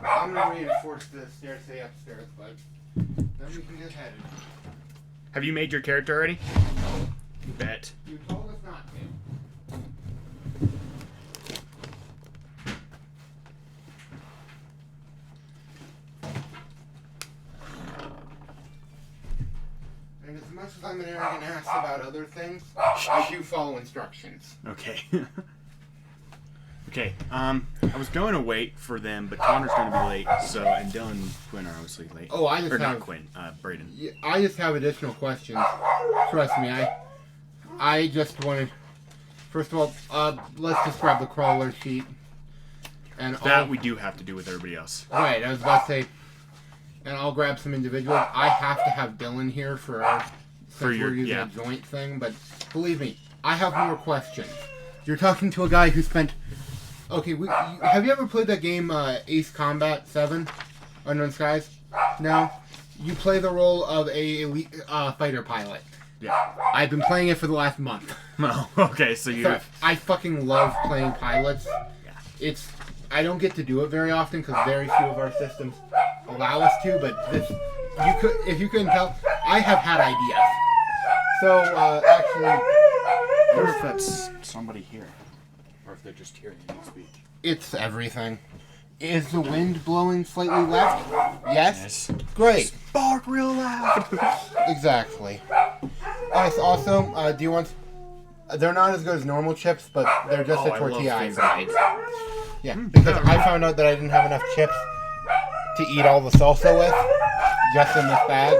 I'm gonna reinforce the stairs stay upstairs, but then we can get headed. Have you made your character already? You bet. You told us not to. And as much as I'm an arrogant ass about other things, I do follow instructions. Okay. Okay, I was going to wait for them, but Connor's going to be late, so, and Dylan and Quinn are obviously late. Oh, I just or have... not Quinn, Braden. Yeah, I just have additional questions. Trust me, I just wanted... First of all, let's just grab the crawler sheet. And that we do have to do with everybody else. Right, I was about to say... And I'll grab some individuals. I have to have Dylan here for our... Since we're using a joint thing, but believe me, I have more questions. You're talking to a guy who spent... Okay, have you ever played that game, Ace Combat 7? Unknown Skies? No? You play the role of a elite fighter pilot. Yeah. I've been playing it for the last month. Oh, okay, so you... I fucking love playing pilots. Yeah. I don't get to do it very often because very few of our systems allow us to, but if you couldn't tell, I have had ideas. So, actually... I wonder if that's somebody here. Or if they're just hearing me speak. It's everything. Is the wind blowing slightly left? Yes? Great. Bark real loud. Exactly. Also, do you want... They're not as good as normal chips, but they're just a tortilla inside. Yeah, because I found out that I didn't have enough chips to eat all the salsa with, just in this bag.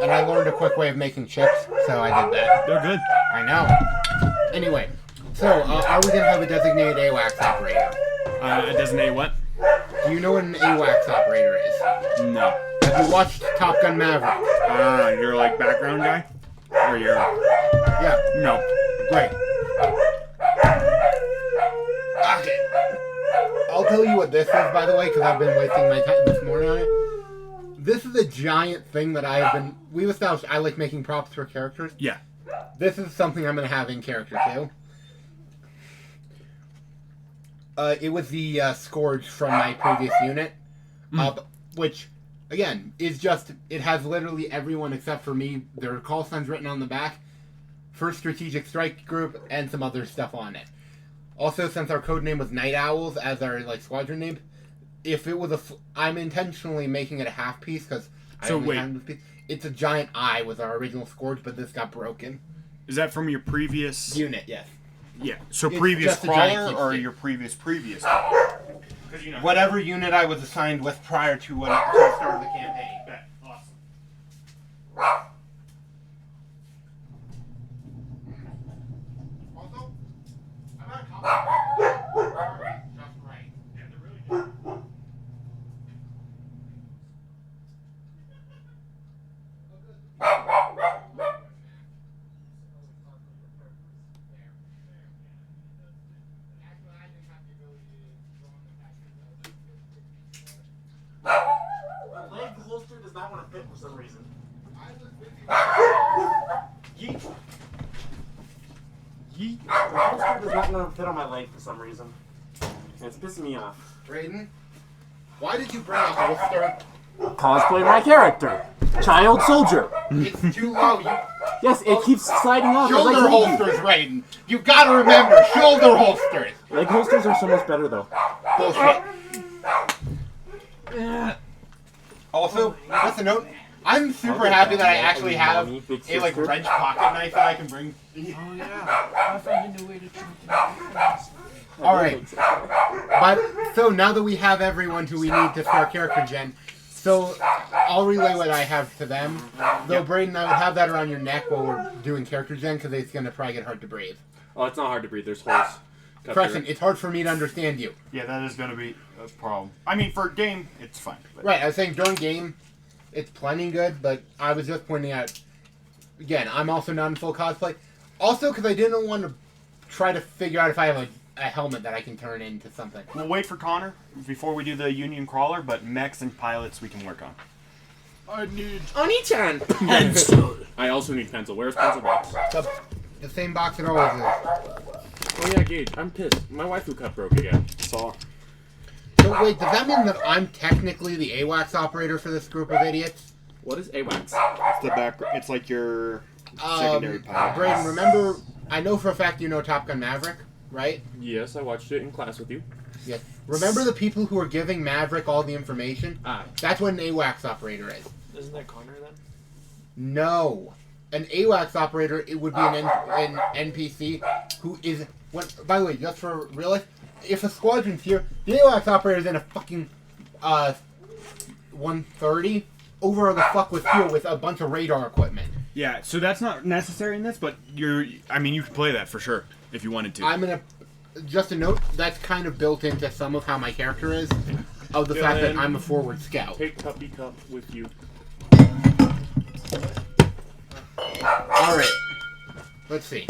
And I learned a quick way of making chips, so I did that. They're good. I know. Anyway, so are we going to have a designated AWACS operator? A designated what? Do you know what an AWACS operator is? No. Have you watched Top Gun Maverick? You're like background guy? Or you're... Yeah. No. Great. Okay. I'll tell you what this is, by the way, because I've been wasting my time this morning on it. This is a giant thing that we've established I like making props for characters. Yeah. This is something I'm going to have in character, too. It was the Scourge from my previous unit, which, again, is just, it has literally everyone except for me, their call signs written on the back, First Strategic Strike Group, and some other stuff on it. Also, since our code name was Night Owls as our squadron name, if it was I'm intentionally making it a half piece because it's a giant eye with our original Scourge, but this got broken. Is that from your previous unit? Yes. Yeah. So it's previous crawler or your previous? You know, whatever unit I was assigned with prior to when I started the campaign. Bet. Awesome. Also, I'm out of combat. Just right. Yeah, they're really good. Does not want to fit for some reason. Yeet. Yeet. The holster does not want to fit on my leg for some reason. And it's pissing me off. Drayden, why did you bring a holster? Cosplay my character. Child soldier. It's too low. Yes, it keeps sliding off. Shoulder holsters, Drayden. You gotta remember, shoulder holsters. Leg holsters are so much better, though. Bullshit. Also, just a note, I'm super happy that I actually have a wrench pocket knife that I can bring. Oh yeah, I found a new way to treat the Alright, but so now that we have everyone who we need to start character gen, so I'll relay what I have to them. Though Braden, I would have that around your neck while we're doing character gen because it's going to probably get hard to breathe. Oh, it's not hard to breathe, there's holes. Preston, it's hard for me to understand you. Yeah, that is going to be a problem. I mean, for game, it's fine. But... Right, I was saying during game, it's plenty good, but I was just pointing out, again, I'm also not in full cosplay. Also, because I didn't want to try to figure out if I have a helmet that I can turn into something. We'll wait for Connor before we do the Union Crawler, but mechs and pilots we can work on. I need Oni-chan! pencil. I also need pencil. Where's pencil box? The same box it always is. Oh yeah, Gage, I'm pissed. My waifu cup broke again. So So wait, does that mean that I'm technically the AWACS operator for this group of idiots? What is AWACS? It's the back. It's like your secondary pilot. Braden, remember, I know for a fact you know Top Gun Maverick, right? Yes, I watched it in class with you. Yes. Remember the people who are giving Maverick all the information? Ah. That's what an AWACS operator is. Isn't that Connor then? No. An AWACS operator, it would be an NPC who is... by the way, just for real life, if a squadron's here, the AWACS operator's in a fucking 130 over the fuck with fuel with a bunch of radar equipment. Yeah, so that's not necessary in this, but you could play that for sure if you wanted to. I'm gonna... Just a note, that's kind of built into some of how my character is, of the fact that I'm a forward scout. Take Puppy Cup with you. Alright. Let's see.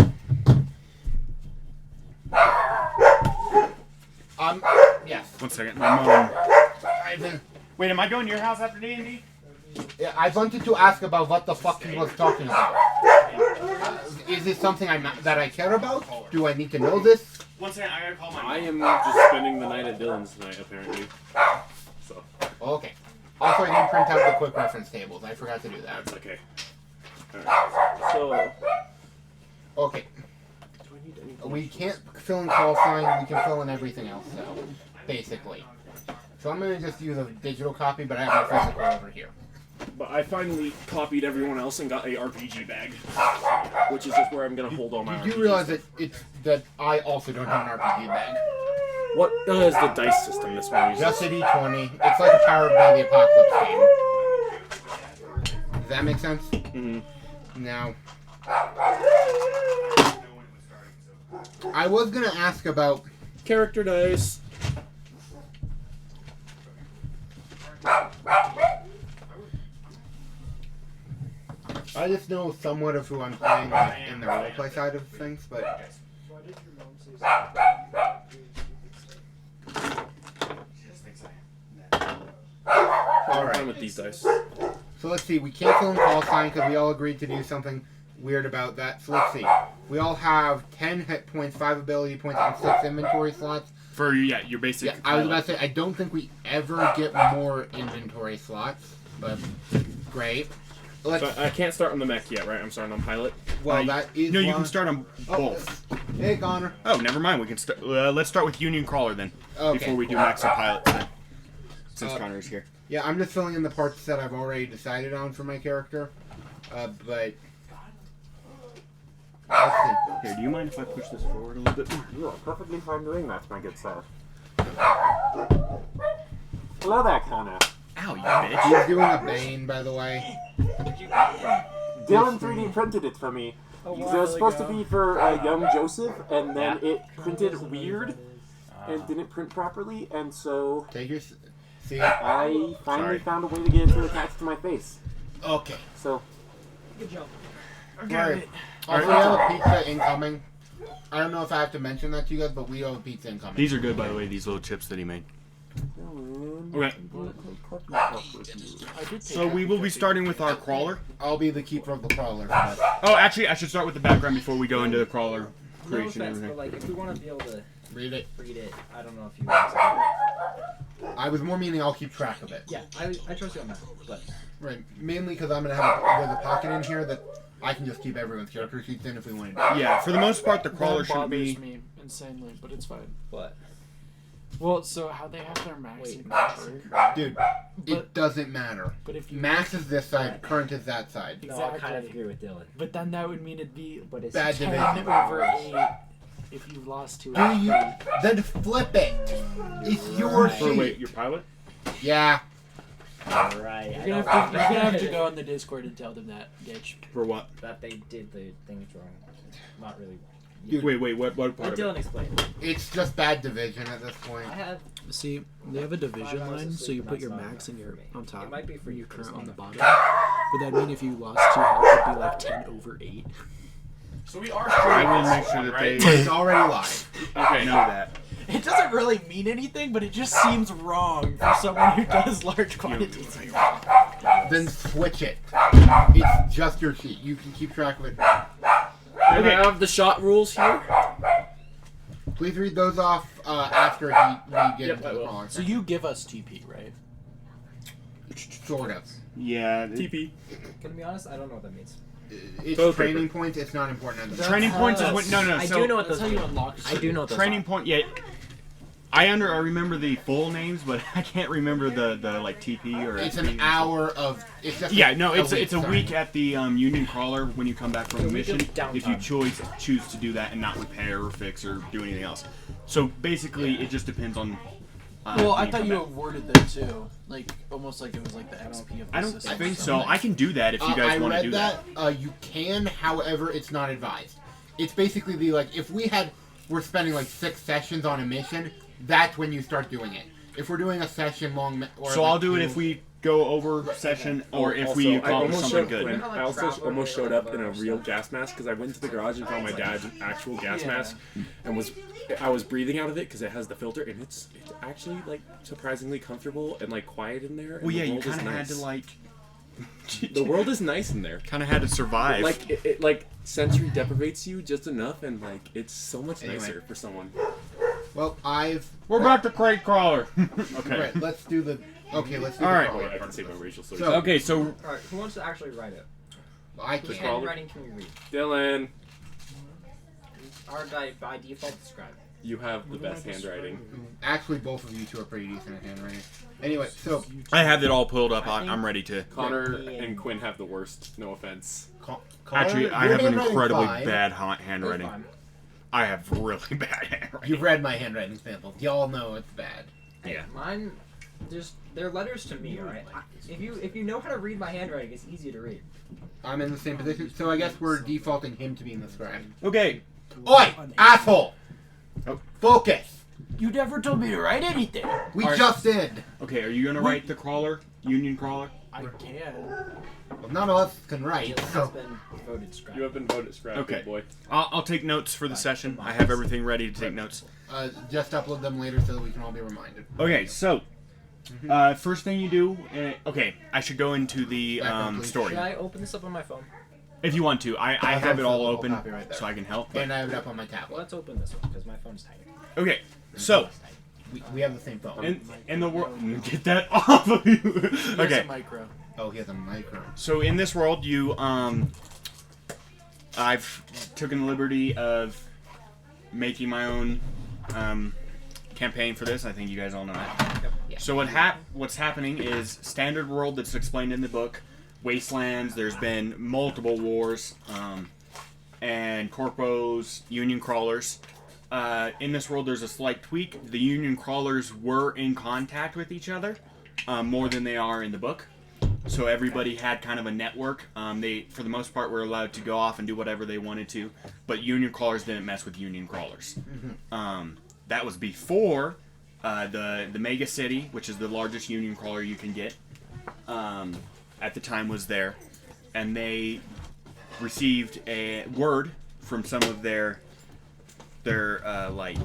Yes. 1 second. My mom. I've Wait, am I going to your house after D&D? I wanted to ask about what the fuck he was talking about. Is this something that I care about? Do I need to know this? 1 second, I gotta call my mom. I am just spending the night at Dylan's tonight, apparently. So. Okay. Also, I didn't print out the quick reference tables. I forgot to do that. That's okay. Alright. So. Okay. Do I need anything? We can't fill in call sign. We can fill in everything else, though. Basically. So I'm going to just use a digital copy, but I have my physical over here. But I finally copied everyone else and got a RPG bag, which is just where I'm gonna hold all my. You do RPGs. realize that I also don't have an RPG bag. What is the dice system this one uses? Just a D20. It's like a Powered by the Apocalypse game. Does that make sense? Mm-hmm. Now, I was gonna ask about Character dice. I just know somewhat of who I'm playing in the roleplay side of things, but All right. With these dice. so let's see. We can't fill in call sign because we all agreed to do something weird about that. So let's see. We all have 10 hit points, 5 ability points, and 6 inventory slots. For your basic. Yeah, I was about to say I don't think we ever get more inventory slots, but great. Let's, So I can't start on the mech yet, right? I'm starting on pilot. well, that is No, you one- can start on both. Hey, Connor. Oh, never mind. We can start. Let's start with Union Crawler then. Okay. Before we do Max or Pilot today. Since Uh, Connor is here. Yeah, I'm just filling in the parts that I've already decided on for my character. But let's see. Here, do you mind if I push this forward a little bit more? You are perfectly fine doing that, my good sir. Hello there, Connor. Ow, you bitch. He's doing a Bane, by the way. Dylan 3D printed it for me. It was supposed to be for young Joseph, and then it printed weird and didn't print properly, and so Take your see. I finally Sorry. found a way to get it to attach to my face. Okay. So, Good job. Alright. Also, we have a pizza incoming. I don't know if I have to mention that to you guys, but we have a pizza incoming. These are good, by the way. These little chips that he made. Okay. I did take So we will be starting with our crawler. I'll be the keeper of the crawler. For that. Oh, actually, I should start with the background before we go into the crawler No creation offense, and but everything. like if we want to be able to Read it. read it, I don't know if you want to. I was more meaning I'll keep track of it. Yeah, I trust you on that. But Right. Mainly because I'm gonna have there's a pocket in here that I can just keep everyone's character sheets in if we want to. Yeah, for the most part, the crawler That shouldn't bothers be. me insanely, but it's fine. but Well, so how they have their max Wait, inventory, Dude, But- it doesn't matter. but if you Max is this side, current is that side. no, I kind of Exactly. agree with Dylan. but then that would mean it'd be But it's Bad 10 division. over 8 if you lost to Do it. you? Then flip it. It's your Right. or sheet. wait, your pilot? Yeah. Right. You're gonna have to go on the Discord and tell them that, Ditch. For what? that they did the things wrong. Not really. Dude. Wait, what part Let of it? Dylan explain. It's just bad division at this point. I have. See, they have a 5 division hours line, of so sleep you and put that's your not max enough and your for me. on top, It might be for and you, your but it's current on the not bottom. But that mean if you lost 2 health, it'd be like 10 over 8. So we are. I will make sure that they It's already live. okay know that. It doesn't really mean anything, but it just seems wrong for someone who does large quantities. Then switch it. It's just your sheet. You can keep track of it. And I have the shot rules here. Please read those off after we get into I the will. caller. So you give us TP, right? Sort of. Yeah. TP. Can I be honest? I don't know what that means. It's Toilet training paper. points. It's not important. Training points is what. No. I So do know what That's those how you mean. unlock. I do know what those training are. point. Yeah. I remember the full names, but I can't remember the like TP or. It's SP an or hour of. It's just Yeah, no, it's a sorry. week at the Union Crawler when you come back from A a week mission. of downtime. If you choose to do that and not repair or fix or do anything else. So basically, it just depends on. Well, I when thought come you back. awarded them too, like almost like it was like the XP of the I don't system. think so. I can do that if you guys I want to read do that. You can, however, it's not advised. It's basically the like if we're spending like 6 sessions on a mission, that's when you start doing it. If we're doing a session long, or So like I'll do it 2 if we go over session or if Also, we I accomplish almost something showed, good. when I also almost showed up in a real gas mask because I went into the garage and found my dad's actual gas mask and I was breathing out of it because it has the filter and it's actually like surprisingly comfortable and like quiet in there. And Well, yeah, the you world is kind of had nice. to like. The world is nice in there. Kind of had to survive. Like it like sensory deprivates you just enough and like it's so much Anyway. nicer for someone. Well, We're back to crate crawler. Okay. Right, let's do the. Okay, let's do All the right. Oh, caller wait, I can first. say my racial slurs. So- Okay, so Alright, who wants to actually write it? I Whose can. handwriting can we read? Dylan, Our by default describe. you have the best handwriting. Actually, both of you two are pretty decent at handwriting. Anyway, so I have it all pulled up. I'm ready to. Connor and Quinn have the worst. No offense. Actually, Connor, I your have an handwriting's incredibly fine. bad It's handwriting. fine. I have really bad handwriting. You've read my handwriting samples. Y'all know it's bad. Yeah. Mine, they're letters to me, alright? If you know how to read my handwriting, it's easy to read. I'm in the same position, so I guess we're defaulting him to being the scribe. Okay. Oi, asshole! Oh. Focus. You never told me to write anything. We Alright. just did. Okay, are you gonna write the crawler? Union crawler? I can. Well, none of us can write. Dylan has So been voted scribe. You have been voted scribe, Okay. good boy. I'll take notes for the session. I have everything ready to take notes. just upload them later so that we can all be reminded. Okay, so first thing you do. Okay, I should go into the Background, please. story Should I open this up on my phone? if you want to. I I've have it all also open copy right there. so I can help. but- And I have it up on my Well, tablet. let's open this one because my phone's tiny. Okay, so We have the same phone. in the world, get that off of you. He has Okay, a micro. Oh, he has a micro. so in this world, you I've taken the liberty of making my own campaign for this. I think you guys all know that. Yeah. So what's happening is standard world that's explained in the book, wastelands. There's been multiple wars, and corpos, union crawlers. In this world, there's a slight tweak. The union crawlers were in contact with each other more than they are in the book. So everybody had kind of a network. They, for the most part, were allowed to go off and do whatever they wanted to, but union crawlers didn't mess with union crawlers. That was before the mega city, which is the largest union crawler you can get. At the time, was there, and they received a word from some of their like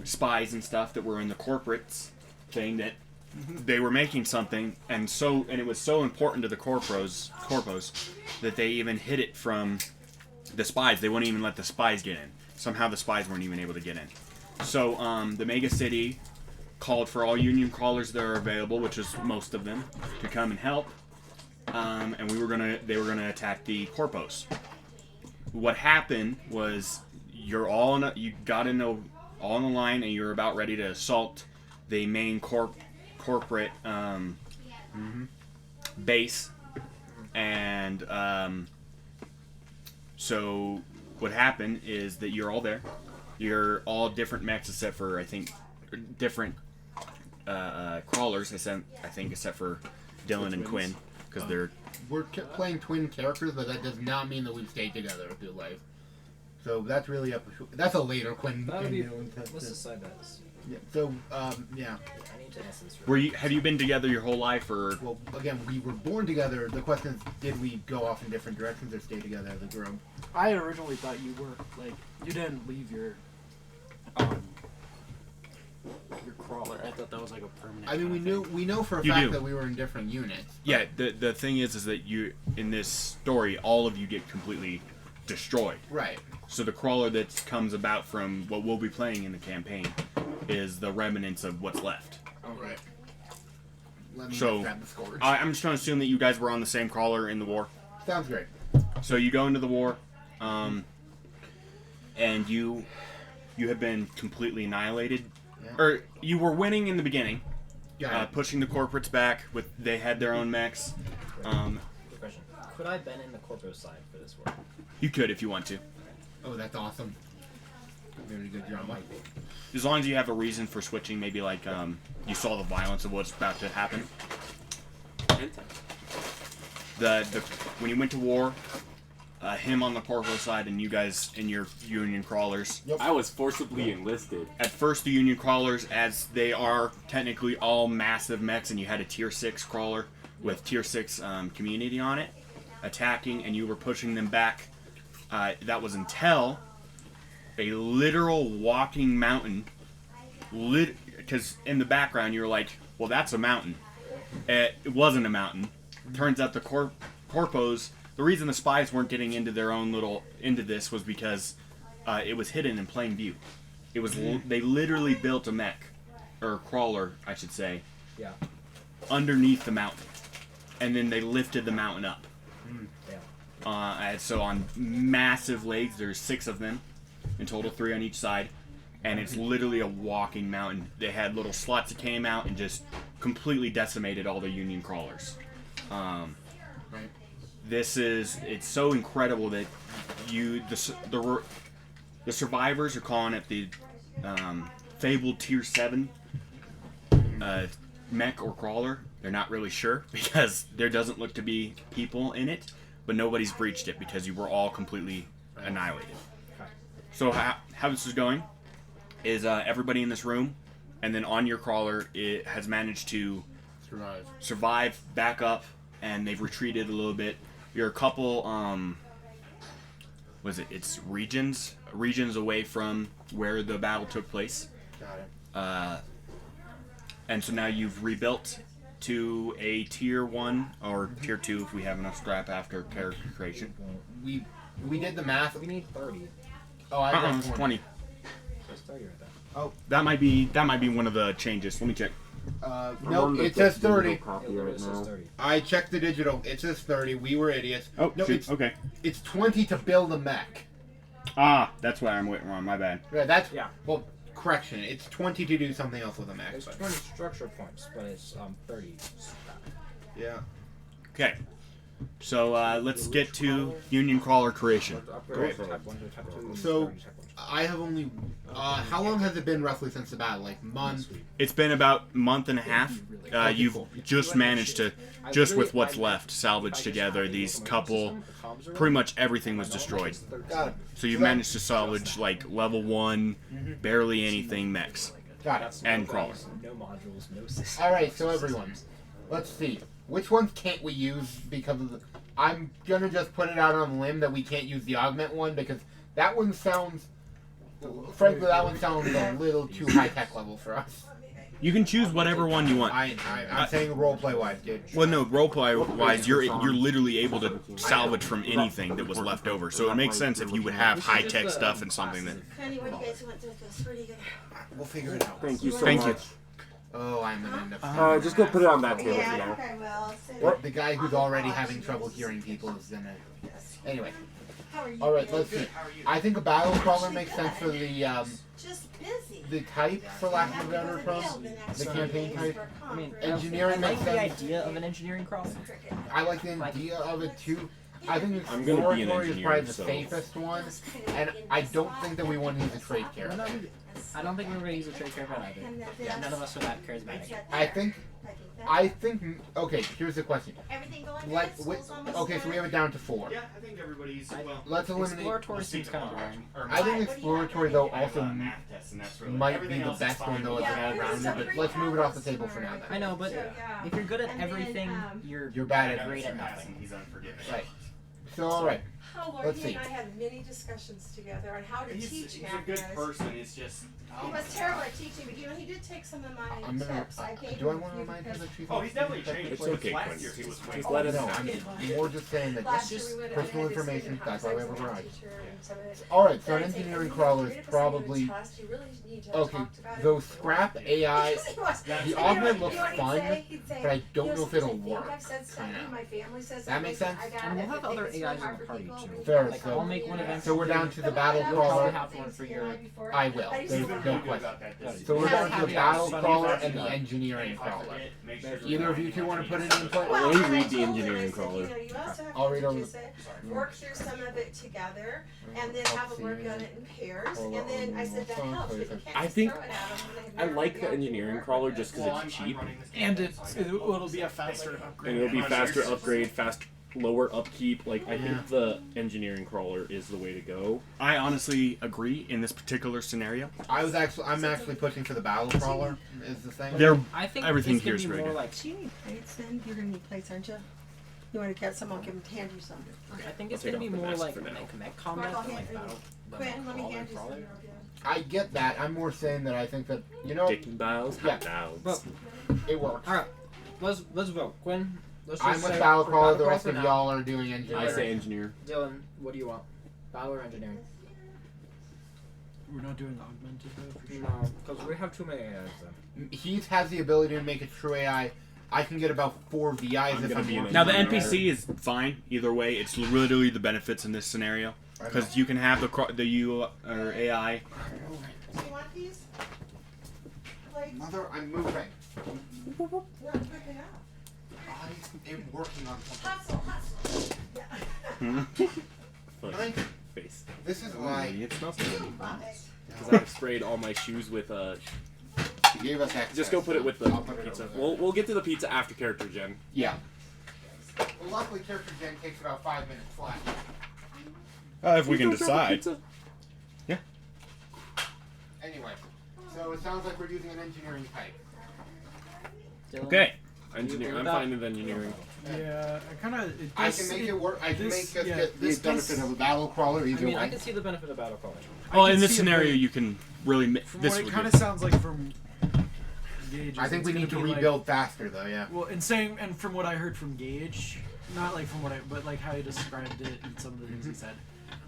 spies and stuff that were in the corporates thing that they were making something, and it was so important to the corpos that they even hid it from the spies. They wouldn't even let the spies get in. Somehow the spies weren't even able to get in. So the mega city called for all union crawlers that are available, which is most of them, to come and help. And they were gonna attack the corpos. What happened was you got in all in the line, and you're about ready to assault the main corporate base, and so what happened is that you're all there. You're all different mechs except for I think different crawlers. I think except for Dylan and Quinn because they're. We're playing twin characters, but that does not mean that we've stayed together through life. So that's really that's a later Quinn. That would be. Quinn doing Let's decide that. Yeah. So yeah. I need to answer this. Have you been together your whole life, or? Well, again, we were born together. The question is, did we go off in different directions or stay together as a group? I had originally thought you were like you didn't leave your crawler. I thought that was like a permanent. I mean, we know for a You fact do. that we were in different units. Yeah, the thing is that you in this story, all of you get completely destroyed. Right. So the crawler that comes about from what we'll be playing in the campaign is the remnants of what's left. Right. Let me So, grab the scourge. I'm just going to assume that you guys were on the same crawler in the war. Sounds great. So you go into the war, and you have been completely annihilated. Yeah. Or you were winning in the beginning, Got it. pushing the corporates back. They had their own mechs. Good question. Could I have been in the corpo side for this work? You could if you want to, Oh, that's awesome. Very good job, Mike. as long as you have a reason for switching. Maybe like you saw the violence of what's about to happen. The when you went to war, him on the corpo side and you guys in your Union crawlers. I was forcibly enlisted. At first, the Union crawlers, as they are technically all massive mechs, and you had a tier 6 crawler with tier 6 community on it, attacking, and you were pushing them back. That was until a literal walking mountain, because in the background you were like, well, that's a mountain. It wasn't a mountain. Turns out the corpos, the reason the spies weren't getting into their own into this was because it was hidden in plain view. It was they literally built a mech, or a crawler, I should say, Yeah. underneath the mountain, and then they lifted the mountain up. Yeah. So on massive legs, there's 6 of them in total, 3 on each side, and it's literally a walking mountain. They had little slots that came out and just completely decimated all the Union crawlers. Right. It's so incredible that the survivors are calling it the fabled tier 7 mech or crawler. They're not really sure because there doesn't look to be people in it, but nobody's breached it because you were all completely annihilated. So how this is going is everybody in this room, and then on your crawler, it has managed to survive, back up, and they've retreated a little bit. You're a couple, it's regions away from where the battle took place. Got it. And so now you've rebuilt to a tier 1 or tier 2 if we have enough scrap after character creation. We did the math. We need 30. Oh, I got It's 20. There's 30 right there. Oh, That might be one of the changes. Let me check. no, it says 30. It literally says 30. I checked the digital. It says 30. We were idiots. Oh, no, shoot. Okay. it's 20 to build a mech. That's why I'm wrong. My bad. Yeah, that's Yeah. well. Correction. It's 20 to do something else with a mech. It's But, 20 structure points, but it's 30. yeah. Okay. So let's get to Union crawler creation. Great. So I have only. How long has it been roughly since the battle? Like month. It's been about a month and a half. You've just managed to, just with what's left, salvage together these couple. Pretty much everything was destroyed. Got it. So you managed to salvage like level 1, barely anything mechs Got it. and crawler. No modules, no systems. All right. So everyone, let's see. Which ones can't we use because of the... I'm gonna just put it out on a limb that we can't use the augment one because that one sounds... Frankly, that one sounds a little too high-tech level for us. You can choose whatever one you want. I'm saying roleplay-wise, dude. Well, no, roleplay wise, you're literally able to salvage from anything that was left over. So it makes sense if you would have high tech stuff and something that. Honey, what do you guys want with this? What are you gonna... We'll figure it out. Thank you so Thank you. much. Oh, I'm gonna end up... Just go put it on that table for Yeah, now. okay, well, The guy who's already having trouble hearing people is gonna... Anyway. how are you? Alright, let's see. I think a battle crawler makes sense for Just busy. the type, for lack of a better term. The campaign type. I mean, Engineering I makes like the sense. idea of an engineering crawler. I like the idea of it too. I think I'm gonna be an exploratory is engineer, probably the so- safest one, and I don't think that we want to use a trade No, character. I don't think we're going to use a trade caravan either. None of us are that charismatic. I think. Okay, here's the question. Everything going Like, good? School's almost okay, so we have it down to 4. Yeah, I think everybody's Let's eliminate. Exploratory seems kind of boring. I think exploratory though also might be the best one though as an all-rounder, but let's move it off the table for now then. I know, but if you're good at everything, you're You're bad at great at nothing. He's unforgiving. Right. So all right. Oh, Lord, Let's he see. and I had many discussions together on how to teach math. person. It's just. He was terrible at teaching, but he did take some of my I'm gonna. tips. I gave Do I him want to a few remind her because that she's? Oh, he's definitely changed. It's okay, Last Quinn. year he was way Just more. let us No, know. I'm more just saying that. last year we would personal I had to sit in information, the that's house. why we I have a was a garage. teacher and some of it. All right, so Then an I'd say, engineering "Oh, crawler you is read us probably into a test, you really need to okay. talk about it Those before." scrap AI. He was- The you know augment what- looks you know what he'd fun, say? He'd say, but I don't "You know if since it'll I think work. I've said something, Kinda. my family says That makes something, sense? I got And we'll it. have If they other think it's AIs in hard the for party, people, too. we Fair, can Like, so- I'll make one eventually. So we're down to the battle But We'll crawler. probably have one for your. I will. I used There's to no work- question. that. So we're down to the Yeah. battle Yeah. crawler Yeah. and the engineering crawler. Make sure Either of you two want to put any input? Well, Let me and I read the told him, engineering I said, crawler. you know, you also have I'll to read over just work through some of it together, and then have a work on it in pairs, Hold and then I said that on. helps, but you can't I just think- throw it at them when they I have like no the idea engineering what crawler to just work because with. it's cheap. And it'll be a faster upgrade. And it'll be I'm faster sure. upgrade, lower upkeep. Like I Yeah. think the engineering crawler is the way to go. I honestly agree in this particular scenario. I'm actually pushing for the battle crawler. Is the thing. They're I think Everything it's here gonna is be very more good. like. Do you need plates then? You're gonna need plates, aren't you? You wanna get someone, give them, hand you some. I think it's I'll gonna take be off the more mask like for now. mech combat Mark, than like I'll battle. hand than Quinn, let me crawler, hand you some. crawler. I get that. I'm more saying that I think that Dicking dials, Yeah. hot dials. But it works. all right, let's vote. Quinn, let's just I'm with say battle for crawler. The crawl rest for of now. y'all are doing engineering. I say engineer. Dylan, what do you want? Battle or engineering? We're not doing augmented though, for sure. No, because we have too many AIs then. He has the ability to make a true AI. I can get about 4 VIs I'm if gonna I'm be an working Now the on it. NPC is fine either way. It's literally the benefits in this scenario because you can have the U or AI. Do you want these? Plates? Mother, I'm moving. Not quick enough. I am working on something. Hustle, hustle. Yeah. Fun. Can I- Face. This is why It smells good. Love it. Because I've sprayed all my shoes with she gave us access. Just go put it with the I'll put it pizza. over there. We'll get to the pizza after character gen. Yeah. Well, luckily, character gen takes about 5 minutes flat. If we can decide. Anyway, so it sounds like we're using an engineering type. Dylan? Okay. Engineer. agree I'm with fine with engineering. Yeah, I kind of. I can make it work. I can this- make us yeah, get the this benefit does- of a battle crawler I either mean, I way. can see the benefit of battle crawler. Well, can in this see it, scenario, but you can really From this what it would kind be- of sounds like from Gage. I think we need to rebuild faster, though. Yeah. Well, and from what I heard from Gage, not like from what but like how he described it and some of the things he said,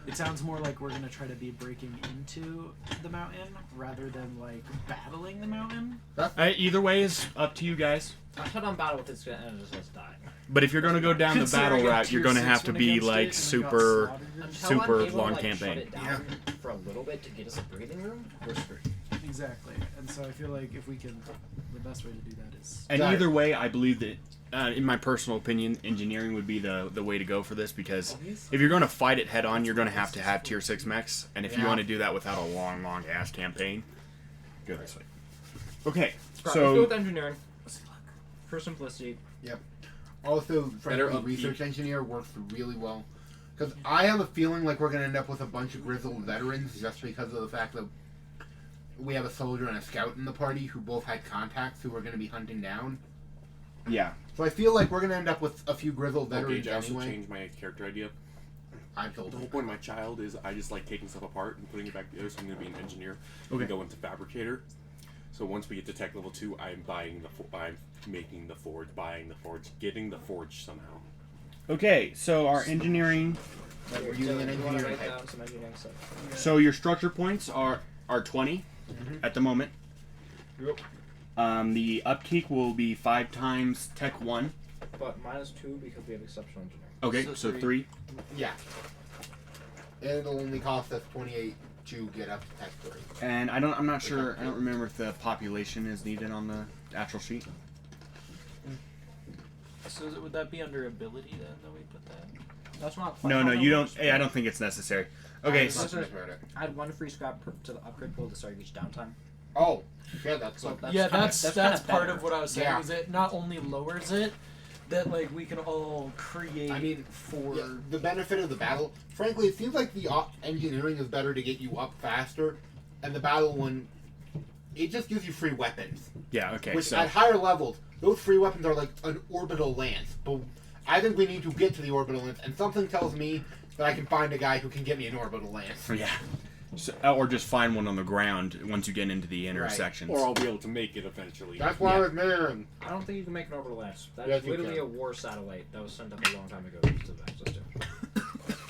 it sounds more like we're gonna try to be breaking into the mountain rather than like battling the mountain. Either way is up to you guys. I shut on battle with it's gonna end just us dying. But if you're going to go down the Considering battle I got route, you're tier going to 6 have to when be against it like and I got super. slaughtered. Until Super I'm able long to, like, campaign. Shut it down for a little bit to get us a breathing room. We're screwed. Exactly, and so I feel like if we can, the best way to do that is. And Got it. either way, I believe that, in my personal opinion, engineering would be the way to go for this because if you're going to fight it head on, you're going to have tier 6 mechs, and if you Yeah. want to do that without a long ass campaign, go this way. Okay, Let's go so with engineering. For simplicity. Also, Better frankly, upkeep. research engineer works really well. Because I have a feeling like we're going to end up with a bunch of grizzled veterans just because of the fact that we have a soldier and a scout in the party who both had contacts who we're going to be hunting down. yeah, So I feel like we're going to end up with a few grizzled veterans Okay, I also anyway. changed my character idea. I told The whole him. point of my child is I just like taking stuff apart and putting it back together, so I'm going to be an engineer. Okay. And go into fabricator. So once we get to tech level 2, I'm making the forge, buying the forge, getting the forge somehow. okay. So our engineering. We're using an You wanna engineering write type. down some engineering stuff? So your structure points are 20 at the moment. Yep. The upkeep will be 5 times Tech 1. But -2 because we have exceptional engineering. Okay, So so three. 3. Yeah. And it'll only cost us 28 to get up to tech 3. And I'm not sure. I don't remember if the population is needed on the actual sheet. So would that be under ability then that we put that? That's not. quite No, how that you don't. works. Hey, I don't think it's necessary. Okay, I'm so, not sure about it. Add 1 free scrap to the upgrade pool to start each downtime. Oh, yeah, that's So what. that's Yeah, kinda- that's kinda part better. of what I was saying. Yeah. Is it not only lowers it, that like we can all create. I mean, for Yeah, the benefit of the battle. Frankly, it seems like the engineering is better to get you up faster, and the battle one, it just gives you free weapons. yeah, okay. Which So at higher levels, those free weapons are like an orbital lance. But I think we need to get to the orbital lance, and something tells me that I can find a guy who can get me an orbital lance. Yeah. So, or just find one on the ground once you get into the intersections. Or I'll be able to make it eventually. That's what I was meaning. I don't think you can make an orbital lance. That's Yes, you literally can. a war satellite that was sent up a long time ago to the access to.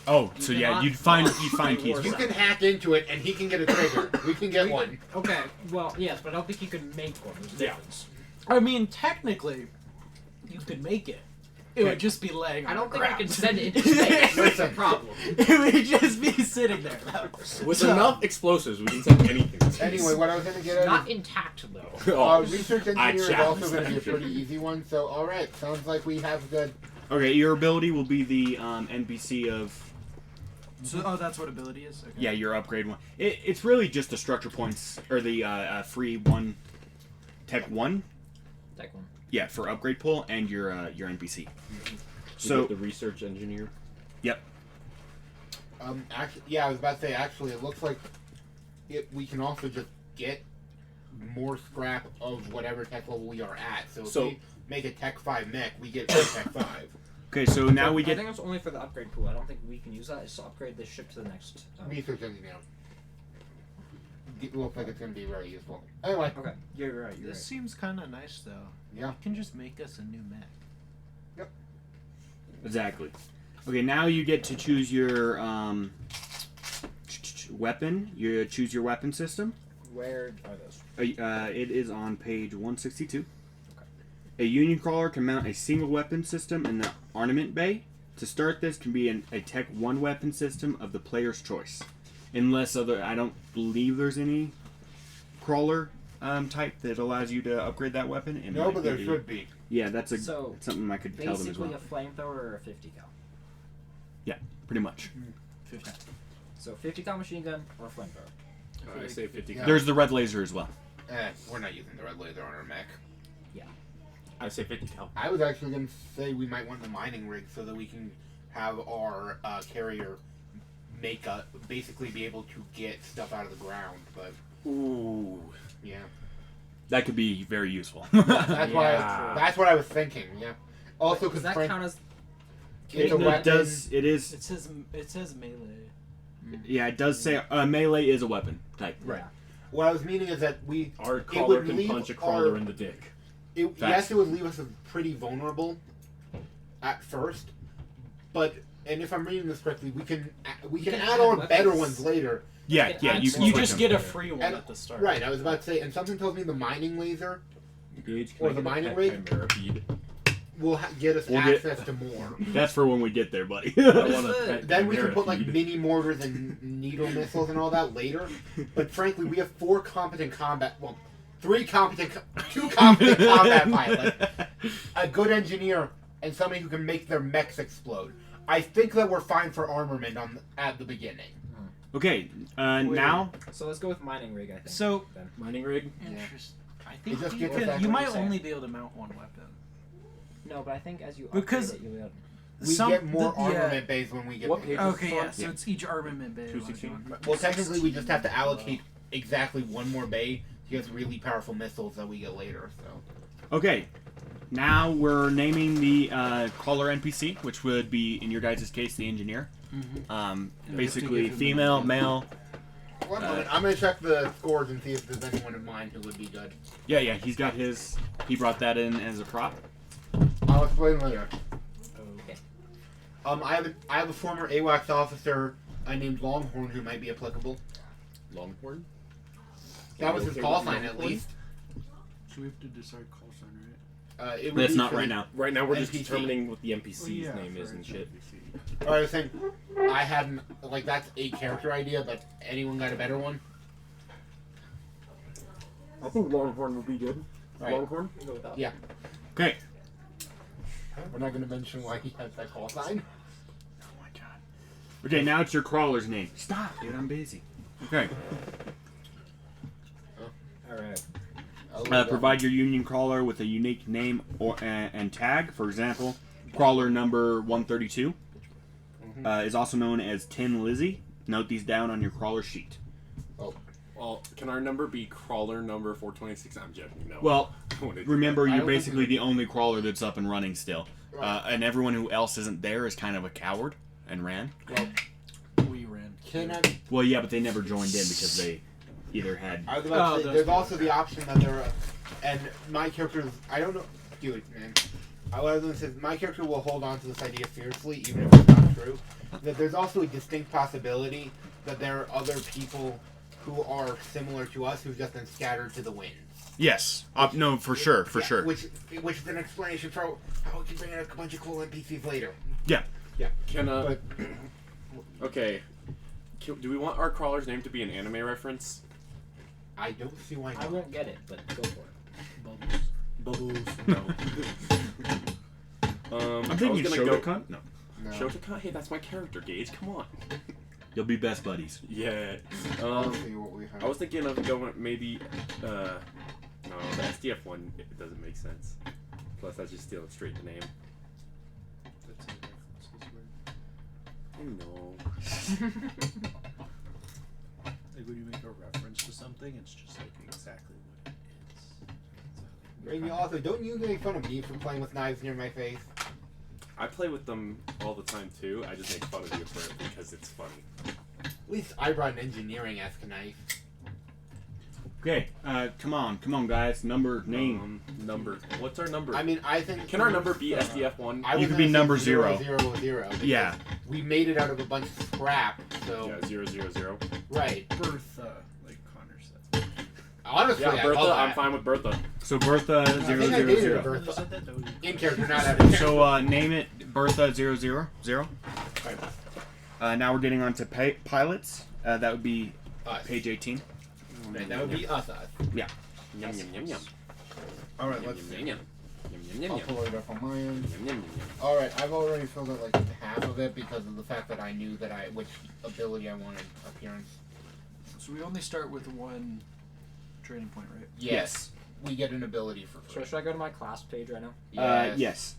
Oh, so yeah, cannot you'd find find keys. wars. You can hack into it, and he can get a trigger. We can get one. Okay, well, yes, but I don't think you can make one. There's a difference. I mean, technically, you could make it. It would just be laying on I don't the think I ground. can send it into space. That's the Listen. problem. It would just be sitting there. With So- enough explosives, we can send anything. to space. Anyway, what I was going to get at Not intact, though. Oh, research I engineer is challenge also going to be a that. pretty easy one. So, all right, sounds like we have good. Okay, your ability will be the NPC of So, that's what ability is? Okay. yeah, your upgrade one. It's really just the structure points or the free one tech one. Tech one. Yeah, for upgrade pull and your NPC. So So the research engineer. yep. Actually, yeah, I was about to say. Actually, it looks like we can also just get more scrap of whatever tech level we are at. So if So- we make a Tech 5 mech, we get a Tech 5. Okay, so now we I get think it's only for the upgrade pool. I don't think we can use that. It's to upgrade this ship to the next. Research engineer. It looks like it's going to be very useful. Anyway, Okay, you're right. You're This right. seems kind of nice, though. Yeah. You can just make us a new mech. exactly. Okay, now you get to choose your weapon. You choose your weapon system. Where are those? It is on page 162. Okay. A Union crawler can mount a single weapon system in the armament bay. To start this can be a Tech 1 weapon system of the player's choice. Unless I don't believe there's any crawler type that allows you to upgrade that weapon. It no, might but there be- should be. Yeah, that's So, something I could tell them as Basically, well. a flamethrower or a 50 cal. Pretty much. 50. So 50 cal machine gun or a flamethrower. I say 50. Yeah. There's the red laser as well. We're not using the red laser on our mech. I say 50 cal. I was actually going to say we might want the mining rig so that we can have our carrier basically be able to get stuff out of the ground. But Ooh. yeah, That could be very useful. that's why. Yeah. That's what I was thinking. Yeah. Also, Does because that count as? it's a it weapon. does. It is. It says melee. Yeah, it does say melee is a weapon type. Right. What I was meaning is that Our crawler would can leave punch a crawler our- in the dick. yes, it would leave us pretty vulnerable at first, but and if I'm reading this correctly, we can can add add on weapons. better ones later. Yeah, It yeah. adds You more can You switch just them. get a free one And- at the start. Right. I was about to say, and something tells me the mining laser Gage, Or can the I get a mining pet rig? chimera bead? will get us We'll get- access to more. That's for when we get there, buddy. I What is want a the- pet Then we can chimera put like bead. mini mortars and needle missiles and all that later. But frankly, we have two competent combat pilots, a good engineer, and somebody who can make their mechs explode. I think that we're fine for armament at the beginning. Okay, now So let's go with mining rig. I think. So, then. Mining rig? interesting. I It think just you, gets could, us you back might what you're only be able to mount one weapon. No, but I think as you Because upgrade it, you'll be able We get more yeah. armament bays when we get What bigger. page? Okay, yeah. So Yeah. it's each armament bay. 216. Well, technically, we just have to allocate exactly one more bay to get really powerful missiles that we get later. So. okay. Now we're naming the crawler NPC, which would be in your guys' case the engineer. Basically, give him female, an male. One moment, I'm gonna check the scores and see if there's anyone in mind who would be good. Yeah, he's got his. He brought that in as a prop. I'll explain later. Okay. I have a former AWACS officer named Longhorn who might be applicable. Longhorn? That was his Okay, call with sign at Longhorn? least. So we have to decide call sign, right? It would That's be not for right the- now. Right now we're just NPC. determining what the NPC's name is and shit. Or I was saying, I hadn't like that's a character idea, but anyone got a better one? I think Longhorn would be good. Right. Longhorn? We'll go with that. Yeah. Okay. We're not gonna mention why he has that call sign. Oh my god. Okay, now it's your crawler's name. Stop, dude. I'm busy. Okay. All right. Provide your union crawler with a unique name and tag. For example, crawler number 132 is also known as Tin Lizzie. Note these down on your crawler sheet. Well, can our number be crawler number 426? I'm joking. No. Well, I wanna do remember, I you're don't think basically the only crawler that's up and running still. and everyone who else isn't there is kind of a coward and ran. We ran. Can I? Well, yeah, but they never joined in because they either had. I was about to say, those there's people. also the option that there are, and my character, I don't know, dude, man. I was going to say, my character will hold on to this idea fiercely, even if it's not true. That there's also a distinct possibility that there are other people who are similar to us who've just been scattered to the wind. Yes. No, for sure, for Yeah, sure. Which is an explanation for how we can bring in a bunch of cool NPCs later. Yeah. Yeah. Can But okay. Do we want our crawler's name to be an anime reference? I don't see why I not. won't get it, but go for it. Bubbles. No. I'm I thinking was gonna go. Shotokan. No. No. Shotaka? Hey, that's my character, Gage. Come on. You'll be best buddies. Yeah. Let's see what we have. I was thinking of going maybe. No, the SDF one it doesn't make sense. Plus, that's just stealing straight the name. I know. Like when you make a reference to something, it's just like exactly what it is. And you also, don't you make fun of me for playing with knives near my face? I play with them all the time too. I just make fun of you for it because it's funny. At least I brought an engineering-esque knife. Okay. Come on, guys. Name. Number. What's our number? I mean, I think... Can our number be SDF1? I You was could be gonna say number 0. 0, 0, because Yeah. We made it out of a bunch of scrap, so... Yeah, 000. Right. Bertha, like Connor said. Honestly, Yeah, I Bertha. love that. I'm fine with Bertha. So Bertha I think I dated a 000. Bertha. You said that? No, you- In character, not out of So name it Bertha 000. Now we're getting on to pilots. That would be us. page 18. Right, that would be us. Yum yum yum yum. Alright, Yum let's yum see. yum yum I'll yum pull it up on my end. yum yum yum. Alright, I've already filled out like half of it because of the fact that I knew that which ability I wanted appearance. So we only start with one training point, right? Yes. We get an ability for So free. should I go to my class page right now? Yes.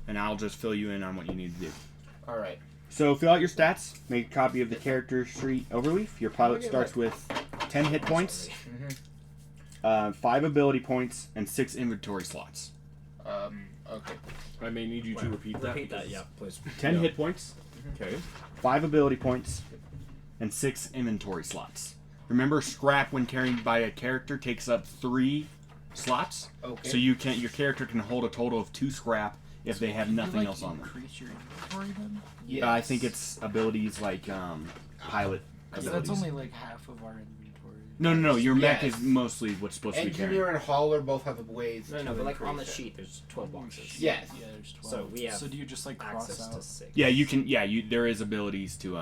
And I'll just fill you in on what you need to do. Alright. So fill out your stats. Make a copy of the character sheet overleaf. Your pilot starts with 10 hit points, 5 ability points, and 6 inventory slots. Okay. I may need you to repeat that. Repeat that, because- yeah, please. 10 hit points, Okay. 5 ability points, and 6 inventory slots. Remember, scrap when carried by a character takes up 3 slots. Okay. So your character can hold a total of 2 scrap if they have Can you, nothing like, else on them. increase your inventory then? Yes. I think it's abilities like pilot Because abilities. that's only like half of our inventory. No. Your mech Yes. is mostly what's supposed to be carrying. Engineer and hauler both have ways No, to but like on the increase it. sheet, there's 12 boxes. Yes. Yeah, there's 12. So we have So do you just like cross Access out? to 6. Yeah, you can. Yeah, there is abilities to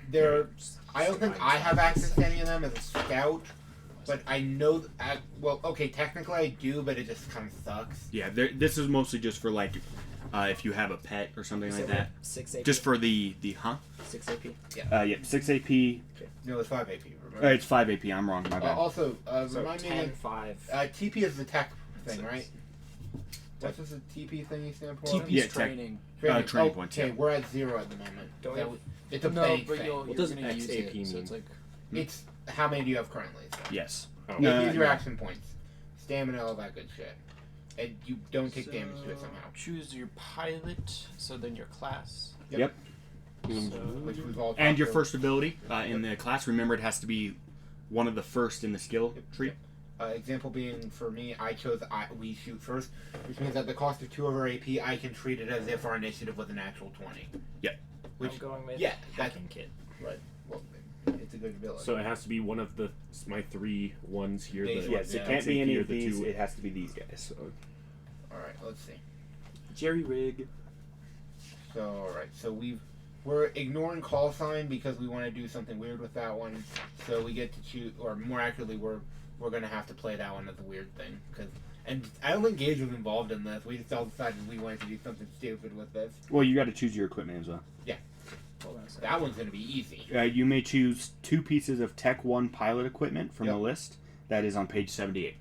There, I don't think I have access to any of them as a scout, but I know. Well, okay, technically I do, but it just kind of sucks. Yeah, this is mostly just for like if you have a pet or something like that. 6 AP. Just for the 6 AP. yeah, 6 AP. No, it's 5 AP. Remember? It's 5 AP. I'm wrong. My bad. Also, So remind me 10, again. 5. TP is the tech thing, 6. right? What's this a TP thing you stand for? TP's Yeah, tech- training. training points, Okay, yeah. we're at 0 at the moment. Don't So we- it's a No, bank but thing. you're does gonna use XAP it. So mean? it's like It's how many do you have currently? So. Yes. Oh. No, Use your no. action points, stamina, all that good shit, and you don't take damage to it so somehow. choose your pilot. So then your class. Yep. Which we've all And your talked first ability in the class. Remember, it has to be one of the first in the skill tree. example being for me, I chose we shoot first, which means at the cost of 2 over AP, I can treat it as if our initiative was an actual 20. Yep. Which I'm going with yeah, hacking kit. right. Well, it's a good ability. So it has to be one of my 3 ones here. Yes, The, yes, It Yeah. can't be any or of the these. 2. It has to be these guys. all right, let's see. Jerry rig. So all right, so we're ignoring call sign because we want to do something weird with that one. So we get to choose, or more accurately, we're gonna have to play that one as a weird thing and I don't think Gage was involved in this. We just all decided we wanted to do something stupid with this. Well, you got to choose your equipment as well. Hold on a second. That one's gonna be easy. You may choose 2 pieces of Tech 1 pilot equipment from Yep. the list. That is on page 78.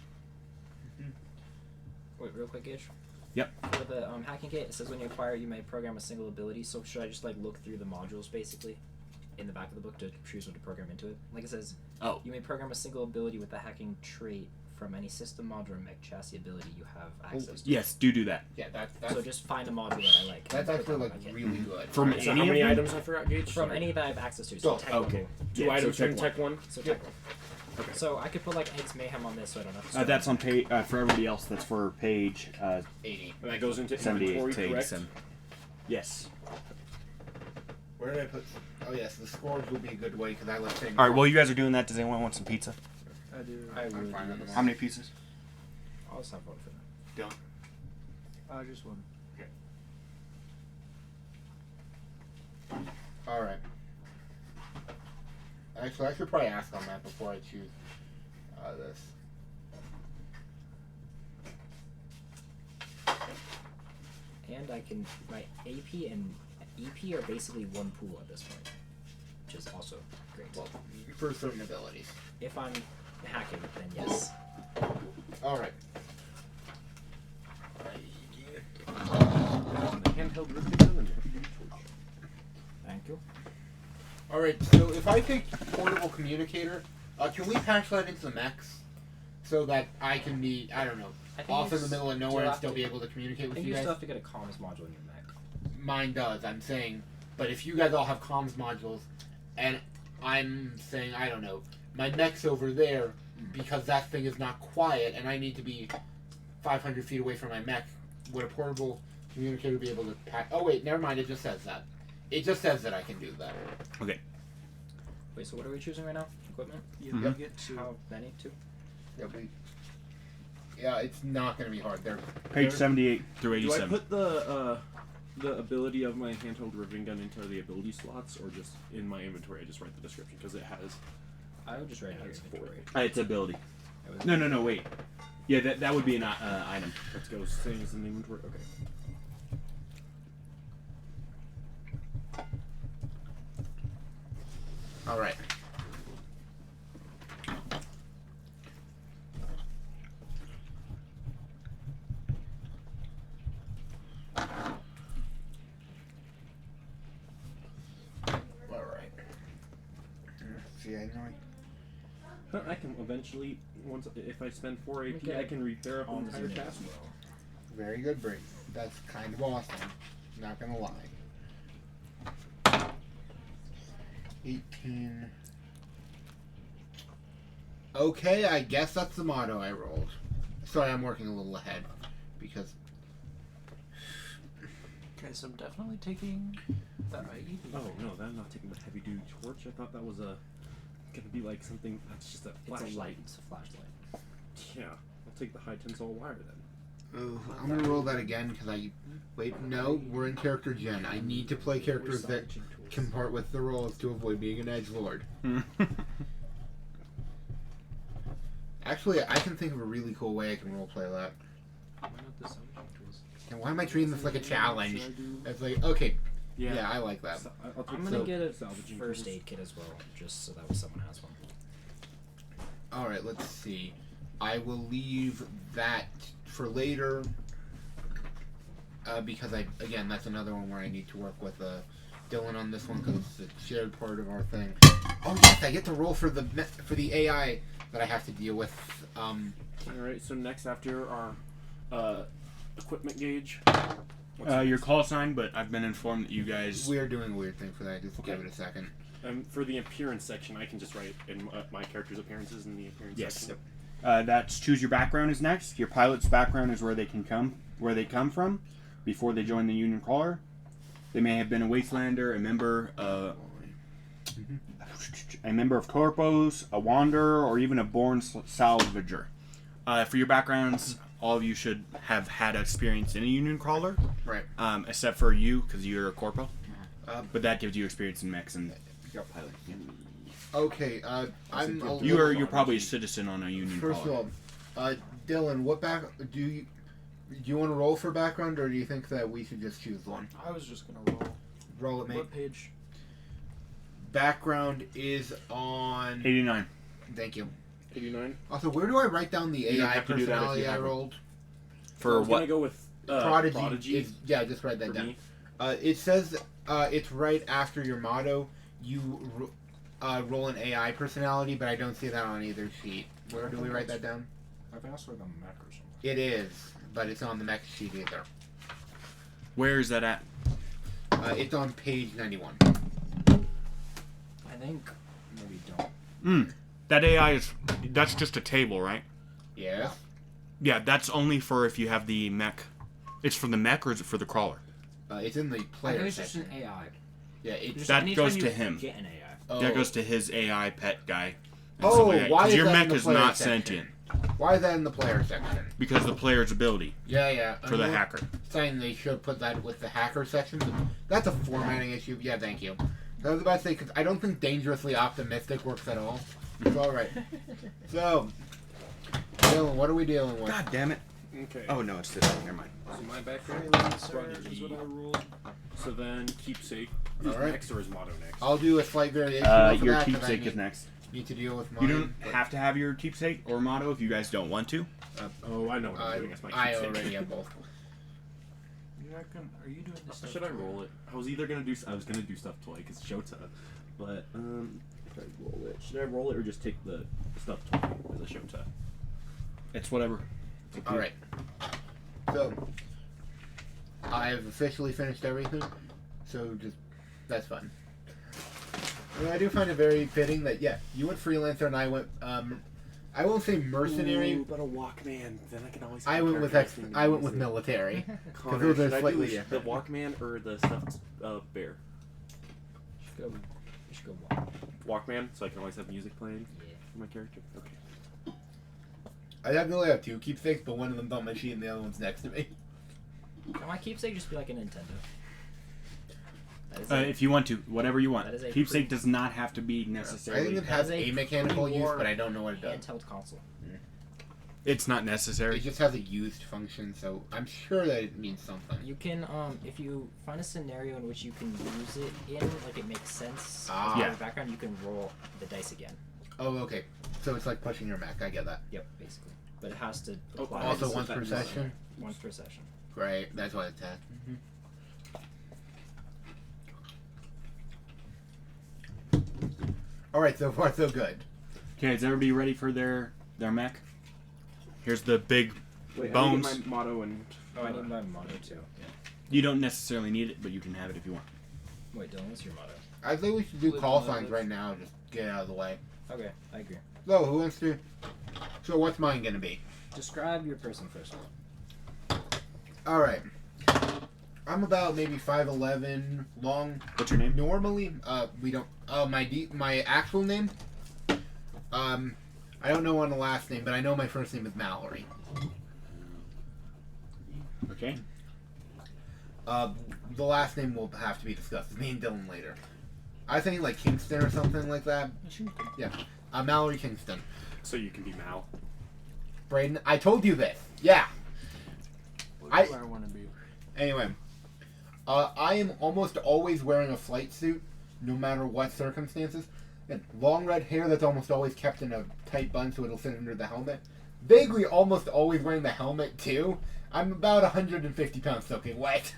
Wait, real quick, Gage. Yep. For the hacking kit, it says when you acquire, you may program a single ability. So should I just like look through the modules basically, in the back of the book to choose what to program into it? Like it says, Oh. you may program a single ability with the hacking trait from any system module or mech chassis ability you have access to. Yes, do that. Yeah, that's So just find a module that I like. that's and put actually that like on my kit. really good. From So any how many of them? items I forgot, Gage? From Sorry. any that I have access to. So Oh, tech okay. one. Two Yeah, items so from tech Tech 1. So tech one. Okay. So I could put like Egg's Mayhem on this, so I don't have to. Start That's on page for everybody else. That's for page 80. And that goes into 78 inventory, to correct? 87. Yes. Where did I put? Oh yes, the scores would be a good way because I like saying. All right. While you guys are doing that, does anyone want some pizza? I do. I I'm would. fine with use- them. How many pieces? I'll just have one for that. Just one. All right. Actually, I should probably ask on that before I choose this. And I can my AP and EP are basically one pool at this point, which is also great. Well, for certain abilities. If I'm hacking, then yes. All right. Handheld ribbon gun and heavy-duty torch. Thank you. All right. So if I take portable communicator, can we patch that into the mechs so that I can be, I don't know, I think off you in the s- middle of still nowhere and have still to- be able to communicate I with think you you guys? still have to get a comms module in your mech. Mine does. I'm saying, but if you guys all have comms modules, and I'm saying, I don't know, my mech's over there because that thing is not quiet, and I need to be 500 feet away from my mech. Would a portable communicator be able to pack? Oh wait, never mind. It just says that. It just says that I can do that. Wait, so what are we choosing right now? Equipment? You Mhm. you get two. How many? Two? Yeah, it's not gonna be hard. They're Page 78 through Do I 87. put the ability of my handheld ribbon gun into the ability slots, or just in my inventory? I just write the description because it has. I would just write it here That's inventory. It's ability. That was- No, wait. Yeah, that would be an item. Let's go. Same as in the inventory. Okay. all right. All right. See, I know. But I can eventually, once if I spend 4 AP, Okay. I can repair a whole Comms entire unit task. as well. Very good, Bree. That's kind of awesome. Not gonna lie. 18. Okay, I guess that's the motto I rolled. Sorry, I'm working a little ahead because Okay, so I'm definitely taking that IED. Oh no, I'm not taking the heavy duty torch. I thought that was gonna be like something that's just a It's flashlight. a light. It's a flashlight. Yeah, I'll take the high tensile wire then. oh, I'm gonna roll that again because I wait. No, we're in character gen. I need to play characters that can part with the rolls to avoid being an edgelord. Actually, I can think of a really cool way I can roleplay that. Why not the salvage tools? And why am I treating this like a challenge? It's like, okay, yeah, I like that. I'll take I'm gonna So- get a salvaging first tools. aid kit as well, just so that way someone has one. Alright, let's see. I will leave that for later. Because again, that's another one where I need to work with Dylan on this one because it's a shared part of our thing. Oh yes, I get to roll for the AI that I have to deal with. Alright, so next after our equipment gauge. Your call sign, but I've been informed that you guys. We're doing a weird thing for that. Just Okay. give it a second. For the appearance section, I can just write in my character's appearances in the appearance Yes. section. That's choose your background is next. Your pilot's background is where they come from before they join the Union Crawler. They may have been a Wastelander, a member of Corpos, a Wanderer, or even a born salvager. For your backgrounds, all of you should have had experience in a Union Crawler, Right. except for you because you're a Corpo. Uh, But that gives you experience in mechs and pilot. Yeah. Okay. I'm. a You're little- probably a citizen on a Union First of Crawler. all, Dylan, what do you want to roll for background, or do you think that we should just choose one? I was just gonna roll. Roll it, mate. What page? Background is on. 89. Thank you. 89. Also, where do I write down the You don't AI have to do that if personality you I have it. rolled? For I was what? gonna go with Prodigy. Is, yeah, just write that for down. me. It says it's right after your motto. You roll an AI personality, but I don't see that on either sheet. Where do we write that down? I think that's like a mech or something. It is, but it's on the mech sheet either. Where is that at? It's on page 91. I think maybe don't. That AI is... That's just a table, right? Yeah. Yeah, that's only for if you have the mech. It's for the mech, or is it for the crawler? It's in the I player think it's just section. an AI. Yeah, it's... Just That anytime goes you to him. Get an AI. Oh. That goes to his AI pet guy. and Oh, stuff like that. why 'Cause is your that in mech the is player not section? sentient. Why is that in the player section? Because the player's ability Yeah. for the hacker. Saying they should put that with the hacker section. But that's a formatting issue. Yeah, thank you. I was about to say, because I don't think dangerously optimistic works at all. It's alright. So, Dylan, what are we dealing with? God damn it. Okay. Oh, no, it's this one. Never mind. So my background Is what I rolled. So then keepsake is Alright. next or is motto next? I'll do a slight variation of Your that, 'cause keepsake I is next. need to deal with mine. You don't but have to have your keepsake or motto if you guys don't want to. Oh, I know what I'm doing. It's my I keepsake. already have both. Are you doing this? Should I roll it? I was gonna do stuff toy because Shota, but if I roll it, should I roll it or just take the stuff toy as a Shota? It's whatever. Alright. So, I have officially finished everything. So, that's fun. I do find it very fitting that, yeah, you went freelancer and I went, I won't say mercenary. Ooh, but a Walkman, then I can always. I went with military. Connor, those are should I slightly do the different. Walkman or the stuffed bear? You should go walk. Walkman, so I can always have music playing Yeah. for my character. Okay. I definitely have two keepsakes, but one of them's on my sheet and the other one's next to me. Can my keepsake just be like a Nintendo? That is If you want to, whatever you want. That is a Keepsake pretty- does not have to be I think necessarily. it has That is a a mechanical use, pre-war but I don't know what it does. handheld console. It's not It necessary. just has a used function, so I'm sure that it means something. You can, if you find a scenario in which you can use it in, like it makes sense. Ah. in Yeah. the background, you can roll the dice again. Oh, okay. So it's like pushing your mech. I get that. Yep, basically. But it has to Oh, apply Also, just once set per that in session. once per session. Right. That's why it's at. All right. So far, so good. Okay, is everybody ready for their mech? Here's the big Wait, bones. I need my motto and. Oh, I need my motto too. Yeah. You don't necessarily need it, but you can have it if you want. Wait, Dylan, what's your motto? I think we should do Live call and signs live. right now. Just get it out of the way. Okay, I agree. So who wants to? So what's mine gonna be? Describe your person first. All right. I'm about maybe 5'11", long. What's your name? Normally, we don't. My actual name. I don't know on the last name, but I know my first name is Mallory. Okay. The last name will have to be discussed. Me and Dylan later. I think like Kingston or something like that. Yeah. Mallory Kingston. So you can be Mal. Braden, I told you this. Yeah. What do I want to be? Anyway, I am almost always wearing a flight suit, no matter what circumstances. And long red hair that's almost always kept in a tight bun so it'll fit under the helmet. Vaguely almost always wearing the helmet too. I'm about 150 pounds soaking wet.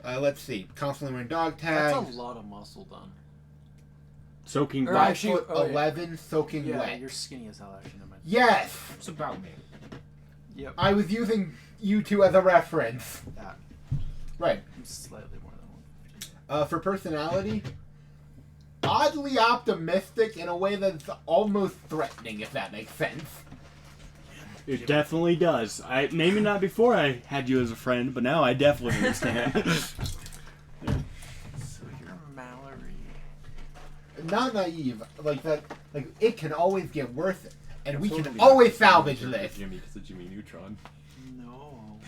Let's see. Constantly wearing dog tags. That's a lot of muscle done. Soaking Or wet. 5'11", soaking Yeah, wet. you're skinny as hell. I shouldn't have mentioned. Yes! It's about me. Yep. I was using you two as a reference. Ah. Right. I'm slightly more than one. For personality, oddly optimistic in a way that's almost threatening, if that makes sense. It definitely does. Maybe not before I had you as a friend, but now I definitely understand. So you're Mallory. Not naive, like that. Like it can always get worse, and we can always salvage this. Jimmy, because of Jimmy Neutron. No.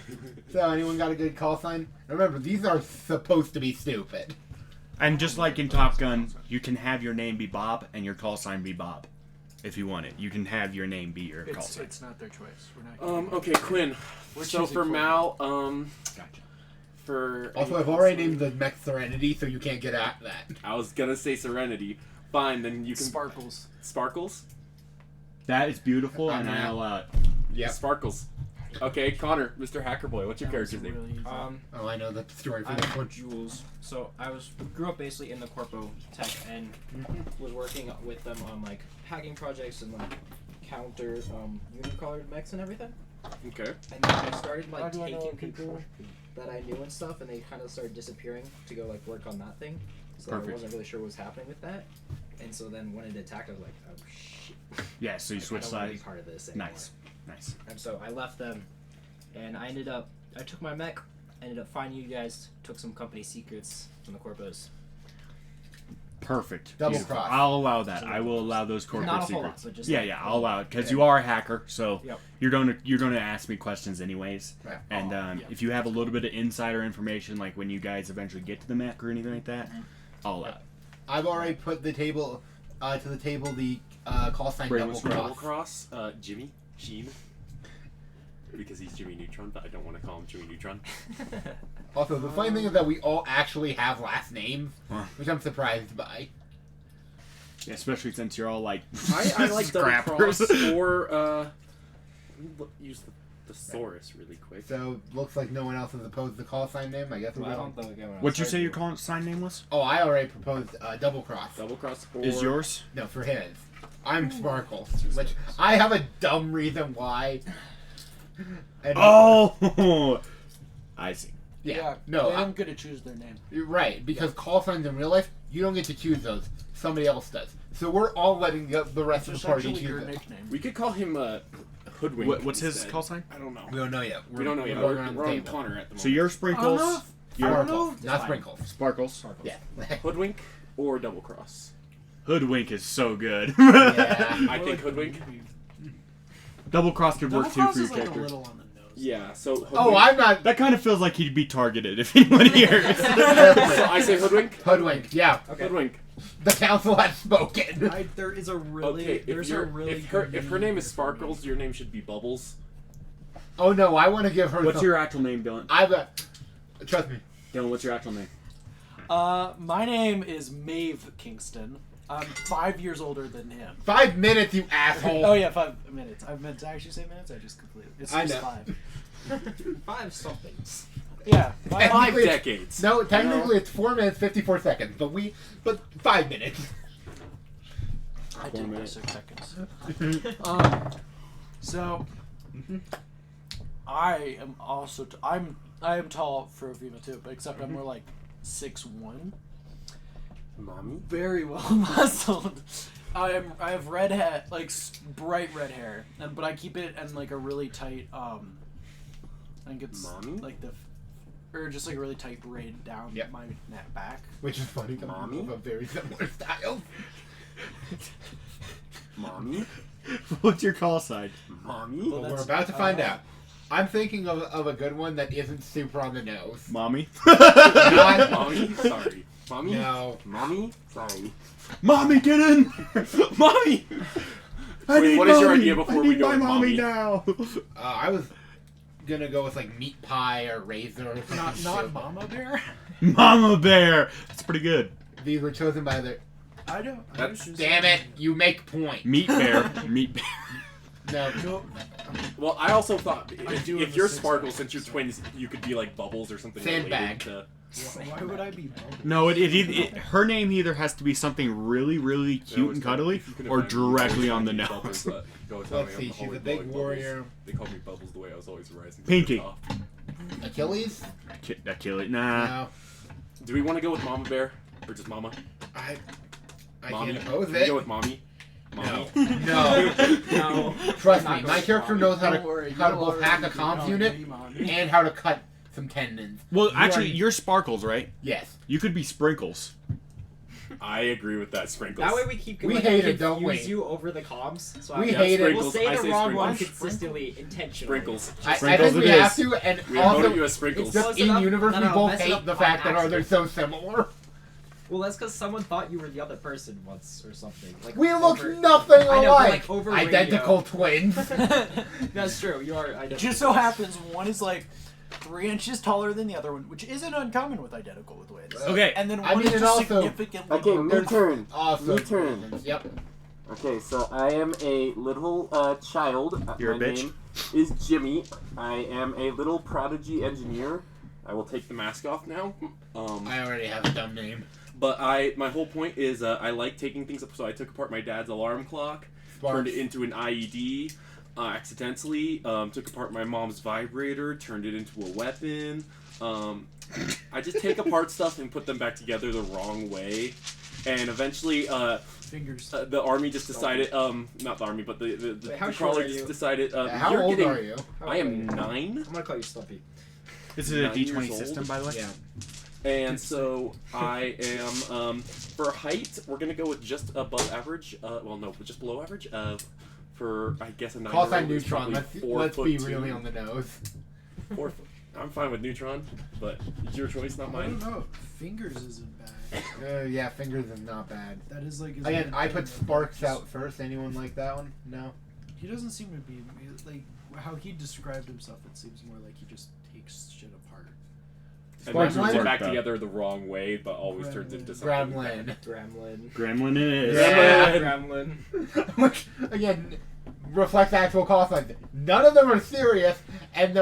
So, anyone got a good call sign? Remember, these are supposed to be stupid. And just like in Top Gun, you can have your name be Bob and your call sign be Bob. If you want it, you can have your name be your call sign. It's not their choice. We're not. Okay, Quinn. We're So choosing for Quinn. Mal, Gotcha. for Also, I've already named the mech Serenity, so you can't get at that. I was gonna say Serenity. Fine, then you can Sparkles. Sparkles. That is beautiful, and I'm I out. allow it. Yep. Sparkles. Okay, Connor, Mr. Hackerboy. What's your That was character's name? really easy. Oh, I know the story for I'm this one. Jules. So I grew up basically in the corpo tech and was working with them on like hacking projects and like counter union-collared mechs and everything. Okay. And then I started How like do I know taking a picture? people that I knew and stuff, and they kind of started disappearing to go like work on that thing. So Perfect. I wasn't really sure what was happening with that. And so then when it attacked, I was like, oh shit. Yeah, so you Like, switch I don't want to be sides. part of this anymore. Nice. And so I left them, and I took my mech, ended up finding you guys, took some company secrets from the corpos. Perfect. Double Beautiful. cross. I'll allow that. I will allow those corporate Not a whole lot, secrets. but just yeah, like- yeah, I'll allow it because Yeah. you are a hacker, so Yep. you're gonna ask me questions anyways. Right. And yeah. if you have a little bit of insider information, like when you guys eventually get to the mech or anything like that, I'll allow it. I've already put the table to the table the call sign Brave double was cross. Double cross. Jimmy Sheen. Because he's Jimmy Neutron, but I don't want to call him Jimmy Neutron. Also, the funny thing is that we all actually have last names, Huh. which I'm surprised by. Yeah, especially since you're all like I like double scrappers. cross or use the thesaurus really quick. So, looks like no one else has opposed the call sign name. I guess we're Well, I going. don't think we're going What'd you outside say your the- call sign name was? Oh, I already proposed double cross. Double cross or Is yours? No, for his. I'm Sparkles, which I have a dumb reason why. And, Oh, I see. yeah, no, They don't get to choose their name. you're right, because call signs in real life, you don't get to choose those. Somebody else does. So we're all letting the rest of It's the party essentially your choose it. nickname. We could call him Hoodwink. What's his instead. call sign? I don't know. We don't know yet. We don't know yet. We're We're, going around the we're on table. Connor at the moment. So you're Sprinkles. I You're don't know. Sparkles, not fine. Sprinkles. Sparkles. Yeah. Hoodwink or double cross. Hoodwink is so good. Yeah. I think Hoodwink. Double cross could Double work too cross for your is like a character. little on the nose. Yeah. So Hoodwink. Oh, I'm not. That kind of feels like he'd be targeted if anyone hears. So I say Hoodwink. Hoodwink, yeah. Okay. Hoodwink. The council has spoken. There is a really Okay. there's a really if her good name is for Sparkles, me. your name should be Bubbles. Oh no, I want to give her. What's some- your actual name, Dylan? I've got. Trust me. Dylan, what's your actual name? My name is Maeve Kingston. I'm 5 years older than him. 5 minutes, you asshole. Oh yeah, 5 minutes. I meant to actually say minutes. I just completed. It's I just know. 5. 5 somethings. Yeah, And- 5. 5 Technically, decades. No, technically it's 4 minutes 54 seconds, but 5 minutes. I 4 did minutes. 6 seconds. So I am also I am tall for a female too, but except I'm more like 6'1". Mommy. Very well muscled. I have red hair, like bright red hair, but I keep it in like a really tight I think it's Mommy? like or just like a really tight braid down Yep. my neck back. Which is funny because Mommy? we have a very similar style. Mommy. What's your call sign? Mommy. Well, But we're that's- about to find out. I'm thinking of a good one that isn't super on the nose. Mommy? Not, Mommy. Sorry. Mommy. no. Mommy. Sorry. Mommy, get in! Mommy! I Wait, need what is your mommy! idea before I we need go my with mommy mommy? now! I was gonna go with like meat pie or razor or something. Not stupid. Mama Bear. Mama Bear! That's pretty good. These were chosen by the. I don't. That's- Damn it! You make point. Meat Bear. Meat Bear. No. Nope. Well, I also thought I if, do if have you're a 6 Sparkles, out. since you're twins, you could be like Bubbles or something. Sandbag. related Why would I be? Bubbles? No, her name either has to be something really, really to- cute and cuddly, If you could or have found me, directly on the Bubbles, nose. go with Let's me, see. I'm She's always a big Bubbles. warrior. They called me Bubbles the way I was always rising. to Pinky. the top. Achilles? Achilles. Nah. No. Do we want to go with Mama Bear or just Mama? I Mommy. can't oppose Can we it. go with Mommy. No. Mommy. No. No. Trust I'm me, not my going character with knows how Don't worry, to how to you'll both hack a already comms be unit Mommy. and how to cut some tendons. Well, You actually, already- you're Sparkles, right? Yes. You could be Sprinkles. I agree with that, Sprinkles. That way we keep We like, hate it, don't confuse we? you over the comms. So We I hate it. We'll say I the say wrong one Sprinkles. consistently, intentionally. Sprinkles. I Sprinkles think it we is. have to, and We voted also you as Sprinkles. it's just Close enough. in universe No, we no, both mess it hate up the on fact that they're accident. so similar. Well, that's because someone thought you were the other person once or something. Like We look over- nothing I know, but, alike. like, over radio. Identical twins. That's true. You are. It just so happens one is like 3 inches taller than the other one, which isn't uncommon with identical twins. Okay. And then I one mean, is it just also- significantly Okay, bigger. me turn. Awesome. Me turn. reasons. Yep. Okay, so I am a little child. You're a My bitch. name is Jimmy. I am a little prodigy engineer. I will take the mask off now. I already have a dumb name. But my whole point is I like taking things up. So I took apart my dad's alarm clock. turned it into an IED. Accidentally took apart my mom's vibrator, turned it into a weapon. I just take apart stuff and put them back together the wrong way, and eventually Fingers. the army just decided not the army but the how short crawler are just you? decided How you're old getting, are you? I am 9. I'm gonna call you Stumpy. This is a 9 years D20 old. system, by the way. Yeah. And so I am for height we're gonna go with just above average, well no, just below average. For I guess a 9-year-old Call sign is neutron. probably Let's be 4'2". really on the nose. 4 foot. I'm fine with neutron, but it's your choice, not I mine. don't know. Fingers isn't bad. Yeah, fingers is not bad. That is like. Again, I put sparks out first. Anyone like that one? No. He doesn't seem to be like how he described himself. It seems more like he just takes shit apart. And Sparks then puts work, it back though. together the wrong way, but always turns into something. Gremlin. Gremlin. Gremlin it is. Yeah. Gremlin. Which again reflects actual call signs. None of them are serious, and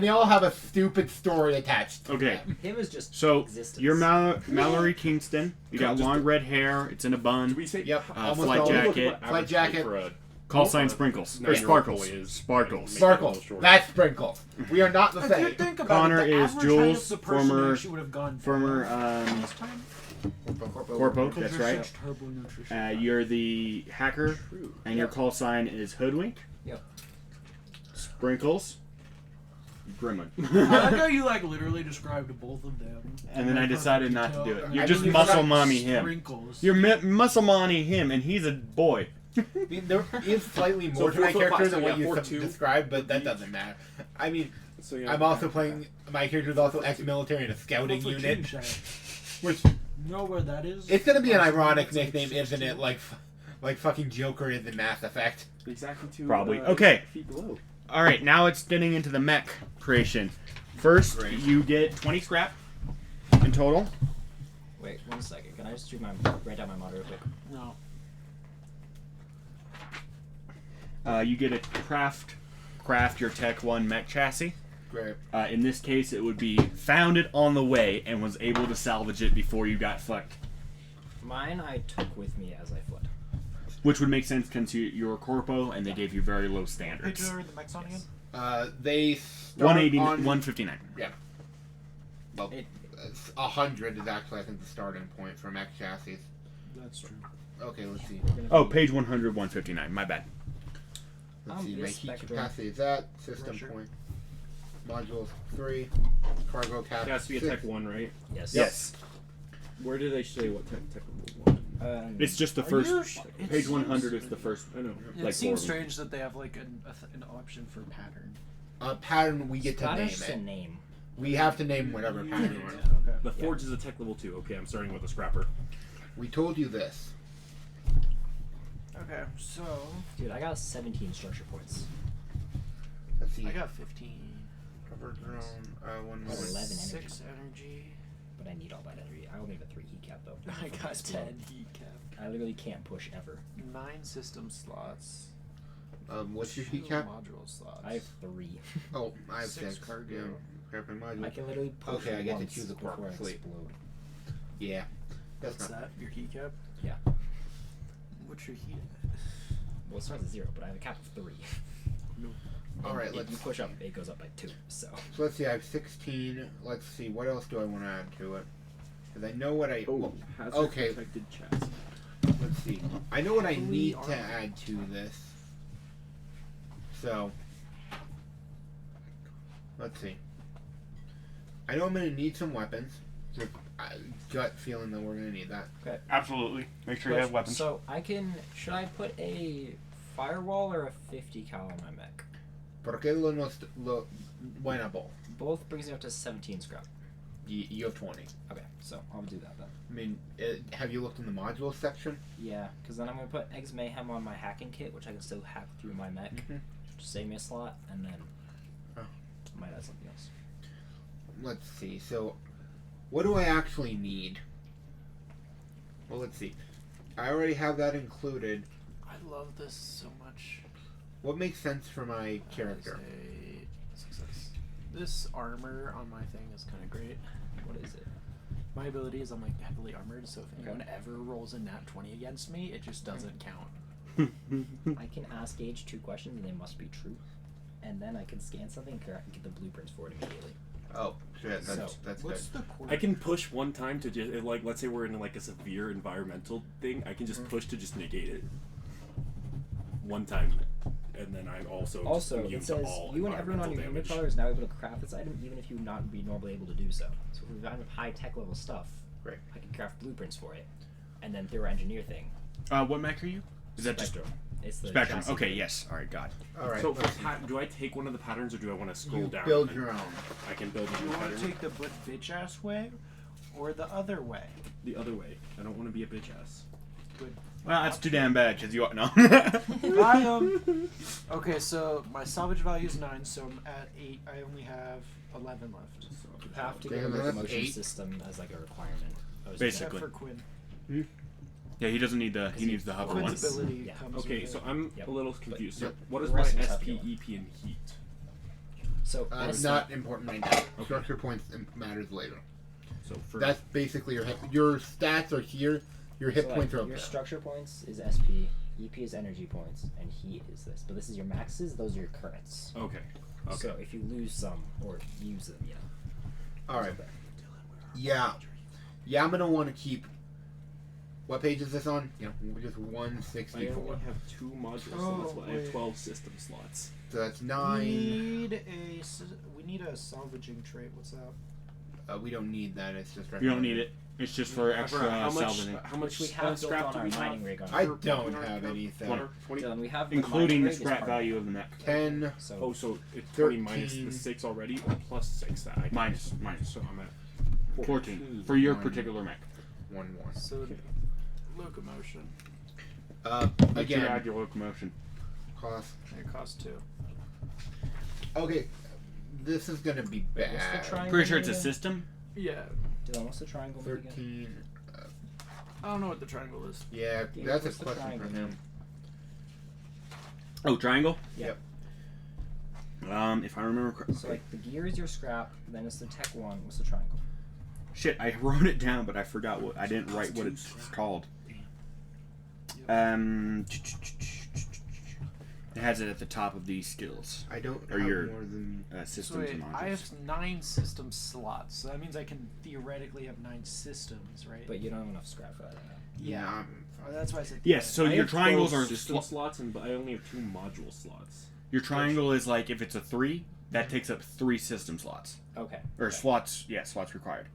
they all have a stupid story attached to Okay. them. Him is just So existence. you're Mallory Kingston. You got Just long a- red hair. It's in a bun. Do we say Yep. Almost flight all. jacket. Flight jacket. For a Call sign Sprinkles. Or 9-year-old Sparkles. boy is- Sparkles. Sparkles. Shorter. That's Sprinkles. We are not the If you same. think about Connor it, the is average Jules, height of the person former- actually would have gone Former last time. Corpo. Because That's you're right. such turbo nutrition. You're the hacker, True. and your call sign is Hoodwink. Yep. Sprinkles. Gremlin. I like how you like literally described both of them. And then I Like, decided perfect not to do detail. it. You're I just mean, you muscle forgot mommy him. Sprinkles. You're muscle mommy him, and he's a boy. I mean, there is slightly more to my 4'5", character so than what yeah, you 4'2". described, but that doesn't matter. I mean, So, yeah, I'm also playing. My character is also ex-military in a scouting Platoon unit, shot. which You know where that is? it's gonna be an Awesome. ironic It's like nickname, isn't it? 16. Like fucking Joker is in Mass Effect. exactly 2 Probably. Okay. feet below. All right, now it's getting into the mech creation. First, Great. you get 20 scrap in total. Wait, 1 second. Can I just write down my mod real quick? No. You get a craft your Tech 1 mech chassis. Great. In this case, it would be founded on the way and was able to salvage it before you got fucked. Mine I took with me as I fled. Which would make sense since you're a corpo and they gave you very low Hey, standards. do you remember the mechs on again? They start 180, on 159. well, 100 is actually I think the starting point for mech chassis. That's true. Okay, let's see. Oh, page 100, 159. My bad. Let's see. My This heat spectrum. capacity is that system Pressure. point. Modules 3. Cargo cap. It has to be a 6. Tech 1, right? Yes. Yes. Where do they say what technical 1? It's just the Are first. you sh- it Page seems- 100 is the first. I know. It like seems four. strange that they have like an option for pattern. Pattern we get to name Scottish it. a name. We have to name whatever pattern we want. Okay. The Forge is a Tech level 2. Okay, I'm starting with a scrapper. We told you this. Okay, so Dude, I got 17 structure points. Let's see. I got 15. Cover drone. One more. 11 energy. 6 energy. But I need all that energy. I only have a 3 heat cap though. I From got explode. 10 heat cap. I literally can't push ever. 9 system slots. What's your 2 heat cap? module slots. I have 3. Oh, I have 6 6. cargo. Yeah. Crapping module. I can literally push Okay, I get to once choose a before corporate I fleet. explode. Yeah. That's What's not. that? Your heat cap? Yeah. What's your heat? Well, it starts at 0, but I have a cap of 3. All right, If let's you push up, see. it goes up by 2. So. So let's see. I have 16. Let's see. What else do I want to add to it? Because I know what I. Oh, hazard okay. protected chassis. Let's see. I know what I Fully need to armored. add to this. So. Let's see. I know I'm going to need some weapons. Just, gut feeling that we're going to need that. Absolutely. Make sure you have weapons. So I can. Should I put a firewall or a 50 cal on my mech? Porque lo buenable. Both brings me up to 17 scrap. You have 20. Okay, so I'll do that then. I mean, have you looked in the modules section? Yeah, because then I'm gonna put Eggs Mayhem on my hacking kit, which I can still hack through my mech. Mhm. Just save me a slot, and then Oh. I might add something else. Let's see. So, what do I actually need? Well, let's see. I already have that included. I love this so much. What makes sense for my character? That is a success. This armor on my thing is kind of great. What is it? My ability is I'm like heavily armored, so if Okay. anyone ever rolls a nat 20 against me, it just doesn't count. I can ask Gage 2 questions and they must be true. And then I can scan something and get the blueprints for it immediately. Oh shit, So, that's What's good. the I can push one time to just like, let's say we're in like a severe environmental thing. I can just push to just negate it one time, and then I'm also Also, immune it to says all you and everyone on your environmental unit damage. color is now able to craft this item even if you would not be normally able to do so. So if we've got high tech level stuff, Right. I can craft blueprints for it. And then through our engineer thing. What mech are you? Is that just Spectrum. It's the Spectrum? chassis. Okay, yes. All right, got it. All right. So let's see. do I take one of the patterns or do I want to scroll You down? build and your own. I can build Do a you new want to pattern. take the but bitch ass way, or the other way? The other way. I don't want to be a bitch ass. Good. Well, that's too damn bad because you ought no. Okay, so my salvage value is 9, so I'm at 8. I only have 11 left. You have to Damn, get a that's locomotion 8. system as like a requirement. Basically. Except for Quinn. Yeah, he doesn't need the. He needs the hover Quinn's one. ability Yeah. comes Okay, with so it. I'm Yep. a little confused. So Yep. what is The my rest is SP, happy. EP, and heat? So It's not important right now. Structure points matters later. So for That's basically your stats are here. Your hit so, points are up your there. structure points is SP, EP is energy points, and heat is this. But this is your maxes, those are your currents. okay. Okay. So if you lose some or use them, yeah. All right. Yeah. Yeah, I'm gonna want to keep. What page is this on? Yeah, just I 164. only have 2 module slots, but I have 12 system slots. So that's We 9. need a salvaging trait. What's that? We don't need that. It's just. You don't need it. It's just for extra how much? salvaging, How much Which we have built scrap on do our we have? mining rig on I our don't have anything. 20? Dylan, we have including mining the rig is scrap part of value it. of the mech. 10. So Oh, so it's 20 minus 13. the 6 already, or plus 6 that I can Minus. So I'm at 14 for your One. particular mech. 1 more. So locomotion. Make sure you add Again, your locomotion. cost. It costs 2. Okay, this is gonna be Wait, what's the bad. triangle Pretty sure it's a again? system. Yeah. Dylan, what's the triangle mean again? 13. I don't know what the triangle is. Yeah, Yeah, that's a what's the question for triangle him. mean? Oh, triangle. Yep. If I remember correctly. So like the gear is your scrap, then it's the tech one. What's the triangle? Shit, I wrote it down, but I forgot what. I didn't write what it's called. It has it at the top of these skills. I don't Or have your- more than. So Systems wait, and modules. I have 9 system slots, so that means I can theoretically have 9 systems, right? But you don't have enough scrap for that. Yeah. Oh, that's why I said. Yes, so I your have 12 triangles are system slots, but I only have 2 module slots. your triangle is like if it's a 3, that takes up 3 system slots Okay. or okay. slots. Yeah, slots required.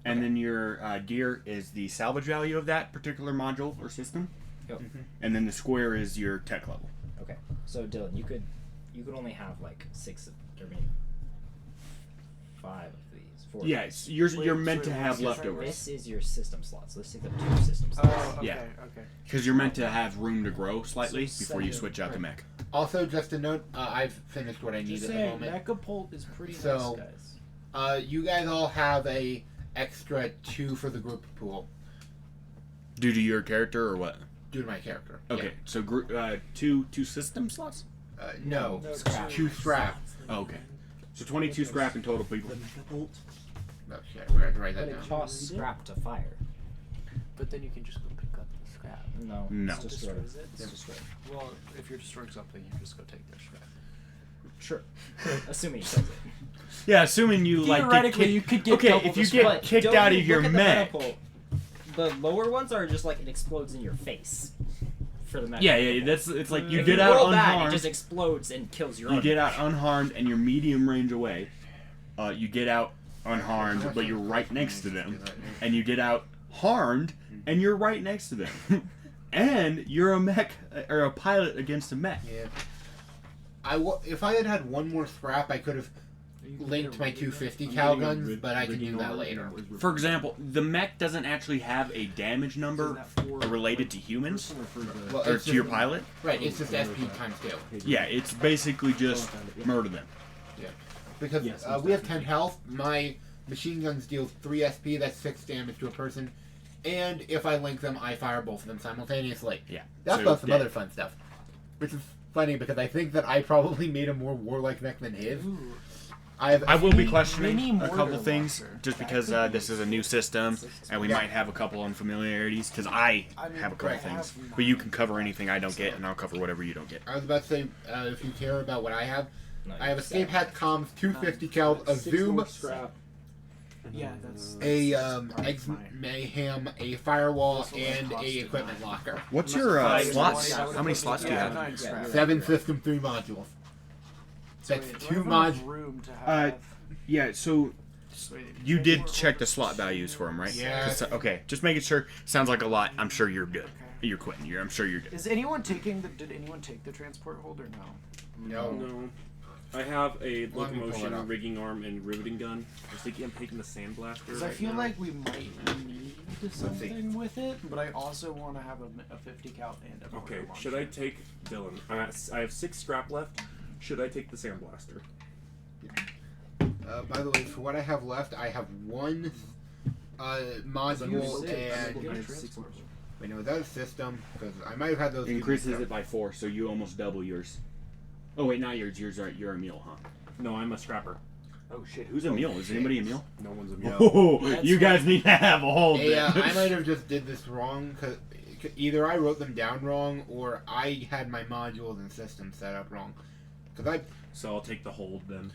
And then your gear is the salvage value of that particular module or system. Yep. And then the square is your tech level. Okay. So Dylan, you could only have like 6 or maybe 5 of these. 4. Yes, you're Wait, meant so to what's have your leftovers This is your system slots. Let's take up 2 system slots. Oh, okay, Yeah. okay. because you're meant to have room to grow slightly So before you seven, switch out the right. mech. Also, just a note, I've finished what I need Just at the saying, moment. Mechapult is pretty So- nice, guys. You guys all have a extra 2 for the group pool Due to your character or what? due to my character. Okay, so two system slots. No, No, scrap. 2 scrap. Oh, okay. So 22 scrap in total, people. Oh shit, we're gonna write But that it down. costs scrap to fire. But then you can just go pick up the scrap. No. No. It's destroyed. Destroys it? It's destroyed. Well, if you're destroying something, you just go take their scrap. Sure. Assuming he does it. Yeah, assuming you like. Theoretically, you could get okay, double if the you scrap. get kicked Don't out you of your look at the mech. catapult, the lower ones are just like it explodes in your face. For the mech. Yeah, it's like you If get you out roll bad, it unharmed. just explodes and kills your You own. get out unharmed and you're medium range away. You get out unharmed, but you're right next to them. And you get out harmed, and you're right next to them. And you're a mech or a pilot against a mech. Yeah. If I had had 1 more scrap, I could have linked my 250 cal guns, but I can do that later. For example, the mech doesn't actually have a damage number related to humans Well, or it's to your just- pilot. Right, it's just SP times 2. Yeah, it's basically just murder them. Because Yes, we have 10 health, my machine guns deal 3 SP, that's 6 damage to a person. And if I link them, I fire both of them simultaneously. Yeah. That's So, plus some yeah. other fun stuff. Which is funny because I think that I probably made a more warlike mech than his. I will be mini questioning a couple mortar things launcher. just because this is a new system and we might have a couple unfamiliarities. Because I have a couple things, but you can cover anything I don't get, and I'll cover whatever you don't get. I was about to say, if you care about what I have, No, I have you escape said- hatch comms, 250 cal, a zoom, Scrap. Yeah, that's a probably eggs fine. mayhem, a firewall, This will and cost a you equipment nine. locker. What's your Five slots? slots. How many slots do you Yeah, have? 9 scrap. 7 system 3 modules. So That's wait, do I 2 have enough modules. room to have. Yeah. So Wait, you did check the slot values for him, right? Yeah. 'Cause, okay. Just making sure. Sounds like a lot. I'm sure you're good. Okay. You're quitting. I'm sure you're good. Is anyone taking the? Did anyone take the transport holder? No. No. No. I have a Let me pull it locomotion, up. rigging arm, and riveting gun. I was thinking I'm taking the sandblaster. Because I right feel now. like we might need something with it, but I also want to have a 50 cal and a mortar Okay, launcher. should I take Dylan? I have 6 scrap left. Should I take the sandblaster? By the way, for what I have left, I have 1 module and. I have 6 more. Wait, no, is that a system? Because I might have had those. Increases it by 4, so you almost double yours. Oh wait, not yours. Yours are you're a mule, huh? No, I'm a scrapper. Oh shit, who's a mule? Is anybody a mule? No one's a mule. Oh, you guys need to have a whole Hey, bit. I might have just did this wrong, because either I wrote them down wrong, or I had my modules and systems set up wrong. Because So I'll take the hold then.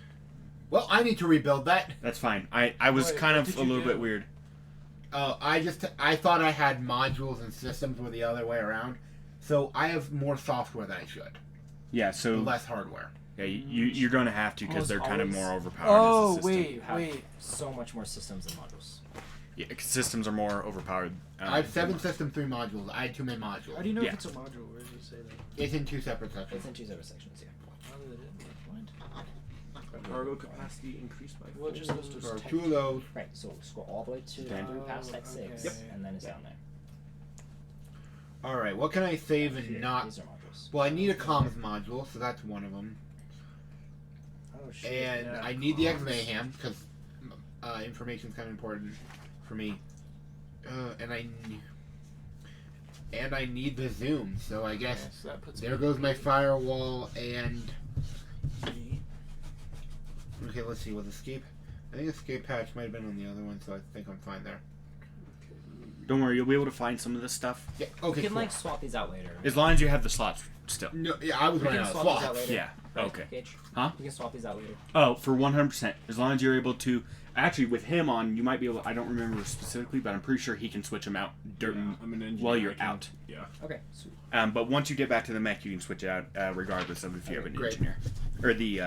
well, I need to rebuild that. That's fine. I was Wait, kind what of did a you little do? bit weird. I thought I had modules and systems were the other way around. So I have more software than I should. Yeah, so Less hardware. yeah, you're going to have to because they're kind of always- more overpowered. Oh, as a system. wait. You have so much more systems and modules. Yeah, 'cause systems are more overpowered. I have 7 system 3 modules. I had 2 main modules. How do you know Yeah. if it's a module? Where does it say that? It's in 2 separate sections. It's in 2 separate sections, yeah. How did it what? Cargo capacity increased by Well, it just goes to There are tech. 2 of those. Right, so scroll all the way to Standard. through past Tech 6, Yep. and then it's down there. Alright, what can I save and Here, not... These are modules. Well, I need a comms module, so that's one of them. Oh shit. And Yeah, I need the X comms. Mayhem, because information's kind of important for me. And I need the zoom, so I guess Okay, so that puts there me goes at my 8. firewall and... E. Okay, let's see, with escape... I think escape hatch might have been on the other one, so I think I'm fine there. Don't worry, you'll be able to find some of this stuff Yeah, You okay, can cool. like swap these out later. as long as you have the slots still. No, yeah, I was We running can out of swap these out slots. later. Yeah. Right, Okay. Gage? Huh? You can swap these out later. Oh, for 100%. As long as you're able to. Actually, with him on, you might be able. I don't remember specifically, but I'm pretty sure he can switch them out during I'm an engineer. while you're I can- out. Yeah. Okay, sweet. But once you get back to the mech, you can switch it out, regardless of if you have an Great. engineer or the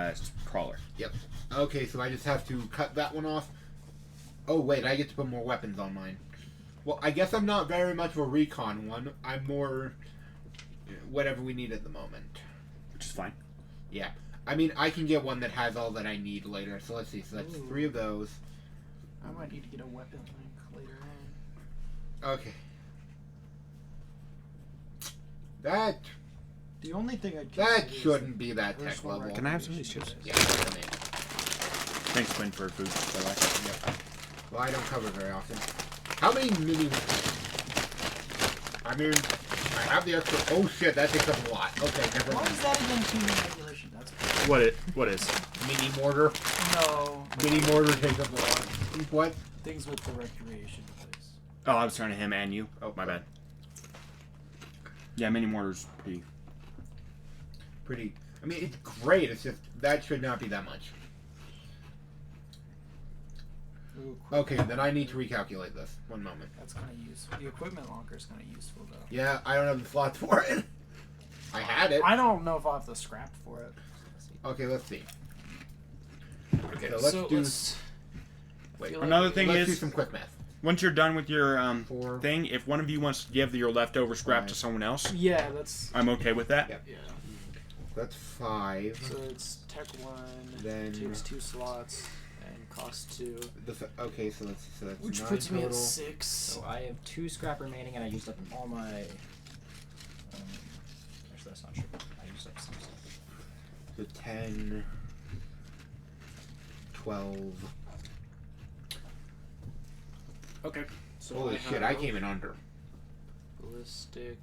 crawler. Okay, so I just have to cut that one off. Oh, wait, I get to put more weapons on mine. Well, I guess I'm not very much of a recon one. I'm more whatever we need at the moment. Which is fine. Yeah. I mean, I can get one that has all that I need later. So let's see. So that's Ooh. 3 of those. I might need to get a weapon link later on. Okay. That The only thing I'd that consider is shouldn't be that the tech first level. one Can I have some of these chips? Yeah. I mean, Thanks, Quinn, for food. I like it. yep. Well, I don't cover very often. How many mini? I mean, I have the extra. Oh shit, that takes up a lot. Okay, never Why mind. is that again team regulation? That's What is? Mini mortar. no Mini mortar takes up a lot. What? things with the recreation place. Oh, I was trying to him and you. Oh, my bad. Yeah, mini mortars pretty. Pretty. I mean, it's great. It's just that should not be that much. Ooh, quick. Okay, then I need to recalculate this. One moment. That's kind of useful. The equipment locker is kind of useful though. Yeah, I don't have the slots for it. I had it. I don't know if I'll have the scrap for it. Okay, let's see. Okay. So let's so do. let's. Wait. feel Another like- thing Let's do is, some quick math. once you're done with your 4. thing, if one of you wants to give your leftover scrap to 5. someone else, Yeah, that's. I'm okay with that. Yep. Yeah. That's 5. So it's Tech 1, Then- takes 2 slots, and costs 2. Okay, so that's Which 9 puts me total. at 6. So I have 2 scrap remaining, and I used up all my. Actually, that's not true. I used up some stuff. So 10, 12. Okay. So Holy shit, I came in under. Ballistic.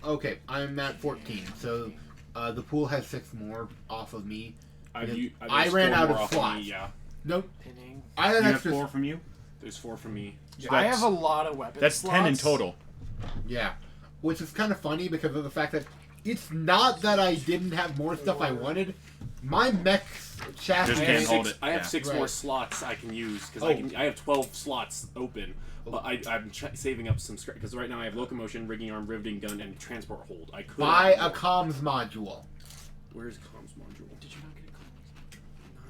Okay, I'm at 14. So the pool has 6 more off of me. I ran out of slots. Yeah, Nope. Pinning. I had You have extra. 4 from you? there's 4 from me. So I that's- have a lot of weapons. That's 10 in slots. total. Yeah, which is kind of funny because of the fact that it's not that I didn't have more stuff I wanted. My mech's chassis. Just I can't have hold 6, it. I have Yeah. 6 Right. more slots I can use because Oh. I have 12 slots open. But I'm saving up some because right now I have locomotion, rigging arm, riveting gun, and transport hold. I could Buy have a comms module. Where's comms module? Did you not get comms?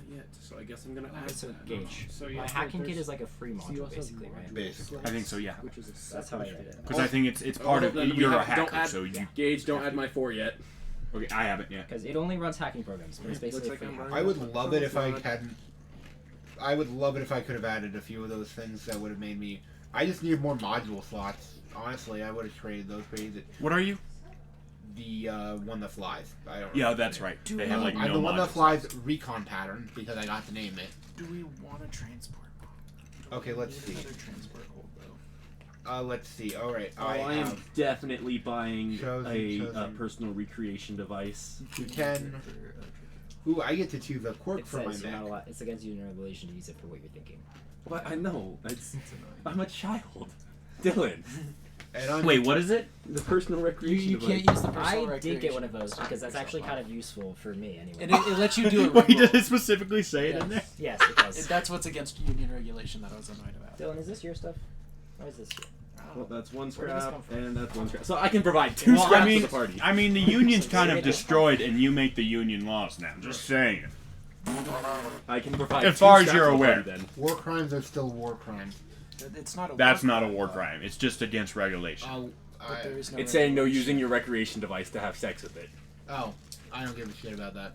Not yet. So I guess I'm gonna Alright, add so that. Gage. So yeah, My hacking kit is like a free module, basically, right? Basically. I think so, yeah. which is a That's how I edit it. Because I think it's part of then we you're a have- don't hacker, add- so you. Gage, don't add my 4 yet. Okay, I haven't yet. Because it only runs hacking programs, but it's basically Looks free. like I'm hack. running- I would love it if I hadn't. I would love it if I could have added a few of those things that would have made me. I just need more module slots. Honestly, I would have traded those for easy. What are you? The one that flies. I don't. Yeah, remember that's the right. Do They we- have like I'm no the one that modules. flies recon pattern because I got to name it. Do we want to transport? Okay, let's see. Another transport hold though. Let's see. All right, Oh, I am have definitely buying Chosen. a personal recreation device. 210. Ooh, I get to choose a quirk It for my says you're not mech. allowed. It's against you in your relation to use it for what you're thinking. But I know. I'm a child. Dylan. And I'm, Wait, what is it? The personal recreation You device. can't use the personal I did get one recreation of those device. because that's actually kind of useful for me anyway. And it lets you do it. Wait, did it specifically say it in there? Yes, it does. That's what's against union regulation that I was annoyed about. Dylan, is this your stuff? Or is this your? Well, that's one Where did this scrap, come from? and that's one scrap. So I can provide 2 Well, scraps I mean, to the party. I mean, the union's kind of Maybe it's- destroyed, and you make the union laws now. Just saying. I can provide As 2 far as scraps you're to the aware. party then. war crimes are still war crimes. It's not a That's war not a crime, war though. crime. It's just against regulation. But there is no It's saying no regulation. using your recreation device to have sex with it. Oh, I don't give a shit about that.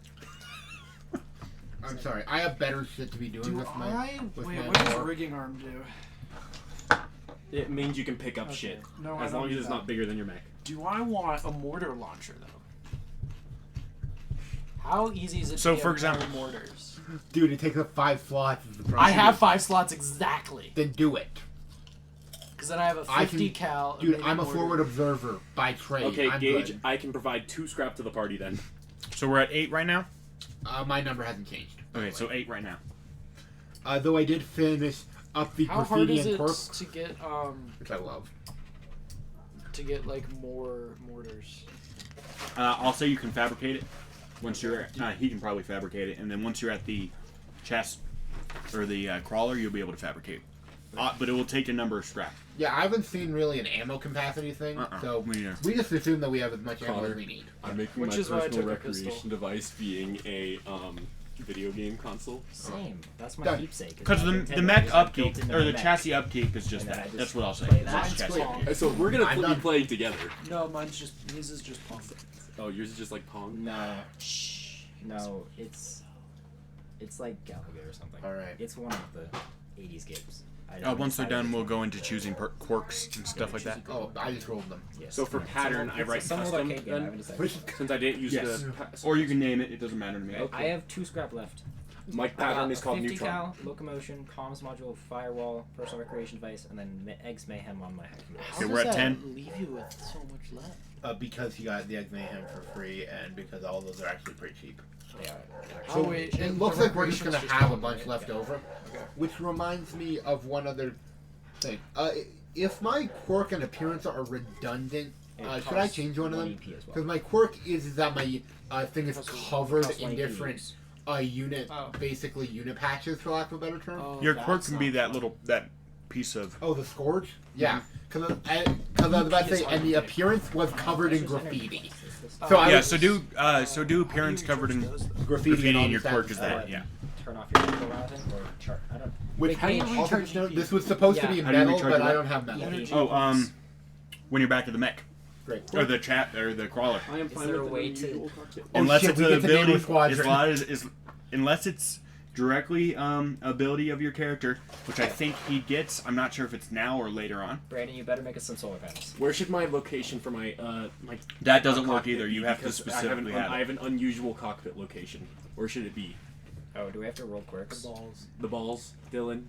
I'm sorry. I have better shit to be doing Do with my. I? with Wait, my what does war. rigging arm do? It means you can pick up Okay. shit. No, I As don't long as do it's that. not bigger than your mech. Do I want a mortar launcher though? How easy is it So, to for get more example- mortars? Dude, it takes up 5 slots. Is the problem. I have 5 slots exactly. Then do it. Because then I have a I 50 can- cal. Dude, mini I'm a mortar. forward observer by trade. Okay, I'm Gage, good. I can provide 2 scrap to the party then. So we're at 8 right now? My number hasn't changed. by the Okay, so way. 8 right now. Though I did finish up the How hard graffiti is and it quirk, to get which I love. like more mortars? I'll say you can fabricate it. Once you're, he can probably fabricate it, and then once you're at the chest or the crawler, you'll be able to fabricate. But it will take a number of scrap. Yeah, I haven't seen really an ammo capacity thing, so Me neither. we just assume that we have as much ammo as Connor. we need. I'm making Which my is why I personal took a pistol. recreation device being a video game console. Same. That's my Done. keepsake. Because the mech upkeep, or the chassis upkeep is just And then I that. just That's what I'll say. play It's that. just chassis Mine's upkeep. So we're gonna I'm be done. playing together. No, his is just punk. Oh, yours is just like Pong? No. No, it's like Galaga or something. Alright. It's one of the 80s games. Once they're done, we'll go into choosing quirks and stuff like that. Oh, I just rolled them. Yes. So for pattern, I write It's a somewhat custom arcade game, I then? haven't decided. Which, Since I didn't use Yes. the... Or you can name it. It doesn't matter to me. I have 2 scrap left. My I got pattern is called 50 Neutron. cal, locomotion, comms module, firewall, personal recreation device, and then Eggs Mayhem on my hacking device. Okay, we're at 10. Leave you with so much left. because you got the Egg Mayhem for free, and because all those are actually pretty cheap. They are. Oh, So wait, it and looks the like we're just gonna recreation's have a one, bunch right? left over, Okay. which reminds me of one other thing. If my quirk and appearance are redundant, It should I costs change one of 1 them? EP as well. Because my quirk is that my thing is Costs- covered costs 1 in EP different use. unit, Oh. basically unit patches, for lack of a better term. Oh, Your quirk that's can be not that fun. little piece of. Oh, the Scourge? Yeah. Because I was about to say, and the appearance was covered in graffiti. So I Yeah, was- so do appearance covered in Graffiti and all and your these quirk is stats. that. Yeah. Turn off your info routing or chart. I don't. Which How do you also recharge just note, EP? this was supposed to Yeah. be How do you metal, recharge but your I what? don't have metal. Energy. Oh, when you're back to the mech Great. or the chat or the crawler. I am Is fine there a with way an to- unusual cockpit. Oh, Unless shit, it's we an get to name ability, the squadron. unless it's directly ability of your character, which I think he gets. I'm not sure if it's now or later on. Brandon, you better make us some solar panels. Where should my location for my my That doesn't work cockpit either. be? You have to Because specifically have I it. have an unusual cockpit location. Where should it be? Oh, do we have to roll quirks? The balls, Dylan.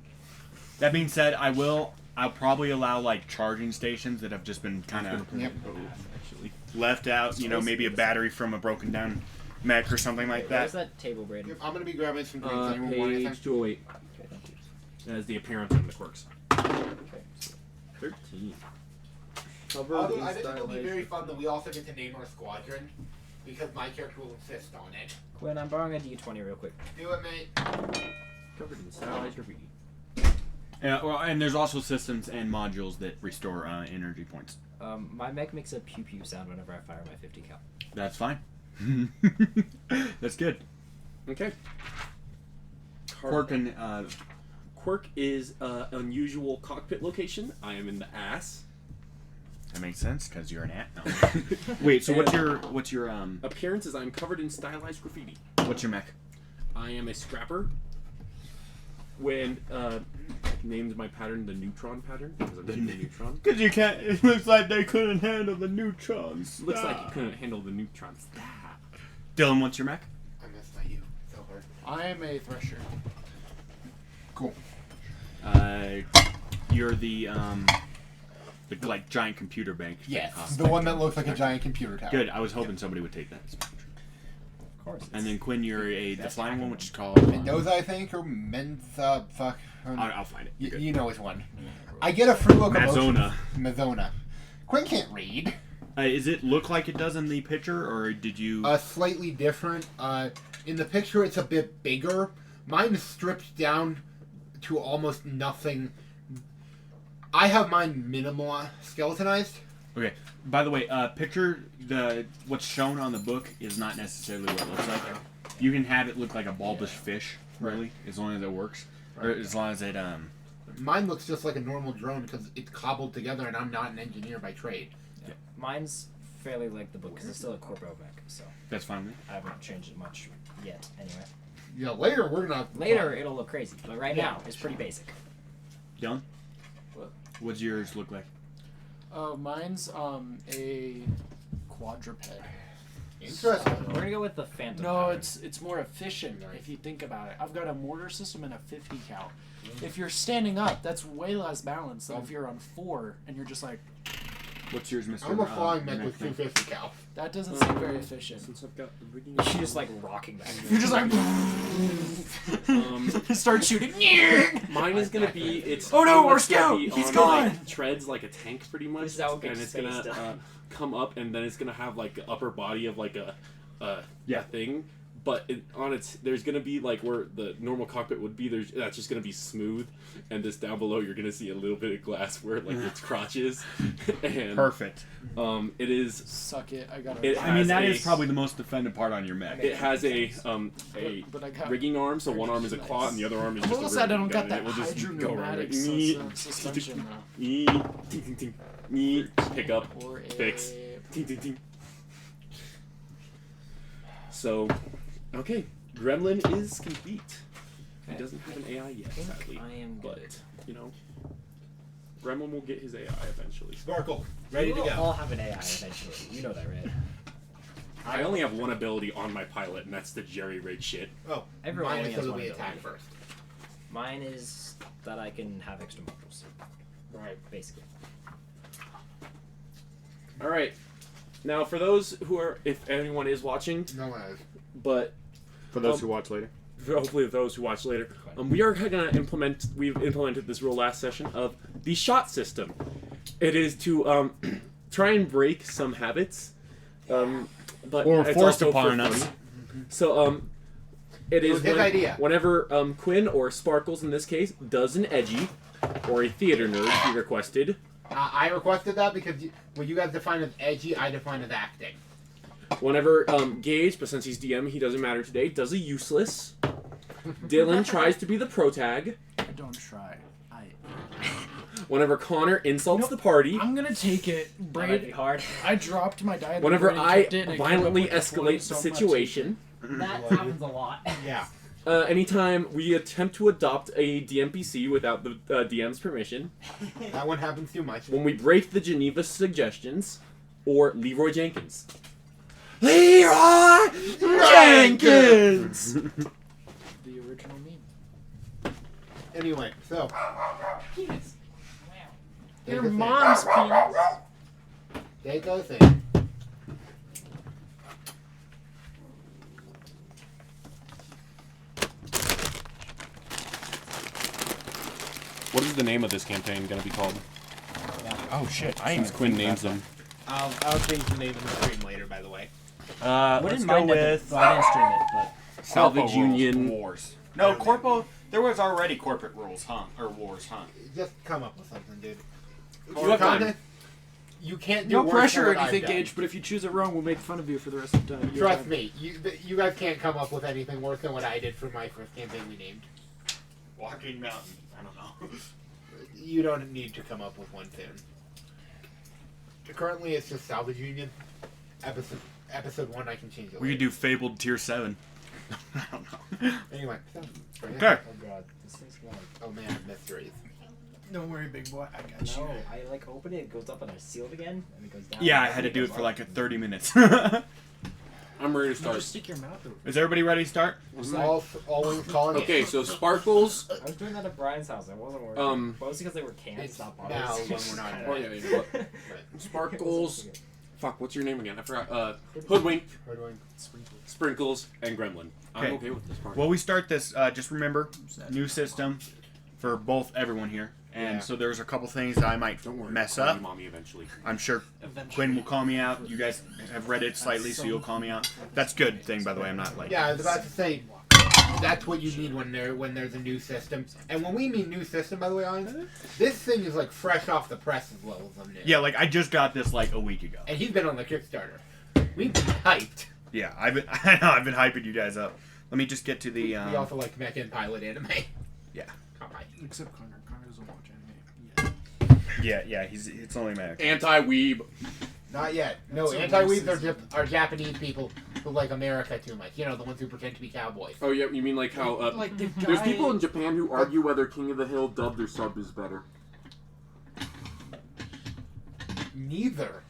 That being said, I'll probably allow like charging stations that have just been kind of Yep. left out. You know, maybe a battery from a broken down mech or something like Where's that. that table, Braden? I'm gonna be grabbing some drinks. Anyone want anything? Page 208. Okay, thank you. That is the appearance and the quirks. Okay. 13. Covered Although in I think it'll be stylized- very fun that we also get to name our squadron, because my character will insist on it. Quinn, I'm borrowing a D20 real quick. Do it, mate. Covered in stylized graffiti. Yeah, well, and there's also systems and modules that restore energy points. My mech makes a pew pew sound whenever I fire my 50 cal. That's fine. That's good. Okay. Quirk and Quirk is unusual cockpit location. I am in the ass. that makes sense because you're an ant. No. Wait, so what's your Appearance is I'm covered in stylized graffiti. what's your mech? I am a scrapper. When named my pattern the neutron pattern because I'm doing the neutron. Because you can't. It looks like they couldn't handle the neutrons. Looks like you couldn't handle the neutrons. Dylan, what's your mech? I missed my you. So hard. I am a thresher. Cool. You're the like giant computer bank. Yes, the one that looks like a giant computer tower. Good. I was hoping somebody would take that. Of course. And then Quinn, you're the flying one, which is called. Mendoza, I think, or Menza. Fuck. I'll find it. You're good. You know which one. I get a free locomotion. Mazona. Mazona. Quinn can't read. Is it look like it does in the picture, or did you? Slightly different. In the picture, it's a bit bigger. Mine is stripped down to almost nothing. I have mine minimal skeletonized. Okay. By the way, picture what's shown on the book is not necessarily what it looks like. You can have it look like a bulbous fish, really, as long as it works, or as long as it Mine looks just like a normal drone because it's cobbled together, and I'm not an engineer by trade. Yeah. Mine's fairly like the book because it's still a corpo mech, so That's fine with me. I haven't changed it much yet. Anyway, Yeah, later we're gonna. later it'll look crazy, but right now it's pretty basic. Dylan? What? What's yours look like? Mine's a quadruped. Interesting. We're gonna go with the Phantom. No, pattern. it's more efficient if you think about it. I've got a mortar system and a 50 cal. If you're standing up, that's way less balanced than if you're on 4 and you're just like, What's yours, Mr. I'm a flying mech mech with thing? 250 cal. that doesn't seem very efficient. Since I've got the rigging. You're just like rocking back. You're just like start shooting. Mine is gonna be it's. Oh no, pretty our much gonna scout! be He's on, gone! Like, treads like a tank, pretty much. This is how it and gets it's spaced gonna out. come up, and then it's gonna have like the upper body of like a thing. But on its, there's gonna be like where the normal cockpit would be. That's just gonna be smooth, and this down below you're gonna see a little bit of glass where like its crotch is. And Perfect. it is. Suck it. I got It it. I mean, that has is a- probably the most defended part on your mech. It has a But I got rigging arm, so one arm is a claw and the other arm is I'm just a a little sad I rigging don't gun, got and that it will just go around hydropneumatic like, suspension pick up, though. Or a fix. Ting, ting, ting. So, okay, Gremlin is complete. He doesn't have an AI yet, sadly. I am But, good. you know, Gremlin will get his AI eventually. Sparkle, ready to We'll go. all have an AI eventually. You know that, right? I only have one ability on my pilot, and that's the jerry rig shit. Oh, Everyone mine only is has so that one we ability. attack first. Mine is that I can have extra modules. Right. Basically. Alright, now for those who are, if anyone is watching, No one has. but For those who watch later. hopefully those who watch later, we are gonna we've implemented this rule last session of the shot system. It is to try and break some habits, but Or it's forced also upon for us. fun. So it is was his idea. whenever Quinn or Sparkles in this case does an edgy or a theater nerd he requested. I requested that because what you guys define as edgy, I define as acting. Whenever Gage, but since he's DM, he doesn't matter today, does a useless. Dylan tries to be the protag. I don't try. Whenever Connor insults the party. I'm gonna take it. That might be Braid. hard. I dropped my die. Whenever Braid I kept it, and it came violently up with a 40 escalate so the much. situation. That happens a lot. Yeah. Anytime we attempt to adopt a DMPC without the DM's permission. That one happens too much. When we break the Geneva suggestions. Or Leroy Jenkins. Leroy Jenkins! The original meme. Anyway, so. Penis. take Your a mom's thing. penis. Take a thing. What is the name of this campaign going to be called? Oh shit! I Since Quinn names them. I'll change the name of the stream later, by the way. Let's Wouldn't go mind it. with Well, I didn't stream it, but Salvage Corpo rules, Union. Wars. No, Corpo. There was already corporate rules, huh? Or wars, huh? Just come up with something, dude. You have time. You can't do No worse pressure than or what I've anything, done. Gage, but if you choose it wrong, we'll make fun of you for the rest of the time. Trust me, you guys can't come up with anything worse than what I did for my first campaign we named. Walking Mountain. I don't know. You don't need to come up with one soon. Currently, it's just Salvage Union. Episode 1, I can change it. We could do Fabled Tier 7. I don't know. Anyway. Okay. oh god, this thing's long. Oh man, mysteries. Don't worry, big boy. I got you. No, I like open it, it goes up and I seal it again, and it goes down. Yeah, I and had to it do goes it for up. like 30 minutes. I'm ready to No, start. just stick your mouth over. Is everybody ready to start? All wings calling Okay, it. so Sparkles. I was doing that at Brian's house. I wasn't worried. Mostly because they were cans, it's not now bottles. when we're not- Oh yeah, yeah. Sparkles. Fuck, what's your name again? I forgot. Hoodwink, Sprinkles, and Gremlin. I'm Okay. okay with this part. Well, we start this. Just remember, new system for both everyone here, and Yeah. so there's a couple things I might Don't worry, mess I'll call up. you Mommy eventually. I'm sure Eventually. Quinn will call me out. You guys have read it slightly, so you'll call me out. That's a good thing, by the way. I'm not like. Yeah, I was about to say. That's what you need when there's a new system. And when we mean new system, by the way, on this thing is like fresh off the presses levels of new. Yeah, like I just got this like a week ago. And he's been on the Kickstarter. We've been hyped. Yeah, I've been I've been hyping you guys up. Let me just get to the. We also like mech and pilot anime. Yeah. Come on. Except Connor. Connor doesn't watch anime. Yeah. It's only Mac. Anti-weeb. Not yet. No, That's anti-weebs are Japanese people who like America too much. You know, the ones who pretend to be cowboys. Oh yeah, you mean like how Like the guy. There's people in Japan who argue whether King of the Hill dubbed or subbed is better. Neither.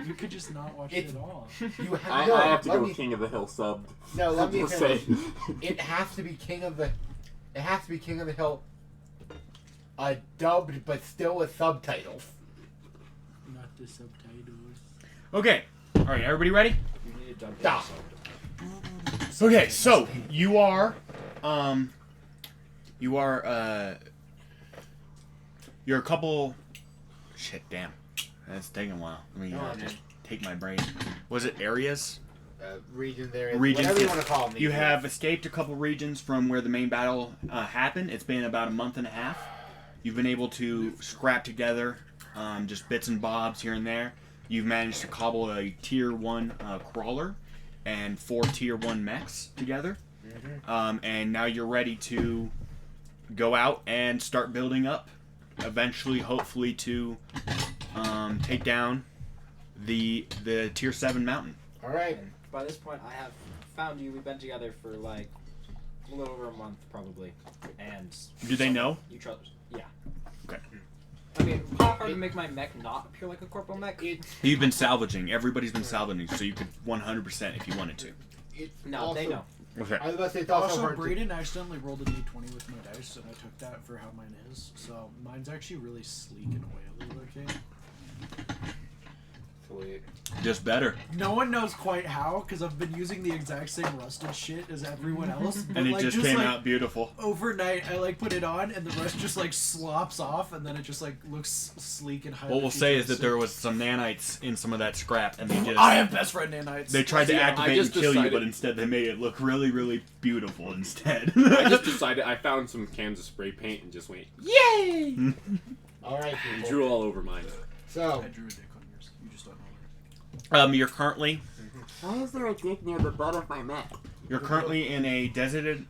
You could just not watch It's- it at all. You have, I no, have to let go me, with King of the Hill subbed. No, let me I'll say. finish. It has to be King of the. It has to be King of the Hill. Dubbed, but still with subtitles. Not the subtitles. Okay. All right. Everybody ready? You need to dump it. Stop. Okay. So you are you're a couple. Shit. Damn. That's taking a while. Let me Go on, just man. take my brain. Was it areas? Regions there. Regions, Whatever you yes. want to call them. You have escaped a couple regions from where the main battle happened. It's been about a month and a half. You've been able to scrap together just bits and bobs here and there. You've managed to cobble a tier 1 crawler and 4 tier 1 mechs together. And now you're ready to go out and start building up. Eventually, hopefully, to take down the tier 7 mountain. All right. By this point, I have found you. We've been together for like a little over a month, probably. And Do they know? you trust? Yeah. Okay. I mean, how hard to make my mech not appear like a corporal mech? You've been salvaging. Everybody's been salvaging, so you could 100% if you wanted to. It's No, also, they know. Okay. I was about to say it's also, Also, hard Braden accidentally rolled a d20 with my dice, and I took that for how mine is. So mine's actually really sleek and oily looking. Sweet. Just better. No one knows quite how, because I've been using the exact same rusted shit as everyone else. But And it like, just came like, out beautiful. overnight. I like put it on, and the rest just like slops off, and then it just like looks sleek and highly. What we'll say is that futuristic. there was some nanites in some of that scrap, and they just I am best friend nanites. they tried to Yeah, I activate just and kill you, decided- but instead they made it look really, really beautiful instead. I just decided I found some cans of spray paint and just went Yay! All right, and people. drew all over mine. So I drew a dick on yours. You just don't know You're currently Why is there a dick near the butt of my mech? in a deserted.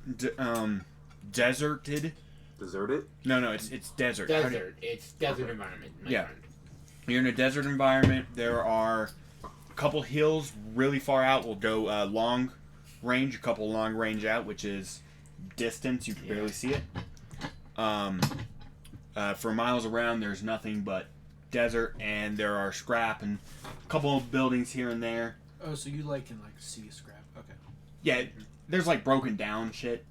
Deserted? No, it's desert. How do you- desert. It's desert environment. My Yeah. friend. You're in a desert environment. There are a couple hills really far out. We'll go long range, a couple long range out, which is distance. You can barely see it. For miles around, there's nothing but desert, and there are scrap and a couple of buildings here and there. Oh, so you like can like see scrap? Okay. Yeah, there's like broken down shit.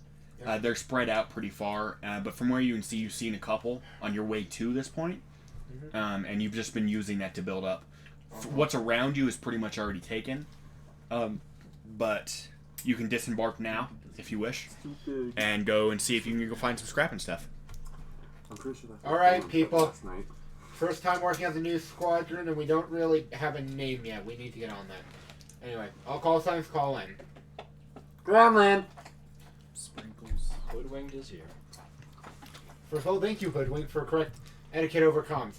They're spread out pretty far, but from where you can see, you've seen a couple on your way to this point. And you've just been using that to build up. What's around you is pretty much already taken, but you can disembark now if you wish, and go and see if you can go find some scrap and stuff. I'm pretty sure that's All right, what people. last night. First time working on the new squadron, and we don't really have a name yet. We need to get on that. Anyway, all call signs call in. Groundland. Sprinkles. Hoodwinked is here. First of all, thank you, Hoodwink, for correct etiquette over comms.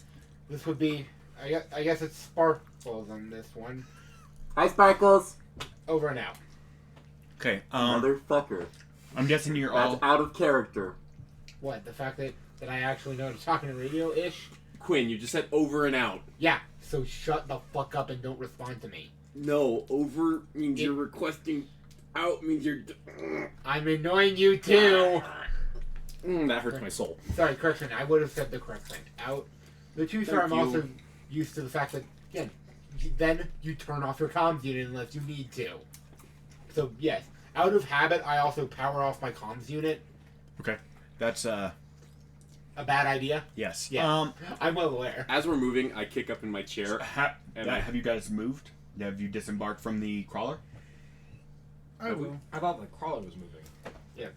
This would be, I guess it's Sparkles on this one. Hi, Sparkles. Over and out. Okay. Motherfucker. I'm guessing you're all. That's out of character. What, the fact that I actually know how to talk in radio-ish? Quinn, you just said over and out. Yeah, so shut the fuck up and don't respond to me. No, over means you're requesting. Out means you're. I'm annoying you too! That hurts my soul. Sorry, correction, I would have said the correct thing. Out. The truth are, I'm Thank you. also used to the fact that, again, then you turn off your comms unit unless you need to. So, yes, out of habit, I also power off my comms unit. Okay. That's A bad idea? yes. Yeah. I'm well aware. As we're moving, I kick up in my chair. Have you guys moved? Have you disembarked from the crawler? I will. I thought the crawler was moving.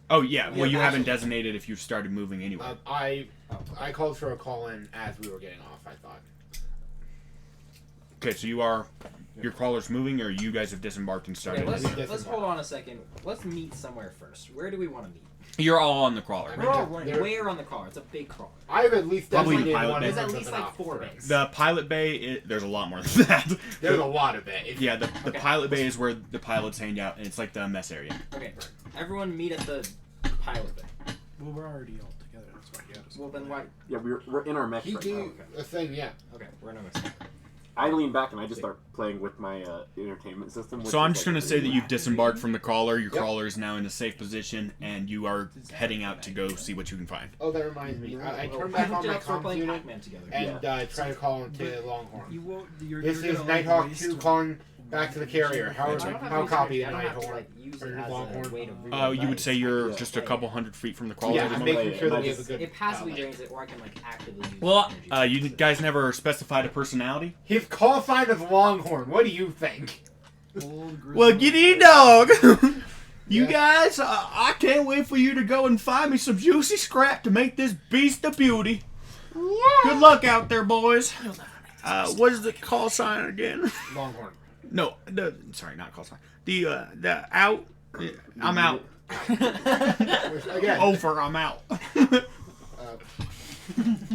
Oh yeah. Well, Yeah, you haven't actually- designated if you've started moving anyway. I called for a call-in as we were getting off, I thought. Okay, so your crawler's moving, or you guys have disembarked and started. Okay, let's Disembark. hold on a second. Let's meet somewhere first. Where do we want to meet? You're all on the crawler. I We're mean, all there- running. Where on the crawler? It's a big crawler. I have at least Probably the designated pilot one bay. as There's at least an like officer. 4 bays. The pilot bay. There's a lot more than that. There's a lot of it. Yeah, the Okay. pilot bay is where the pilots hang out, and it's like the mess area. Okay, everyone meet at the pilot bay. Well, we're already all together. That's why he had us. Well, then why? Yeah, we're in our mech He right now. gave a thing, yeah. Okay, we're in a mess. I lean back and I just start playing with my entertainment system. So I'm just going to say that you've disembarked from the crawler. Your Yep. crawler is now in a safe position, and you are heading out to go see what you can find. Oh, that reminds me. I Well, turned back on my we're comms playing unit Pac-Man together. and try to call into Longhorn. You won't. You're, This you're is gonna, like, Nighthawk waste 2 a- calling back to the carrier. I don't have How these copy I the don't have to, Nighthawk? like, use Or it as Longhorn. a way to You would say you're dice. just a couple hundred feet from the crawler. Yeah, at the I'm moment? making sure that we Yeah, have a good. It passively outlet. drains it, or I can like actively use Well, energy. you guys never specified a personality. His call sign is Longhorn. What do you think? Old Well, grizzled- giddy dog. You Yeah. guys, I can't wait for you to go and find me some juicy scrap to make this beast a beauty. Good luck out there, boys. What is the call sign again? Longhorn. No, sorry, not call sign. The out. I'm out. Again, Over. I'm out.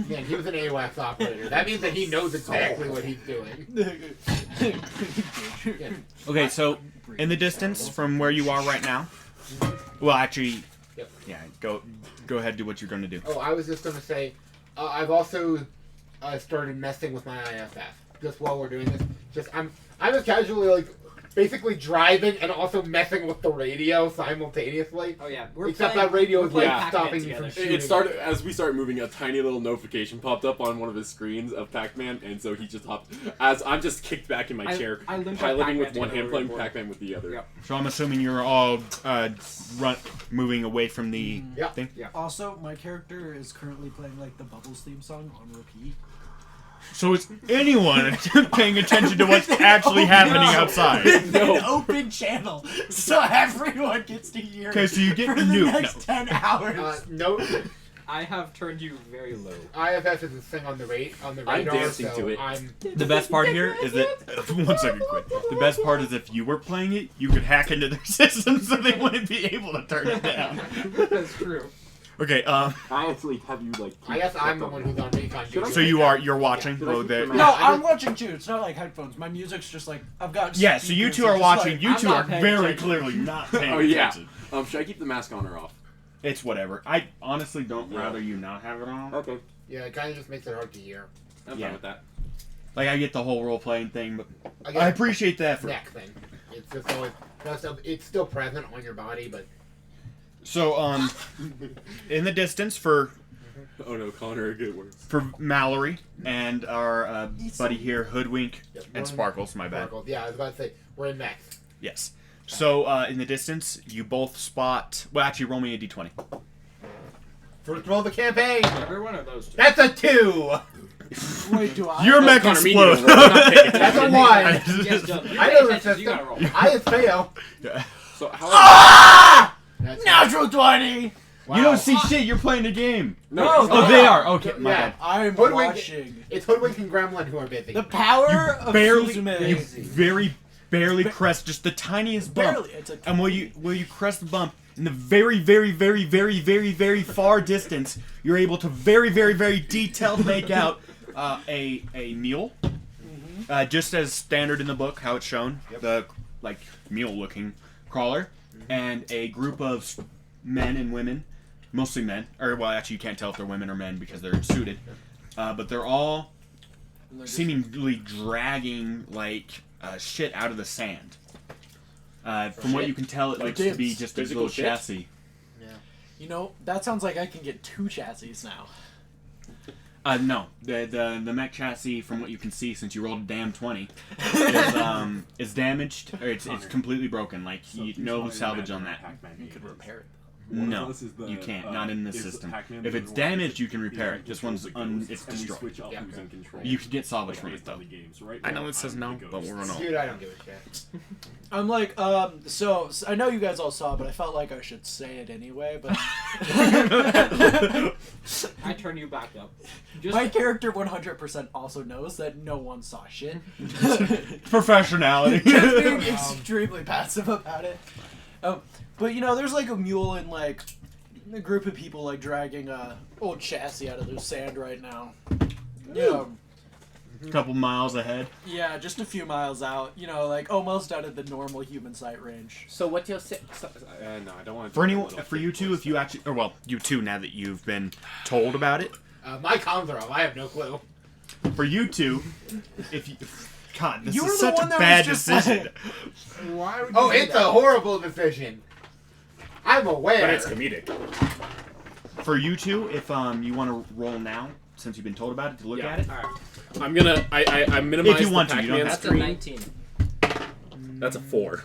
man, he was an AWACS operator. That means that he knows exactly what he's doing. Yeah. Okay, so in the distance from where you are right now. Well, actually, Yep. yeah. Go ahead. Do what you're going to do. Oh, I was just gonna say, I've also started messing with my IFF just while we're doing this. Just I'm just casually like basically driving and also messing with the radio simultaneously. Oh yeah, we're Except playing, that radio we're is playing like Pac-Man stopping you together. from shooting. It started as we started moving. A tiny little notification popped up on one of his screens of Pac-Man, and so he just hopped. As I'm just kicked back in my chair, I linked piloting up with one Pac-Man hand, to playing the Pac-Man with the other. Yep. So I'm assuming you're all moving away from the Yeah. thing. Also, my character is currently playing like the Bubbles theme song on repeat. So is anyone paying attention to what's actually happening outside? It's an open channel, so everyone gets to hear Okay, it so you get for the nuked. next 10 hours. No, I have turned you very low. IFF is a thing on the radar. I'm dancing so to it. I'm The best part here is that 1 second, quick. The best part is if you were playing it, you could hack into their system so they wouldn't be able to turn it down. That's true. Okay, I actually have you like. I guess I'm the one who's on recon duty. so you're watching. Should I Oh, keep there. them No, out? I'm watching too. It's not like headphones. My music's just like I've got. Yeah, so you speakers two that are just, watching. like, You I'm two not are paying very attention. clearly not paying Oh yeah. attention. Should I keep the mask on or off? It's whatever. I honestly don't Yeah. rather you not have it on. Okay, Yeah, it kind of just makes it hard to hear. I'm Yeah. fine with that. Like I get the whole role playing thing, but Again, I appreciate the effort. neck thing. It's just always it's still present on your body, but So in the distance for Oh no, Connor, good words. Mallory and our buddy here, Hoodwink Yep, and Sparkles. My bad. Sparkles. Yeah, I was about to say we're in mechs. Yes. So in the distance, you both spot. Well, actually, roll me a d20. First roll of the campaign. Everyone or those two? That's a 2. Wait, do I? Your mech Connor, me explodes. neither. I'm not paying That's a attention. 1. Yes, Joe. You I pay know the attention, so you gotta roll. system. I is fail. So how? That's Natural 20. You don't see shit. You're playing a game. No. Oh, they are. Okay, my Yeah. bad. I'm Hoodwink- watching. It's Hoodwink and Gremlin who are busy. The power of Barely, Suzume. you very barely crest just the tiniest bump. Barely. It's a And will you crest the bump in the very, very, very, very, very, very far distance, you're able to very, very, very detailed make out a mule, just as standard in the book, how it's shown, the like mule-looking crawler, and a group of men and women, mostly men, or well, actually you can't tell if they're women or men because they're suited, but they're all seemingly dragging like shit out of the sand. From what you can tell, it looks to be just a Physical little shit? chassis. You know, that sounds like I can get 2 chassis now. No, the mech chassis, from what you can see, since you rolled a damn 20, is damaged, or it's completely broken. Like no salvage on that. You could repair it. No, you can't. Not in this system. If it's damaged, you can repair it. This one's it's destroyed. You can get salvage from it though. I know it says no, but we're on all. Dude, I don't give a shit. I'm like, so I know you guys all saw, but I felt like I should say it anyway. But I turn you back up. my character 100% also knows that no one saw shit. Professionality. Just being extremely passive about it. But you know, there's like a mule and like a group of people like dragging a old chassis out of the sand right now. Yeah. A couple miles ahead. Yeah, just a few miles out. You know, like almost out of the normal human sight range. So what you'll say? No, I don't want to. For anyone, for you two, if you actually, or well, you two now that you've been told about it. My comms are off. I have no clue. For you two, if you, God, this You were is the such a one that bad was just decision. Why would Oh, you do it's that? a horrible decision. I'm aware. But it's comedic. For you two, if you want to roll now, since you've been told about it, to look at it. Alright. I'm gonna. I minimize If you want the to, you don't Pac-Man have That's a screen. 19. That's a 4.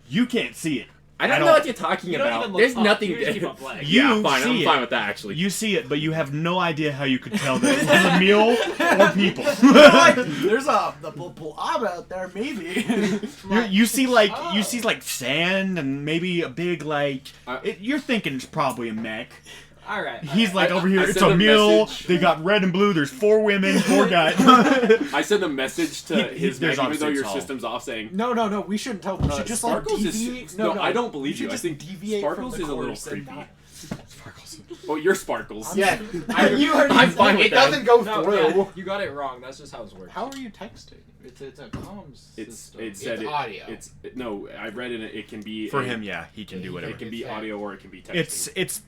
You can't see it. I don't I know don't- what you're talking You don't about. even look There's up. nothing. You just keep on playing. You Yeah, fine. see I'm it. fine with that actually. You see it, but you have no idea how you could tell that it was a mule or people. There's the blob out there, maybe. You see like sand and maybe a big like. You're thinking it's probably a mech. Alright. He's like over here. I It's sent a a mule. message. They got red and blue. There's 4 women, 4 guys. I sent a message to his there's Mac, even though obviously your all. system's off, saying No, we shouldn't tell them. We should just like Sparkles deviate. is no, I don't believe we you. I should think just deviate Sparkles from is the a little course and creepy. not- Oh, you're Sparkles. Yeah, you heard I'm fine with it that. doesn't go No, through. yeah, you got it wrong. That's just how it works. How are you texting? It's a comms It system. said It's audio. No, I read it. It can be For him, yeah, he can do It whatever. can be audio or it can be texting. It's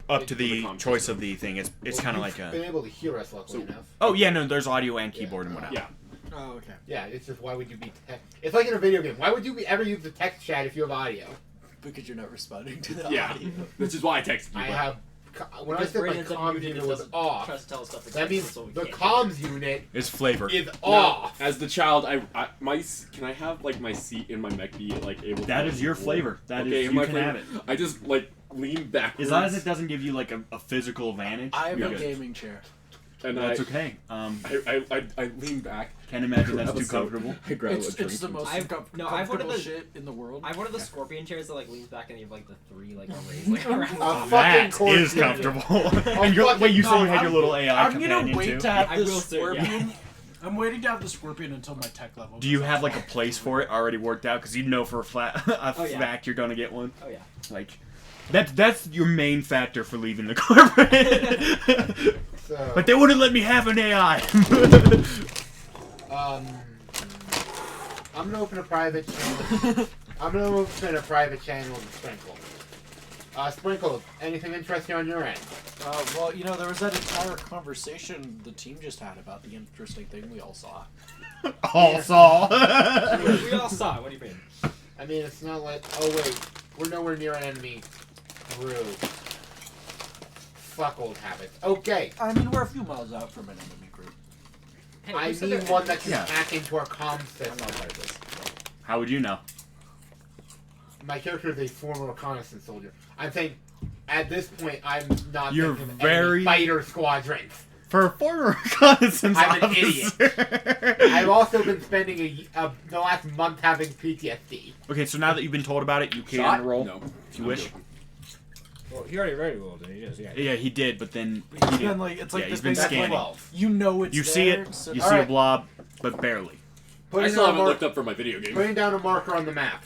up to the With the choice system. of the thing. It's Well, kind of you've like been a. able to hear us, luckily enough. Oh yeah, no, there's audio and keyboard and whatnot. Yeah. Oh, okay. Yeah, it's just why would you be? It's like in a video game. Why would you ever use the text chat if you have audio? Because you're not responding to the Yeah. audio. Which is why I texted you. I but- have. When I Because said my Brandon's comms unmuted, unit it was doesn't off, trust tell stuff that means so we the can't comms unit It's flavor. is No, off. as the child, can I have like my seat in my mech be like able? That to is your flavor. That is you my can flavor. have it. I just like lean backwards. As long as it doesn't give you like a physical advantage. I have you're a good. gaming chair. and That's okay. I lean back. Can't imagine that's too Grab a comfortable. I grab It's a drink. the most I've one of comfortable the- shit in the world. I have one of the scorpion chairs that like leans back and you have like the 3 like arrays like around. A fucking That course is unit. comfortable. And you're, wait, you said you had your little AI I'm companion gonna wait too? to have I the will say, yeah. scorpion. I'm waiting to have the scorpion until my tech level. Do you goes have up. like a place for it already worked out? Because you know for a Oh, yeah. fact you're gonna get one. Oh yeah. Like, that's your main factor for leaving the corporate. So, But they wouldn't let me have an AI. I'm gonna open a private channel. I'm gonna open a private channel with Sprinkle. Sprinkle, anything interesting on your end? Well, you know, there was that entire conversation the team just had about the interesting thing we all saw. All saw. We all saw it. What do you mean? I mean, it's not like, oh wait, we're nowhere near an enemy group. Fuck old habits. Okay, I mean, we're a few miles out from an enemy group. Hey, I who said need they're one that can Yeah. hack into our comm I'm not system. part of this. How would you know? My character is a former reconnaissance soldier. I'm saying, at this point, I'm not You're thinking of very- enemy fighter squadrons. For a former reconnaissance I'm an officer. I've also been spending the last month having PTSD. Okay, so now that you've been told about it, you can Shot? roll No. if you I'm wish. joking. Well, he already read it, well, then he is, yeah. Yeah, he did, but then He's he been didn't. like, it's like Yeah, this he's been thing scanning. that, like, you know it's You there. see it. So You All see a right. blob, but barely. I Putting still down a haven't mark- looked up for my video game. Putting down a marker on the map.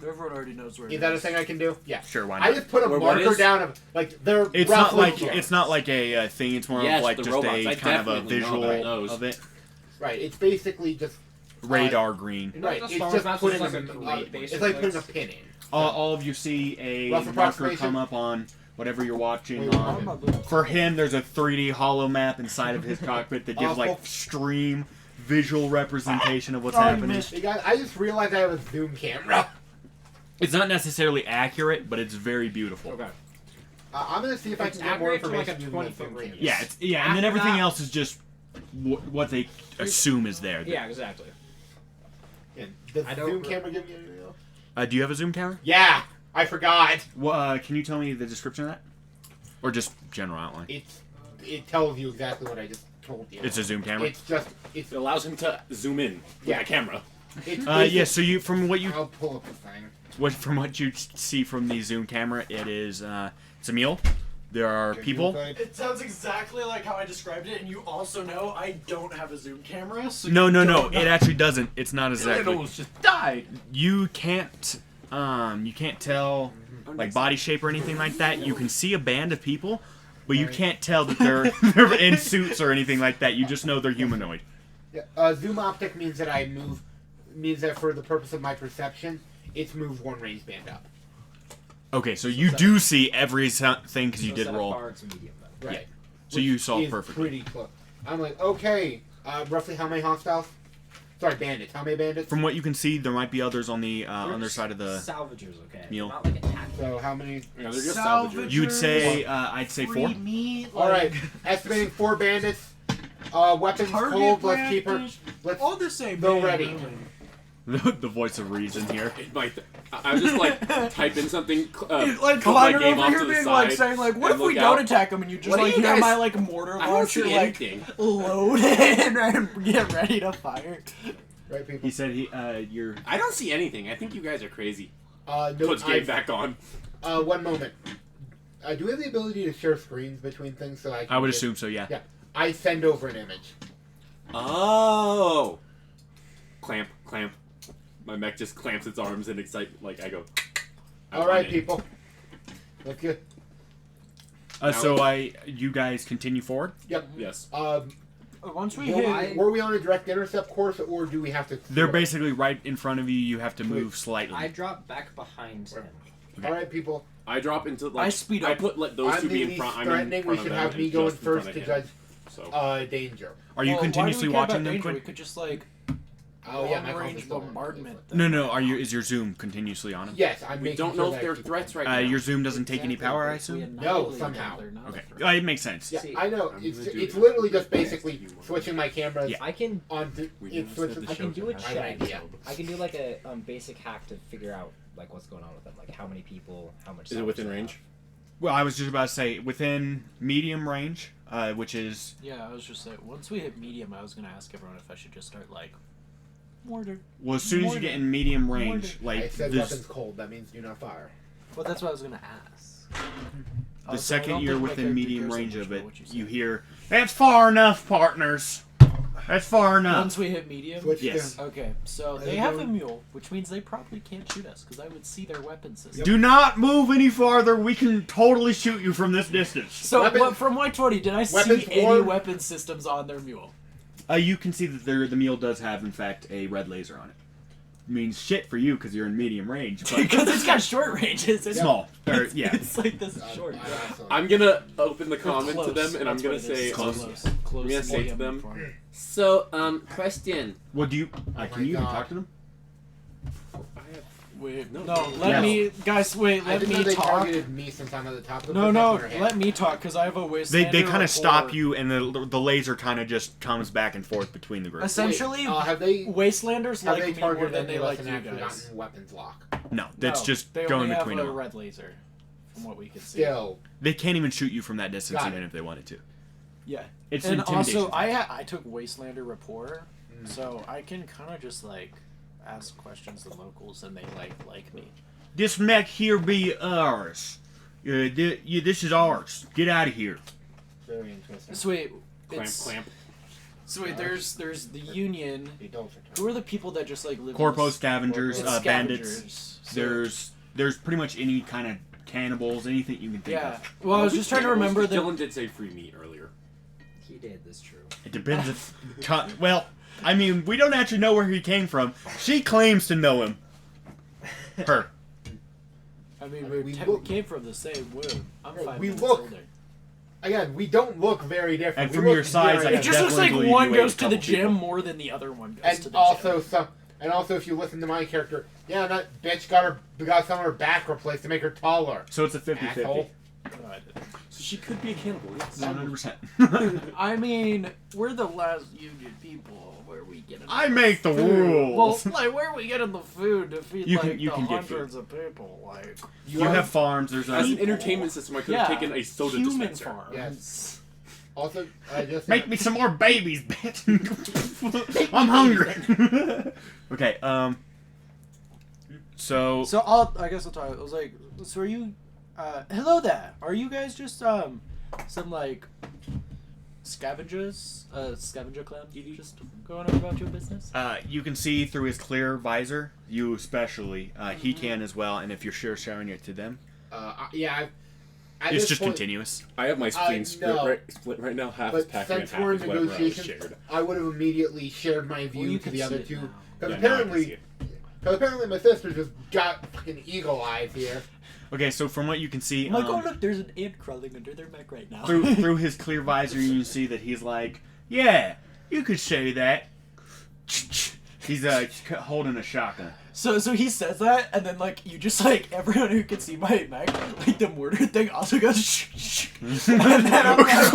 Everyone already knows where it Is that a thing I can do? Yeah. Sure, why I not? just put a Where what marker is? down of like they're It's not roughly like here. it's not like a thing. It's more Yes, of like the just robots. a I kind of a definitely know visual about those. of it. Right. It's basically just Radar green. right. Those It's farmers just maps putting is a, like a great basic it's like putting a place. pin in. All of you see a Rough marker approximation? come up on whatever you're watching Wait, on. For him, there's a 3D hollow map inside of his cockpit that gives like Awful. extreme visual representation of what's Oh, you happening. missed. Hey guys, I just realized I have a zoom camera. It's not necessarily accurate, but it's very beautiful. Okay. I'm gonna see if I It's can get more accurate to, like, information a using 20 the foot zoom radius. camera. Yeah, and then After everything that- else is just what they assume is there. Yeah, exactly. Yeah. Does I the don't zoom re- camera give you anything else? Do you have a zoom camera? Yeah, I forgot. Well, can you tell me the description of that, or just general outline? It tells you exactly what I just told you. It's a zoom camera. It's just it's It allows him to zoom in with Yeah. a camera. it's Yeah. So you from what you I'll pull up the thing. from what you see from the zoom camera, it is it's a meal. There are people. It sounds exactly like how I described it, and you also know I don't have a zoom camera. So No, you no, don't no. know. It actually doesn't. It's not exactly. just died. You can't tell like body shape or anything like that. You can see a band of people, but you can't tell that they're in suits or anything like that. You just know they're humanoid. Yeah, zoom optic means that means that for the purpose of my perception, it's moved one range band up. Okay, so you do see everything because you So did set up roll. far, it's medium then. Right. So you Which saw is perfectly. Pretty close. I'm like, okay, roughly how many hostiles? Sorry, bandits. How many bandits? From what you can see, there might be others on the other side of the. Salvagers, okay. meal. Not like attack. So how many? Yeah, they're just Salvage. salvagers. You'd say I'd say Free 4. meat, All right, like, estimating 4 bandits. Weapons target cold. Let's keep her. practice, Let's. all the same. Go thing, ready. really. The voice of reason here. It might. I was just like type in something. Like put my Connor game over off here to the being side like saying like, what and if we look don't out. attack them and you just What do like you hear guys- my like mortar I don't launcher see like anything. load in and get ready to fire. Right, people. He said you're. I don't see anything. I think you guys are crazy. No, Puts game back on. One moment. Do we have the ability to share screens between things so I? Can I would get- assume so. Yeah. Yeah. I send over an image. Oh. Clamp. My mech just clamps its arms and excite. Like I go. I All want right, it. people. Look good. So you guys continue forward. Yep. Yes. Once we Were, hit, were we on a direct intercept course, or do we have to? They're basically right in front of you. You have to move slightly. I drop back behind him. All right, people. I drop into like. I speed I up. put those I'm two be the in least front. I'm in threatening. front We should of have them me and going just in front first of to him. judge So. danger. Are you well, continuously why do we care watching about them, danger? Quinn? We could just like Oh yeah, my long-range conference is on. bombardment. No. Is your zoom continuously on him? Yes, I'm We making don't sure know that if I they're keep threats them. right now. Your zoom doesn't take any power, I assume. No, somehow. It makes sense. Yeah, See, I know. I'm It's gonna do it's that. literally just basically switching my cameras Yeah. I can onto. We It just switches. did the I can do a show. I have an check. idea. I can do like a basic hack to figure out like what's going on with them, like how many people, how much. Is it salvage within they range? have. Well, I was just about to say within medium range, which is Yeah, I was just like, once we hit medium, I was gonna ask everyone if I should just start like mortar. well as soon as you get in medium range, I like said there's weapons cold. That means do not fire. Well, that's what I was gonna ask. the Also, I second don't you're think my within character medium cares so range much of about it, what you say. hear that's far enough, partners. That's far enough. Once we hit medium. Switch Yes. to. Okay, so they you have a doing? mule, which means they probably can't shoot us because I would see their weapon system. Do not move any farther. We can totally shoot you from this distance. So Weapon- what, from my 20, did I Weapons see any warm. weapon systems on their mule? You can see that the meal does have, in fact, a red laser on it. Means shit for you because you're in medium range, but Because it's got short ranges. It's small. Or, yeah. It's like this short. I'm gonna open the Or comment close, to them and I'm that's gonna what it is. say. Close. Close I'm gonna say to medium them. for me. So, question. Well, do you? my Can you even God. talk to them? Wait, No. no, let No. me, guys, wait, I let didn't know me they talk. targeted me since I'm at the top of the No, professional head. let me talk, because I have a waste. They kind of stop you, and the laser kind of just comes back and forth between the groups. Essentially, Have they Wastelanders have like they me more targeted than any they of us like and you actually guys. gotten weapons lock? No, that's No, just they going only between have a them. red laser, from what we can see. Still, They can't even shoot you from that distance, Got even it. if they wanted to. Yeah. It's And intimidation. also, I took Wastelander Rapport, so I can kind of just like ask questions to locals, and they like me. This mech here be ours. This is ours. Get out of here. Very interesting. So wait, Clamp. So wait, there's the Union. The adults are Who are the people that just like live? Corpo in scavengers, Corpo bandits. scavengers. So- There's pretty much any kind of cannibals, anything you can think Yeah. of. Well, I was just trying to remember that. Dylan did say free meat earlier. He did. That's true. It depends if. Well, I mean, we don't actually know where he came from. She claims to know him. Her. I mean, We we look- came from the same womb. I'm Yeah, 5 we minutes look- older. Again, we don't look very different. And We from look your size, very I It just looks definitely like believe one you ate goes a to the couple gym people. more than the other one goes to And the also gym. if you listen to my character, yeah, that bitch got some of her back replaced to make her taller. So it's a 50-50. Asshole. So she could be a cannibal. Yes. 100%. I mean, we're the last Union people. Where we get I make the Well, rules. like, where are we getting the food to feed You like can- you the can get hundreds of people? Like, You have farms. There's As an a. entertainment system, I could have taken a soda human dispenser. farms. Yes. Also, I just Make me some more babies, bitch. I'm hungry. Okay. So So I guess I'll talk. I was like, so are you? Hello there. Are you guys just some like scavengers? Scavenger clan? Just going about your business? you can see through his clear visor. You especially. He can as well. And if you're sharing it to them, yeah. At it's this just point, continuous. I have my spleen no. split right now. Half But is Pac-Man, since half we're is in whatever I was negotiations, shared. I would have immediately shared my Well, view you to can the see other it two. now. Because Yeah, now I can see apparently my sister just got fucking eagle eyes here. Okay, so from what you can see, I'm like, oh look, there's an ant crawling under their neck right now. through his clear visor, you see that he's like, yeah, you could say that. He's holding a shotgun. So he says that, and then like you just like everyone who can see my Mac, like the mortar thing also goes shh. And then I'm like,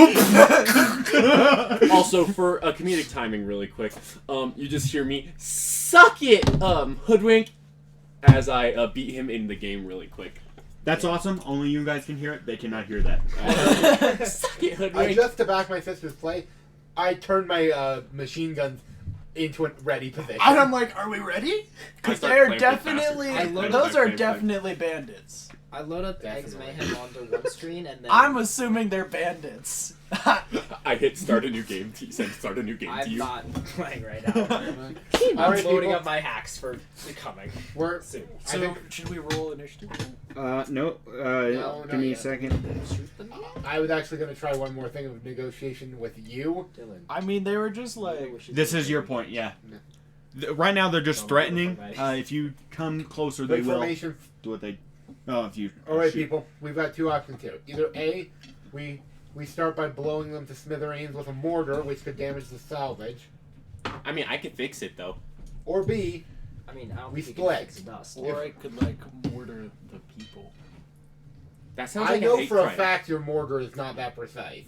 Also, for comedic timing, really quick, you just hear me suck it, hoodwink, as I beat him in the game really quick. That's awesome. Only you guys can hear it. They cannot hear that. Suck it, I hoodwink. just to back my sister's play, I turned my machine guns into a ready position. and I'm like, are we ready? Because start they're playing definitely faster. those are definitely bandits. I load up Eggs Definitely. Mayhem onto one screen and then I'm assuming they're bandits. I hit start a new game to send start a new game to I'm you. not playing right now. I'm Alright, loading people. up my hacks for the coming We're soon. So think- should we roll initiative? No. No, Give me a not second. Shoot them all? I was actually going to try one more thing of negotiation with you. Dylan. I mean, they were just like, This is your point, yeah. Right now they're just Don't threatening. look at If you come closer, Good they will formation. do what they. Oh, if you. Alright, shoot. people, we've got two options here. Either A, we start by blowing them to smithereens with a mortar, which could damage the salvage, I mean, I could fix it though. or B, I mean, I don't We think we split. can fix dust. or I could like mortar the people. That sounds I like know a hate for a crime. fact your mortar is not that precise.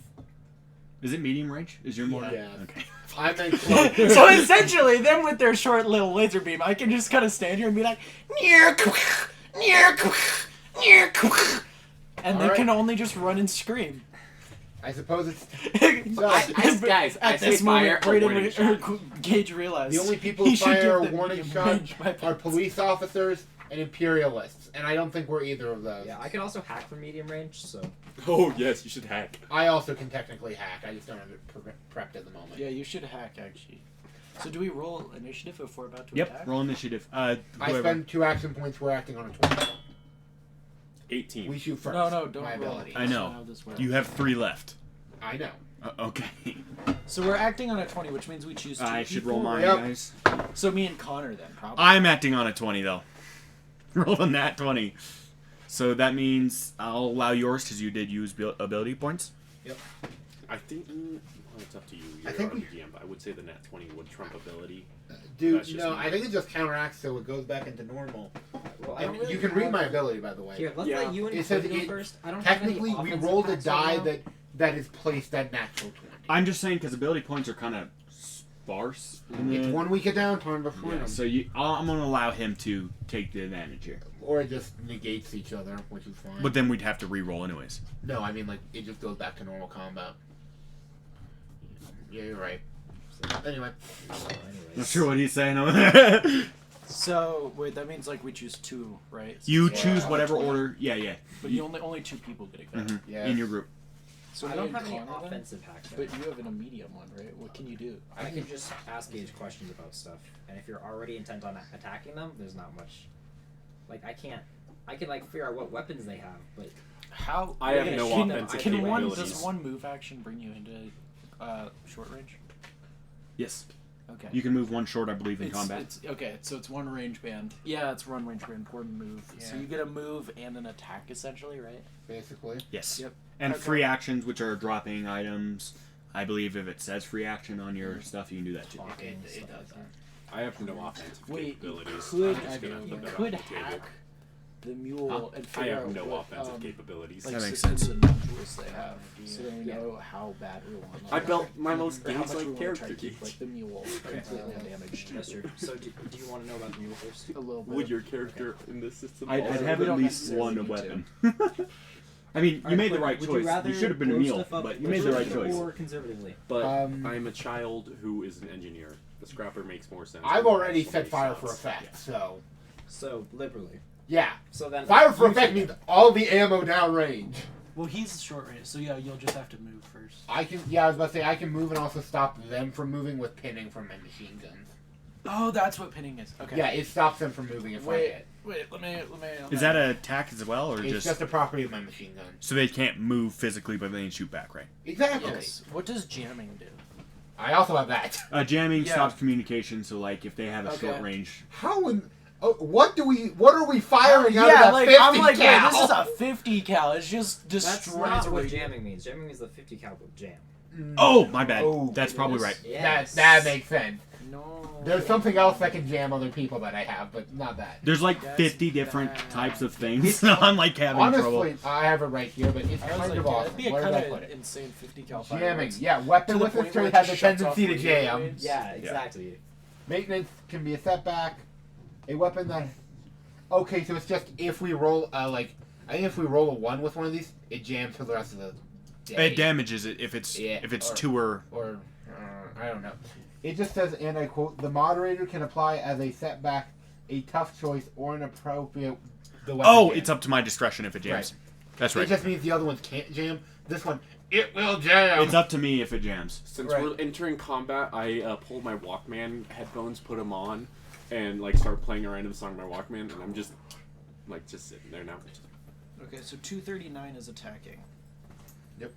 Is it medium range? Is your mortar? Yeah. Okay. I meant close. So essentially, them with their short little laser beam, I can just kind of stand here and be like, and they Alright. can only just run and scream. I suppose it's guys, I at say this fire moment, a Brayden warning shot. Gauge realized the only people he who should fire a give them warning medium shot range are weapons. police officers and imperialists, and I don't think we're either of those. Yeah, I can also hack for medium range, so Oh yes, you should hack. I also can technically hack. I just don't have it prepped at the moment. Yeah, you should hack actually. So do we roll initiative if we're about to Yep. attack? Roll initiative. I Whoever. spend 2 action points. We're acting on a 20. 18. We shoot first. No, don't My roll. ability. I know. That's not how this works. You have 3 left. I know. Okay. So we're acting on a 20, which means we choose two I should people, roll mine, Yep. guys. So me and Connor then, probably. I'm acting on a 20 though. Rolling that 20. So that means I'll allow yours because you did use ability points. I think well, it's up to you. You're I think our we- GM, but I would say the nat 20 would trump ability. Dude, That's just no, me. I think it just counteracts so it goes back into normal. well, I And don't really you can read have- my ability, by the way. Here, let's Yeah. let you and It says Quinn go it- first. I don't Technically, have any we offensive rolled a hacks right die now. that is placed at natural 20. I'm just saying because ability points are kind of sparse. It's 1 week of downtime before Yeah, them. so I'm going to allow him to take the advantage here. Or it just negates each other, which is fine. But then we'd have to re-roll anyways. no, I mean, like, it just goes back to normal combat. Yeah, you're right. Anyway. So anyways. Not sure what he's saying over there. So wait, that means like we choose 2, right? You Yeah. choose whatever order. Yeah. But you only 2 people get it. Mhm. Yeah. In your group. So I me don't and have any Connor then? offensive hacks. But you have a medium one, right? What can you do? I can just ask Gage questions about stuff, and if you're already intent on attacking them, there's not much. Like I can like figure out what weapons they have, but How? I have gonna no shoot them offensive Can one capabilities. does one move action bring you into short range? Yes. Okay. You can move one short, I believe, in combat. It's, okay, so it's one range band. Yeah, it's one range band, one move. So Yeah. you get a move and an attack essentially, right? Basically. Yes. Yep. And Okay. free actions, which are dropping items. I believe if it says free action on your stuff, you can do that too. talking It stuff does like that. I have no offensive Wait, capabilities. could I'm just gonna you put that could on the table. hack the mule and I figure have out no what, offensive capabilities. like That makes systems sense. and modules they have, so then we Yeah. know how bad we want. I built my most or how much we games-like wanna try character to keep, Gage. like the mule completely undamaged. That's true. So do you want to know about the mule first? A little bit. Would your character in this system? I'd also- have we at don't least necessarily one need weapon. I mean, you Alright, made the Quinn, right would choice. rather You should have been a blow meal, stuff up but you made the right choice. Or conservatively. But Um, I'm a child who is an engineer. The scrapper makes more sense. I've than already so set many fire for shots. effect, so So liberally. yeah. So then Fire for you effect should- means all the ammo downrange. Well, he's short range, so yeah, you'll just have to move first. I can, yeah, I was about to say I can move and also stop them from moving with pinning from my machine guns. Oh, that's what pinning is. Okay. Yeah, it stops them from moving if I hit. Wait, let me. Is that an attack as well, or It's just a property of my machine gun. so they can't move physically, but they can shoot back, right? Exactly. Yes. What does jamming do? I also have that. Jamming Yeah. stops communication, so like if they have a Okay. short range. How in? Oh, what are we firing out Yeah, of that like 50 I'm like, cal? wait, this is a 50 cal. It's just That's destroys not a what radio. jamming means. Jamming means the 50 caliber jam. Oh, my bad. Oh, That's probably right. Yes. That makes sense. No. There's something else that can jam other people that I have, but not that. There's like That's 50 different bad. types of things. I'm like having trouble. Honestly, I have it right here, but it's I was kind like, of yeah, awesome. that'd be a Where did I kind put of it? insane 50 cal Jamming. fireworks. Yeah, weapon To the with point this where trait it has a just shuts off tendency to radio jam. waves. Yeah, exactly. Maintenance can be a setback. A weapon that. Okay, so it's just if we roll I think if we roll a 1 with one of these, it jams for the rest of the day. It damages it if it's Yeah, or- 2 or Or I don't know. It just says, and I quote: "The moderator can apply as a setback, a tough choice, or an appropriate." The weapon oh, jam. it's up to my discretion if it jams. Right. That's It right. just means the other ones can't jam. This one, it will jam. It's up to me if it jams. Since Right. we're entering combat, I pull my Walkman headphones, put them on, and like start playing a random song on my Walkman, and I'm just sitting there now. Okay, so 239 is attacking. Yep.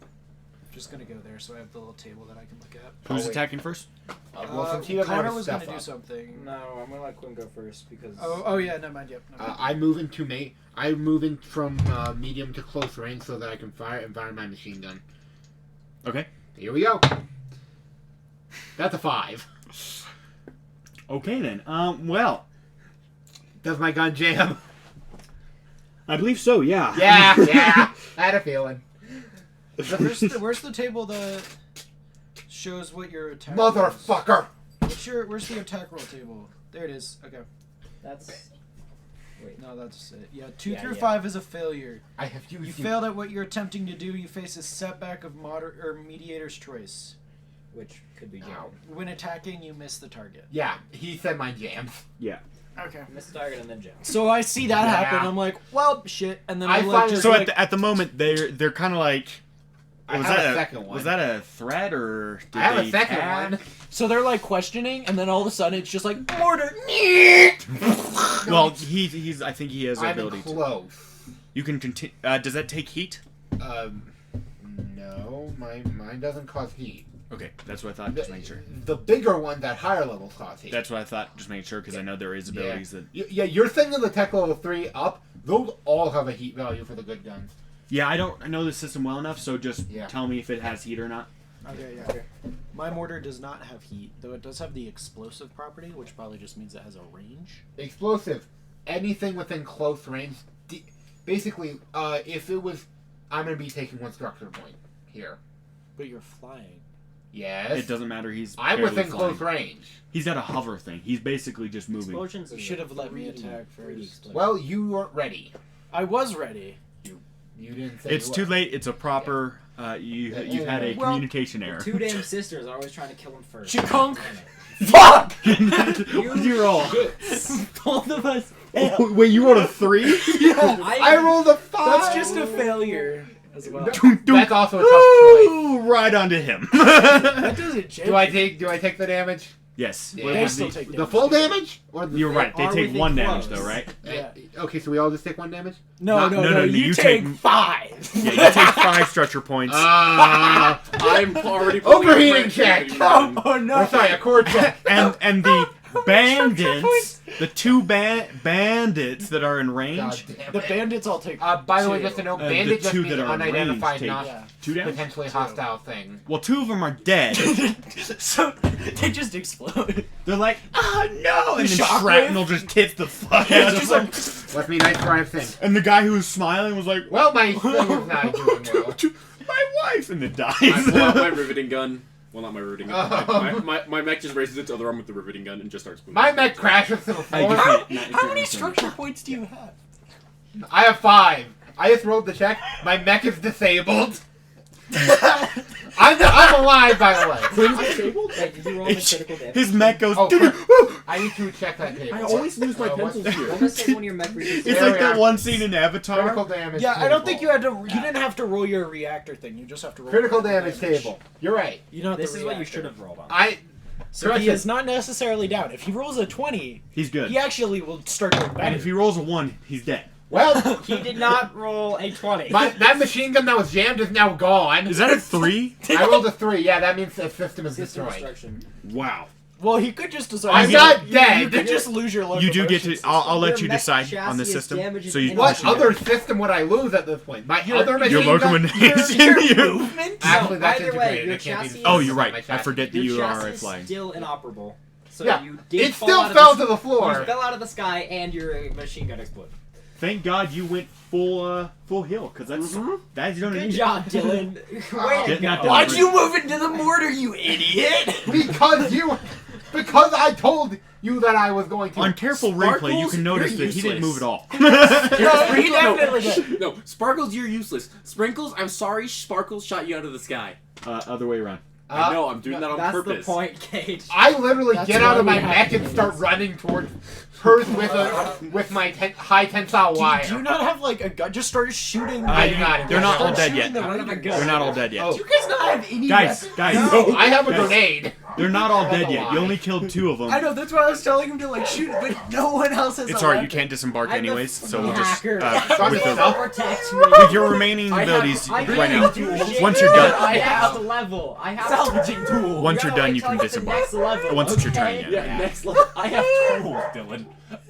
Just gonna go there, so I have the little table that I can look at. Who's wait. attacking first? Well, since he doesn't have Connor his was stuff gonna do up. something. No, I'm gonna let Quinn go first because. Oh yeah, never mind. Yep. Never mind. I'm moving to I'm moving from medium to close range so that I can fire my machine gun. Okay. Here we go. That's a 5. Okay then. Well, Does my gun jam? I believe so. Yeah. Yeah. I had a feeling. Where's the table that shows what your attack? Motherfucker. Where's the attack roll table? There it is. Okay. That's. Wait. No, that's it. Yeah, 2 Yeah, through yeah. 5 is a failure. I have used You failed at what you're attempting to do. You face a setback of mediator's choice. Which could be Ow. jamming. When attacking, you miss the target. Yeah, he said my jams. Yeah. Okay. Miss the target and then jam. So I see that Yeah. happen. I'm like, well, shit, and then I I find like just So like, at the moment they're kind of like. I Was have that a second one. Was that a threat or did I have they a second tag? one. so they're like questioning, and then all of a sudden it's just like mortar. Well, he's. I think he has the I'm ability to. close. You can continue. Does that take heat? No, mine doesn't cause heat. Okay, that's what I thought. Just making sure. The bigger one, that higher levels cause heat. That's what I thought. Just making sure because I know there is abilities that. Yeah, you're thinking the tech level 3 up. Those all have a heat value for the good guns. Yeah, I know the system well enough, so just Yeah. tell me if it has heat or not. Okay, yeah. Okay. My mortar does not have heat, though it does have the explosive property, which probably just means it has a range. Explosive. Anything within close range. Basically, if it was, I'm gonna be taking 1 structure point here. But you're flying. Yes. It doesn't matter. He's I'm barely within flying. close range. He's got a hover thing. He's basically just moving. Explosions. You should have let me attack first. Well, you weren't ready. I was ready. You didn't say It's you too were. late. It's a proper. You've had a Well, communication error. Two damn sisters are always trying to kill him first. Chikunk. Damn it. Fuck! What did you roll? Both of us. Oh, wait, you rolled a 3? Yeah. I rolled a 5. That's just a failure as well. That's also a tough choice. Ooh, right onto him. That doesn't change. Do I take the damage? Yes. Yeah. What They was still the- take The damage. full damage? Or the You're right. They Are take within 1 damage close. though, right? Yeah. Okay, so we all just take 1 damage? No, no, you you take take- 5. Yeah, you take 5 stretcher points. I'm already pulling Overheating a check. Oh no! Or sorry, a cord check. and the structure points? bandits, the 2 bandits that are in range, God damn The it. bandits all take. By the way, 2. just to know, the bandit just 2 means that are in unidentified, range not Yeah. 2 damage. potentially hostile thing. Well, 2 of them are dead. So they just explode. They're like, oh no! And then Shockwave? shrapnel just hits the fuck out It's of just them. Let me nice try a thing. And the guy who was smiling was like, Well, my thing is not doing well. my wife! And it I pull out dies. my riveting gun. Well, not my riveting gun. My mech just raises its other arm with the riveting gun and just starts moving. My mech crashes to the I floor. just- How many structure points do you have? I have 5. I just rolled the check. My mech is disabled. I'm alive, by the way. Wait, did you roll the critical damage? His mech goes. Oh, "Doo-doo, crap. woo." I need to check that table. I always lose my What- pencils here. What was say when your mech reaches It's There like we that are. one scene in Avatar. Critical damage. Yeah, I don't table. think you had to. You didn't have to roll your reactor thing. You just have to roll. Critical damage table. You're right. You know This is what you should have rolled on. So he is not necessarily down. If he rolls a 20, He's good. he actually will start doing better. And if he rolls a 1, he's dead. Well, He did not roll a 20. that machine gun that was jammed is now gone. Is that a 3? I rolled a 3. Yeah, that means the system is System destroyed. destruction. Wow. Well, he could just decide. I'm you- not you- dead. You could just lose your You do get to. locomotion I'll let Your you mech decide chassis on the is system. damaged So you in What Actually, other system would I lose at this point? My Your- other your machine Your gun? locomotion. Your you. movement. Actually, that's either way, integrated. your It can't be chassis- Oh, you're my right. I chassis. forget that Your you chassis are is flying. still inoperable. So Yeah, you did it fall still out of fell the, to the floor. You fell out of the sky and your machine gun exploded. Thank God you went full hill, because that's you don't Good need. job, Dylan. Way to Did not go. do Why'd you move into the mortar, you idiot? Because I told you that I was going to. On careful Sparkles, replay, you can notice you're that he didn't useless. move at all. No, he definitely did. No, Sparkles, you're useless. Sprinkles, I'm sorry, Sparkles shot you out of the sky. Other way around. I know, I'm doing that on That's purpose. the point, Cage. I literally That's get out why of my we have mech and to start do running towards hers with my high tensile wire. Do you not have like a gun? Just start shooting. I do not. They're not all Start dead shooting yet. the run of a gun. They're not all dead yet. Oh. You guys not have any Guys, weapons? guys, No, I have a Guys. grenade. they're not all That's dead a yet. lie. You only killed 2 of them. I know. That's why I was telling him to like shoot, but no one else has. It's a alright. You weapon. can't disembark I'm the anyways. So we'll hacker. just I'm with the the self- Protect me. with your remaining abilities I right can't now. do shit. Once you're done, I have level. I have Salvaging tool. once you're gotta done, wait you till I can get to disembark. next level, Once it's your turn, okay? yeah. Yeah, next level. I have tools, Dylan.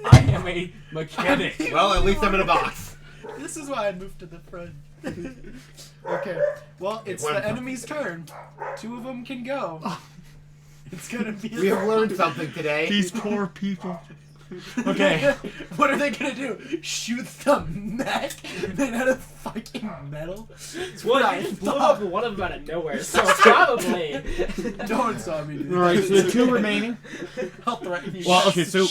I am a mechanic. Well, at least I'm in a box. This is why I moved to the front. Okay. Well, it's One the from- enemy's turn. 2 of them can go. It's gonna be. We have learned something today. These poor people. Okay. What are they gonna do? Shoot the mech made out of fucking metal? Well, you just blew up one of them out of nowhere, so probably. Don't saw me. Dude. Alright, so the 2 remaining. I'll threaten you. Well, okay, so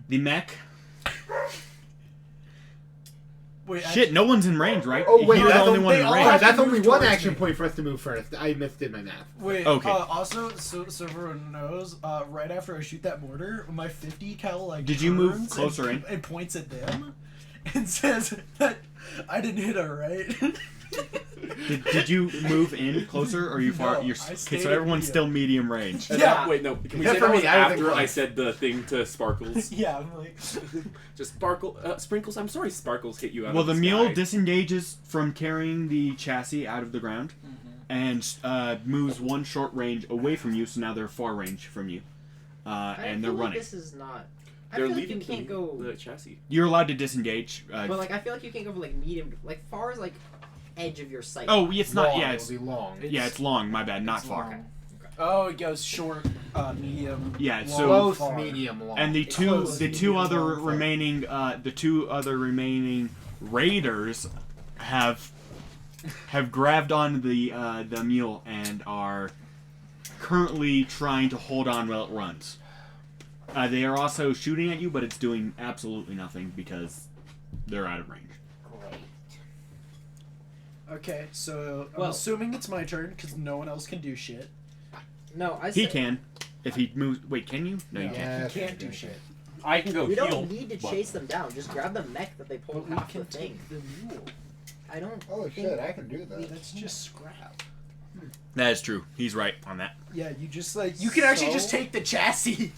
the mech. Wait, Shit, no one's in range, right? Oh, wait, You're the that's only only- one in they all range. have- That's only move one towards action me. point for us to move first. I misdid my math. Wait. Okay. Also, so everyone knows, right after I shoot that mortar, my 50 cal like. Did you move turns closer and, in? And points at them, and says that I didn't hit her, right? Did you move in closer, or you far? No, You're I okay. stayed So everyone's medium. still medium range. And Yeah. that- wait, no. Can we Except say for that me, was I don't think after so. I said the thing to Sparkles? Yeah, I'm like. Just Sprinkles, I'm sorry Sparkles hit you out Well, of the the mule sky. disengages from carrying the chassis out of the ground, and moves 1 short range away from you. So now they're far range from you, and they're feel like running. This is not. I They're feel like leaving you can't go. the chassis. You're allowed to disengage. But like, I feel like you can't go for like medium, like far as like edge of your sight. Oh, it's not. Long, Yeah, it it's will be long. yeah, it's long. My bad. Not It's far. long. Oh, it goes short, medium. Yeah, long, so- Close, far. medium, long. And the It's two close, the medium, 2 other long, far. remaining the 2 other remaining raiders have grabbed on the mule and are currently trying to hold on while it runs. They are also shooting at you, but it's doing absolutely nothing because they're out of range. Great. Okay, so I'm Well- assuming it's my turn because no one else can do shit. No, I He said can. If he moves... Wait, can you? No, you No. can't. He can't do shit. I can go we heal. don't need to but- chase them down. Just grab the mech that they pulled But we off can the thing. take the mule. I don't. Oh think shit, I can do that. That's just scrap. That is true. He's right on that. Yeah, you just you can actually just So? take the chassis.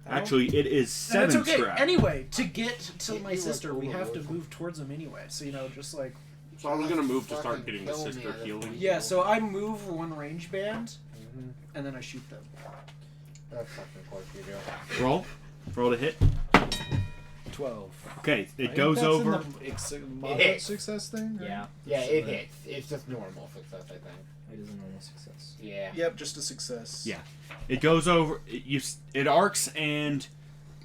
Actually, it is And 7 it's okay. scrap. Anyway, to get to You my were sister, we cool have to with move towards them anyway. So just like So I was gonna move to start Fucking getting the kill me sister at this healing. point. yeah. So I move one range band, Mm-hmm. and then I shoot them. That's fucking close you do. Roll. Roll to hit. 12. Okay, it goes over. moderate success thing. Yeah, Yeah, it hits. It's just normal success, I think. it is a normal success. Yeah. Yep, just a success. Yeah. It goes over. It arcs and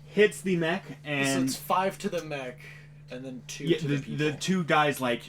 hits the mech, So and it's 5 to the mech, and then 2 yeah, to the people. the two guys like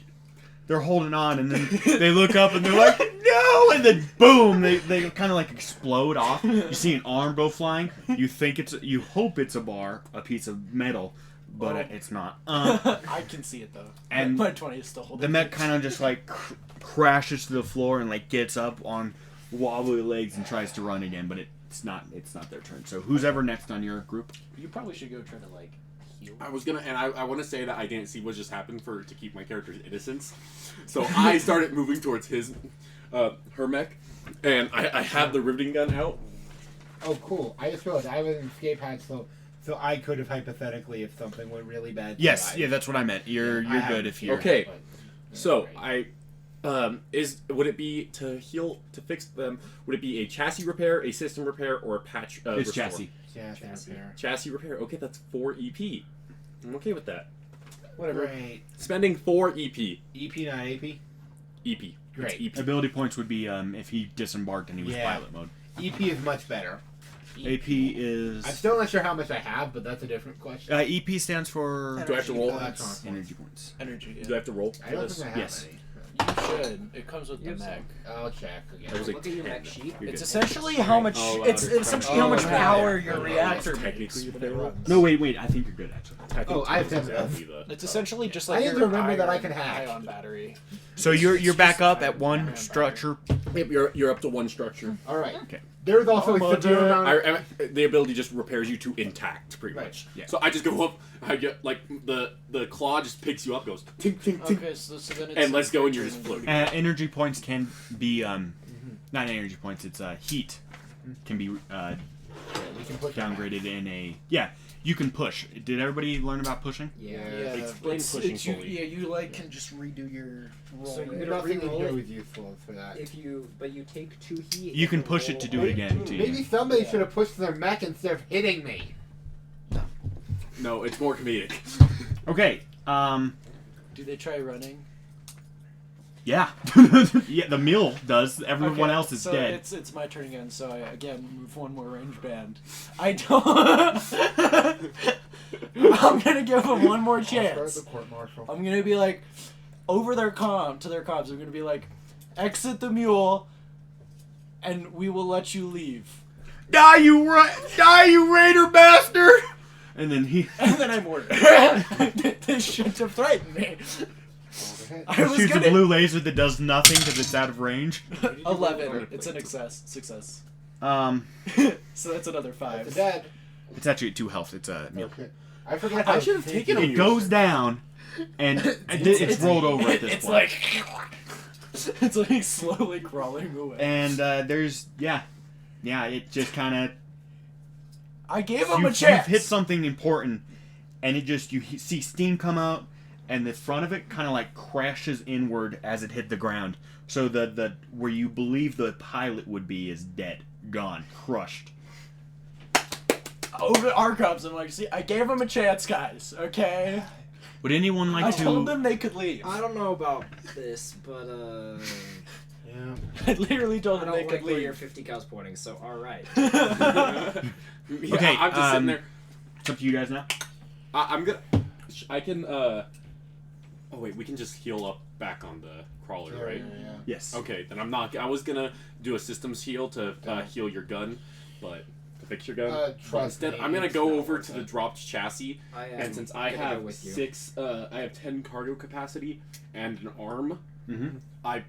they're holding on, and then they look up and they're like, "No!" And then boom, they kind of like explode off. You see an arm go flying. You think you hope it's a piece of metal, but it's not. I can see it though. And my 20 is still holding. The mech kind of just like crashes to the floor and like gets up on wobbly legs and tries to run again, but it's not their turn. So who's ever next on your group? You probably should go try to like heal. I was gonna, and I want to say that I didn't see what just happened to keep my character's innocence. So I started moving towards her mech, and I had the riveting gun out. Oh, cool. I just realized I have an escape hatch, so I could have hypothetically, if something went really bad. Yes, survived. yeah, that's what I meant. You're I have- good if you're Okay. But- So Right. would it be to heal, to fix them? Would it be a chassis repair, a system repair, or a patch? It's restore? chassis. Yeah, Chassis. repair. Chassis repair. Okay, that's 4 EP. I'm okay with that. Whatever. Great. Spending 4 EP. EP, not AP? EP. Great. It's EP. Ability points would be if he disembarked and he was Yeah. pilot mode. EP is much better. AP is I'm still not sure how much I have, but that's a different question. EP stands for Do I have to roll? Electron energy points. Energy. Do I have to roll? I don't for think I have Yes. any. You should. It comes with the Yes. mech. I'll check again. That was a Look at your 10. mech sheet. You're It's good. essentially how much. Oh, it's louder. essentially how much Oh, power yeah. your Oh, reactor technically makes you when it can roll. runs. No, wait. I think you're good actually. Oh, I have 10 of exactly those. the- It's essentially just I like need your to remember that I iron can hack. ion battery. So you're back up at one Iron structure. Yep, you're up to 1 structure. All right. Okay. There's also Oh, a severe amount. The ability just repairs you to intact, pretty Right. much. Yeah. So I just go up. I get like the claw just picks you up, goes tink tink tink, Okay, so then it's and let's go, and you're just floating. Energy points can be not energy points. It's heat can be we can put downgraded in a You can push. Did everybody learn about pushing? Yeah. Explain it's, pushing it's you, fully. yeah, you like can just redo your roll. So you right? don't Nothing in re-roll here it? was useful for that. If you take 2 heat. You can and push it roll to do it all- again. To Maybe you. somebody Yeah. should have pushed their mech instead of hitting me. No, it's more comedic. Okay. Do they try running? Yeah. Yeah. The mule does. Everyone Okay, else is so dead. It's my turn again. So I again move one more range band. I don't. I'm gonna give them one more Start chance. the court martial. I'm gonna be like, over their comms. I'm gonna be like, exit the mule, and we will let you leave. Die, you raider bastard! And then he And then I'm ordered. They shouldn't have threatened me. I was shoots a gonna. blue laser that does nothing because it's out of range. 11. It's an success. So that's another It's 5. dead. It's actually at 2 health. It's a mule. Okay. I forgot how I should have taken him. It goes down, and it's rolled over at this It's point. like. It's like slowly crawling away. And there's it just kind of I gave him a you've chance. hit something important, and it just you see steam come out, and the front of it kind of like crashes inward as it hit the ground. So the where you believe the pilot would be is dead, gone, crushed. Over our cops, I'm like, see, I gave him a chance, guys. Okay. Would anyone like I to? told them they could leave. I don't know about this, but Yeah. I literally told I them they don't could like where your leave. 50 cal's pointing. So all right. Yeah, Okay, I'm just sitting there. It's up to you guys now. I'm gonna. I can. Oh wait, we can just heal up back on the crawler, Yeah, right? yeah, yeah. Yes. Okay, then I'm not. I was gonna do a systems heal to heal your gun, but fixture gun. But Trust instead, me, I'm gonna it's go not over worth to the it. dropped chassis, and since I gonna go have with you. 10 cargo capacity and an arm, Mm-hmm. I'm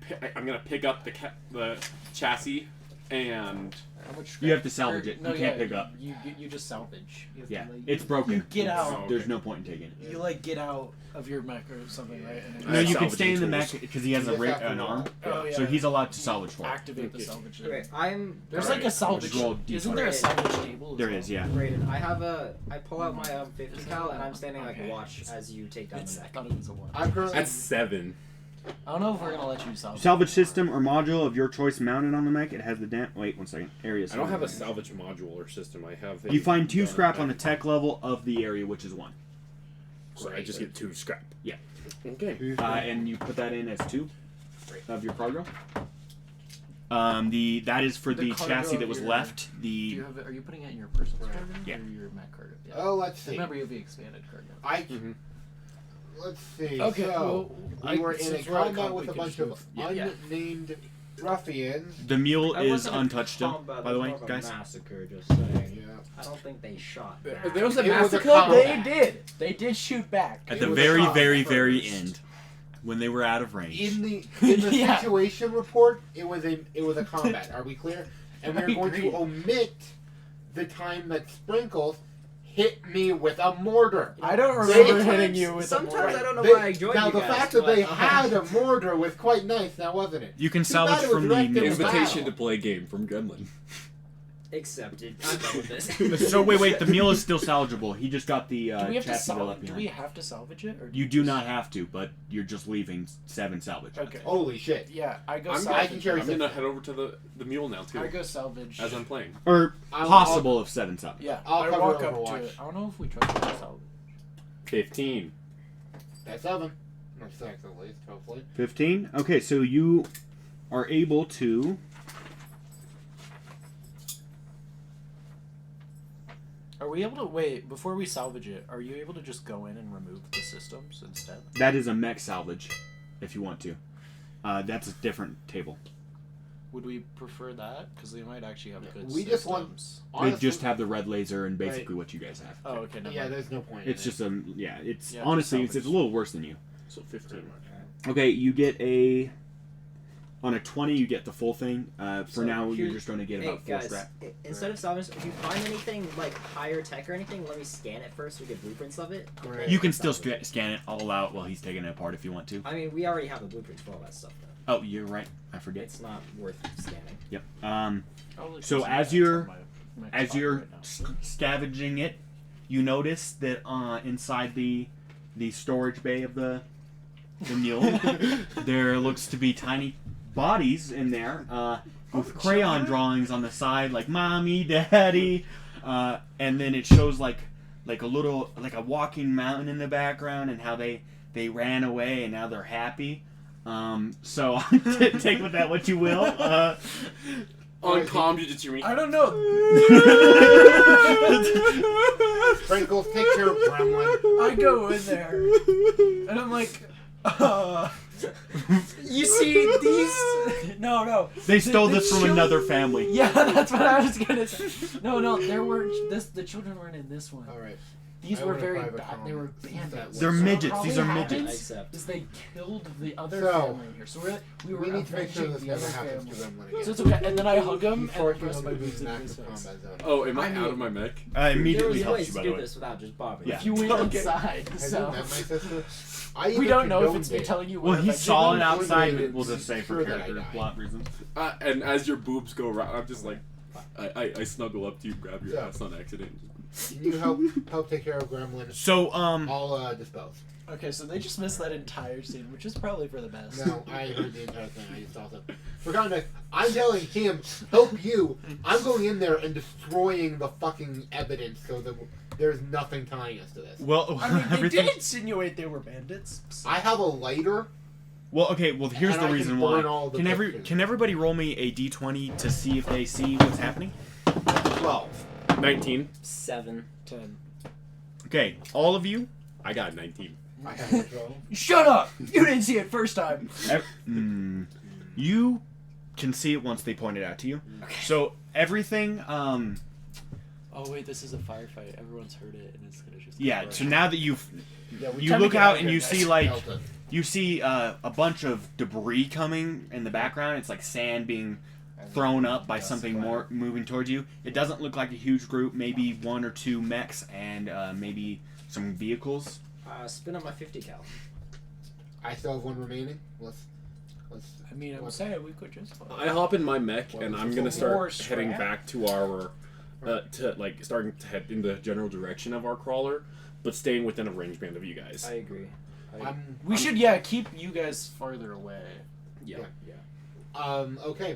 gonna pick up the chassis and. How much You have to salvage it. You can't pick up. You just salvage. You have Yeah, to, like, it's broken. You get out. There's no point in taking it. You like get out of your mech or something, right? And then No, you can salvaging stay in the tools. mech because he has You just have to an arm, Oh, yeah. so he's allowed to salvage for it. activate the salvage. thing. Okay, There's Alright. like a salvage. Just roll D20. Isn't there a salvage table? as There well? is, yeah. Raiden, I pull out my 50 cal and I'm standing like Okay. watch as you take down I the mech. thought it was a one. I'm currently. That's 7. I don't know if we're gonna let you salvage. Salvage system or module of your choice mounted on the mech. It has the wait 1 second. Area. I don't have a salvage module or system. I have. You find 2 scrap on the tech level of the area, which is 1. So I just get 2 scrap. Yeah. Okay. And you put that in as 2 of your cargo. That is for The the cargo chassis that of was your- left. Do you The have it, are you putting it in your personal Right. cargo Yeah. or your mech cargo? Yeah. Oh, let's see. Remember, you have the expanded cargo. Let's see. Okay, So, well, we were in a since we're out of combat comp, with we a can bunch just of move- yeah. unnamed ruffians. the mule That is wasn't a untouched still, combat, by the that way, was more of a guys. Massacre, just saying. Yeah. I don't think they shot. There back. was a It was a massacre. combat. They did. They did shoot back. At It the was a very, combat very, very first. end, when they were out of range. In the Yeah. situation report, it was a combat. Are we clear? And we're I going agree. to omit the time that Sprinkles hit me with a mortar. I don't They- remember hitting you with a Sometimes mortar. I don't know They- why I joined now you the guys, fact that they but, had a mortar was quite nice, now wasn't it? You can Too bad salvage it was from the directed mule. at Invitation battle. to play game from Gremlin. accepted. I'm done with this. So wait, the mule is still salvageable. He just got the Do we have to chassis that left salvage? Do behind. we have to salvage it? Or You do not have to, but you're just leaving 7 salvage. Okay. Holy shit. Yeah, I go I salvage. can carry I'm gonna head over to the mule now too. I go salvage. As I'm playing. Or I'll- possible of 7 salvage. Yeah, I'll I cover walk up Overwatch. to it. I don't know if we trust the salvage. 15. That's 7. Or 6 at least, hopefully. 15? Okay, so you are able to... Are we able to wait before we salvage it? Are you able to just go in and remove the systems instead? That is a mech salvage, if you want to. That's a different table. Would we prefer that? Because they might actually have good We systems. just want- They Honestly, just have the red laser and basically what you guys have. Oh, okay. Never yeah, mind. there's no point. It's in just it's Yeah, honestly it's a salvage. little worse than you. So 15. Okay, you get on a 20 you get the full thing. For So now you're here's- just going to get Hey about 4 guys, scrap. instead of salvage, if you find anything like higher tech or anything, let me scan it first so we get blueprints of it. Great. You can still scan it all out while he's taking it apart if you want to. I mean, we already have the blueprints for all that stuff, though. Oh, you're right. I forget. It's not worth scanning. Yep. I'll look So for some as ads you're- on my As spot you're right now. scavenging it, you notice that inside the storage bay of the mule, there looks to be tiny bodies in there with crayon drawings on the side, like "Mommy, Daddy," and then it shows like a walking mountain in the background and how they ran away and now they're happy. So take with that what you will. On comm, you just hear me. I don't know. Sprinkles, take care of Gremlin. I go in there, and I'm like, you see these? No. They stole The this from children- another family. Yeah, that's what I was gonna say. No, there weren't. The children weren't in this one. Alright. These I were want a very private bad. They were comment. bandits. They're So midgets. what These are probably midgets. happens Accept. Is they killed the other So, family here. So we were We need to make sure avenging this the never other happens to family. Gremlin again. So it's okay. And then I hug him and Before I press my he boots moves in back his to face. combat zone. Oh, am I, I mean- out of my mech? There Immediately was helps ways you, to by do the way. this without just bothering. Yeah. If you went Okay. inside, Have you so met my sister? I we even don't know if condoned it's me it. telling you. Well, we're he avenging saw them. it outside. It's We'll just say for sure that I character died. plot reasons. And as your boobs go around, I'm just like, I snuggle up to you, grab your Yeah. ass on accident. Can you help take care of Gremlin? So I'll dispose. Okay, so they just missed that entire scene, which is probably for the best. No, I heard the entire thing. I just also forgot to. I'm telling him, help you. I'm going in there and destroying the fucking evidence so that there's nothing tying us to this. well, I mean, they everything. did insinuate they were bandits. So. I have a lighter. Well, okay. Well, here's And the I can reason burn why. all the pictures. Can everybody roll me a d20 to see if they see what's happening? 12. 19. 7. 10. Okay, all of you. I got 19. I have a 12. Shut up! You didn't see it first time. You can see it once they point it out to you. So everything Oh wait, this is a firefight. Everyone's heard it, and it's gonna just. Yeah. So now that you we you time to look get out out and here, you guys. see like Delta. you see a bunch of debris coming in the background. It's like sand being thrown up by something more moving towards you. It doesn't look like a huge group. Maybe 1 or 2 mechs and maybe some vehicles. Spin up my 50 cal. I still have 1 remaining. Let's. I mean, I'm saying we could just. I hop in my mech and I'm gonna More start heading scrap? back to our, to like starting to head in the general direction of our crawler, but staying within a range band of you guys. I agree. We should keep you guys farther away. Yeah. Okay.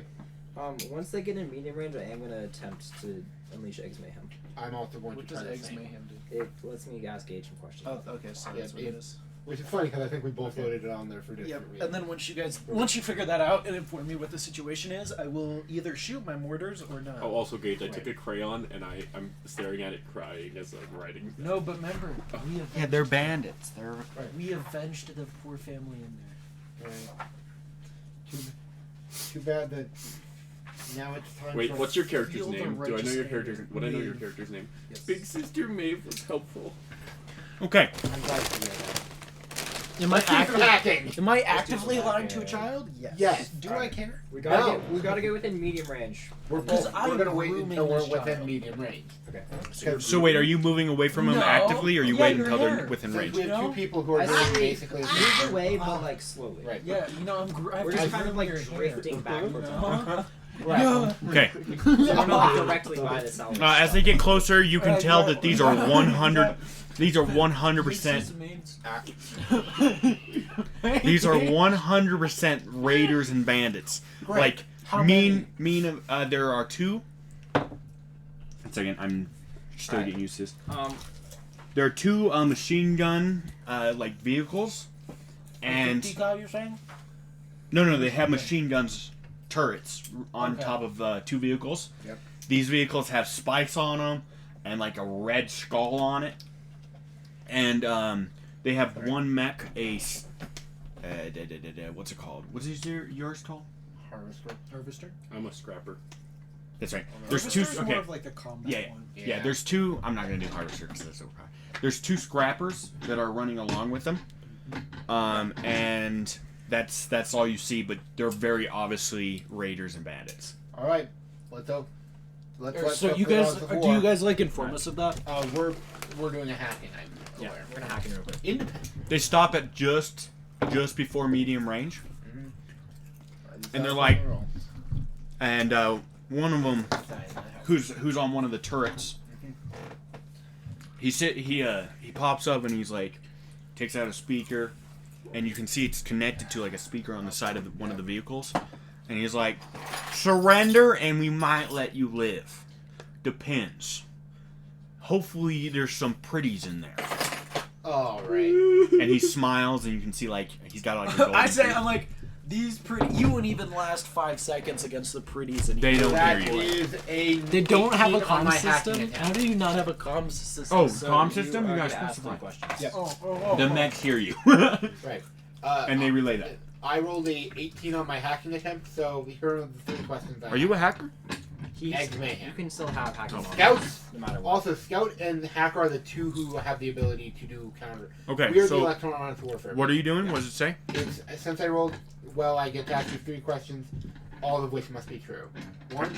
Once they get in medium range, I am gonna attempt to unleash Eggs Mayhem. I'm also going What to does try the Eggs same. Mayhem do? It lets me ask Gage some questions. Oh, okay, so Yeah, that's what it is. Which is funny because I think we both loaded it on there for different Yep. reasons. And then once you figure that out and inform me what the situation is, I will either shoot my mortars or not. Oh, also, Gage, I took a crayon and I'm staring at it crying as I'm writing. No, but remember, we avenged, Yeah, they're bandits. They're we avenged the poor family in there. Right. Too bad that now it's time Wait, for... what's your character's Feel the name? Do I know righteous your anger. character's? Would I know your Maeve. character's name? Yes. Big Sister Maeve was helpful. okay. I'm glad to hear that. Am I, Hacking! am I Let's do actively some lying to a hacking. child? Yes. Yes. Do I care? We No. gotta get within medium range. We're Because I'm gonna wait grooming until we're this within child. medium range. Okay. So wait, are you moving away from them No. actively, or are you Yeah, waiting you're until they're here. within Since range? we have No. 2 people who are I doing say basically the move same away, but Ah. like slowly. Right. Yeah, you know, I have We're to just groom kind of like your hair. drifting backwards. No. Okay. So we're not directly by the salvage. As they get closer, you can tell that these are 100. These are 100%. These are 100% raiders and bandits. Great. Like How mean. There are 2. 1 second, I'm still Alright. getting used to this. Um, There are 2 machine gun like vehicles, and 50 cal, you're saying? no, they have machine guns turrets on Okay. top of 2 vehicles. Yep. These vehicles have spikes on them and like a red skull on it, and they have one mech, what's it called? What is yours called? Harvester? I'm a scrapper. That's right. There's 2. Harvester's Okay. more of like a combat Yeah, one. yeah. There's 2. I'm not gonna do harvester because that's so high. There's 2 scrappers that are running along with them, and that's all you see. But they're very obviously raiders and bandits. All right. Let's go. Let's So go you for the guys, odds of do war. you guys like inform us of that? We're doing a hacking. I'm yeah, aware. we're gonna hack in real quick. Independent. They stop at just before medium range, and they're like, and one of them who's on one of the turrets. He pops up and he's like, takes out a speaker, and you can see it's connected to like a speaker on the side of one of the vehicles, and he's like, surrender and we might let you live. Depends. Hopefully there's some pretties in there. All right. And he smiles and you can see like he's got like a golden I say, tooth. I'm like, these pretty. You wouldn't even last 5 seconds against the pretties. And They don't That hear you. is a. They don't have a 18 on comm my hacking system. attempt. How do you not have a comm system? Oh, So comm system? You are guys gonna ask specify. 3 questions. Yep. Oh, The mechs hear you. Right. And they relay that. I rolled a 18 on my hacking attempt, so here are the 3 questions. Are you a hacker? Egg Mayhem. You can still have hacking on Scouts. no matter what. Also, Scout and Hacker are the 2 who have the ability to do counter. Okay, We are the so electronic warfare. what are you doing? What does it say? Since I rolled well, I get to ask you 3 questions, all of which must be true. 1.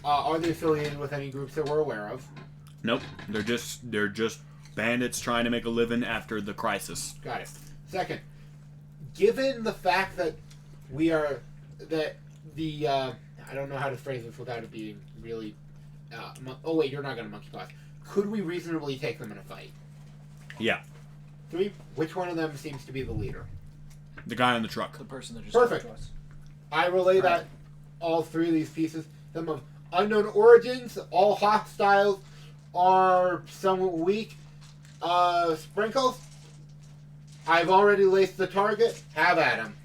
Are they affiliated with any groups that we're aware of? Nope. They're just bandits trying to make a living after the crisis. Got it. 2nd, given the fact that I don't know how to phrase this without it being really. Oh wait, you're not gonna monkey paw. Could we reasonably take them in a fight? Yeah. 3. Which one of them seems to be the leader? The guy on the truck. The person that just Perfect. talked to us. I relay that all 3 of these pieces, them of unknown origins, all hostiles, are somewhat weak. Sprinkles. I've already laced the target. Have at him.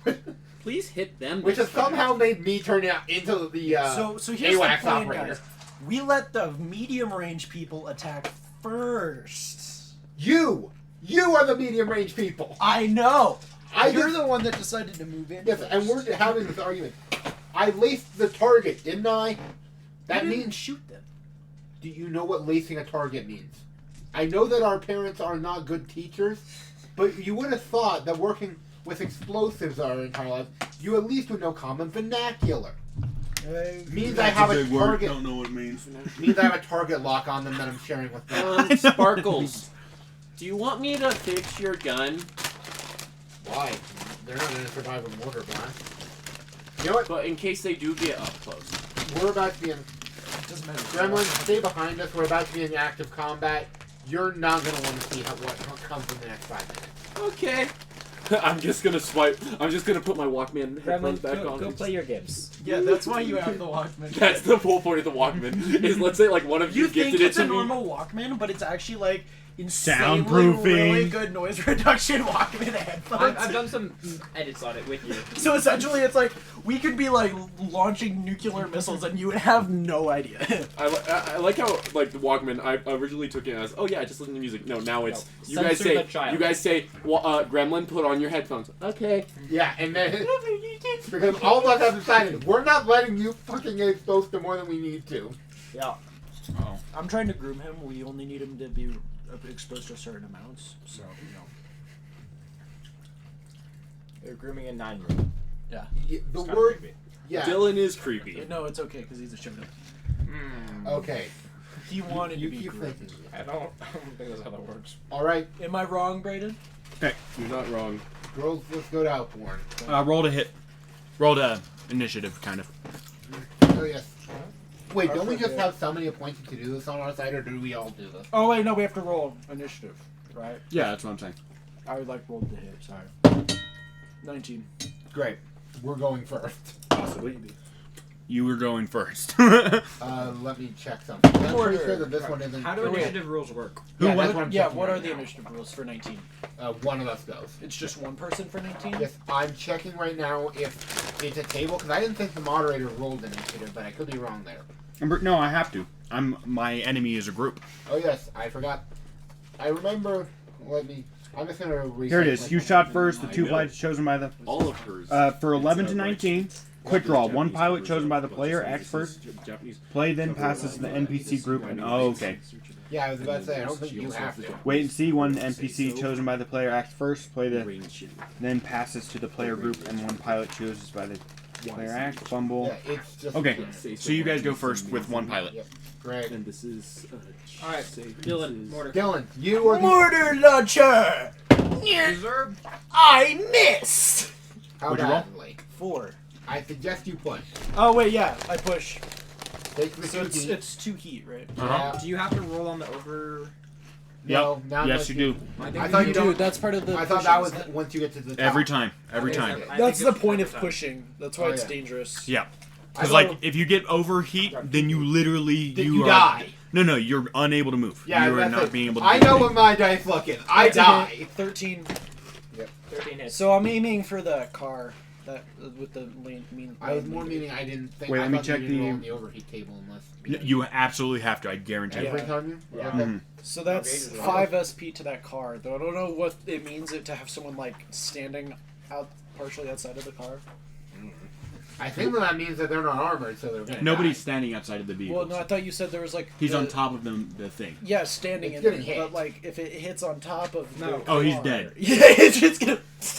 Alright. Please hit them. Which has this time. somehow made me turn out into the So here's the AWACS plan, operator. guys. We let the medium range people attack first. You are the medium range people. I know. I You're just- the one that decided to move in. Yes, first. and we're having this argument. I laced the target, didn't I? That You means. didn't shoot them. Do you know what lacing a target means? I know that our parents are not good teachers, but you would have thought that working with explosives our entire lives, you at least would know common vernacular. Means I have a target. Don't know what it means. Means I have a target lock on them that I'm sharing with them. Sparkles. Do you want me to fix your gun? Why? They're not going to survive a mortar blast. You know what? But in case they do get up close. We're about to be in. Doesn't matter. Gremlins, stay behind us. We're about to be in active combat. You're not going to want to see what comes in the next 5 minutes. Okay. I'm just gonna swipe. I'm just gonna put my Walkman headphones Gremlin, back go, on. go play your games. Yeah, that's why you have the Walkman. That's the whole point of the Walkman. Is let's say like one of you You think gifted it it's to a me. normal Walkman, but it's actually like insanely Soundproofing. really good noise reduction Walkman headphones. I've done some edits on it with you. So essentially, it's like we could be like launching nuclear missiles, and you would have no idea. I like how like the Walkman. I originally took it as I just listen to music. No, now it's No, you guys censor say the child. Gremlin, put on your headphones. Okay. Yeah, and then because all of us have decided we're not letting you fucking get exposed to more than we need to. Yeah. Oh. I'm trying to groom him. We only need him to be exposed to certain amounts. So They're grooming a 9-year-old. The It's kinda word, creepy. yeah. Dylan is creepy. No, it's okay because he's a showman. Okay, He wanted you to be keep groomed. thinking. I don't think that's how that works. All right, Am I wrong, Brayden? You're not wrong. girls, let's go to Outborn. Roll to hit. Roll to initiative, kind of. Oh yes. Wait, don't we just have somebody appointed to do this on our side, or do we all do this? Oh wait, no, we have to roll initiative, right? Yeah, that's what I'm saying. I would like rolled to hit. Sorry. 19. Great. We're going first. Possibly. You were going first. Let me check something. I'm pretty Order. sure that this one isn't. How do initiative rules work? Who Yeah, won? that's what I'm Yeah, checking what right are the now. initiative rules for 19? One of us goes. It's just one person for 19? Yes, I'm checking right now if it's a table because I didn't think the moderator rolled initiative, but I could be wrong there. No, I have to. My enemy is a group. Oh yes, I forgot. I remember. I'm just gonna. Here it is. You shot first. The 2 pilots chosen by the. All of hers. For 11 to It's, 19, quick draw. 1 pilot chosen by the player acts first. Japanese. Play then passes to the NPC group. And okay. Yeah, I was about to say. I don't think you have to. Wait and see. 1 NPC chosen by the player acts first. Play the Rain shit. then passes to the player group, and 1 pilot chooses by the player acts. Fumble. Yeah, it's just. Okay, so you guys go first with 1 pilot. Yep. Great. And this is. All right, Dylan, mortar. Dylan, you are the. Mortar launcher! Reserve. I missed! How What'd you roll? badly? 4. I suggest you push. Oh wait, yeah, I push. Take the So 2 heat. it's 2 heat, right? Uh-huh. Do you have to roll on the over? No, not Yes, unless you do. I thought you do. don't. That's part of the. I thought that was once you get to the top. Every time. Every Okay, time. okay. That's the point of pushing. That's why Oh, it's yeah. dangerous. Yeah. I Because, thought- like, if you get overheat, then you literally... Then you you are, die. No, you're unable to move. Yeah, you are that's not it. being able to I do know anything. what my dice look is. I That's a die. hit. 13. 13 hits. So I'm aiming for the car that with the mean. I was more meaning I didn't think. Wait, I let me thought check you didn't the- roll on the overheat table unless. You absolutely have to, I guarantee Every you. time you. Yeah. Okay. Mhm. So that's gauge is it? 5 SP to that car. Though I don't know what it means to have someone like standing out partially outside of the car. I think that means that they're not armored, so they're gonna Nobody's die. standing outside of the vehicle. Well, no, I thought you said there was like. He's the- on top of the thing. Yeah, standing It's in getting it, hit. but like if it hits on top of. No. The Oh, he's car- dead. Yeah, it's just gonna.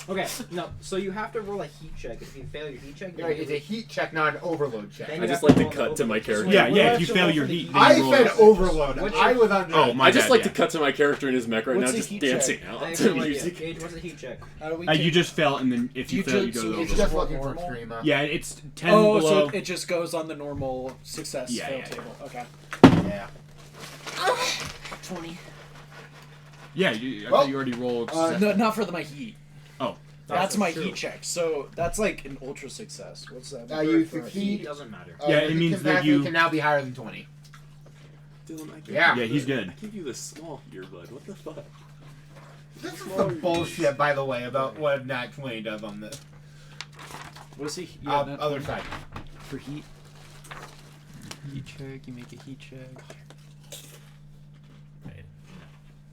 Okay, no. So you have to roll a heat check. If you fail your heat check, then Right, you it's a heat check, not an overload check. Then I you just have like to roll the cut to my overload. character. Yeah, Wait, yeah, what if you should fail roll your for the heat, heat? then you I roll said it. overload. What's I your- was under. Oh, my I just bad, like yeah. to cut to my character in his mech right What's now, the just heat dancing check? out I have to no idea. music. Gage, what's a heat check? How do we You take- just fail, and then if you fail, you go to the It's overload. just looking for normal? extreme. Yeah, it's 10 Oh, below. so it just goes on the normal success Yeah, fail yeah, table. Okay. Yeah. 20. Yeah, I Well, thought you already rolled. No, not for my heat. Oh. That's my true. heat check. So that's like an ultra success. What's that? You For a succeed. heat doesn't matter. Yeah, the it heat means that capacity you- can now be higher than 20. Dylan, I give Yeah. you Yeah, he's the- good. I give you the small earbud. What the fuck? This is some bullshit, by the way, about what Nat 20 does on this. What's he? Other side. For heat. Heat check. You make a heat check.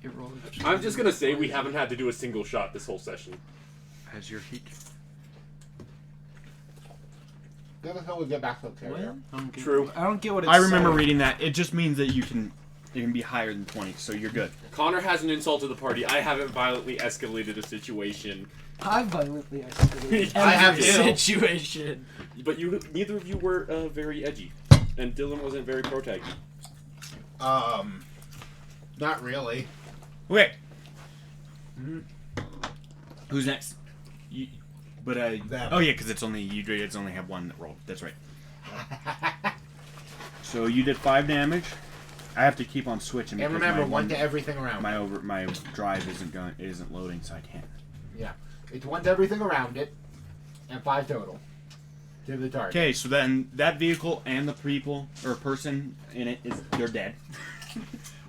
You roll it. I'm just gonna say we haven't had to do a single shot this whole session. As your heat. Let us know when we get back to the carrier. True. I don't get what it's I remember saying. reading that. It just means that it can be higher than 20, so you're good. Connor hasn't insulted the party. I haven't violently escalated a situation. I violently escalated I have every to. situation. But neither of you were very edgy. And Dylan wasn't very pro-taggy. Not really. Okay. Who's next? Them. Oh yeah, because it's only have one that rolled. That's right. So you did 5 damage. I have to keep on switching. And because remember, my one to everything around. my drive isn't loading, so I can't. Yeah. It's 1 to everything around it, and 5 total. To the target. Okay, so then that vehicle and the people or person in it they're dead.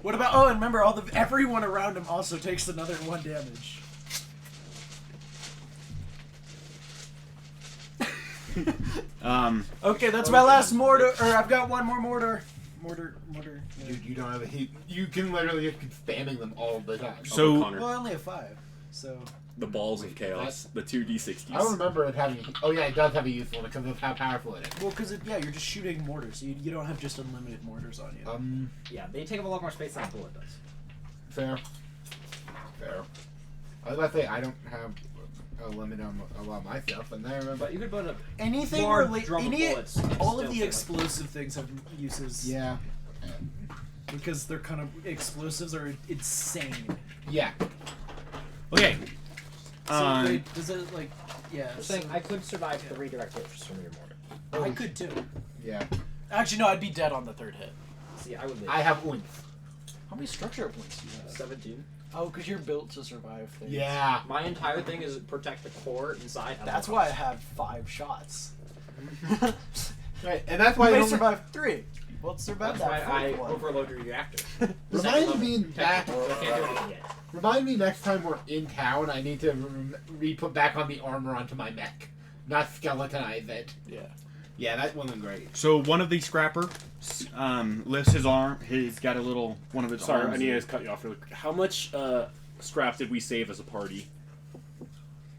What about? Oh, and remember, everyone around him also takes another 1 damage. Okay, that's my last mortar. Or I've got 1 more mortar. Mortar. Yeah. Dude, you don't have a heat. You can literally just keep spamming them all the time. So- Connor. Well, I only have 5, so. The balls of chaos. The 2d60s. I don't remember it having. Oh yeah, it does have a useful because of how powerful it is. Well, because you're just shooting mortars, so you don't have just unlimited mortars on you. Yeah, they take up a lot more space than a bullet does. Fair. I was about to say I don't have a limit on a lot of my stuff, and there. But you could put a Anything more related, drum of bullets. and all still of the fit, explosive things have uses. Yeah. Because they're kind of explosives are insane. Yeah. Okay. So does it like yeah? I'm saying I could survive 3 direct hits from your mortar. I could too. Yeah. Actually, no, I'd be dead on the 3rd hit. See, I would live. I have oomph. How many structure points do you have? 17. Oh, because you're built to survive things. Yeah. My entire thing is protect the core inside. That's why I have 5 shots. Right, and that's why You I may don't survive 3. Well, survive That's why that I 4th one. overload your reactor. Remind me back. I can't do anything yet. Remind me next time we're in town. I need to re-put back on the armor onto my mech, not skeletonize it. Yeah. Yeah, that wasn't great. So one of these scrapper lifts his arm. He's got a little one of his Sorry, arms. I need to cut you off really quick. How much scrap did we save as a party?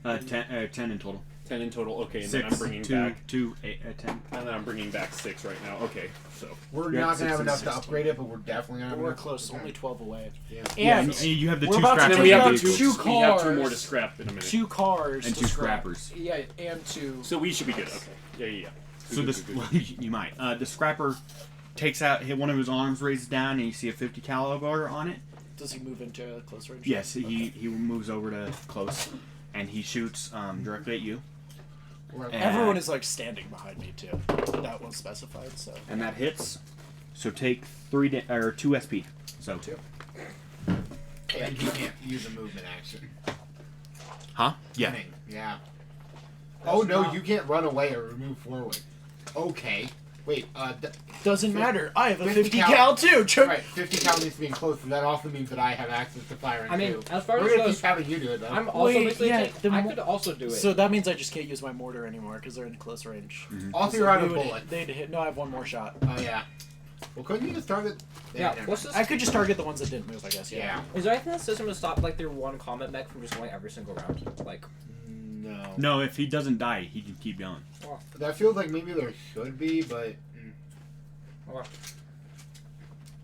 10 in total. 10 in total. Okay, and 6, then I'm bringing 2, back. 2, 8, 10. And then I'm bringing back 6 right now. Okay, so We're Yeah, not gonna 6 have and enough to 16. upgrade it, but we're definitely gonna have We're enough. close, only 12 away. Yeah. Yeah, And and you have the we're 2 about to and scrappers. then we have out the two two. We have 2 cars. more to scrap in a minute. 2 cars And to 2 scrap. scrappers. Yeah, and 2. So we should be good. Okay. Yeah. So Good, this, good, good, well, good. you might. The scrapper takes out, hit one of his arms, raises down, and you see a 50 caliber on it. Does he move into close range? Yes, he moves over to close, and he shoots directly at you. We're- And- Everyone is like standing behind me too. That was specified, so. And that hits. So take 2 SP. So 2. And you can't use a movement action. Huh? Yeah. Running. Yeah. Oh no, you can't run away or move forward. Okay. Wait. Doesn't matter. I have a 50 50 cal cal too. Right. 50 cal needs to be close, so that also means that I have access to firing I mean, too. as far We're as gonna goes, keep having you do it though. I'm also Wait, basically yeah, taking, the I mo- could also do it. So that means I just can't use my mortar anymore because they're in close range. Also, you're out of They would- bullets. They'd hit. No, I have 1 more shot. Oh yeah. Well, couldn't you just target? yeah, never what's mind. this? I could just target the ones that didn't move, I guess. Yeah. Is there anything in the system to stop like their one combat mech from just going every single round? Like, No. No, if he doesn't die, he can keep going. That feels like maybe there should be, but. Okay.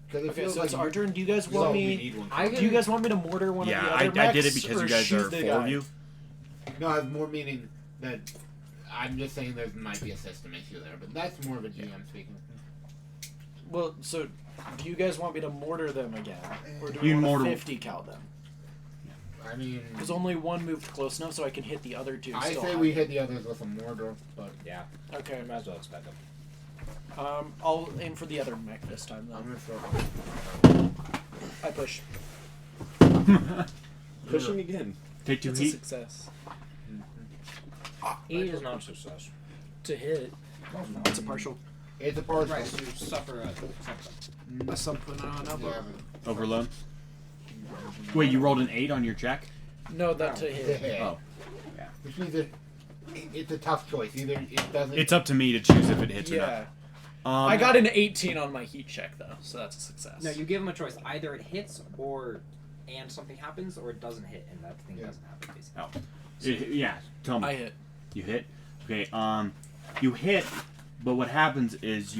Because it Okay, feels so like it's our turn. Do you guys you want you me? need one. I Do you guys want me to mortar one Yeah, of the I other mechs, did it because or you guys shoot are the 4 guy? of you. No, I have more meaning that I'm just saying there might be a system issue there, but that's more of a GM speaking. Well, so do you guys want me to mortar them again, or do You we mortar- want to 50 cal them? I mean, Because only 1 moved close enough, so I can hit the other 2. I still say high. we hit the others with a mortar, but Yeah, Okay. I might as well expect them. I'll aim for the other mech this time I'm though. gonna throw. I push. Pushing again. Take 2 It's a heat. success. 8 is not a success. To hit, it's a partial. It's a partial. Right, so you suffer a something. Yeah, Overload. Wait, you rolled an 8 on your check? No, that to to hit. hit. Oh. Which means it's a tough choice. Either it doesn't. It's up to me to choose if it hits or Yeah. not. I got an 18 on my heat check though, so that's a success. No, you give them a choice. Either it hits, and something happens, or it doesn't hit, and that thing Yeah. doesn't happen. Basically. Yeah, tell me. I hit. You hit? Okay, you hit, But what happens is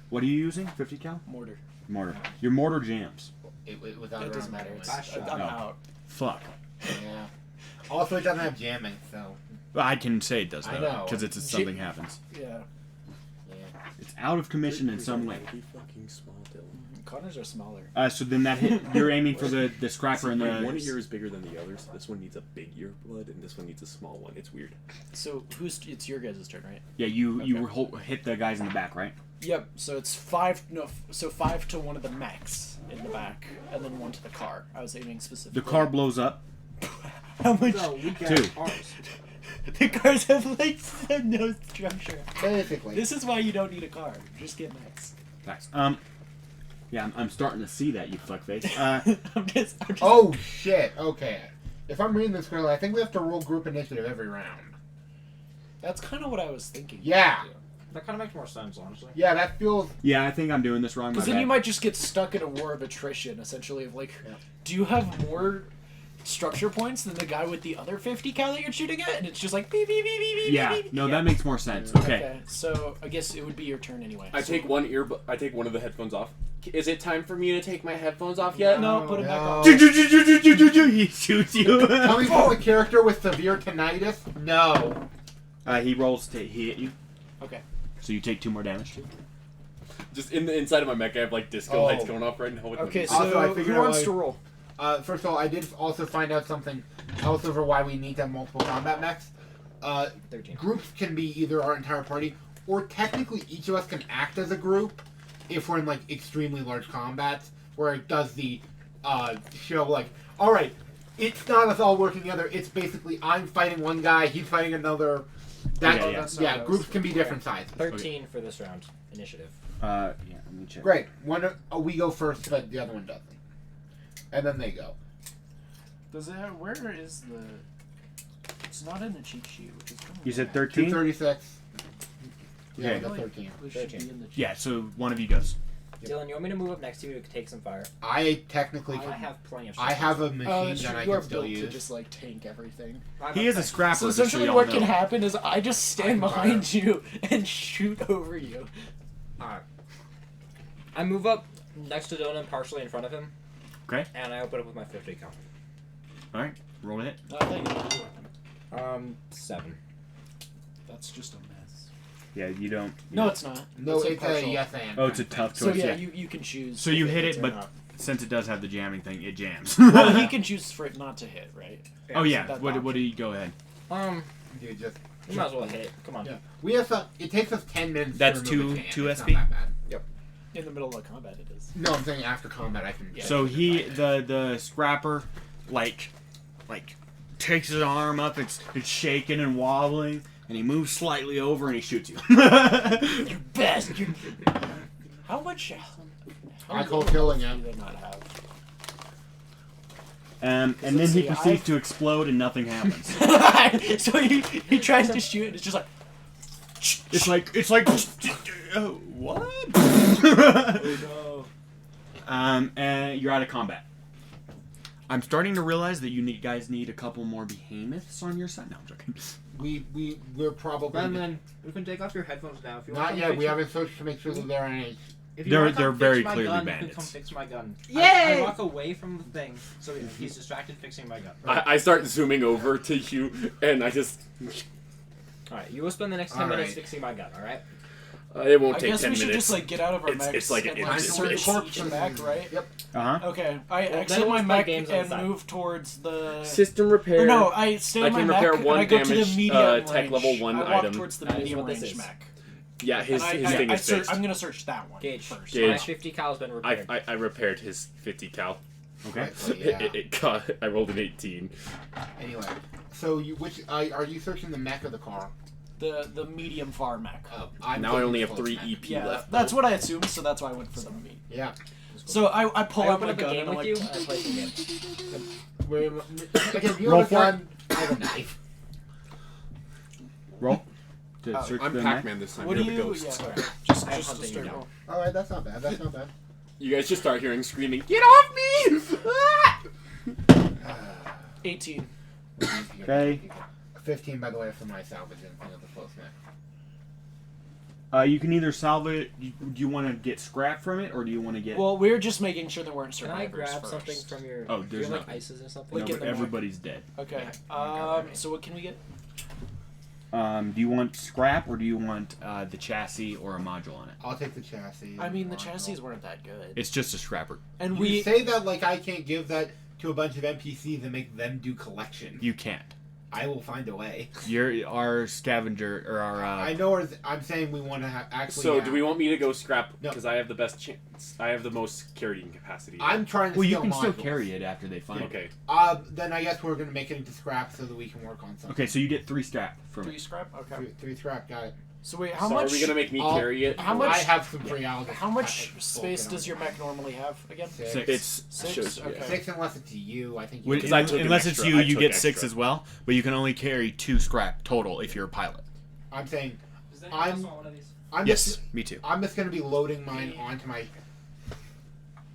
what are you using? 50 cal? Mortar. Mortar. Your mortar jams. It without It doesn't matter. I'm No. out. Fuck. Yeah. Also, it doesn't have jamming, so Well, I can say it does I though, know. because it's something happens. Yeah. yeah. It's out of commission in some way. Really fucking small, Dylan. Connors are smaller. So then that hit. You're aiming for the scrapper and Like, one the. ear is bigger than the other, so this one needs a big earbud, and this one needs a small one. It's weird. So it's your guys' turn, right? Yeah, you hit the guys in the back, right? Yep. So it's 5. No. So 5 to one of the mechs in the back, and then 1 to the car. I was aiming specifically. The car blows up. How much? So we got 2. ours. The cars have like no structure. Basically. This is why you don't need a car. Just get mechs. Facts. Yeah, I'm starting to see that, you fuckface. I'm just. Oh shit. Okay. If I'm reading this correctly, I think we have to roll group initiative every round. That's kind of what I was thinking. Yeah. That kind of makes more sense, honestly. Yeah, that feels. Yeah, I think I'm doing this wrong. Because my then bad. you might just get stuck in a war of attrition, essentially, of like, do you have more structure points than the guy with the other 50 cal that you're shooting at? And it's just like beep, beep, beep, beep, beep, Yeah, beep, beep. no, that makes more sense. Okay. So I guess it would be your turn anyway. I So- take one I take one of the headphones off. Is it time for me to take my headphones off yet? No, put it back No. on. He shoots you. Coming from a character with severe tinnitus? No. He rolls to hit you, Okay. so you take 2 more damage. Just in the inside of my mech, I have like disco Oh. lights going off right now. With my Okay, music. so Also, I who figured wants out, to roll? First of all, I did also find out something else over why we need to have multiple combat mechs. 13. Groups can be either our entire party, or technically each of us can act as a group if we're in like extremely large combats, where it does the show like, all right, it's not us all working together. It's basically I'm fighting one guy, he's fighting another. That, Okay, that's not what I was groups can be thinking. different sizes. 13 for this round. Initiative. Yeah, let me check. Great. We go first, but the other one doesn't, and then they go. Does it? Where is the? It's not in the cheat sheet, which is kind of. You said weird. 13? 236. Yeah, Okay. I got 13. We should 13. be in the cheat. Yeah, so one of you goes. Dylan, you want me to move up next to you to take some fire? I technically. I have plenty of. I have a Oh, machine that's gun true. I You are can still built to use. just like tank everything. He is a scrapper. So just so essentially, y'all what know. can happen is I just stand behind you and shoot over you. Alright. I move up next to Dylan, partially in front of him. Okay. And I open up with my 50 cal. All right, roll a hit. I thought you needed a weapon. 7. That's just a mess. Yeah, you don't. No, it's not. No, a it's a partial. yes and. Oh, it's a tough So choice. yeah, yeah. you can choose. So you if hit hits it, or but not. since it does have the jamming thing, it jams. Well, he can choose for it not to hit, right? Oh So yeah. that's What option. do you go ahead? Dude, just. You might as well hit it. Come on. Yeah. We have some. It takes us 10 minutes. That's to remove a jam. two It's SP? Not that bad. In the middle of combat, it is. No, I'm saying after combat, I can. Yeah. So the scrapper, like takes his arm up. It's shaking and wobbling, and he moves slightly over and he shoots you. You bastard! How much? How I call little killing health him. do they not have? And then let's he see, proceeds to explode and nothing happens. So he tries to shoot, and it's just like. It's like what? Oh And you're out of combat. I'm starting to realize that you guys need a couple more behemoths on your side. No, I'm joking. We're probably. Brendan, you can take off your headphones now if you want. Not yet. We haven't searched to make sure that they're any. If you They're- wanna come they're fix very my clearly gun, You bandits. can come fix my gun. Yay! I walk away from the thing, so he's distracted fixing my gun. I start zooming over to you, and I just. Alright, you will spend the next 10 All minutes right. fixing my gun, alright? It won't I take guess 10 we should minutes. just like get out of our It's- mechs it's like and an like instant search switch. each mech, right? Yep. Uh huh. Okay, I Well, exit then my let's play mech games on and the side. move towards the. System repair. Or no, I stay I in my can mech repair and one I go to the damaged, medium tech range. level 1 I walk item. towards the That is medium what this range is. mech. Yeah, his And thing is fixed. I'm gonna search that one Gauge. first. Gauge. My 50 cal's been repaired. I repaired his 50 cal. Okay. Right, so, yeah. It got. I rolled an 18. Anyway, so are you searching the mech or the car? The medium far mech. Oh, Now I only have close 3 mech. EP Yeah, left. that's what I assumed, so that's why I went for the medium. Yeah. So I pull I out open my up a gun game and I'm with like, you, and I play some games. Again, you Roll have a for it. gun. I have a knife. Roll. To Oh, search I'm the Pac-Man this time. what You're do the you? ghost. Yeah, Alright. just I'm a hunting you straight now. roll. All right, that's not bad. That's not bad. You guys just start hearing screaming. Get off me! Ah! 18. Okay. 15, by the way, for my salvage and thing of the close mech. You can either salvage. Do you want to get scrap from it, or do you want to get? Well, we're just making sure there weren't Can survivors I grab first. something from your? Oh, do you there's have, like nothing. ices or something? no, get but them out. everybody's dead. Okay. So what can we get? Do you want scrap, or do you want the chassis or a module on it? I'll take the chassis. I mean, the Module. chassis weren't that good. It's just a scrapper. And You say that like I can't give that to a bunch of NPCs and make them do collection. You can't. I will find a way. You're our scavenger or our. I know. I'm saying we want to actually. So have, do we want me to go scrap? No. Because I have the best chance. I have the most carrying capacity. I'm trying to. Well, you steal can still modules. carry it after they find it. Okay. Then I guess we're gonna make it into scrap so that we can work on something. Okay, so you get 3 scrap from 3 it. scrap. Okay. Three scrap. Got it. So wait, how So much? are we gonna make me I'll- carry it? how or- much- I have some free algae. How much space does your mech normally have again? 6. Six. It's 6? shows, Okay. 6 unless it's you. I think. You When- Because I took an unless extra. it's you, I you took get 6 extra. as well, but you can only carry 2 scrap total if you're a pilot. I'm saying. Does anyone else want one of these? I'm Yes, just. me too. I'm just gonna be loading mine onto my.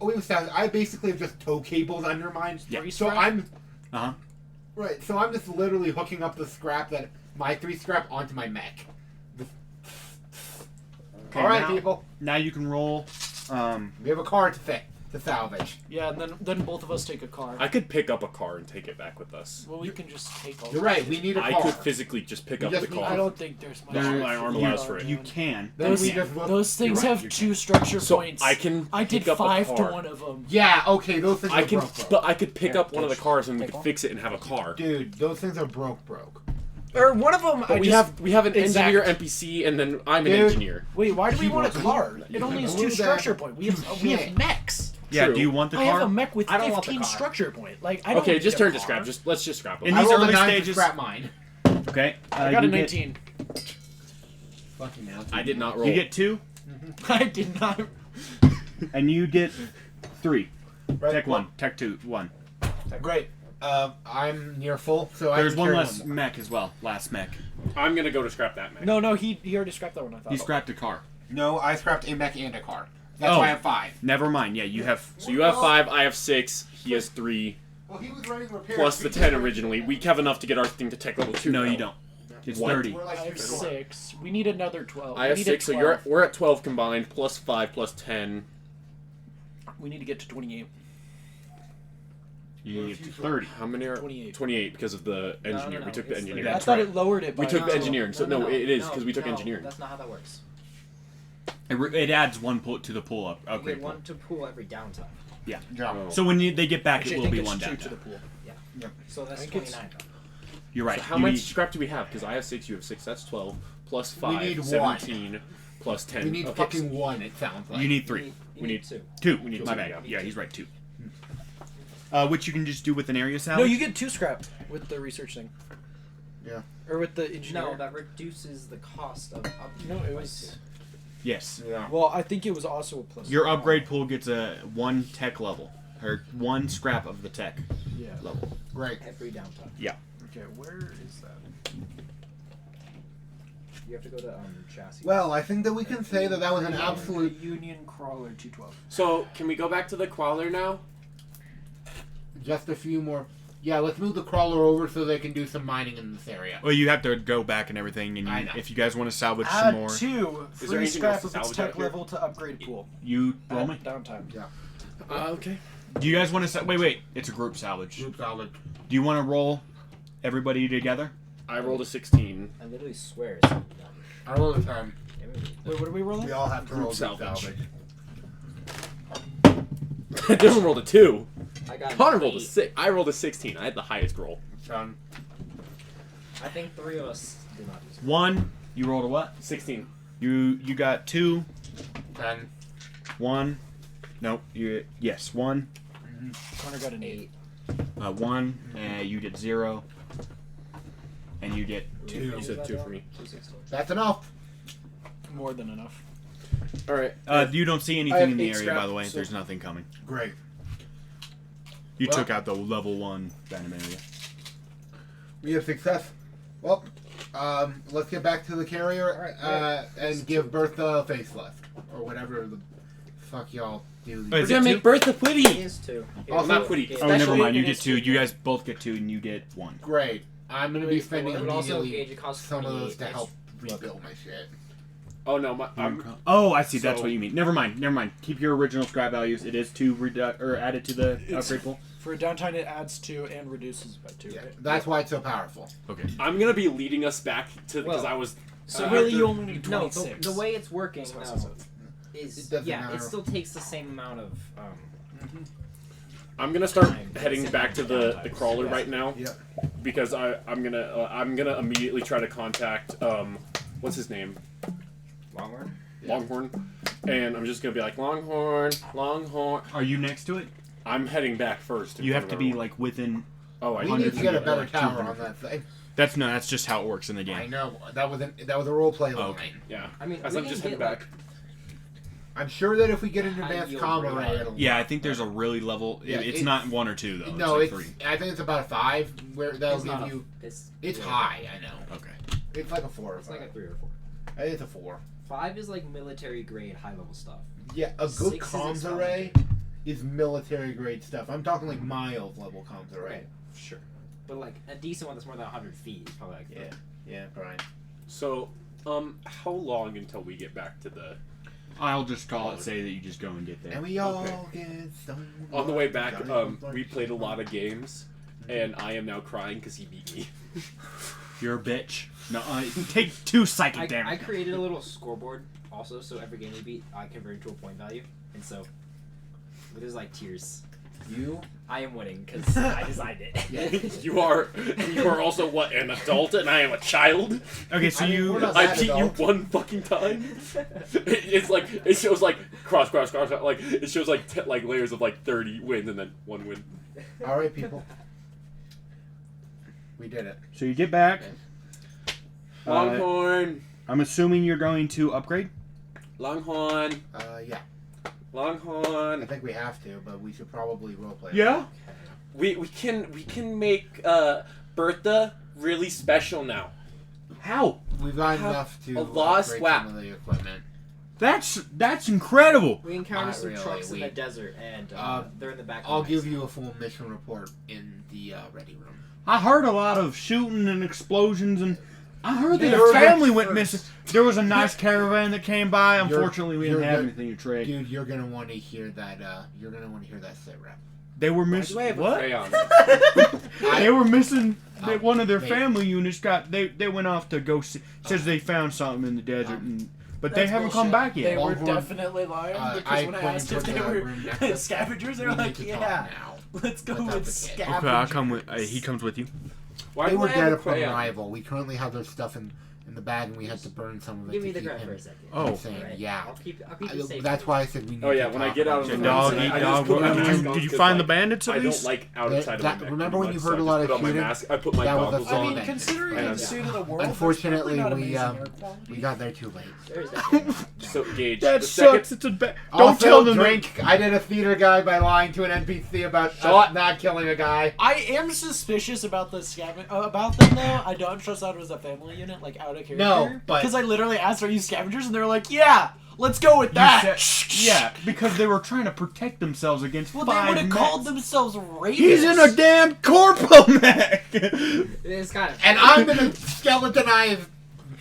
Oh, it sounds. I basically have just tow cables under mine. Yeah. So I'm. Uh-huh. Right. So I'm just literally hooking up the scrap that my 3 scrap onto my mech. Okay, All right, now- people. Now you can roll. We have a car to salvage. Yeah, and then both of us take a car. I could pick up a car and take it back with us. Well, we can just take all. You're right. We need a I car. could physically just pick We up just the need- car. I don't think there's much. There- my arm you- allows for it. You can. Then Those, we just look. those things You're right, have you 2 structure So points. I can. I did pick up a 5 to car. 1 of them. Yeah. Okay. Those things I are can, broke. but I could pick Here, up one of the take- cars and we take could one. fix it and have a car. Dude, those things are broke. Or one of them. But we have an Exact- engineer NPC and then I'm an Dude. engineer. Wait, why do we want a Keep- car? It only has 2 Move that. structure points. We have Shit. mechs. Yeah, True. do you want the I have a car? mech with I don't want the 15 car. structure point. Like I don't. Okay, need just a turn to car. scrap. Let's just scrap them. In I these rolled a early 9 to stages- scrap mine. Okay. I got a you 19. Fucking hell. I did not roll. You get 2, I did not. and you get 3. Right. Tech 1, Tech 2, 1. Great. I'm near full, so There's I can one carry less mech as well. Last mech. I'm gonna go to scrap that mech. No, he already scrapped that one. I thought. He scrapped a car. No, I scrapped a mech and a car. That's Oh. why I have 5. Never mind. Yeah, you have. So you have 5, I have 6, he has 3, Well, he was running repair. plus the 10 originally. We have enough to get our thing to tech level 2. No, though. you don't. It's What? 30. We're like I have 3 short. 6. We need another 12. I We have need 6, so 12. we're at 12 combined, plus 5, plus 10. We need to get to 28. You get to 30. How many are 28. 28 because of the engineer. no, We took the it's engineer. the- I That's thought right. it lowered it. We by took the two. engineering, so no, it is because we took no, engineering. That's not how that works. It adds 1 pull to the pull up You upgrade get pool. 1 to pool every downtime. Yeah. Yeah. So when they get back, Actually, it I will think be it's 1 2 down. to the pool. So that's I think it's- 29 though. You're right. So how You much need- scrap do we have? Because I have 6, you have 6. That's 12. Plus We 5, need 17. Plus 10. We need Okay, fucking 1, it sounds like. You need 3. You We need need 2. 2. We need My 2, bad. yeah. Yeah, he's right. 2. Which you can just do with an area No, salvage. you get 2 scrap with the research thing. Yeah. Or with the engineer. No, that reduces the cost of upgrade. No, it by was. 2. Yes. Yeah. Well, I think it was also a plus. Your upgrade pool gets a 1 tech level, or 1 scrap of the tech Yeah. level. Great. every downtime. Okay, where is that? You have to go to chassis. Well, I think that we can say that was an absolute. Union Crawler 212. So can we go back to the crawler now? Just a few more. Yeah, let's move the crawler over so they can do some mining in this area. Well, you have to go back and everything, and I know. if you guys want to salvage some Add more, 2 Is there free anything scrap else to of its salvage tech out here? level to upgrade pool. you roll me. At downtime. Yeah. Okay. Do you guys want to? Wait. It's a group salvage. Group solid. Do you want to roll everybody together? I rolled a 16. I literally swear it's something done. I roll the time. Wait, what are we rolling? We all have to Group roll group salvage. salvage. Dylan rolled a 2. I got Connor an rolled a 8. 6. I rolled a 16. I had the highest roll. Done. I think 3 of us did not do so. 1. You rolled a what? 16. You got 2. 10. 1. Nope. Yes. 1. Connor got an 8. 1. You get 0. And you get 2. You said 2 for me. 216. That's enough. More than enough. All right. You don't see I anything have in the 8 area, scrap, by the way. so- There's nothing coming. Great. You Well- took out the level 1 venom area. We have success. Well, let's get back to the carrier and give Bertha a facelift. Or whatever the fuck y'all do. Wait, We're is it gonna 2? make Bertha It pretty. is 2. Oh, not pretty. Oh, never Special mind. You it get is 2. You guys both get 2, and you get 1. Great. I'm going to be spending It would also immediately gauge it costs some of those 28 to help extra. rebuild my shit. Oh no, Oh, I see. That's So- what you mean. Never mind. Keep your original scrap values. It is 2 added to the upgrade pool. For a downtime, it adds 2 and reduces by 2. Yeah, Right? that's why it's so powerful. Okay. I'm gonna be leading us back to because Well, I was. So I really, have to- you only need No, 26. the way it's working That's what though it says. is It doesn't matter. it still takes the same amount of I'm gonna start time. heading Same back to amount of the downtimes. crawler Yeah. right now Yeah. because I'm gonna immediately try to contact what's his name, Longhorn. Longhorn, and I'm just gonna be like Longhorn. Are you next to it? I'm heading back first. in You front have of to be everyone. like within. Oh, I We need need to get a feet, better like tower 200 on that thing. That's just how it works in the I game. know that was a role play line. Okay. Yeah. I mean, As we I'm can just get, heading back. I'm sure that if we get an High advanced yield comm radar. array, it'll Yeah, I think there's a really level. Yeah, it's it's- not 1 or 2 though. No, it's it's. like 3. I think it's about a 5. Where that'll It's give not you. It's It's yeah. high. I know. Okay. It's like a 4 or It's 5. like a 3 or 4. It's a 4. 5 is like military grade, high level stuff. Yeah, a good 6 is comms its array is military grade stuff. I'm talking like miles level comms array. Right. Sure. But like a decent one that's more than 100 feet is probably like Yeah. Yeah, Brian. So, how long until we get back to the? I'll just say that you just go and get there. And we all Okay. get stoned. On the way back, we played a lot of games, and I am now crying because he beat me. You're a bitch. No, take 2 psychic I damage. created a little scoreboard also, so every game we beat, I converted to a point value, and so there's like tiers. You? I am winning because I designed it. you are also what, an adult, and I am a child. Okay, so I mean, you. we're not I that beat you adult. one fucking time. It's like it shows like cross, like it shows like like layers of like 30 wins and then 1 win. All right, people. We did it. So you get back. Longhorn, I'm assuming you're going to upgrade. Longhorn, Yeah. I Longhorn. think we have to, but we should probably roleplay. Yeah. We can make Bertha really special now. How? We've got Have enough to a lost upgrade swap. some of the equipment. That's incredible. We encountered Not some really, trucks in we- the desert, and they're in the back. I'll of the give house. you a full mission report in the ready room. I heard a lot of shooting and explosions, and I heard that They your were family the went first. missing. There was a nice caravan that came by. Unfortunately, we didn't you're have the- anything to trade. Dude, you're gonna want to hear that. You're gonna want to hear that sit rep. They were Why missing. do I have a What? crayon? They were missing. Oh, One of their mate. family units got. They went off to go see. Says they found something in the desert, but they That's haven't come bullshit. back They yet. were Longhorn, definitely lying because I when I pointed asked if towards they the were room next to us. scavengers, they We were need like, to talk "Yeah, now. let's go Without with the kid." scavengers." Okay, I'll come with. He comes with you. Why They do were I have dead a upon crayon? arrival. We currently have their stuff in the bag, and we had to burn some of it Give to me the keep credit him for a second. Oh. sane. Alright, Yeah. I'll keep you safe. That's why I said we need Oh yeah, to when I talk get out about of it. the Dog, I eat just dog. put my Did mask you, on did you because, find like, the bandits at I least? don't like outside That- of my neck. remember when you so heard I a just lot of put on my shooting? mask. I put my That was a goggles I on. mean, Well, considering then. the state of the world, Unfortunately, there's probably we not amazing air quality. we got there too late. There's that. So Gage, That the sucks. second It's a bad. Don't Also, tell them. drink. I did a theater guy by lying to an NPC about Shut. not killing a guy. I am suspicious about the about them though. I don't trust that it was a family unit, like out of character. No, but- because I literally asked, "Are you scavengers?" And they were like, "Yeah, let's go with You that." said- yeah, because they were trying to protect themselves against Well, they 5 would have men. called themselves rapists. He's in a damn corpo mech. It's kind of. And I'm gonna skeletonize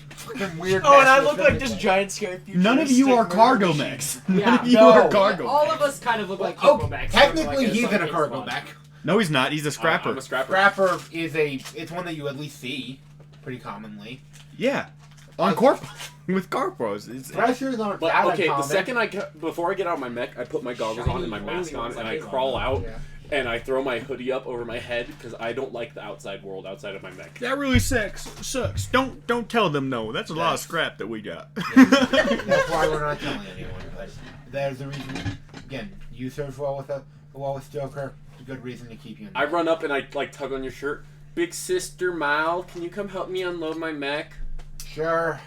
fucking weird. Oh, and I mess look with like this everything. giant scary futuristic None of you are murder cargo machine. mechs. None Yeah, of you no. are cargo. All of us kind of look like Oh, cargo mechs. technically Like he's in a Sunday cargo spawn. mech. No, he's not. He's a scrapper. I'm a scrapper. Scrapper is it's one that you at least see pretty commonly. Yeah, on corp with corpos. It's, Threshers aren't But that okay, the uncommon. second before I get out of my mech, I put my goggles on and my Shiny mask oily on, ones and like I his crawl on. out, Yeah. and I throw my hoodie up over my head because I don't like the outside world outside of my mech. that really sucks. Don't tell them no. That's a lot of scrap that we got. That's why we're not telling anyone. But there's a reason. Again, you serve well with Joker. It's a good reason to keep you in. I run up and I like tug on your shirt. Big sister Mal, can you come help me unload my mech? Sure.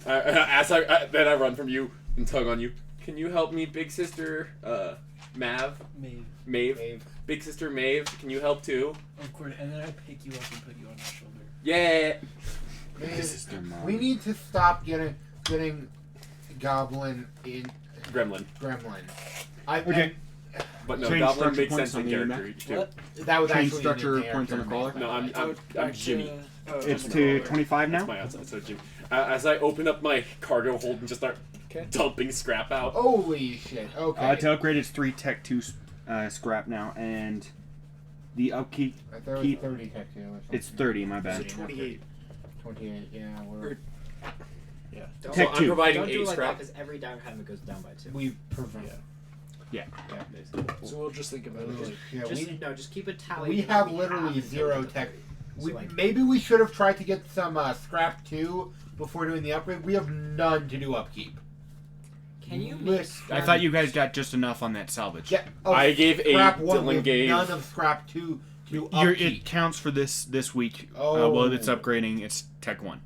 Then I run from you and tug on you. Can you help me, big sister Maeve? Dave. Big sister Maeve, can you help too? Of course, and then I pick you up and put you on my shoulder. Yeah. We need to stop getting Goblin in Gremlin. Gremlin. Okay. But no, Change Goblin structure makes points sense in on the character mech. too. What? That was Change actually structure in the points on the character collar? No, I'm Back Jimmy. to- It's oh, to collar. 25 now. That's my outside, so Jimmy. as I open up my cargo hold and just start dumping scrap out. Holy shit. Okay. To upgrade, it's 3 Tech 2 scrap now, and the upkeep. I thought it was 30 tech 2 or something. It's 30. My bad. 28. 28. Yeah, we're Don't, Tech So I'm 2. providing don't do 8 it like that scrap. because every downtime it goes down by 2. we prevent. Yeah. So we'll just think about it. Like, Yeah, Just keep a tally. we of have what we literally have 0 until tech. So, We, like- maybe we should have tried to get some scrap 2 before doing the upgrade. We have none to do upkeep. Can you List- I thought you guys got just enough on that salvage. Yeah, oh, I gave 8. scrap 1. Dylan We have gave. none of scrap 2 to do It upkeep. counts for this week. Oh. Well, it's upgrading. It's Tech 1.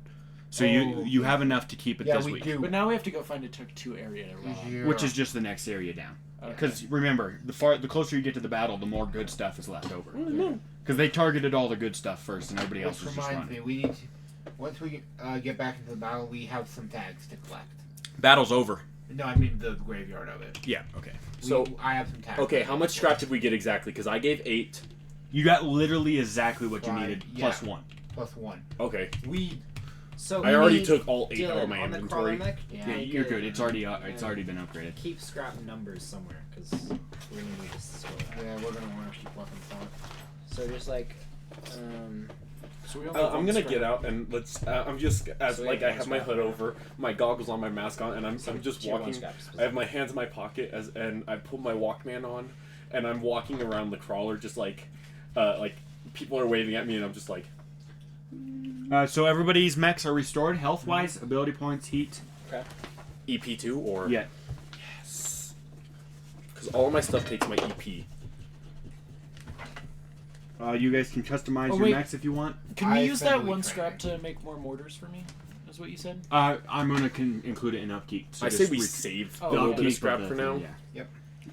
So you have enough to keep it Yeah, this we week. do. but now we have to go find a Tech 2 area to rob. Which is just the next area down. Okay. Because remember, the closer you get to the battle, the more good stuff is left over. Because they targeted all the good stuff first, and everybody else Which was just reminds running. me, we need to, once we get back into the battle, we have some tags to collect. Battle's over. No, I mean the graveyard of it. Yeah. Okay. So, I have some tags. okay, how much scrap did we get exactly? Because I gave 8. You got literally exactly what you Right, needed yeah. plus 1. Plus 1. Okay. We So I already need- took all 8 out Dylan, of my on the inventory. crawler mech, Yeah, Yeah, make you're a- good. It's already been upgraded. Keep scrap numbers somewhere because we're gonna need to store that. yeah, we're gonna want to keep weapons on. So just like, So we only have I'm one gonna scrap. get out and let's. I'm just as So we like have I one have my scrap hood now. over, my goggles on, my mask on, and I'm just tier 1 walking. scraps. I have my hands in my pocket and I pull my Walkman on, and I'm walking around the crawler just like people are waving at me, and I'm just like, So everybody's mechs are restored health-wise, ability points, heat. EP2 or Yeah. yes, because all of my stuff takes my E EP. You guys can customize Oh, your wait. mechs if you want. Can we I use spent that a week one training. scrap to make more mortars for me? Is what you said? I'm gonna include it in upkeep. So I say just we re- save Oh, a little okay. bit of scrap the for thing, now. Yeah. Yep.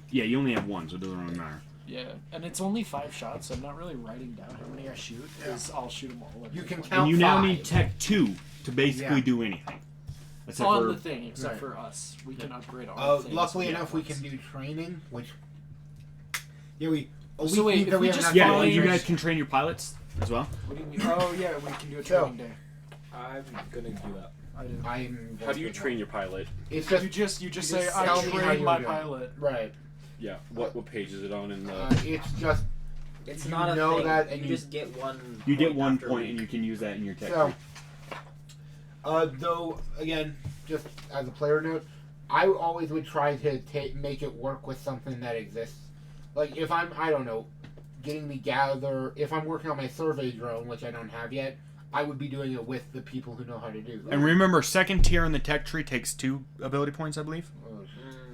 Yeah, you only have 1, so it doesn't really matter. Yeah, and it's only 5 shots, so I'm not really writing down how many I shoot, because I'll shoot them all. You can one. count And you now 5. need Tech 2 to basically Yeah. do anything. Except On for the thing, except Right. for us. We can upgrade all the things. Luckily at enough, we once. can do training, which. Yeah, we. So wait, means if that we have just enough yeah, fine- you trainers. guys can train your pilots as well. What do you mean? Oh yeah, we can do a So- training day. I'm gonna do that. I do. I'm. How do you train your pilot? It's You just just you say just I tell me how trained you my do it. pilot. right. Yeah. What page is it on in the? It's just It's You not a know thing. that and you you- just get one. You get point 1 after a point, week. and you can use that in your Tech so. 3. Though again, just as a player note, I always would try to make it work with something that exists. Like if I don't know, getting the gather. If I'm working on my survey drone, which I don't have yet, I would be doing it with the people who know how to do that. And remember, second tier in the Tech tree takes 2 ability points, I believe.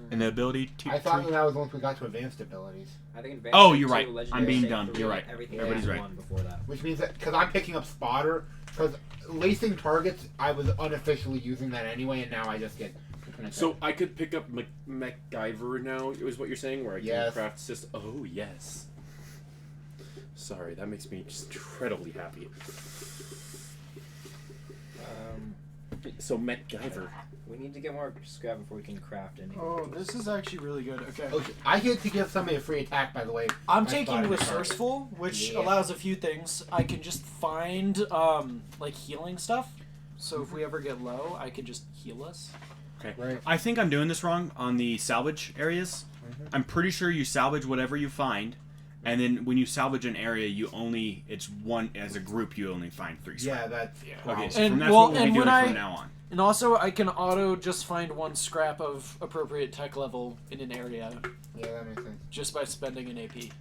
In the ability I thought tree. that was once we got to advanced abilities, I think advanced Oh, Tech you're 2, right. Legendary I'm being Tech dumb. 3, You're right. Everything Everybody's else right. one before that. which means that because I'm picking up spotter, because lacing targets, I was unofficially using that anyway, and now I just get. So I could pick up MacGyver now. Is what you're saying? Where I can Yes. craft system. Oh yes. Sorry, that makes me just incredibly happy. So MacGyver. We need to get more scrap before we can craft anything. Oh, this is actually really good. Okay. Okay, I get to give somebody a free attack, by the way. I'm I taking spotted the resourceful, which Yeah. allows a few things. I can just find like healing stuff. So if we ever get low, I can just heal us. Okay. Right. I think I'm doing this wrong on the salvage areas. I'm pretty sure you salvage whatever you find, and then when you salvage an area, it's one as a group. You only find 3 scrap. Yeah, that's Okay, so And, from that's well, what we'll be and doing when from I- now on. And also, I can auto just find 1 scrap of appropriate tech level in an area Yeah, that makes sense. just by spending an AP.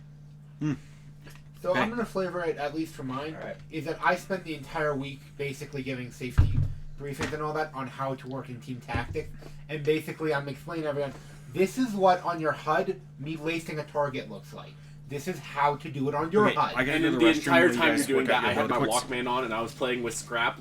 So Okay. I'm gonna flavor it, at least for mine, Alright. is that I spent the entire week basically giving safety briefings and all that on how to work in team tactics, and basically I'm explaining to everyone, this is what on your HUD me lacing a target looks like. This is how to do it on your Okay, HUD. I gotta And go then to the restroom entire while you time you're guys doing work out that, I your had my ability points. Walkman on and I was playing with scrap,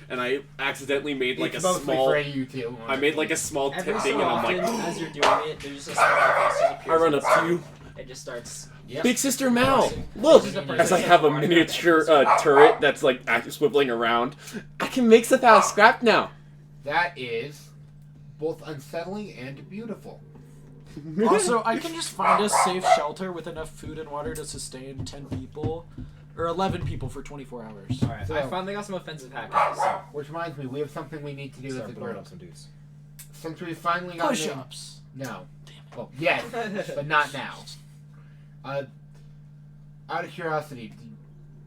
and I accidentally made like it's a mostly small. for you too. I made like a small Every thing, so and I'm often, like, as you're doing it, there's just a small face that appears I run on up the to you, It just starts. Yep. Big Sister Mal. This Look, is a person as I that's have a walking miniature around and turret that's like swiveling around. I can make stuff out of scrap now. That is both unsettling and beautiful. Also, I can just find a safe shelter with enough food and water to sustain 10 people or 11 people for 24 hours. All right, So- I finally got some offensive hacking. So Which reminds me, we have something we need to do as a start blowing group. up some dudes. Since we finally got Push-ups. No. Well, yes, but not now. Out of curiosity,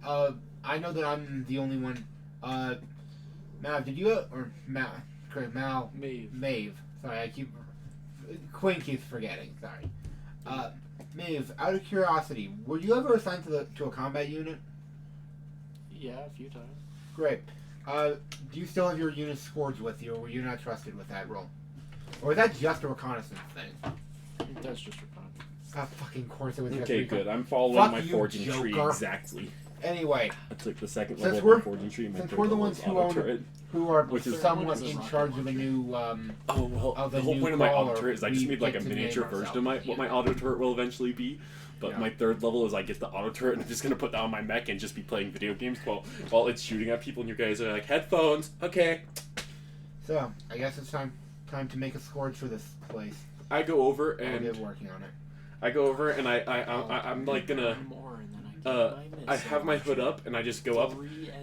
I know that I'm the only one. Mav, did you or Mal? Maeve. Sorry, Quinn keeps forgetting. Sorry. Maeve, out of curiosity, were you ever assigned to a combat unit? Yeah, a few times. Great. Do you still have your unit scourge with you, or were you not trusted with that role? Or is that just a reconnaissance thing? That's just recon. Fucking course it was just Okay, recon. good. I'm following Fuck my you, forging tree Joker. exactly. Anyway, I took the second Since level of we're- my forging tree. My since third we're the level ones is who auto own- turret. who are Which is- somewhat in charge of a new, Oh well, of the the whole new point of my auto crawler, turret is I we just made like a get to miniature name version of ourselves. what my auto turret will eventually be. But Yeah. my third level is I get the auto turret and I'm just gonna put that on my mech and just be playing video games while it's shooting at people and you guys are like headphones. Okay. So, I guess it's time to make a scourge for this place. I go over I'll and get working on it. I'm like gonna More, and then I have my hood up and I just go up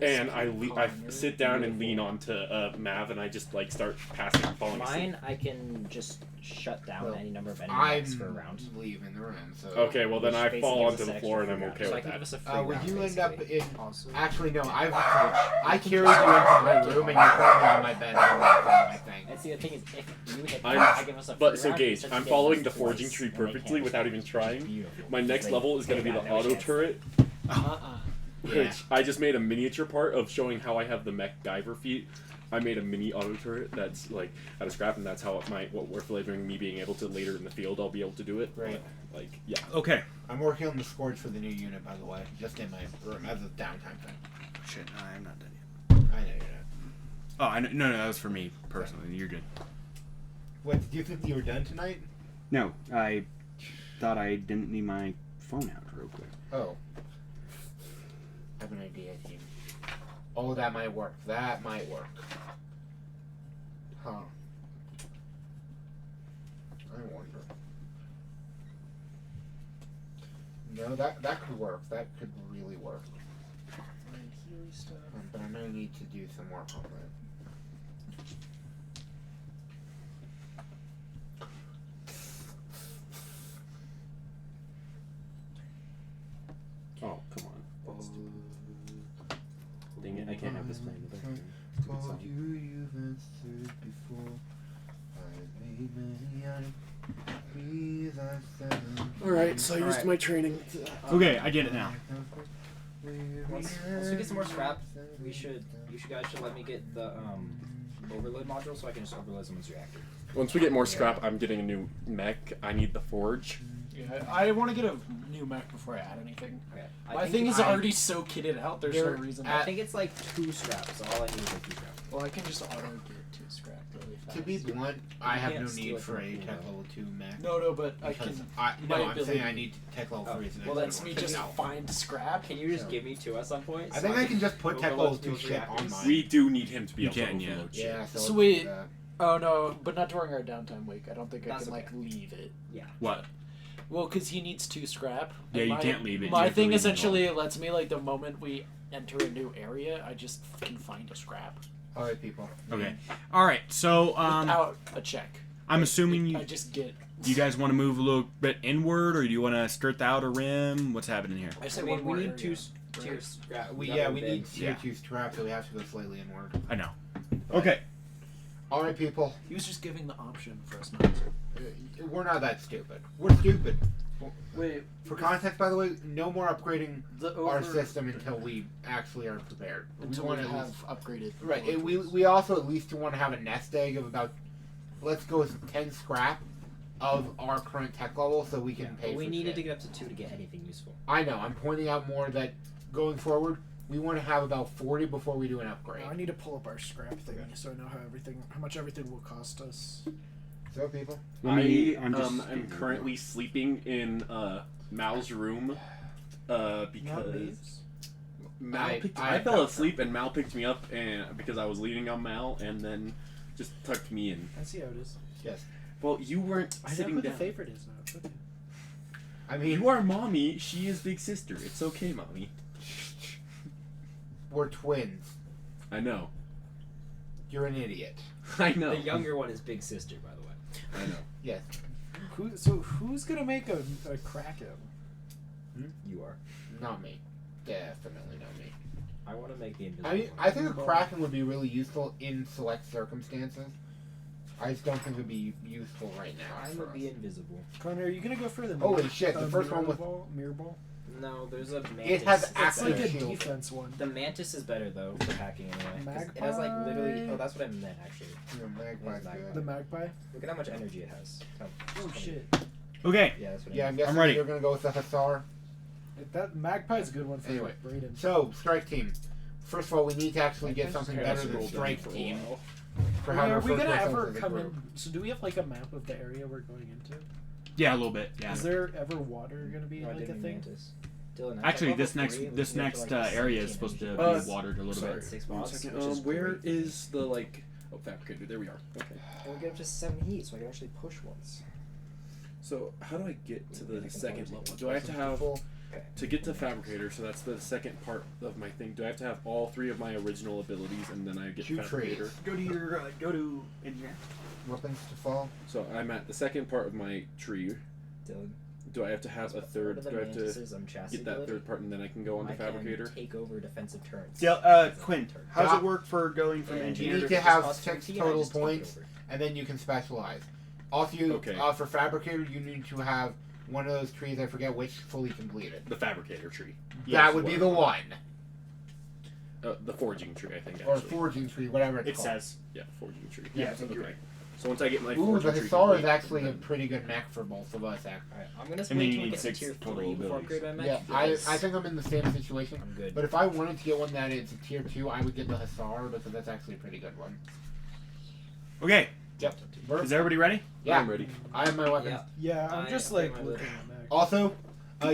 and I sit down and lean onto Mav and I just like start passing falling asleep. Mine, I can just shut down Well, any number of enemy I'm mechs for a round. leaving the room, so... Okay, well then Which I basically fall gives onto us the an floor and extra I'm free okay round. So I with can give that. us a free Would round, you end up basically. in... Also, Actually, no, I carried you into my room and you put me on my bed and I think. And see, the thing is, if you hit I'm- that, I give us a free But so round, Gage, since I'm you get following used the forging twice, tree and they perfectly can't without shoot, even which is trying. beautiful. My next They- level is gonna they be the got no auto chance. turret, Yeah. which I just made a miniature part of showing how I have the mech Guyver feat. I made a mini auto turret that's like out of scrap, and that's how what we're flavoring me being able to later in the field. I'll be able to do it. Great. But, like, yeah. Okay. I'm working on the scourge for the new unit, by the way. Just in my room, as a downtime thing. Shit, I'm not done yet. I know you're not. Oh, I know, no, that was for me personally. You're good. Wait, did you think you were done tonight? No, I thought I didn't need my phone out real quick. Oh. I have an idea, team. Oh, that might work. That might work. Huh. I wonder. No, that could work. That could really work. But I may need to do some work on that. Oh, come on. Dang it, I can't have this playing in the background. Good song. You've answered before. I made many Alright, so I used Alright. my training. Okay, I get it now. Once we get some more scrap, you guys should let me get the overload module so I can just overload someone's reactor. Once we get more scrap, I'm getting a new mech. I need the forge. yeah, I want to get a new mech before I add anything. Okay. My thing is already so kitted out. There's no There- reason. I think it's like 2 scrap, so all I need is like 2 scrap. Well, I can just auto get 2 scrap really fast. To be blunt, I You have can't no steal need it for from a a pool, tech though. level 2 mech. No, but I Because can. I, my no, I'm ability- saying I need tech level 3 as an Well, that's extra me one. just No. find scrap. Can you just give me 2 at some point? I think I can just put tech overload level 2 those shit on reactors? mine. We do need him to be You able to can, yeah. overload shit. Yeah, so Sweet. let's do that. Oh no, but not during our downtime week. I don't think I That's can like okay. leave it. Yeah. What? Well, because he needs 2 scrap. Yeah, and you my- can't leave it. You My have to thing leave it essentially lets me like the moment we enter a new area, I just can find a scrap Alright, people. Okay. All right. So, without a check. I'm assuming I you just get. guys want to move a little bit inward, or do you want to skirt the outer rim? What's happening here? I I said mean, one more we need area. 2 right? scrap. We got one need big. tier 2 scrap, so we have to go slightly inward. I know. Okay. Alright, people. He was just giving the option for us not to. We're not that stupid. We're stupid. Wait, For context, by the way, no more upgrading the our system until we actually are prepared. until we we want to have upgraded. Right. We also at least want to have a nest egg of about, let's go with 10 scrap of our current tech level so we can pay We for needed shit. to get up to 2 to get anything useful. I know. I'm pointing out more that going forward, we want to have about 40 before we do an upgrade. I need to pull up our scrap thing so I know how much everything will cost us. So, people. I'm currently sleeping in Mal's room because I fell asleep and Mal picked me up and because I was leaning on Mal and then just tucked me in. I see how it is. Yes. Well, you weren't I know sitting who down. the favorite is now. It's okay. I mean, You are mommy. She is big sister. It's okay, mommy. We're twins. I know. You're an idiot. I know. The younger one is big sister, by the way. I know. Yes. Who's gonna make a Kraken? You are. Not me. Definitely not me. I want to make the invisible. I think a Kraken would be really useful in select circumstances. I just don't think it would be useful right now. I'm for gonna us. be invisible. Connor, are you gonna go for the Holy shit, the first mirror one with- ball? Mirror ball? No, there's a mantis. It has It's active like a shield. defense one. The mantis is better though for hacking anyway. 'Cause it has like Magpie? literally. Oh, that's what I meant actually. Yeah, Magpie's Magpie. good. The magpie? Look at how much energy it has. Oh shit. Okay. Yeah, that's what Yeah, I I'm meant. guessing ready. you're gonna go with the Hussar. That magpie's a good one for Anyway. Brayden. So, strike team. First of all, we need to actually get Magpie's something Yeah, better that's than rolled down strike for a team. while. For Wait, having are our we first gonna person ever as a come group. in? So do we have like a map of the area we're going into? Yeah, a little bit. Yeah. Is there ever water gonna be No, I like a didn't thing? mantis. Dylan, Actually, level this next 3, we this can get next to, like, area is 17 supposed to energy. be watered a little Sorry. bit. 6 One boss, second. which is Where great. is the like? Oh, fabricator. There we are. Okay. And we get up to 7 heat, so I can actually push once. So how do I get to I the can second pause it. level? Do I have to have Full- Okay. to get to fabricator? So that's the second part of my thing. Do I have to have all 3 of my original abilities and then I get Two fabricator? trees. Go to your go to engineer. Weapons to fall. So I'm at the second part of my tree. Dylan. Do I have to have a third? Do I have to get that third part and then I can go on I to fabricator? can take over defensive turns. Yeah, Quinn. How's Yeah. it work for going from And You engineer need to to just have cost 6 50 and I total just take it points, over. and then you can specialize. Also, you, Okay. for fabricator, you need to have one of those trees. I forget which fully completed. The fabricator tree. That would be the one, The forging tree, I think. or Actually. forging tree, whatever it's It called. says. Yeah, forging tree. Yeah, I think you're okay. So once I get my Ooh, forging the tree Hussar is complete, actually a then- pretty good mech for both of us. Alright, I'm gonna then wait you till we need get to 6 tier total 3 before abilities. upgrade my Yeah, mech. I because think I'm in the same situation. I'm good. But if I wanted to get one that is a tier 2, I would get the Hussar because that's actually a pretty good one. Okay. Yep. Is everybody ready? Yeah, I'm ready. I have my weapon. Yeah. Yeah, I'm I just am like my looking little- at Mac. Also,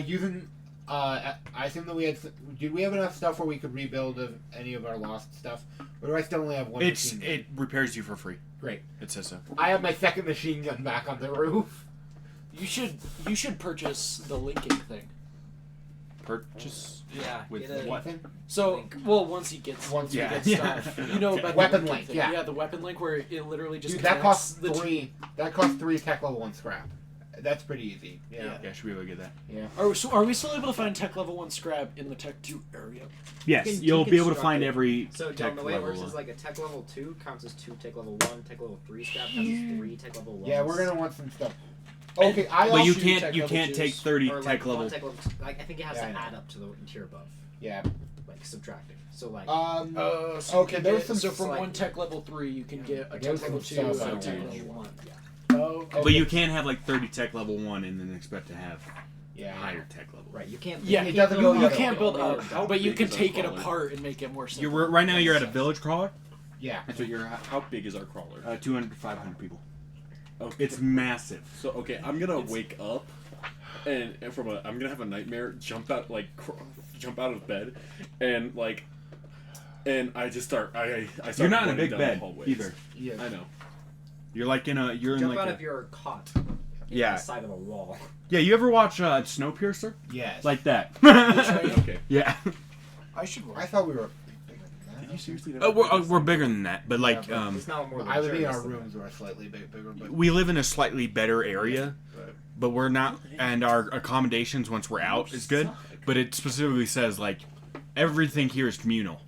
using, I assume that we had. Did we have enough stuff where we could rebuild any of our lost stuff, or do I still only have one? machine gun? It repairs you for free. Great. It says so. I have my second machine gun back on the roof. You should purchase the linking thing. Purchase Yeah, with get a- what? So, Link. well, once he gets Yeah. stuff, you know Okay. about Weapon the link, thing. yeah. the weapon link where it literally just Dude, that connects costs the 3. That costs 3 tech level 1 scrap. That's pretty easy. Yeah. Yeah, I should be able to get that. Yeah. Are we still able to find tech level 1 scrap in the tech 2 area? Yes, You can you'll be able to deconstruct find it. every So tech Dylan, the way it level. works is like a tech level 2 counts as 2 tech level 1, tech level 3 scrap counts as 3 tech level 1. Yeah, we're gonna want some stuff. Okay, I But also. you Two can't tech you level can't twos. take 30 or like tech level. one tech level. Like I think it has Yeah, I to know. add up to the tier above, Yeah. like subtracting. So like So Okay, there's some So from like- one tech level 3, you can get a There's tech level some 2 stuff and I a tech want. level 1. yeah. Oh, Oh, But you can't have like 30 tech level 1 and then expect to have Yeah. higher tech level. Right, you can't. yeah, It doesn't you, go you the can't other build way. up, How but you big can is our take it crawler? apart and make it more simple. You're right now. You're at a village crawler. Yeah. That's what you're. How big is our crawler? 200 to 500 people. Okay. It's massive. So okay, I'm gonna wake up, and I'm gonna have a nightmare. Jump out jump out of bed, and I just start. I start. You're not in a running big down the bed hallways. either. Yeah. I know. You're like in a. You're in Jump like out a, of your cot. Yeah. The side of a wall. Yeah, you ever watch Snowpiercer? Yes. Like that. Okay. Yeah. I should I thought we were. Did you seriously? We're bigger than that, but like Yeah, It's not more than I would think journeys our than that. rooms were slightly bigger, but we live in a slightly better area, but we're not, and our accommodations once we're out is good. But it specifically says like everything here is communal.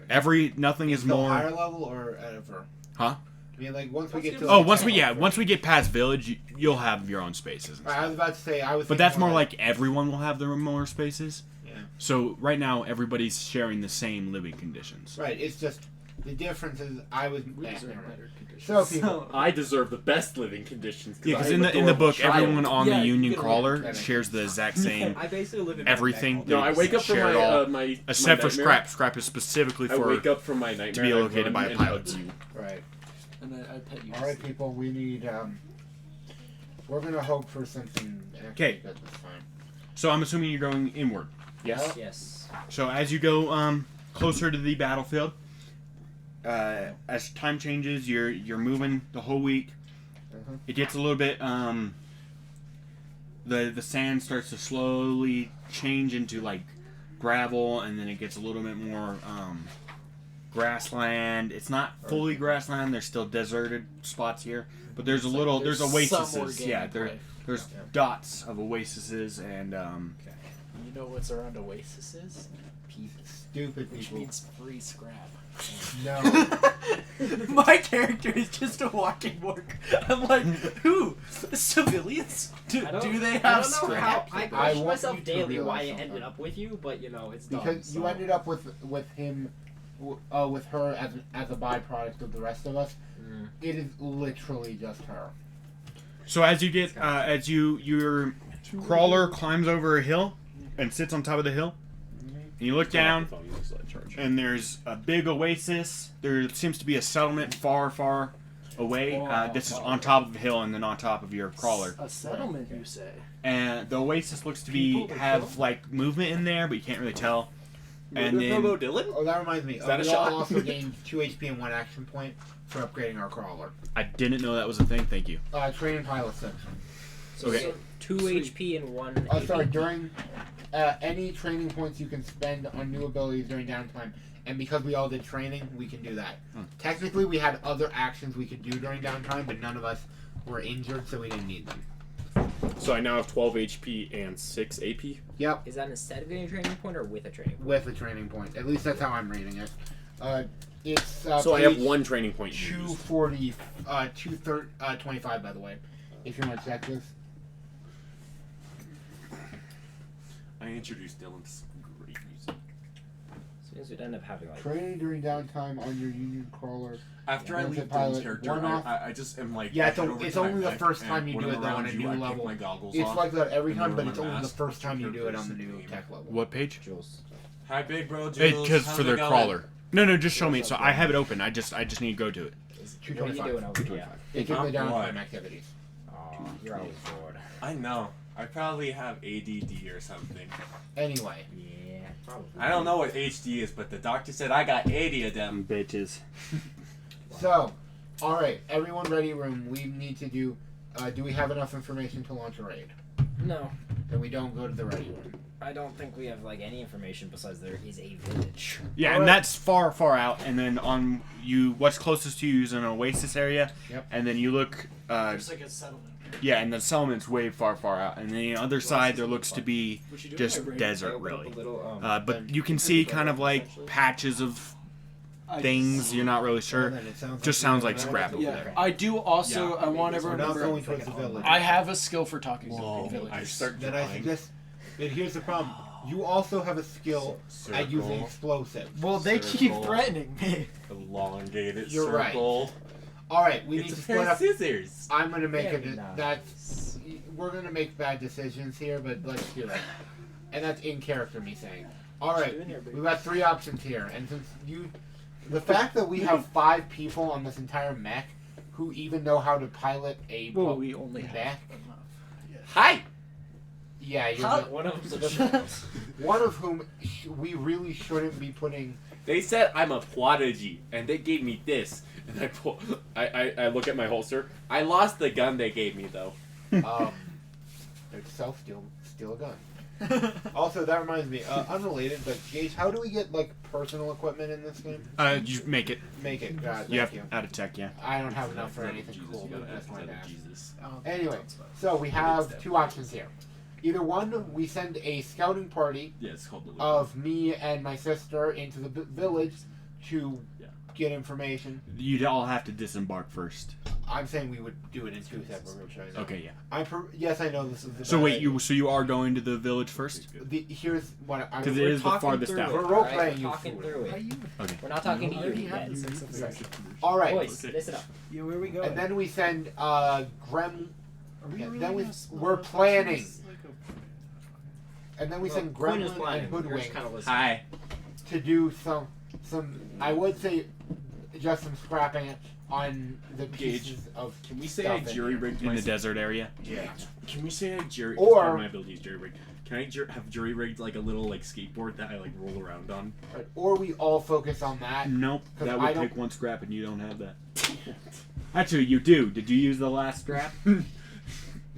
Nothing is still more. higher level or ever. Huh? I mean, like once we get to. Oh, like, once we get past village, you'll have your own spaces. And I stuff. was about to say I was. But thinking that's more like everyone will have their more spaces. Yeah. So right now everybody's sharing the same living conditions. Right. It's just the difference is I was. We eh, deserve never mind. better conditions. So people. I deserve the best living conditions. Yeah, because I in am the book, adorable child. everyone on Yeah, the you Union get a crawler little- shares the exact same. I basically live in Everything. my back No, all I day. wake up from Share it my all. my Except my for nightmare. scrap. Scrap is specifically I for. wake up from my nightmare. be I located run by a and pilot. hug you. Right. And I pet you. All right, people. We need. We're gonna hope for something. actually 'Kay. good this time. So I'm assuming you're going inward. Yes. Yes. So as you go closer to the battlefield, as time changes, you're moving the whole week. Mhm. It gets a little bit the sand starts to slowly change into like gravel, and then it gets a little bit more grassland. It's not fully grassland. There's still deserted spots here, but there's Some oases. organic Yeah, life. there's dots of oases, and You know what's around oases? People. Stupid Which people. means free scrap. No. My character is just a walking work. I'm like, who? Civilians? Do they have scrap? I I question want myself you to daily realize why it something. ended up with you, but it's dumb. Because you so. ended up with him, with her as a byproduct of the rest of us. Mm. It is literally just her. so as you get your crawler climbs over a hill and sits on top of the hill, and you look down. And there's a big oasis. There seems to be a settlement far away. This is on top of a hill and then on top of your crawler. A settlement, you say? And the oasis looks to be have like movement in there, but you can't really tell. And then Dylan? Oh, that reminds me. that a We shot? also gained 2 HP and 1 action point for upgrading our crawler. I didn't know that was a thing. Thank you. Training pilot section. Okay. So 2 HP and 1. Oh, AP. sorry. During any training points you can spend on new abilities during downtime, and because we all did training, we can do that. Technically, we had other actions we could do during downtime, but none of us were injured, so we didn't need them. So I now have 12 HP and 6 AP. Yep, Is that instead of getting a training point or with a training point? with a training point. At least that's how I'm reading it. It's So I have page 1 training point used. 240, 25, by the way. If you want to check this. I introduced Dylan to some great music. So means we'd end up having like. Training during downtime on your Union crawler. After I Once leave a pilot, Dylan's character, one off. I just am like. Yeah, I it's head o- over it's to my only the deck, first and time you when do I'm it, though, around on a you, new I take level. my goggles It's off. like that every and time, then but when it's I'm only the asked first time you do it on the person new name. tech level. What page? Jules. Hi, big bro. Jules. Because How's for it their going? crawler. No, just show me. So I have it open. I just need to go to it. What are you doing over here? It's in the I'm downtime bored. activities. Oh, you're always bored. I know. I probably have ADD or something. Anyway, Yeah, probably. I don't know what HD is, but the doctor said I got 80 of them. Bitches. so, alright, everyone ready room. We need to do, do we have enough information to launch a raid? No, Then we don't go to the ready room. I don't think we have like any information besides there is a village. Yeah, and Alright. that's far out. And then on you, what's closest to you is an oasis area. Yep. And then you look. There's like a settlement. Yeah, and the settlement's way far out. And then the other side, there looks to be What you doing, just my brain? desert, Open up really. a little, But you can see kind of like patches of things. You're not really Well, sure. then it sounds Just we sounds have like enough scrap over to- there. I do also. I want We're everyone not to going remember. towards the village. I have a skill for talking to Whoa, villagers. I start Then I drawing. suggest, but here's the problem. You also have a skill at using Circle. explosives. Well, they keep Circle. threatening me. Elongated You're right. circle. Alright, we need It's to a split pair of up. scissors. I'm gonna make Very a. nice. That's. We're gonna make bad decisions here, but let's do it. And that's in character, me saying. Alright, we've got 3 options here, and since you. The fact that we have 5 people on this entire mech who even know how to pilot a Well, we only have mech. enough. Hi. Yeah, you're How? the- One of them's one of whom we really shouldn't be putting. They said I'm a prodigy, and they gave me this. And I look at my holster. I lost the gun they gave me, though. Itself steal a gun. Also, that reminds me, unrelated, but Gage, how do we get like personal equipment in this game? You make it. Make it. God, You thank have you. out of tech, yeah. I don't have enough for anything Jesus, cool, you but gotta that's ask my that of bad. Jesus. Anyway, so we have 2 options here. Either one, we send a scouting party Yeah, it's called the of me and my sister into the village to get information. You'd all have to disembark first. I'm saying we would do it in 2 separate groups right now. Okay, yeah. Yes, I know this is the So bad wait, idea. you are going to the village first? Here's what I'm. Because it is the farthest out. We're role playing you. talking fool. through it. Okay. We're not talking to you already yet. have the sense of direction. All right, Boys, listen up. Yeah, where we go? and then we send Grem. yeah, then we're gonna planning. And then we Well, send Quinn is Gremlin planning. and You're Hoodwink just kind of listening. Hi. to do some. I would say, just some scrapping on the pieces of. Can we say stuff I in jury here. rigged In the desert area? Yeah. Can we say I jury? Or- part of my ability is jury rigged. Can I have jury rigged like a little like skateboard that I like roll around on? Right. Or we all focus on that. Nope. 'Cause That I would don't- take 1 scrap and you don't have that. Actually, you do. Did you use the last scrap?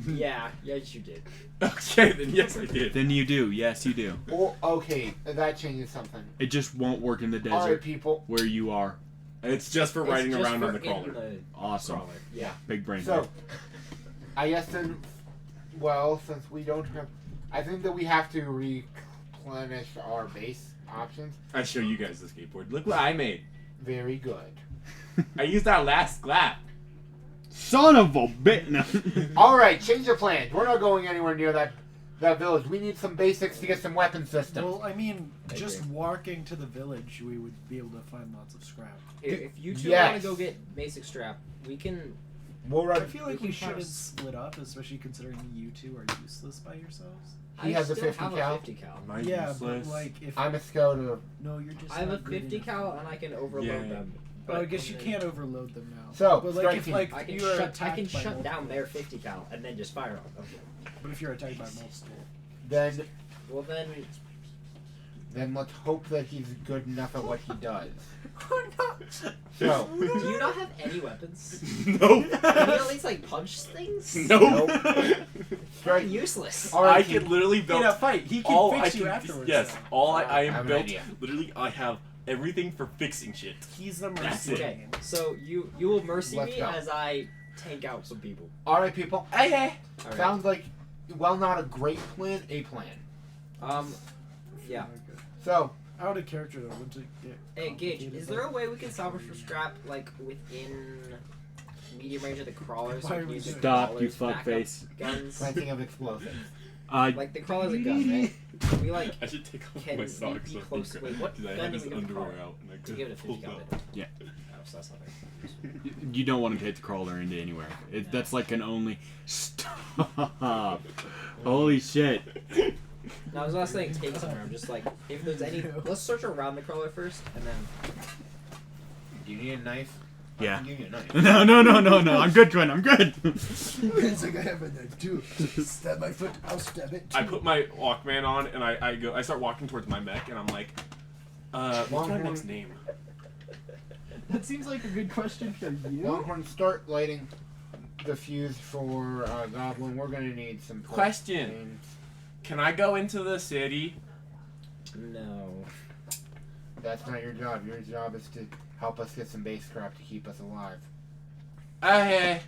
Yeah, yes you did. Okay, then yes, I did. Then you do. Yes, you do. Oh, okay, that changes something. It just won't work in the All right, desert people. where you are. And it's just for riding It's just around for on the in crawler. the Awesome. crawler. Yeah. Big brain. So, I guess then, well, since we don't have, I think that we have to replenish our base options. I show you guys the skateboard. Look what I made. Very good. I used our last scrap. Son of a bit. No. All right, change of plans. We're not going anywhere near that village. We need some basics to get some weapon systems. Well, I mean, I just agree. walking to the village, we would be able to find lots of scrap. If you two Yes. want to go get basic strap, we can. We'll I run. feel like We we can find shouldn't us- split up, especially considering you two are useless by yourselves. He I has a still 50 have cal. a 50 cal. Mine's Yeah, useless. but like if I'm a scouter. no, you're just. I have a not good 50 enough. cal and I can overload Yeah. them. But I But guess you then can't overload them now. So, but like strike if team. like I can you're shut. I attacked can by shut multiple, down their 50 cal and then just fire on them. But if you're attacked by multiple, Then Well let's hope that he's good enough at what he does. So, do you not have any weapons? Nope. Can you at least like punch things? Nope. strike. Useless. All right, I team. can literally in build a fight, he can all fix I you can. afterwards. Yes, though. all I I am have an built. idea. Literally, I have everything for fixing shit. He's the That's mercy. it. Okay, so you will mercy Let's me go. as I tank out some people. All right, people. Hey. All right. Sounds like, well, not a great plan, a plan. Yeah. So, Out of character though, wouldn't it get Hey Gage, complicated, is there a though? way we can salvage for scrap like within medium range of the crawlers? Why So are we can we use the doing Stop, you crawlers' backup fuckface. Guns. planting of explosives. Like the crawler's a gun, right? Can we like I should take off Can my we socks be so close to- wait, what because I gun have do his we give the underwear crawler? out and I to could give it a 50 cal bit? Yeah. Oh, so that's not very You don't want to take the crawler into anywhere. That's like an only. Stop. Holy shit. No, I was not saying take somewhere. I'm just like, if there's any, let's search around the crawler first, and then. Do you need a knife? I Yeah. can give you a knife. No. I'm good, Quinn. I'm good. Depends like I have a knife too. Stab my foot, I'll stab it. I put my Walkman on and I start walking towards my mech and I'm like, what's my Longhorn. next name? That seems like a good question for you. Longhorn, start lighting the fuse for Goblin. We're gonna need some Question. propane. Can I go into the city? No. That's not your job. Your job is to help us get some base scrap to keep us alive. Hey.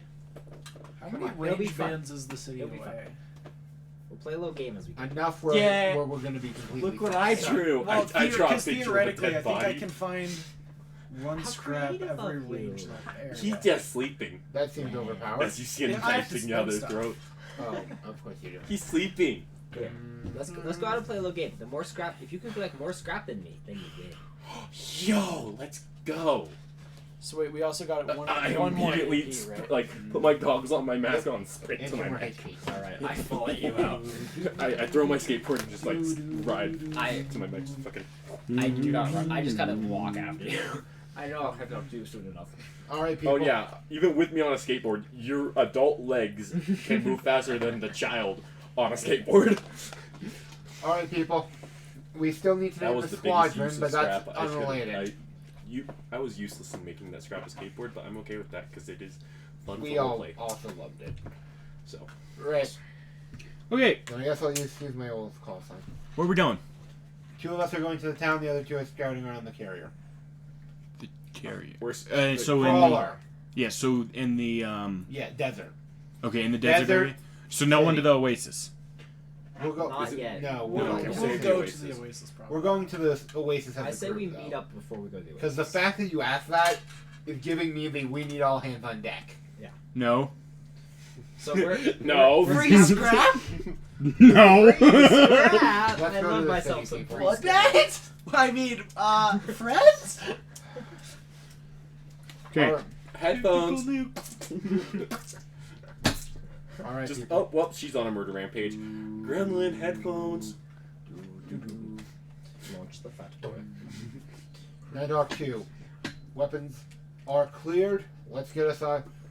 How Come many on, it'll be range fun. bands is the city It'll be away? We'll play a little game as we go. Enough where, Yeah. where we're gonna be completely. Look what fine. I drew. Well, I draw a because picture of a theoretically, I dead think I body. can find one How scrap creative every of you. range area. He's just sleeping. That seems overpowered. As you see him Yeah, I have to typing out his spend throat. Oh, of course you do. He's sleeping. Here, let's go out and play a little game. The more scrap, if you can collect more scrap than me, then you win. Yo, let's go. So wait, we also got one, I one more immediately AP, right? like put my goggles on, my mask on, sprint And to my some more mech. HP. All right, I follow you out. I throw my skateboard and just like ride I to my mech. Fucking. I do not run. I just kind of walk after you. I know I don't do soon enough. All right, people. Oh yeah, even with me on a skateboard, your adult legs can move faster than the child on a skateboard. All right, people. We still need to That name was the the biggest squadron, use but of that's scrap. I unrelated. was useless in making that scrap a skateboard, but I'm okay with that because it is fun We for all play. also loved it. So Right. Okay, Then I guess I'll use my old call sign. where are we going? 2 of us are going to the town. The other 2 are scouting around the carrier. The carrier. where's So in the Crawler. yeah, so in the Yeah, desert. okay, in the desert, Desert area. So no one to the oasis. We'll go. Not is it- yet. No, No, we're, okay, we'll so We'll the go Oasis. to the Oasis we're probably. going to the Oasis. I say we meet up before we go to the Because the fact that you asked that is giving me the we need all hands on deck. No. So we're No. free scrap. No. Scrap. Let's I go to love the myself city, some people. free What scrap. that? I mean, friends? Okay. All right, Headphones. all right Just people. oh well, she's on a murder rampage. Gremlin headphones. Launch the fat boy. Night Hawk 2. Weapons are cleared. Let's get us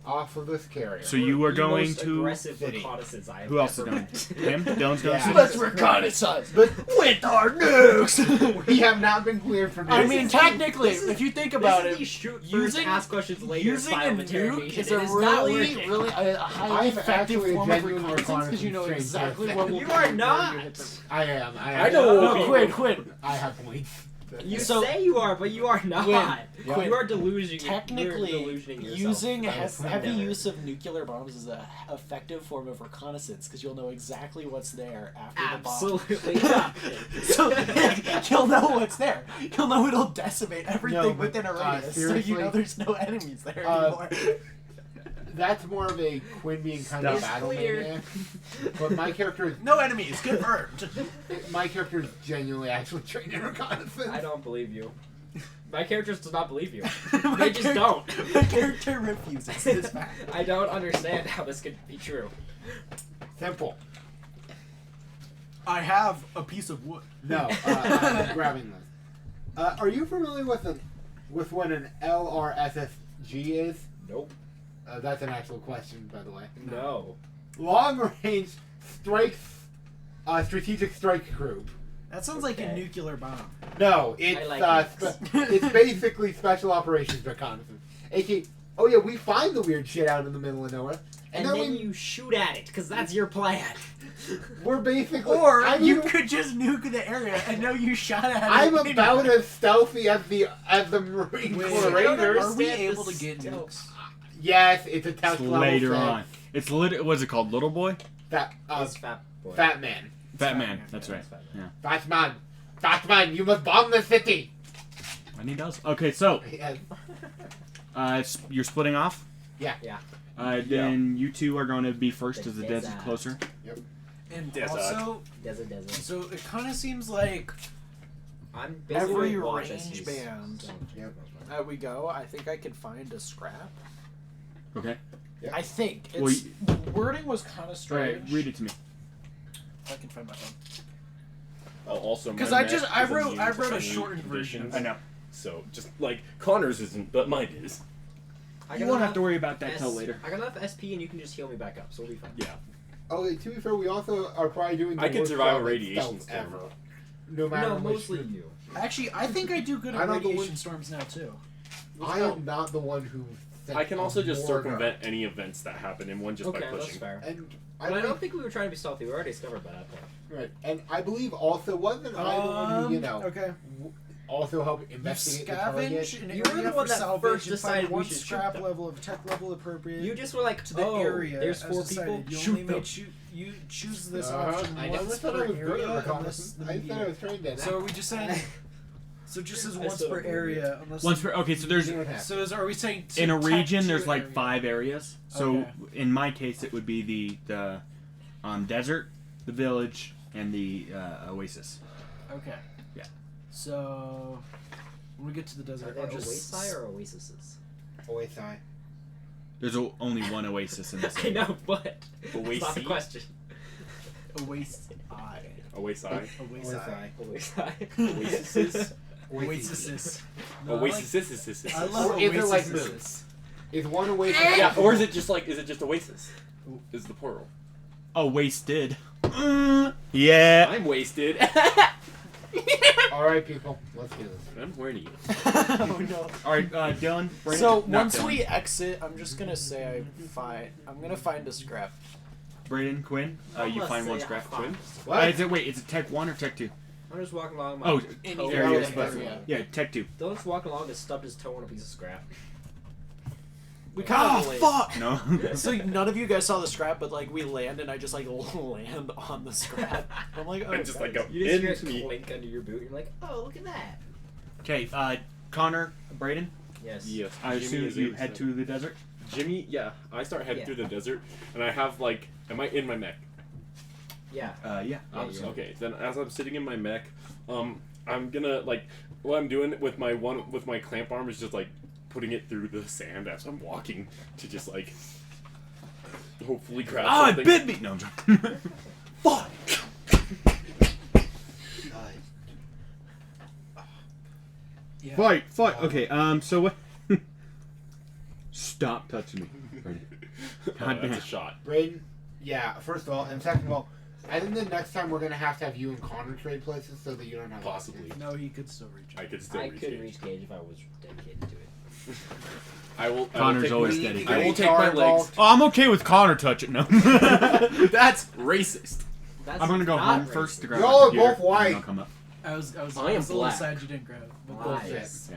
off of this carrier. So you are The going most to. aggressive City. reconnaissance I have Who else is ever going? met. Him? Dylan's going Yeah. to. Let's reconnaissance But with our nukes. we have not been cleared from this. I mean, technically, if you think about This it, is the shoot first, using- ask questions later using style a of nuke interrogation. is a It is not really, working. really a highly I'm effective actually a form of genuine reconnaissance because you know reconnaissance exactly trained what will You be are where you not. hit them. I am. I know. No, Quinn. I have points. You So- say you are, but you are not. Quinn, You are delusioning. Technically, you're delusioning yourself. using That was heavy never. use of nuclear bombs is a effective form of reconnaissance because you'll know exactly what's there after the bomb. Absolutely not. So you'll know what's there. You'll know it'll decimate everything No, but, within a radius, so you seriously, know there's no enemies there uh, anymore. That's more of a Quinn being kind of It's battle clear. maniac. But my character is No enemies confirmed. my character is genuinely actually trained in reconnaissance. I don't believe you. My characters does not believe you. My They just don't. My character refuses this fact. I don't understand how this could be true. Simple. I have a piece of wood. No, I'm grabbing this. Are you familiar with what an LRSSG is? Nope. That's an actual question, by the way. No. Long range strategic strike group. That sounds like a Okay. nuclear bomb. No, it's I like it's basically special operations reconnaissance. AK, oh yeah, we find the weird shit out in the middle of nowhere, And then then we, you shoot at it, because that's your plan. we're basically. Or I'm, you could just nuke the area and know you shot at it. I'm anyway. about as stealthy as the Marine Wait, Corps I don't Raiders. Are we understand able the to get stealth. nukes? Yes, it's a test It's level later thing. on. It's what's it called? Little boy? Fat, It's Fat Boy. Fat Man. Fat man. That's right. It's Fat Yeah. Fat Man. Fat Man, you must bomb the city. And he does. Okay, so Yes. you're splitting off. Yeah. Yeah. Then you two are going to be first The as the dead's desert. closer. And Desert. also, Desert. so it kind of seems like I'm basically every watch range as band so- that we go, I think I could find a scrap. Okay. Yeah. I think Well, it's the wording was kind of All right. strange. Read it to me. I can find my phone. Also, Because my I mech just- I is wrote- immune I to wrote a any shortened version. conditions. I know. So just like Connor's isn't, but mine is. I You got won't have enough to worry about that S- till later. I got enough SP and you can just heal me back up, so we'll be fine. Yeah. Oh, to be fair, we also are probably doing. The I could worst survive a job at radiation stealth storm. ever. No matter No, which mostly group. you. Actually, I think I do good I at know the radiation one- storms now too. I am not the one who. sent I can also a just mortar. circumvent any events that happen in one just Okay, by that's pushing. fair. And But I think- don't think we were trying to be stealthy. We already discovered by that point. Right, and I believe also wasn't I the one who Okay. also helped You investigate the scavenge target? an You were area the for one that salvage first and decided find we one should shoot scrap them. level of tech level appropriate You just were like, to the oh, area. there's as 4 decided. people. You Shoot only them. may you choose this Uh-huh. option I never once said I per was good area at unless reconnaissance. the I said I median. was trained in it. So are we just saying? So just as I once still per don't believe area, unless Once per. Okay, so there's You don't have to. So are we saying in a tech region to there's like area? 5 areas. So Okay. in my case, it would be the desert, the village, and the oasis. Okay. Yeah. So when we get to the Are desert, they I'll just Oasis or Oases? OSI. There's only one oasis in this I area. know, but that's not the Oasis? question. Oasis. Oasis. Oasis. Oasis. Oasis. Oasis. I love Or is it like Oasis. moons? Is one Oasis? Yeah, or is it just Oasis? Is the plural? Oh, wasted. Yeah. I'm wasted. All right, people, let's do this. I'm horny. Oh no. All right, Dylan. Brandon? So Not once Dylan. we exit, I'm just gonna say I'm gonna find a scrap. Braden, Quinn, you Let's find say one I scrap. find- What? Is it Tech 1 or Tech 2? I'm just walking along. Oh, In toe- there he is. yeah, But, yeah. yeah, Tech 2. Dylan's walking along and stubbed his toe on a piece of scrap. We kind of fuck! No. So none of you guys saw the scrap, but like we land and I just like land on the scrap. I'm like, oh, And just like guys. go You just hear it into me. clink under your boot. You're like, oh, look at that. Okay, Connor, Braden, Yes. Yes. I Jimmy assume is you a- head to the desert. Jimmy, yeah. I start heading Yeah. through the desert, and I have like, am I in my mech? Yeah. Yeah. Yeah, obviously. Okay. Then as I'm sitting in my mech, I'm gonna like what I'm doing with my clamp arm is just like putting it through the sand as I'm walking to just like hopefully grab Oh, it something. bit me! No, I'm joking. Fuck! Yeah. Fight! Okay, so what? Stop touching me. God, that's a shot. Braden, yeah, first of all, and second of all, I think the next time we're gonna have you and Connor trade places so that you don't have Possibly. No, he could still reach. I could still I reach could Gage. reach Gage if I was dedicated to it. I will. Connor's I will always take steady. I will Getting take my car legs. Oh, I'm okay with Connor touching. No. That's racist. That's I'm gonna go not home first to grab Y'all my are computer, both white. and then I'll come up. I was I am a little black. sad you didn't grab it. But Why? both fit. Yes.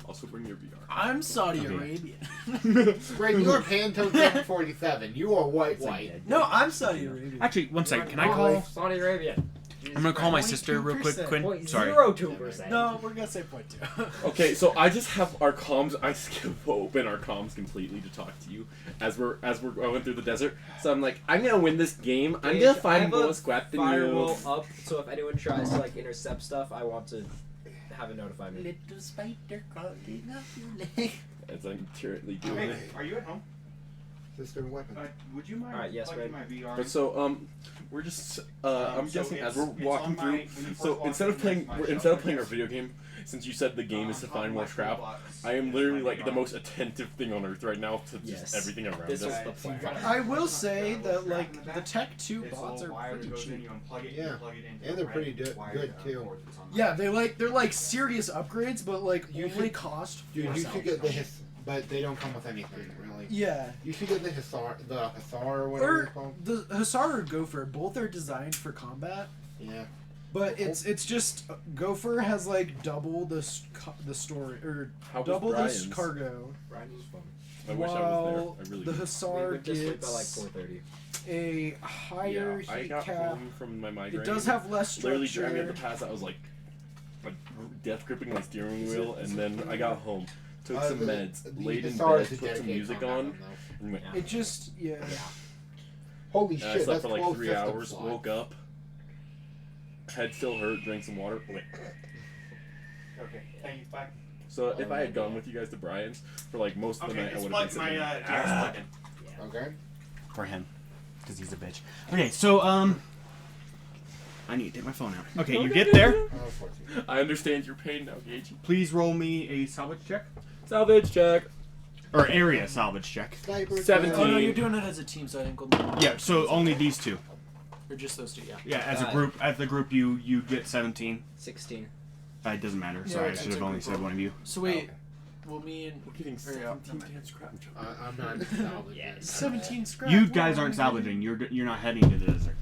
Also bring your VR. I'm Saudi Okay. Arabian. Braden, you are Pantone 747. You are white. No, I'm Saudi Arabian. Actually, one second. Can I You're call? Saudi Arabia. I'm gonna call my sister real quick, 22%. Quinn. Sorry. 0.02%. No, we're gonna say 0.2. Okay, so I just have our comms. I open our comms completely to talk to you as we're going through the desert. So I'm like, I'm gonna win this game. I'm gonna I find have more a squat than firewall you. up, so if anyone tries to like intercept stuff, I want to have it notify me. Little spider crawling up your leg. As I'm currently doing it. Are you at home? Sister weapon. Would you mind Alright, yes, plugging Red. my VR? But so we're just I'm so guessing as it's- we're it's walking on through. my- when you first So walk instead of in, playing that's my instead of shelf, playing our yes. video game, since you said the game is to find more scrap, box. I am literally like the most attentive thing on earth right now to just Yes. everything around This us. is the plan. I will say that like the Tech 2 bots are pretty cheap. Yeah. And they're pretty good too. Yeah, they're like serious upgrades, but like You only should- cost. Dude, you $4,000. should get the but they don't come with anything really. Yeah. You should get the Hussar or whatever it's Or called. the Hussar or Gopher, both are designed for combat, Yeah. but it's just Gopher has like double the story or How was double Brian's? this cargo, Brian was fun. I wish I while was there. I really the do. We Hussar went to sleep at like gets 4:30. a higher Yeah, I heat got cap. home from my migraine. It does have less Literally structure. driving at the pass, I was like death gripping my steering wheel, and then I got home, took some meds, laid in Hussar bed, is a put some dedicated music combat on, one, though. and went. It just Holy And I shit, slept that's for like 12 3 system hours, slots. woke up, head still hurt, drank some water. Wait. Okay, thank you. Bye. So if I had gone with you guys to Brian's for like most of the night, I would have been sitting there. plugged in. Okay. For him, because he's a bitch. Okay, so I need to take my phone out. Okay, you get there. 14. I understand your pain now, Gage. Please roll me a salvage check Salvage check. or area salvage check. Sniper 17. Oh no, you're doing it as a team, so I didn't go. Yeah, so only these two. Or just those two, yeah. Yeah, as a Got it. group, you get 17. 16. It doesn't matter. Yeah, Sorry, I it's should have a only group said roll. one of you. So wait, well me and We're getting Or, yeah, 17 damn scrap. I'm not salvaging. Yes. 17 scrap. You what guys are aren't we salvaging. You're not heading to the desert.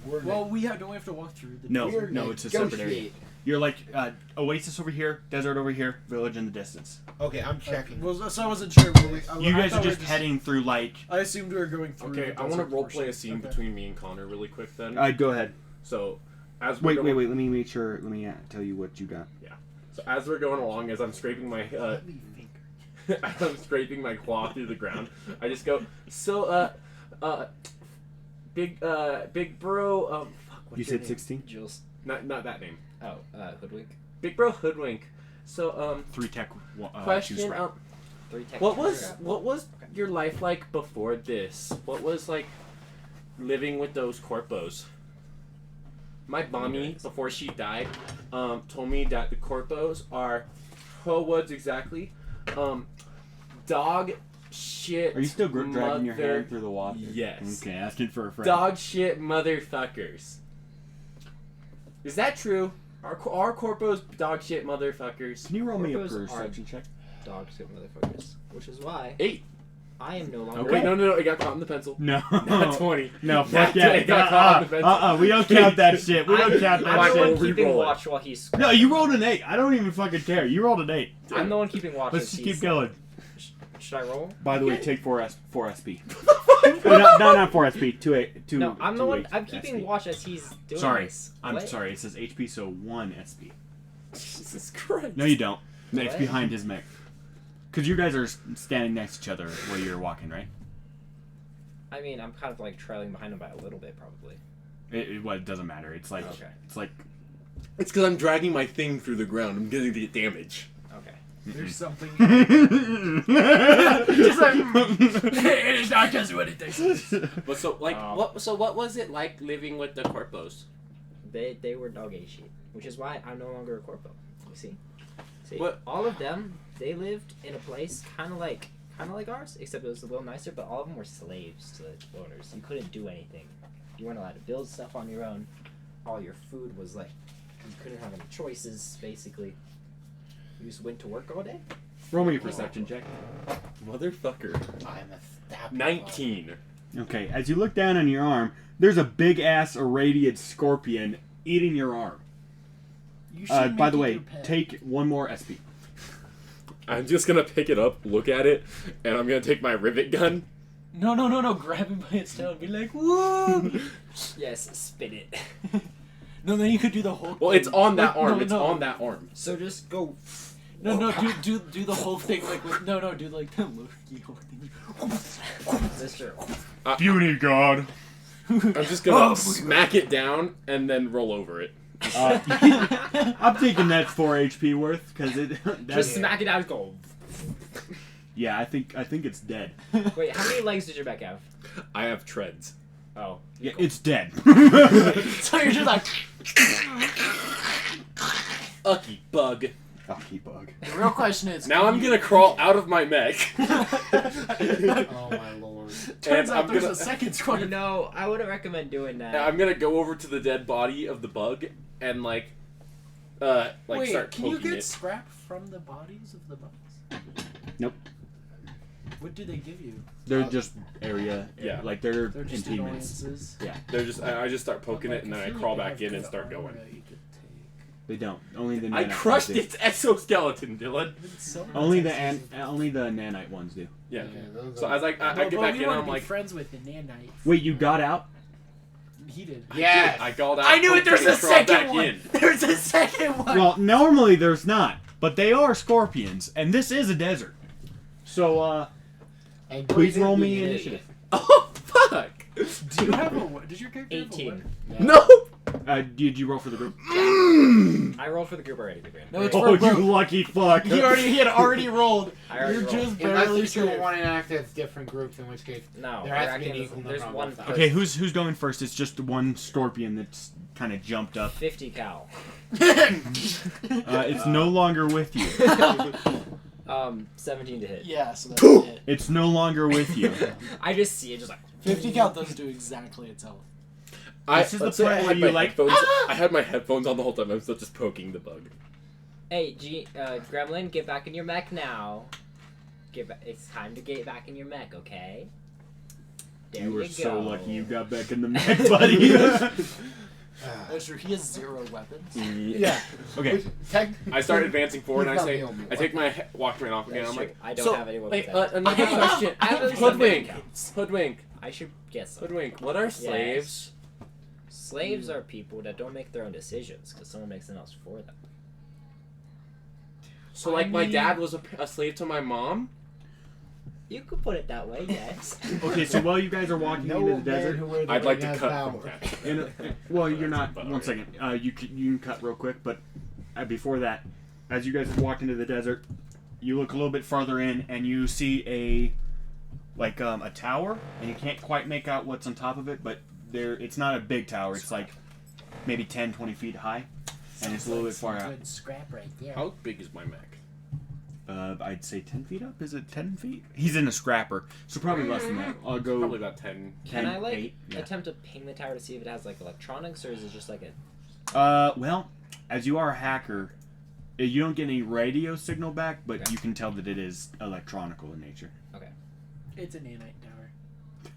We're doing? Well, don't we have to walk through the. No, We're no, it's a separate area. negotiate. You're like oasis over here, desert over here, village in the distance. Okay, I'm checking. Well, so I wasn't sure. You guys I are thought we just were heading through like. I assumed we were going through. Okay, the I want to desert role play a portion. scene Okay. between me and Connor really quick then. Go ahead. So, as we're Wait. going, Let me make sure. Let me tell you what you got. So as we're going along, as I'm scraping my Let me think. as I'm scraping my claw through the ground, I just go, big bro, fuck, what's You your said name? 16. Jules. Not that name. Oh, Hoodwink. Big bro Hoodwink. So, 3 tech. 2 question, scrap. 3 tech. what was your life like before this? What was like living with those corpos? My mommy, before she died, told me that the corpos are, what's exactly, dog shit. Are you still dragging your mother- hand through the water? Yes. Okay, asking for a friend. Dog shit motherfuckers. Is that true? Are corpos dog shit motherfuckers? Can you roll me a Corpos are- perception check? Dog shit motherfuckers. Which is why 8. I am no longer. Okay. Wait, no, it got caught in the pencil. No. Not 20. No, Not fuck yeah. 20, it got caught in the pencil. We don't count that shit. We don't count I'm that the one shit. Re-roll keeping it. watch while he's. No, you rolled an 8. I don't even fucking care. You rolled an 8. I'm the one keeping watch. Let's as just he's- keep going. Should I roll? By the way, take 4 SP. no, not 4 SP. 2. No, I'm the one. 2 I'm keeping SP. watch as he's doing Sorry, this. I'm What? sorry. It says HP, so 1 SP. Jesus Christ. No, you don't. It's What? behind his mech. Because you guys are standing next to each other where you're walking, right? I mean, I'm kind of like trailing behind him by a little bit, probably. Well, it doesn't matter. It's like Okay. it's like It's because I'm dragging my thing through the ground. I'm getting to get damage. Okay. There's something. it is not just what it takes. But so, like, Oh. what was it like living with the corpos? They were dog A shit, which is why I'm no longer a corpo. You see, What? all of them, they lived in a place kind of kind of like ours, except it was a little nicer. But all of them were slaves to the owners. You couldn't do anything. You weren't allowed to build stuff on your own. All your food was like you couldn't have any choices. Basically, you just went to work all day. Roll me a perception check. Motherfucker. I'm a stab. 19. Okay, as you look down on your arm, there's a big ass irradiated scorpion eating your arm. You should By make the it way, your pet. take one more SP. I'm just gonna pick it up, look at it, and I'm gonna take my rivet gun. No. Grab him by its tail and be like, whoa! Yes, spin it. No, then you could do the whole. Well, thing. it's on that Like, arm. no, It's no. on that arm. So just go. No, do the whole thing like with, no, do like the Loki whole thing. That's true. Beauty god. I'm just gonna smack it down and then roll over it. I'm taking that 4 HP worth because it. That's, Just smack it out and go. yeah, I think it's dead. Wait, how many legs does your back have? I have treads. Oh. Yeah, it's dead. So you're just like. Ucky bug. Lucky bug. The real question is. Now can I'm you- gonna crawl out of my mech. Oh my lord. Turns And out I'm there's gonna- a second squad. No, I wouldn't recommend doing that. I'm gonna go over to the dead body of the bug and Wait, start can you poking get it. scrap from the bodies of the bugs? Nope. What do they give you? They're just area. Yeah. Like they're They're just intimidants. annoyances. They're just I just start poking But, it and like, then I I feel crawl like back they in have and start good going. armor you could take. They don't. Only the. I nanite crushed ones do. its exoskeleton, Dylan. So Only many the only the nanite ones do. Yeah. Okay, those So are- I was like, I But get back we in and wanna I'm be like, friends with the nanites. Wait, you got out? He did. Yes. I called out. I knew it. poked There's and a crawled back second one. in. There's a second one. Well, normally there's not, but they are scorpions, and this is a desert. So, And please breathe roll in me the initiative. Oh fuck! Do you have a? Does your character have a 18. what? No. Did you roll for the group? I rolled for the group already, Graham. No, it's Oh, for you bro. lucky fuck! He had already rolled. I already You're rolled. just Unless barely you two safe. want to act as different groups, in which case No, there has we're to be an acting as- equal there's number one on both Okay, who's going first? It's just one scorpion that's kind of jumped up. 50 cal. It's no longer with you. 17 to hit. Yeah, so that's it. It's no longer with you. I just see it just like 50 cal doesn't do exactly itself. This is the let's say part I where had you my like, headphones. I had my headphones on the whole time. I'm still just poking the bug. Hey, Gremlin, get back in your mech now. It's time to get back in your mech, okay? There You were go. so lucky you got back in the mech, buddy. That's true. He has 0 weapons. Yeah. Okay. Which, tech, I start advancing forward and I He's not say, the only I one. take my Walkman off again. That's I'm true. like, I don't so, have any wait, weapons. another question. I have at least 1 million Hoodwink. counts. Hoodwink. I should guess. So. Hoodwink. What are slaves? Slaves are people that don't make their own decisions because someone makes them else for them. So like my mean- dad was a slave to my mom. You could put it that way, yes. Okay, so while you guys are walking no into the man desert, who wears the I'd like ring to has cut power. from that. well, you're not. But One second. You can cut real quick, but before that, as you guys walk into the desert, you look a little bit farther in, and you see a tower, and you can't quite make out what's on top of it, but it's not a big tower. It's like maybe 10, 20 feet high, and it's a little bit far out. Good scrap right there. How big is my mech? I'd say 10 feet up. Is it 10 feet? He's in a scrapper, so probably less than that. I'll go. Probably about 10. Can I 8, yeah. attempt to ping the tower to see if it has like electronics or is it just like a Well, as you are a hacker, you don't get any radio signal back, but you can tell that it is electronical in nature. It's a nanite tower.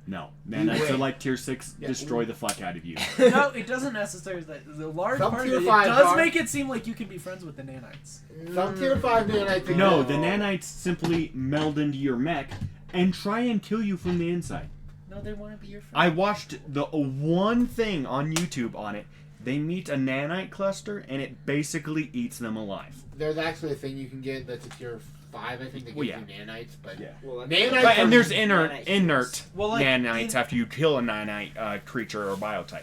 No, nanites are wait. like tier 6, Yeah. destroy the fuck out of you. No, it doesn't necessarily. The large Some part of tier it, it fives does are. make it seem like you can be friends with the nanites. Some tier 5 nanites. No, the nanites simply meld into your mech and try and kill you from the inside. No, they want to be your friend. I watched the one thing on YouTube on it. They meet a nanite cluster and it basically eats them alive. There's actually a thing you can get that's a tier 5, I think, that gives Well, yeah. you nanites, but Yeah. well, nanites But, and are- there's Nanite inert Well, like, nanites after you kill a nanite creature or biotype.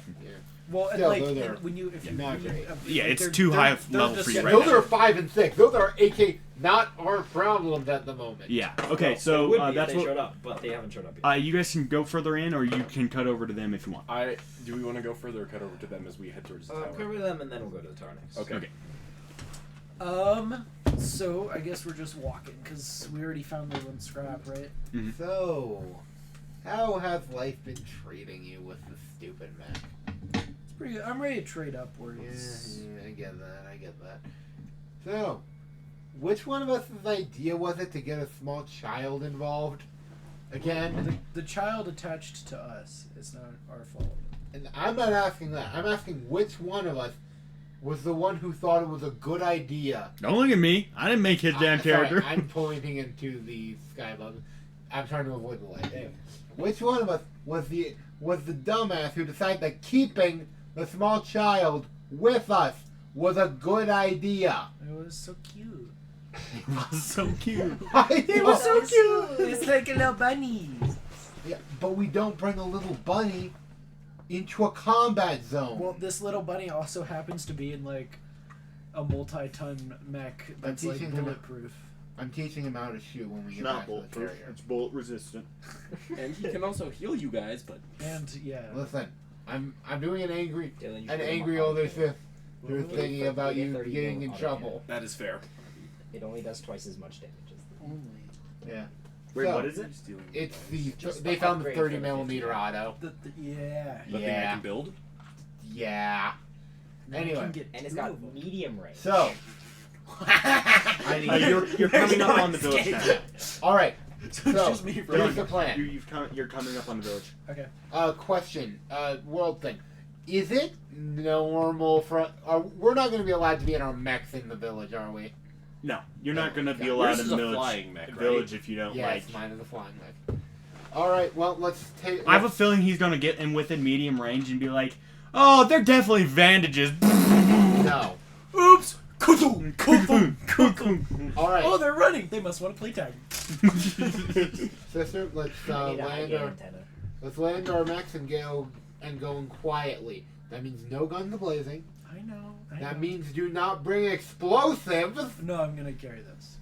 well, and Still, like those are when you if you, not when you- great. Yeah, like, it's they're- too they're- high they're level just- for you right those now. are 5 and 6. Those are AK not our problems at the moment. Yeah. Okay. It So would be if that's they showed what. up, but they haven't showed up yet. You guys can go further in, or you can cut over to them if you want. Do we want to go further or cut over to them as we head towards the tower? Cover them and then we'll go to the tower next. Okay. Okay. So I guess we're just walking because we already found the one scrap, right? So, how has life been treating you with the stupid mech? It's pretty good. I'm ready to trade upwards. Yeah, I get that. So, which one of us' idea was it to get a small child involved? Again? The child attached to us. It's not our fault. And I'm not asking that. I'm asking which one of us was the one who thought it was a good idea. Don't look at me. I didn't make his damn character. Sorry, I'm pointing into the sky above. I'm trying to avoid the light. Anyway, which one of us was the dumbass who decided that keeping the small child with us was a good idea? It was so cute. It was so cute. It was so cute. It's like a little bunny. Yeah, but we don't bring a little bunny into a combat zone. Well, this little bunny also happens to be in like a multi-ton mech that's like teaching him- bulletproof. I'm teaching him how to shoot when we It's get not back to the bulletproof. carrier. It's bullet resistant. And he can also heal you guys, but And yeah, Listen, I'm doing an angry Dylan, you an put him angry on older auto. sister who's thinking about you 30 getting in auto trouble. that is fair. It only does twice as much damage as the only Yeah. Wait, So, what is it? It's the Just they the found the upgrade 30 for the millimeter 50. auto. yeah. The thing I Yeah. can build. Yeah. Now you Anyway. can get And it's two got of them. medium range. So I need You're coming up on the village now. all right. So it's So just me for here's the plan. You're coming up on the village. Okay. Question. World thing. Is it normal for? We're not going to be allowed to be in our mechs in the village, are we? No, you're not going to be Yeah. allowed Yours in is the a village. flying mech, right? Village if you don't Yes, like. mine is a flying mech. All right. Well, let's take. I have a feeling he's going to get in within medium range and be like, "Oh, they're definitely bandages." No. Oops. All right, Oh, they're running. They must want to play tag. sister. Let's I need a high land gain our antenna. let's land our mechs and go in quietly. That means no guns blazing. I know. That means do not bring explosives. No, I'm gonna carry this.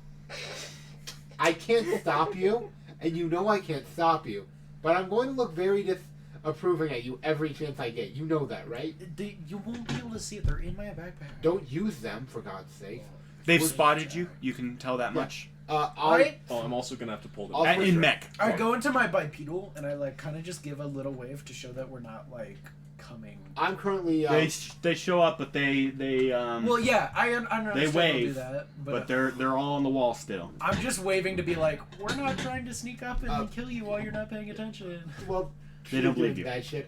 I can't stop you, and you know I can't stop you. But I'm going to look very disapproving at you every chance I get. You know that, right? You won't be able to see it. They're in my backpack. Don't use them, for God's sake. They've We're- spotted you. You can tell that much. Alright. Oh, I'm also gonna have to pull the. I'll And switch in her. mech. I go into my bipedal and I like kind of just give a little wave to show that we're not like coming. I'm currently. They show up, but they Well, yeah, I understand They they'll do wave, that, but they're all on the wall still. I'm just waving to be like, we're not trying to sneak up and Uh, kill you while you're not paying attention. well, They don't doing believe you. that shit.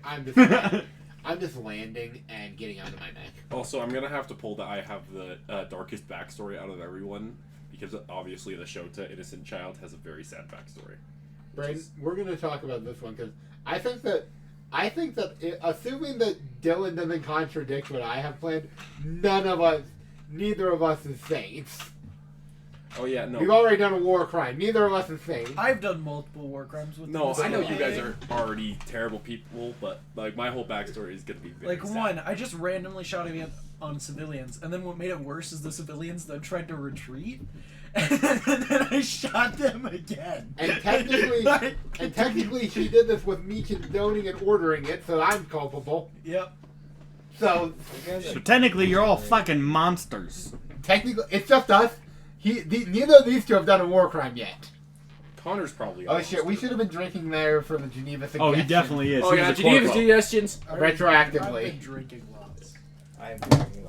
I'm just landing and getting onto my mech. Also, I'm gonna have to pull that I have the darkest backstory out of everyone because obviously the Shota innocent child has a very sad backstory. Brayden, we're going to talk about this one because I think that assuming that Dylan doesn't contradict what I have planned, neither of us is saints. Oh yeah, no. We've already done a war crime. Neither of us is saints. I've done multiple war crimes with No, them, I know so you guys are already terrible people, but like my whole backstory is gonna be very Like sad. one, I just randomly shot him on civilians, and then what made it worse is the civilians then tried to retreat, and then I shot them again. And technically, Like, she did this with me condoning and ordering it, so I'm culpable. Yep. So So technically, you're all fucking monsters. technically, it's just us. Neither of these two have done a war crime yet. Connor's probably. Oh shit, we should have been drinking there for the Geneva suggestion. Oh, he definitely is. Oh He yeah, was a Geneva's corpo. suggestions. I've Retroactively. been drinking lots.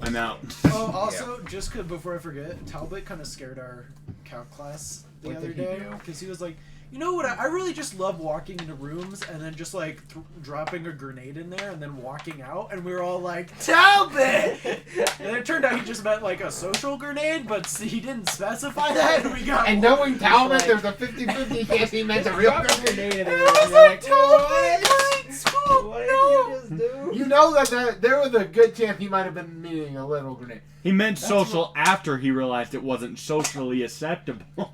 I'm out. Oh, also, just before I forget, Talbot kind of scared our calc class the What other did he day do? because he was like, you know what? I really just love walking into rooms and then just like dropping a grenade in there and then walking out, and we were all like, Talbot! And it turned out he just meant like a social grenade, but he didn't specify that, and we got. And knowing Talbot, like- there's a 50-50 chance he meant a real grenade. And I was like, Talbot! What did you just do? You know that there was a good chance he might have been meaning a little grenade. He meant social after he realized it wasn't socially acceptable.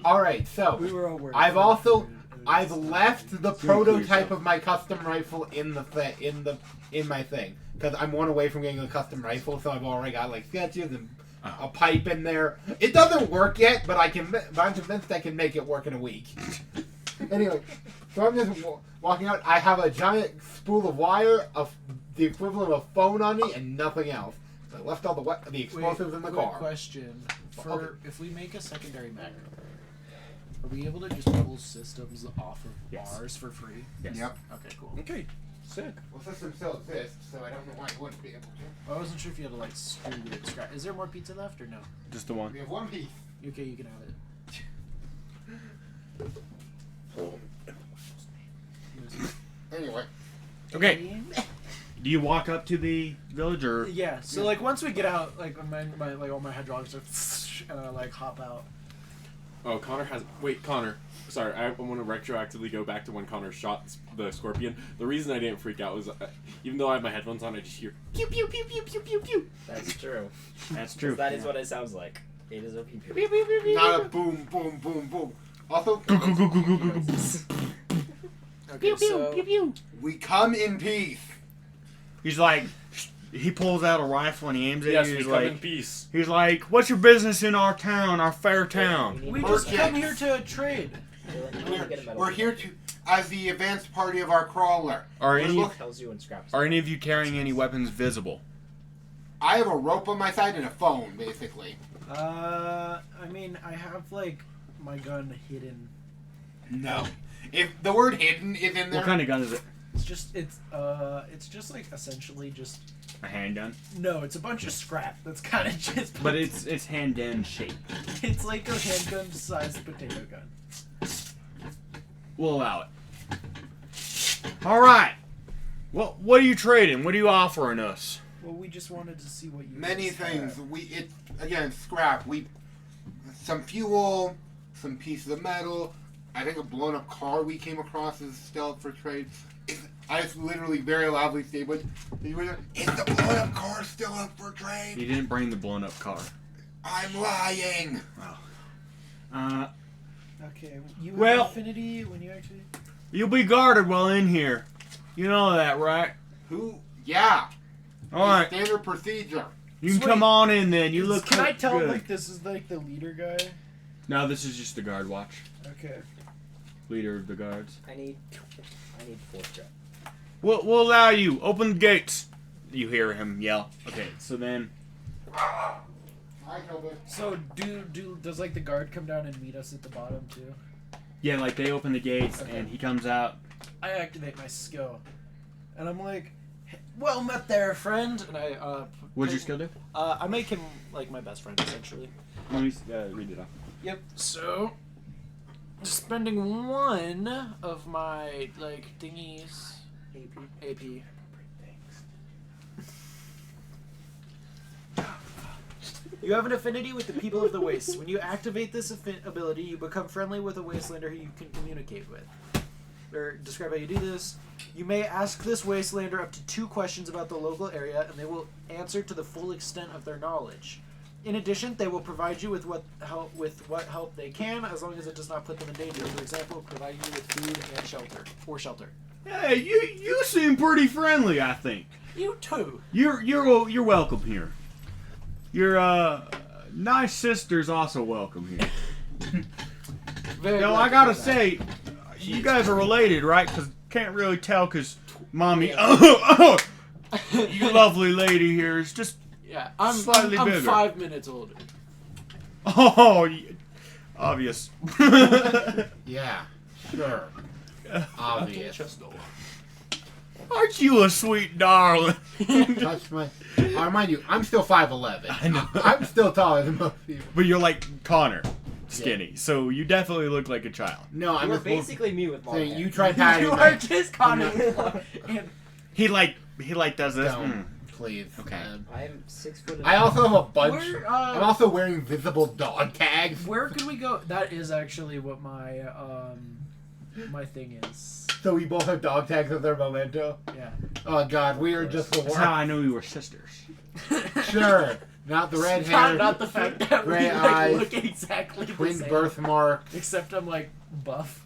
All right, so We were all worried. I've for also him. I've left the Pretty clear prototype stuff. of my custom rifle in my thing because I'm one away from getting a custom rifle, so I've already got like sketches and a pipe in there. It doesn't work yet, but I'm convinced I can make it work in a week. Anyway, so I'm just walking out. I have a giant spool of wire of the equivalent of a phone on me and nothing else. So I left all the explosives in the Quick car. question: If we make a secondary map, are we able to just pull systems off of Yes. ours for free? Yes. Yep. Okay, cool. Okay, sick. Well, systems still exist, so I don't know why you wouldn't be able to. I wasn't sure if you had to like distribute it. Is there more pizza left or no? Just the one. We have one piece. Okay, you can have it. Anyway. Okay. Do you walk up to the village or? Yeah. So like once we get out, like my like all my hydraulics are, and I like hop out. Oh, Connor has. Wait, Connor. Sorry, I want to retroactively go back to when Connor shot the scorpion. The reason I didn't freak out was, even though I have my headphones on, I just hear pew pew pew pew pew pew pew. That's true. That's true. That is what it sounds like. It is a pew pew. Not a boom, boom, boom, boom. Also, Okay, so we come in peace. He's like, he pulls out a rifle and he aims at Yes, you. we He's come like, in peace. he's like, what's your business in our town, our fair town? we just come here to trade. We're here to, as the advanced party of our crawler. Are We're any look- Tells you in scraps. are any of you carrying any weapons visible? I have a rope on my side and a phone, basically. I mean, I have like my gun hidden. No. If the word hidden is in there, What kind of gun is it? It's just just like essentially just A handgun, no. It's a bunch of scrap. That's kind of just. but it's hand-gun shaped. It's like a handgun-sized potato gun. We'll allow it. All right. Well, what are you trading? What are you offering us? Well, we just wanted to see what you. many guys things. have. Again, scrap. Some fuel, some pieces of metal. I think a blown up car we came across is still up for trade. I just literally very loudly stated, "Is the blown up car still up for trade?" You didn't bring the blown-up car. I'm lying. Okay. You Well- have affinity when you actually. You'll be guarded while in here. You know that, right? Who? Yeah. All right. Standard procedure. You can Sweet. come on in then. You look Can I tell good. like this is like the leader guy? No, this is just the guard watch. Okay. Leader of the guards. I need 4 scrap. We'll allow you. Open the gates. You hear him yell. Okay, so then I killed it. So does like the guard come down and meet us at the bottom too? yeah, like they open the gates Okay. and he comes out. I activate my skill, and I'm like, "Hey, well met there, friend." And I What'd your skill do? I make him like my best friend essentially. Let me read it off. Yep. So, spending 1 of my like thingies. AP. You have an affinity with the people of the Wastes. When you activate this ability, you become friendly with a Wastelander who you can communicate with. Or describe how you do this. You may ask this Wastelander up to 2 questions about the local area, and they will answer to the full extent of their knowledge. In addition, they will provide you with what help they can, as long as it does not put them in danger. For example, providing you with food and shelter. Hey, you seem pretty friendly. I think You too. you're welcome here. Your nice sister's also welcome here. Very Yo, glad I to gotta hear that. say, you guys are related, right? Because can't really tell because mommy, you lovely lady here is just Yeah, I'm slightly bigger. 5 minutes older. Obvious. Yeah. Sure. Obvious. Aren't you a sweet darling? Touch my. I remind you, I'm still 5'11". I know. I'm still taller than most people. But you're like Connor, skinny, so you definitely look like a child. No, I'm You're just basically me with long saying hair. you try patting You my. are just Connor. And He does this. Don't, please. Okay. I'm 6 foot. I also have a bunch. Where, I'm also wearing visible dog tags. where could we go? That is actually what my my thing is. So we both have dog tags as our memento. Yeah. Oh God, we are just the That's how worst. I knew we were sisters. Sure, not the red hair, Not the fact that we gray like, eyes, look exactly the twin same. birthmark. Except I'm like buff.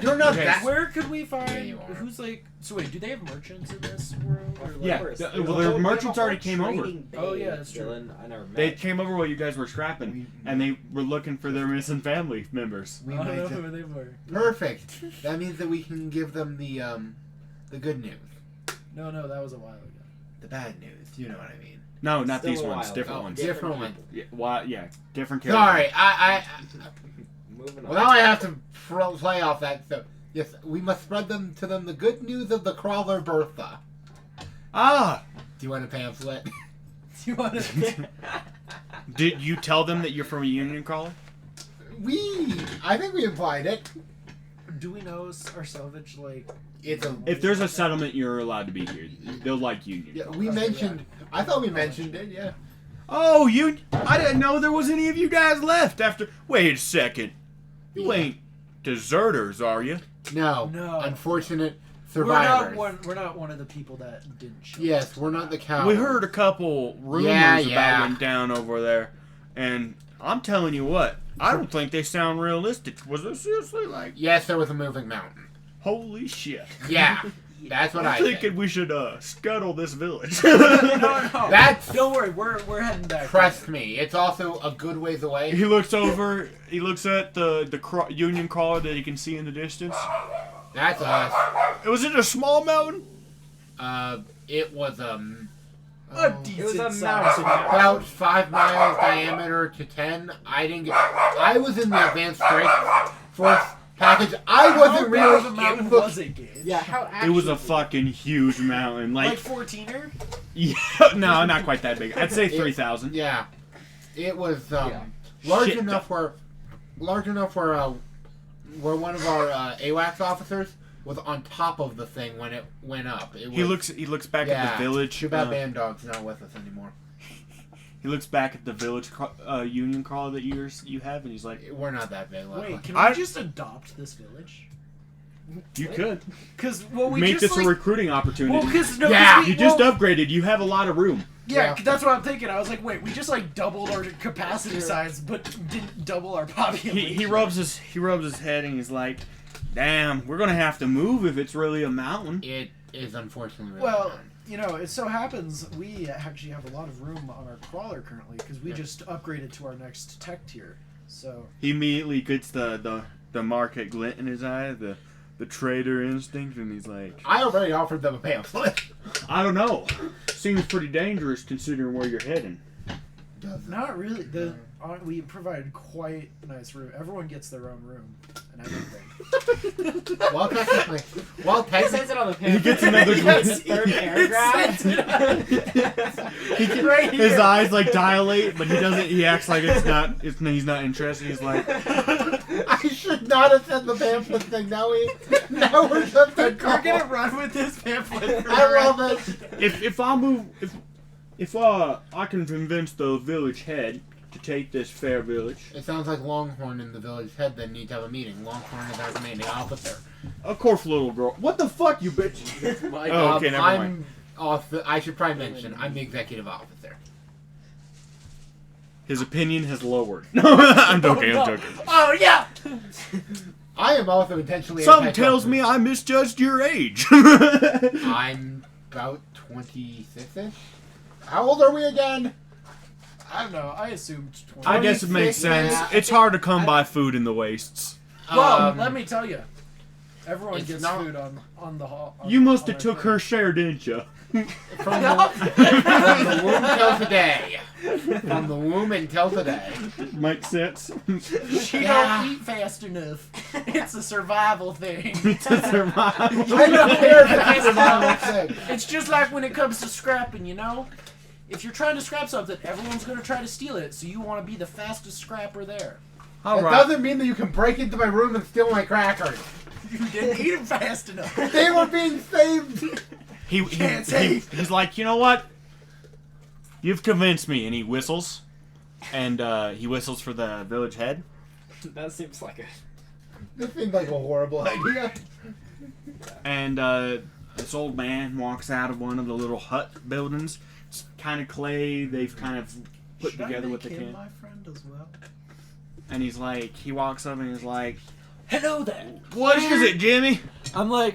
You're not Okay. that. Where could we Yeah, find? you are. Who's like? So wait, do they have merchants in this world? Or like, Yeah. Well, their merchants already came over. Oh, yeah, that's true. I never met. They came over while you guys were scrapping, and they were looking for their missing family members. We I don't might know just- who they were. Perfect. That means that we can give them the good news, No, that was a while ago. the bad news. You know what I mean. No, not Still these a ones. wild. Different Oh, ones. different one. Yeah, yeah, different characters. Sorry, I Moving well on. now I have to play off that. So yes, we must spread them to them the good news of the crawler Bertha. Ah, Do you want a pamphlet? You want to? did you tell them that you're from a union crawler? I think we implied it. Do we know our salvage like? It's a. If there's a settlement, you're allowed to be here. They'll like union. Yeah, we mentioned. I thought we mentioned it. Yeah. Oh, I didn't know there was any of you guys left after. Wait a second. You ain't deserters, are you? No. No. Unfortunate We're survivors. not one of the people that didn't show. Yes, up. we're not the cowards. We heard a couple rumors Yeah. about went down over there, and I'm telling you what, I don't think they sound realistic. Was it seriously like, Yes, there was a moving mountain. holy shit? Yeah. That's what I I'm thinking think. we should scuttle this village. No. That's. Don't worry, we're heading back. Trust me, it's also a good ways away. He looks over. He looks at the union crawler that he can see in the distance. That's us. Was it a small mountain? It was A It was a decent mountain. about 5 miles diameter to 10. I was in the advanced strike force package. I wasn't How really big of a mountain in the. was it, Gage? Yeah, how It was a actually- fucking huge mountain. Like Like, 14er? yeah, no, not quite that big. I'd say 3,000. Yeah, it was Yeah. large Shit. enough where one of our AWACS officers was on top of the thing when it went up. It was, He looks back yeah, at the village. Too bad Band Dog's not with us anymore. He looks back at the village union crawler that you have, and he's like, We're not that big. luckily. Wait, can I- we just adopt this village? "You could Because we make just this like, a recruiting opportunity. well, because no, Yeah, 'cause we, you just well, upgraded. You have a lot of room." yeah, Yeah. that's what I'm thinking. I was like, wait, we just like doubled our capacity size, but didn't double our population. He rubs his head, and he's like, "Damn, we're gonna have to move if it's really a mountain." It is unfortunately really Well, bad. you know, it so happens we actually have a lot of room on our crawler currently because we just upgraded to our next tech tier. So He immediately gets the market glint in his eye, the trader instinct, and he's like, I already offered them a pamphlet. "I don't know. Seems pretty dangerous considering where you're heading." not really. We provided quite a nice room. Everyone gets their own room and everything. Well, technically, It says it on the He gets another Yes, glimpse. the third paragraph. Right His here. eyes like dilate, but he doesn't. He acts like he's not interested. He's like, I should not have said the pamphlet thing. Now we're just We're gonna run with this pamphlet. For I love it. if I can convince the village head to take this fair village. It sounds like Longhorn and the village head then need to have a meeting. Longhorn is our commanding officer. Of course, little girl. What the fuck, you bitch? Oh, okay, never mind. I should probably mention, I'm the executive officer. His opinion has lowered. No, I'm joking. I'm joking. Oh yeah. I am also intentionally. Something tells me I misjudged your age. I'm about 26ish. How old are we again? I don't know. I assumed 20. I guess it makes 26, sense. yeah. It's hard to come by food in the wastes. Well, let me tell you, everyone it's gets not- food on the hall. You must have on took their her share, didn't you? From the womb till today. From the womb until today. Makes sense. She Yeah. don't eat fast enough. It's a survival thing. To survive. I don't care if that's a normal thing. It's just like when it comes to scrapping, you know? If you're trying to scrap something, everyone's going to try to steal it, so you want to be the fastest scrapper there. All It right. doesn't mean that you can break into my room and steal my crackers. You didn't eat them fast enough. They were being saved. He's like, you know what? You've convinced me, and he whistles, and he whistles for the village head. That seems like a. This seems like a horrible idea. And this old man walks out of one of the little hut buildings. It's kind of clay. They've kind of put Should I together make what they him can. my friend as well? And he's like, he walks up and he's like, Hello there. "What is it, Jimmy?" I'm like,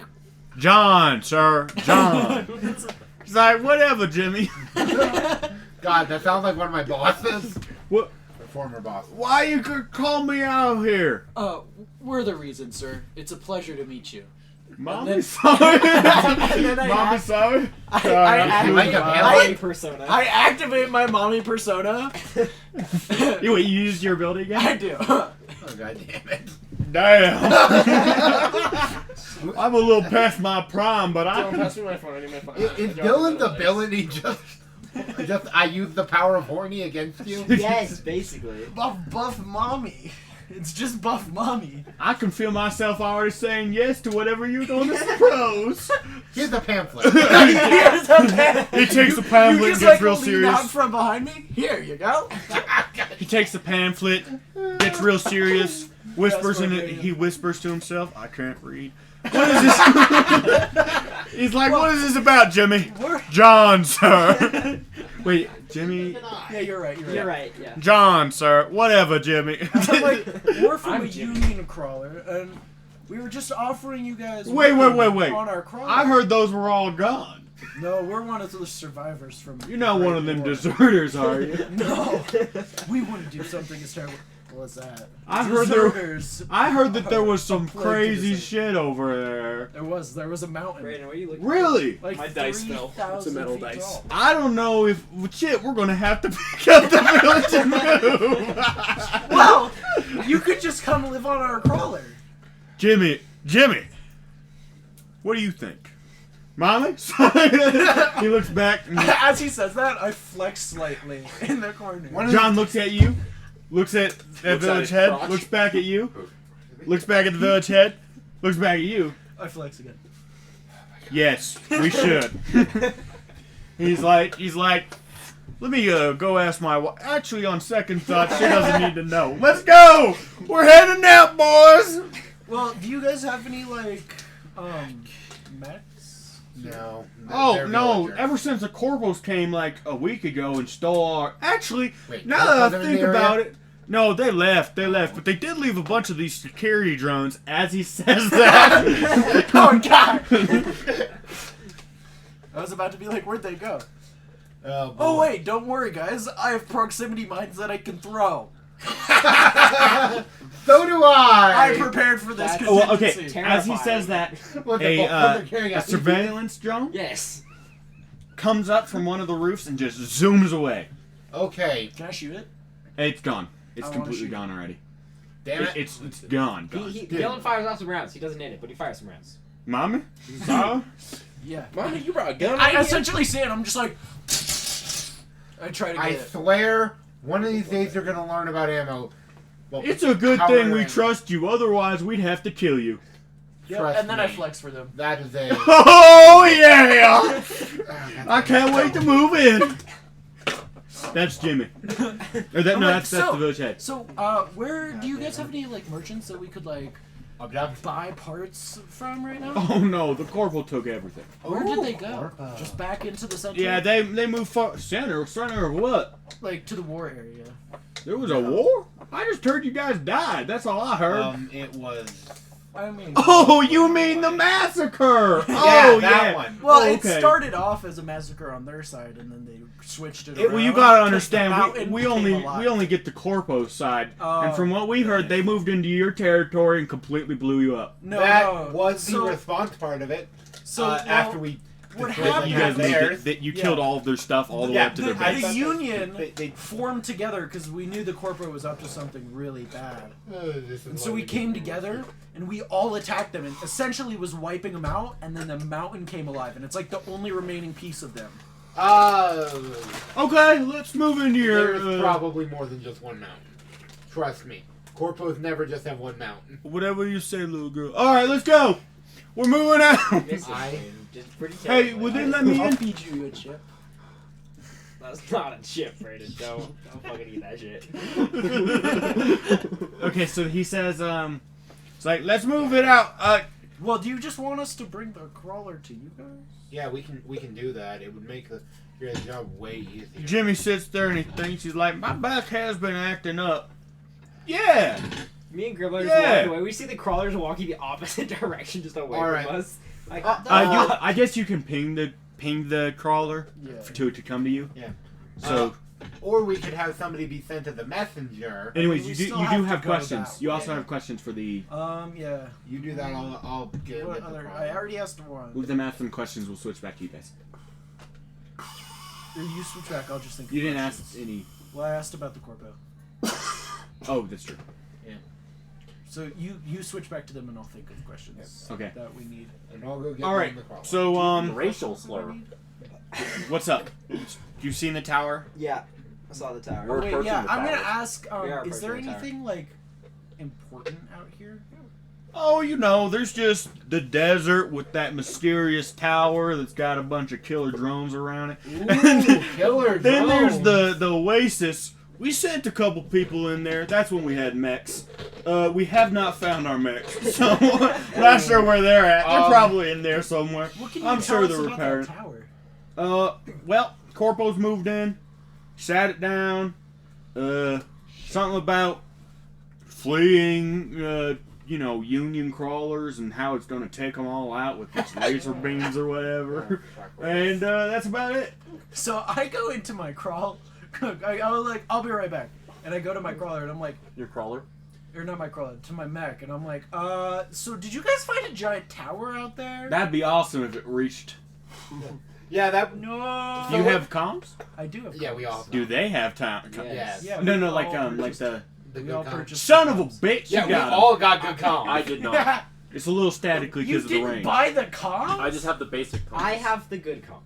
"John, sir, John." He's like, "Whatever, Jimmy." God, that sounds like one of my bosses. What? Or former boss. Why you could call me out here? we're the reason, sir. It's a pleasure to meet you. Mommy, sorry. then I Mommy, act- sorry. I like a Mommy persona. I activate my mommy persona. You wait, you used your ability again? I do. Oh god damn it. Damn. I'm a little past my prime, but I Don't can. pass me my phone. I need my phone. Is Dylan's ability just I use the power of horny against you? Yes, basically. Buff mommy. It's just buff mommy. I can feel myself already saying yes to whatever you're going to propose. Here's a pamphlet. Here's a pen. He takes the You pamphlet and just gets like real lean serious. out from behind me. Here you go. He takes the pamphlet, gets real serious, whispers Yes, in we're it. reading. He whispers to himself, "I can't read." What is this? He's like, "What is this about, Jimmy?" We're- John, sir. Wait, Jimmy. Yeah, you're right. You're right, yeah. John, sir. Whatever, Jimmy. I'm like, we're from I'm a Jimmy. union crawler, and we were just offering you guys. Wait. work on our crawler. I heard those were all gone. No, we're one of the survivors from. You're not one of them War. deserters, are you? No, we wouldn't do something as terrible. What's that? I heard there. Deserters. I heard that there was some Plague to crazy the shit over there. There was a mountain. Brandon, what are you looking Really? Like My dice fell. 3,000 It's a metal feet dice. tall. I don't know if shit. We're gonna have to pick up the village and move. Well, you could just come live on our crawler. Jimmy, what do you think, Mommy? He looks back. As he says that, I flex slightly in the corner. John looks at you, looks at that Looks village at his head, crotch. looks back at you, looks back at the village head, looks back at you. I flex again. Yes, we should. He's like, let me go ask my wife. Actually, on second thought, she doesn't need to know. Let's go. We're heading out, boys. Well, do you guys have any like mechs? No. Oh they're no! villagers. Ever since the corporals came like a week ago and stole our. Actually, Wait, now that they're I in think the area? about it, no, they left. But they did leave a bunch of these security drones. As he says that. Oh god! I was about to be like, where'd they go? Oh, boy. Oh wait, don't worry, guys. I have proximity mines that I can throw. So do I. I prepared for this That's- Oh, well, contingency. okay. As he says that, What the fuck? They're carrying a out- surveillance drone Yes. comes up from one of the roofs and just zooms away. Okay. Can I shoot it? It's gone. It's I wanna completely shoot. gone already. Damn it. It's gone. Dylan fires off some rounds. He doesn't hit it, but he fires some rounds. Mommy? Sarah? Yeah. Mommy, you brought a gun. I in here? essentially say it. I'm just like. I try to get I it. swear, one of these days you're gonna learn about ammo. Well, It's a good power thing we ammo. trust you, otherwise we'd have to kill you. Yep, Trust and then I me. flex for them. That is a. Oh yeah! I can't wait to move in. That's Jimmy. Or that, I'm no, like, that's so- the village head. So, where do you guys have any like merchants that we could like Object. buy parts from right now? Oh no, the corporal took everything. Where did they go? Corpo. Just back into the center? Yeah, they moved far. Center of what? Like to the war area. There was a war? I just heard you guys died. That's all I heard. It was. I mean. Oh, you mean the massacre? Yeah, Oh, that yeah. one. Well, Oh, it okay. started off as a massacre on their side, and then they switched it. Well, you around gotta 'cause the understand, mountain we came only alive. get the corpo side, Oh. and from what we heard, they moved into your territory and completely blew you up. No, that no. was the so, response part of it. so After we. what destroyed happened- You guys moved theirs. it, that you Yeah. killed all of their stuff all the way Yeah, up to their the, base. the union They formed together because we knew the corporate was up to something really bad. this is And so what we did. came together and we all attacked them and essentially was wiping them out, and then the mountain came alive, and it's like the only remaining piece of them. Okay, let's move into your. There's probably more than just one mountain. Trust me. Corpos never just have one mountain. Whatever you say, little girl. All right, let's go. We're moving out. Just pretty Hey, terrible. will they let me I'll in? feed you a chip. That's not a chip, Brandon. Don't fucking eat that shit. Okay, so he says, it's like, let's move it out. Well, do you just want us to bring the crawler to you guys? Yeah, we can do that. It would make your job way easier. Jimmy sits there and he thinks, he's like, my back has been acting up. Yeah. Me and Gribbler just Yeah. walking away. We see the crawlers walking the opposite direction, just away Alright. from us. Like, I guess you can ping the crawler Yeah. to come to you. Yeah. So Or we could have somebody be sent as a messenger. Anyways, We you still do have to have go questions. that You also way. have questions for the. Yeah. You do that, I'll get What with the other? problem. I already asked one. With them asking questions, we'll switch back to you guys. Or you switch back. I'll just think. You of didn't questions. ask any. Well, I asked about the corpo. Oh, that's true. So you switch back to them, and I'll think of questions Okay. that we need. And I'll go get All them right. the problem. So Racial slur. what's up? You seen the tower? Yeah, I saw the tower. We're Wait, approaching yeah, the I'm gonna tower. ask. We are Is there approaching the tower. anything like important out here? Oh, you know, there's just the desert with that mysterious tower that's got a bunch of killer drones around it. Ooh, killer Then there's drones. the Oasis. We sent a couple people in there. That's when we had mechs. We have not found our mechs, so not sure where they're at. They're probably in there somewhere. What can you I'm tell sure us they're about repairing. that tower? Well, Corpo's moved in, sat it down. Something about fleeing, Union crawlers and how it's gonna take them all out with its laser beams or whatever. And that's about it. So I go into my crawl. I'll be right back. And I go to my crawler and I'm like, Your crawler? or not my crawler, to my mech, and I'm like, so did you guys find a giant tower out there? That'd be awesome if it reached. Yeah, that. No. Do you have comms? I do have. Yeah, we all. Do they have time? Yes. Yeah. No, we no, all like purchased- the The we good all comms. purchased. son of a bitch. Yeah, you we got 'em. all got good comms. I did not. It's a little static You because of the didn't rain. buy the comms? I just have the basic comms. I have the good comp.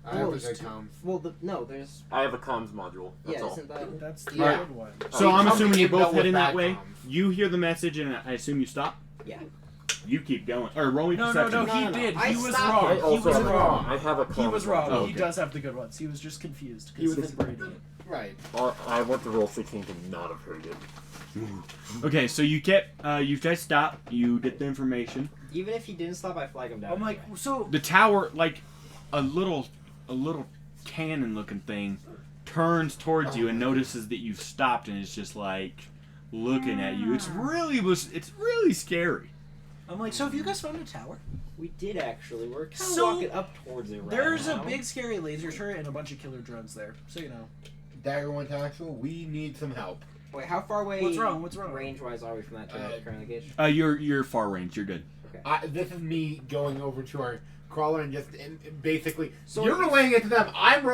I have the good comms. Well, no, there's. I have a comms module. That's Yeah, all. isn't that? That's the Yeah. good one. So I'm Come assuming to you're Intel both with heading that bad way. comms. You hear the message, and I assume you stop. Yeah. You keep going, or roll me No, perception. he no. did. I He was stopped. wrong. I He also was have a wrong. I have a comms He was wrong. Oh, He okay. does have the good ones. He was just confused. He was Because in- Brady. Right. I went to roll 16 to not have heard it. Okay, so you guys stop. You get the information. Even if he didn't stop, I flag him down. I'm like, anyway. so The tower, like a little cannon-looking thing, turns towards you and notices that you've stopped, and it's just like looking at you. It's really scary. I'm like, so have you guys found a tower? We did actually. We're kind of So, walking up towards it right There's now. a big scary laser turret and a bunch of killer drones there. So you know. Dagger one tactical. We need some help. Wait, how far away? What's wrong? What's wrong? Range-wise, are we from that turret currently gauge? You're far range. You're good. This is me going over to our crawler and just basically. So you're if- relaying it to them. I'm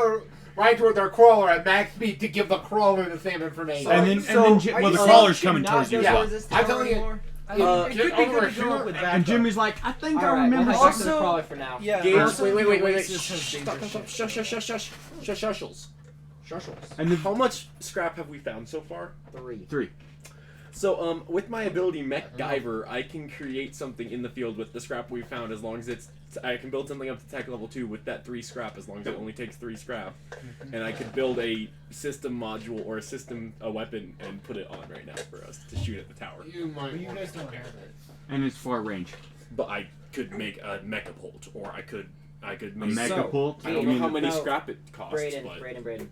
right towards our crawler at max speed to give the crawler the same information. And then Are the you crawler's saying coming not towards you. go Yeah. towards this I'm tower telling you- anymore? I mean, it get could be over good to here. go with backup. And Jimmy's like, I think I Alright, remember we'll something. head to the crawler for now. Yeah. Gage, also wait, the wait. Oasis has Stop, danger stop, shit. shushles. And the How much scrap have we found so far? 3. So, with my ability MechGyver, I can create something in the field with the scrap we found as long as I can build something up to tech level 2 with that 3 scrap as long as it only takes 3 scrap. And I could build a system module or a weapon and put it on right now for us to shoot at the tower. You might. But you want guys to don't prepare have this. And it's far range. But I could make a Mechapult, or I could A make... Megapult. I don't know how many No. scrap it costs, but... Braden.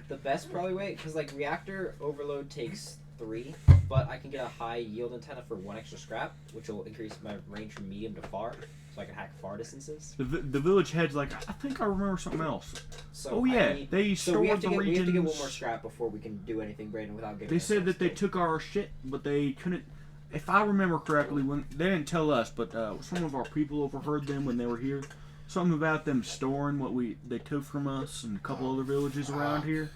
The best probably way, because like reactor overload takes 3, but I can get a high yield antenna for 1 extra scrap, which will increase my range from medium to far, so I can hack far distances. The village head's like, I think I remember something else. So Oh yeah, I need, they so we have stored to the get we have to get 1 more regions. scrap before we can do anything, Braden, without getting. They said that they ourselves took our shit, but they couldn't. If I remember correctly, when they didn't tell us, but some of our people overheard them when they were here. Something about them storing what they took from us and a couple other villages around here.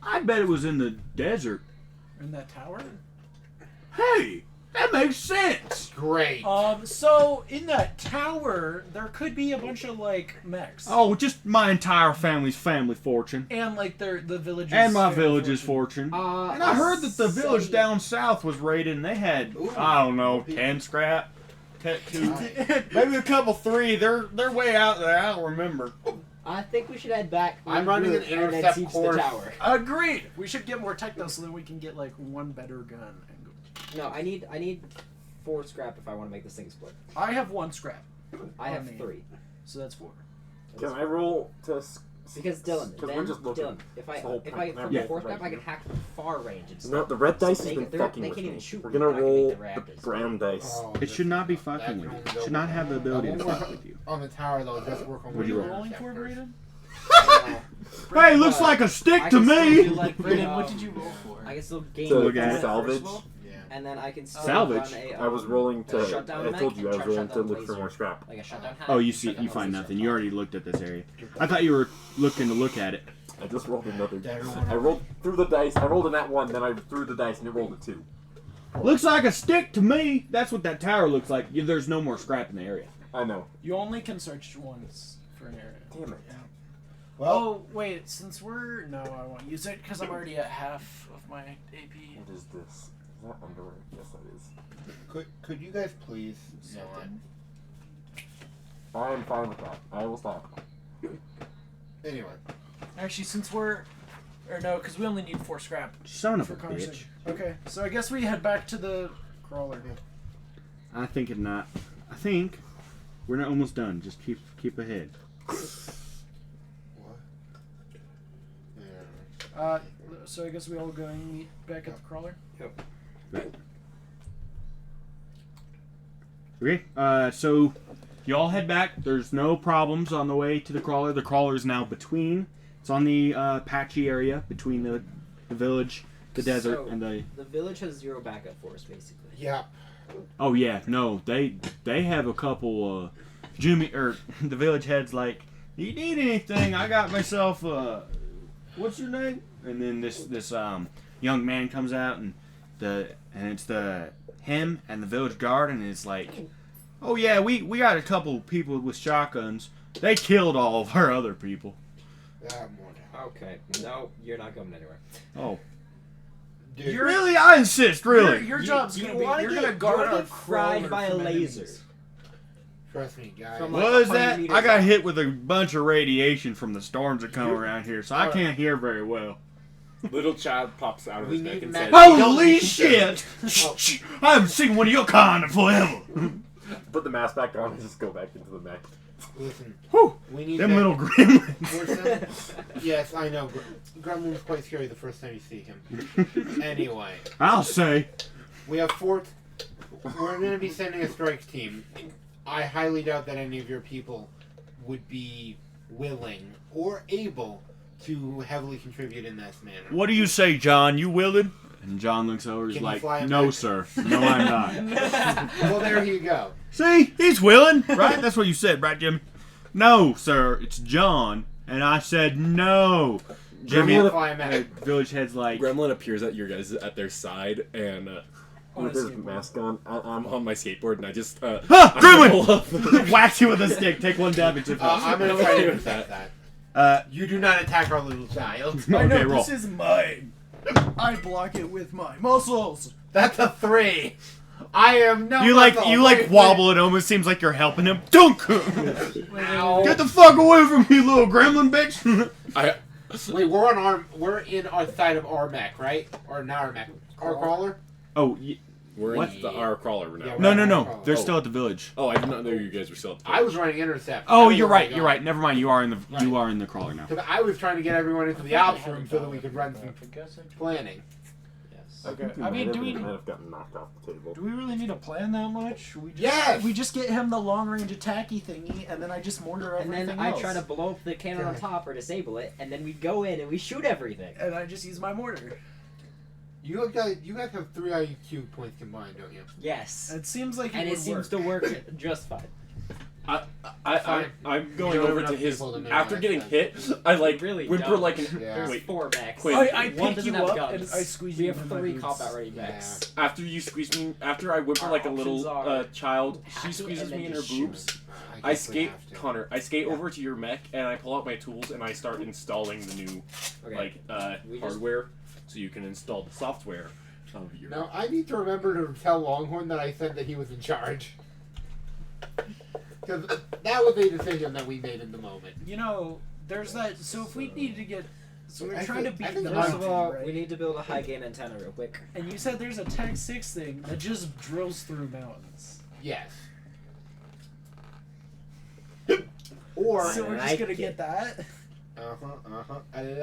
I bet it was in the desert. In that tower? Hey, that makes sense. Great. So in that tower, there could be a bunch of like mechs. Oh, just my entire family's family fortune. And like the villages. And my village's fortune. to. And I heard that the village down south was raided and they had, I don't know, 10 scrap. 2, maybe a couple 3. They're way out there. I don't remember. I think we should head back. I'm running an regroup, and then intercept siege course. the tower. Agreed. We should get more techno so that we can get like 1 better gun. And go. No, I need 4 scrap if I want to make this thing split. I have 1 scrap, I have me. 3. so that's 4. Can I roll to... Because Dylan, Because then we're just looking. Dylan, if I That's the whole from point. the Yeah. 4 scrap, I can hack far range and stuff. No, the red dice has They been can- fucking they with can't me. even shoot We're me, gonna but I can make roll the the reactors. brown dice. Oh, It should not be that fucking with can you. go It should not have the ability to won't fuck work with you. On the tower, though, just work on What'd you the roll? Rolling for Braden? Hey, looks like a stick to me. Brandon, what did you roll for? I can still gain To Look at it. salvage. Yeah. and then I can still Salvage? run a, I was rolling to. shut down I mech told you I and was try rolling shut to down look for laser. more scrap. like a shutdown hack. Oh, you shut down find laser. nothing. You already looked at this area. I thought you were looking to look at it. I just rolled another. Everyone- I rolled through the dice. I rolled a nat 1, then I threw the dice and it rolled a 2. Looks like a stick to me. That's what that tower looks like. There's no more scrap in the area. I know. You only can search once for an area. Damn it. Well, Oh, wait, since we're... No, I won't use it because I'm already at half of my AP. What is this? Is that underwear? Yes, that is. could you guys please note I am fine with that. I will stop. that? Anyway, Actually, since we're... Or no, because we only need 4 scrap Son of for a bitch. conversation. Okay, so I guess we head back to the crawler. I think it not. I think we're not almost done. Just keep ahead. what? Yeah. So I guess we all go and meet back at the crawler? Okay. So y'all head back. There's no problems on the way to the crawler. The crawler is now between. It's on the patchy area between the village, the desert, So- and the. The village has 0 backup for us, basically. Yeah. Oh yeah, no, they have a couple. Jimmy or the village head's like, you need anything? I got myself. What's your name? And then this young man comes out and it's him and the village guard and it's like, oh yeah, we got a couple people with shotguns. They killed all of our other people. That more now. Okay. No, you're not going anywhere. Oh, Dude, really? I insist. Really? Your job's you gonna be... wanna You're get- gonna guard you wanna our get fried crawler by a from laser. enemies. trust me, guys. From What like was 100 that? meters I got out. hit with a bunch of radiation from the storms that come around here, so I can't hear very well. Little child pops out of We his neck need and Matt- says, Holy shit! I haven't seen one of your kind in forever. Put the mask back on and just go back into the mech. Listen, Whew. we need Them to- little gremlins. We're sending- yes, I know. Gremlin's quite scary the first time you see him. Anyway, I'll say. we have We're going to be sending a strike team. I highly doubt that any of your people would be willing or able to heavily contribute in this manner. What do you say, John? You willing? And John looks over. He's Can you like, fly him "No, back?" sir. No, I'm not." Well, there you go. See, he's willing, right? That's what you said, right, Jimmy? No, sir. It's John, and I said no. Jimmy, Gremlin, fly him back. village head's like, Gremlin appears at your guys at their side, and With his mask on, I'm on my skateboard, and I just "Huh, I'm gonna pull Gremlin!" up. Whacks you with a stick. Take 1 damage. I'm going to try to intercept that. You do not attack our little child. I know, Okay, roll. this is mine. I block it with my muscles. That's a 3. I am no. You muscle. Wait, wobble. It almost seems like you're helping him. Dunk! Ow. Get the fuck away from me, little gremlin bitch! Wait, we're in our side of our mech, right? Or not our mech. Our crawler? Oh, We're What? in our crawler now. Yeah, no. They're Oh. still at the village. Oh, I did not know you guys were still. Up there. I was running intercept. Oh, I was you're already right. You're gone. right. Never mind. You are in the Right. crawler now. Because I was trying to get everyone into the ops room so that we could run some planning. Yes. Okay. think I mean, do we might have gotten knocked off the table. do we really need to plan that much? We just, Yes! We just get him the long range attacky thingy, and then I just mortar And everything then I else. try to blow up the cannon on top or disable it, and then we go in and we shoot everything. And I just use my mortar. You guys have 3 IQ points combined, don't you? Yes. It seems like And would it seems to work. work just fine. I'm going You don't over have to his. people to make After that getting sense. hit, I like Really whimper don't. like an. Yeah. There's Wait, 4 mechs. Quinn. I One pick doesn't you have up guns. and I squeeze We you have into my 3 boots. combat ready mechs. after you squeeze me, after I whimper Our like a options little are child, hack she it squeezes and then me in her just shoot. boobs. I guess we skate, have to. Connor. I skate Yeah. over to your mech and I pull out my tools and I start installing the new Okay. We just- hardware, so you can install the software of your. Now, I need to remember to tell Longhorn that I said that he was in charge. Because that was a decision that we made in the moment. You know, there's that. So if we need to get, so we're I trying to think- I beat think the I'm- First of mountain, all, right? we need to build a high gain antenna real quick. And you said there's a Tech 6 thing that just drills through mountains. Yes. Or So we're just like gonna it. get that, I like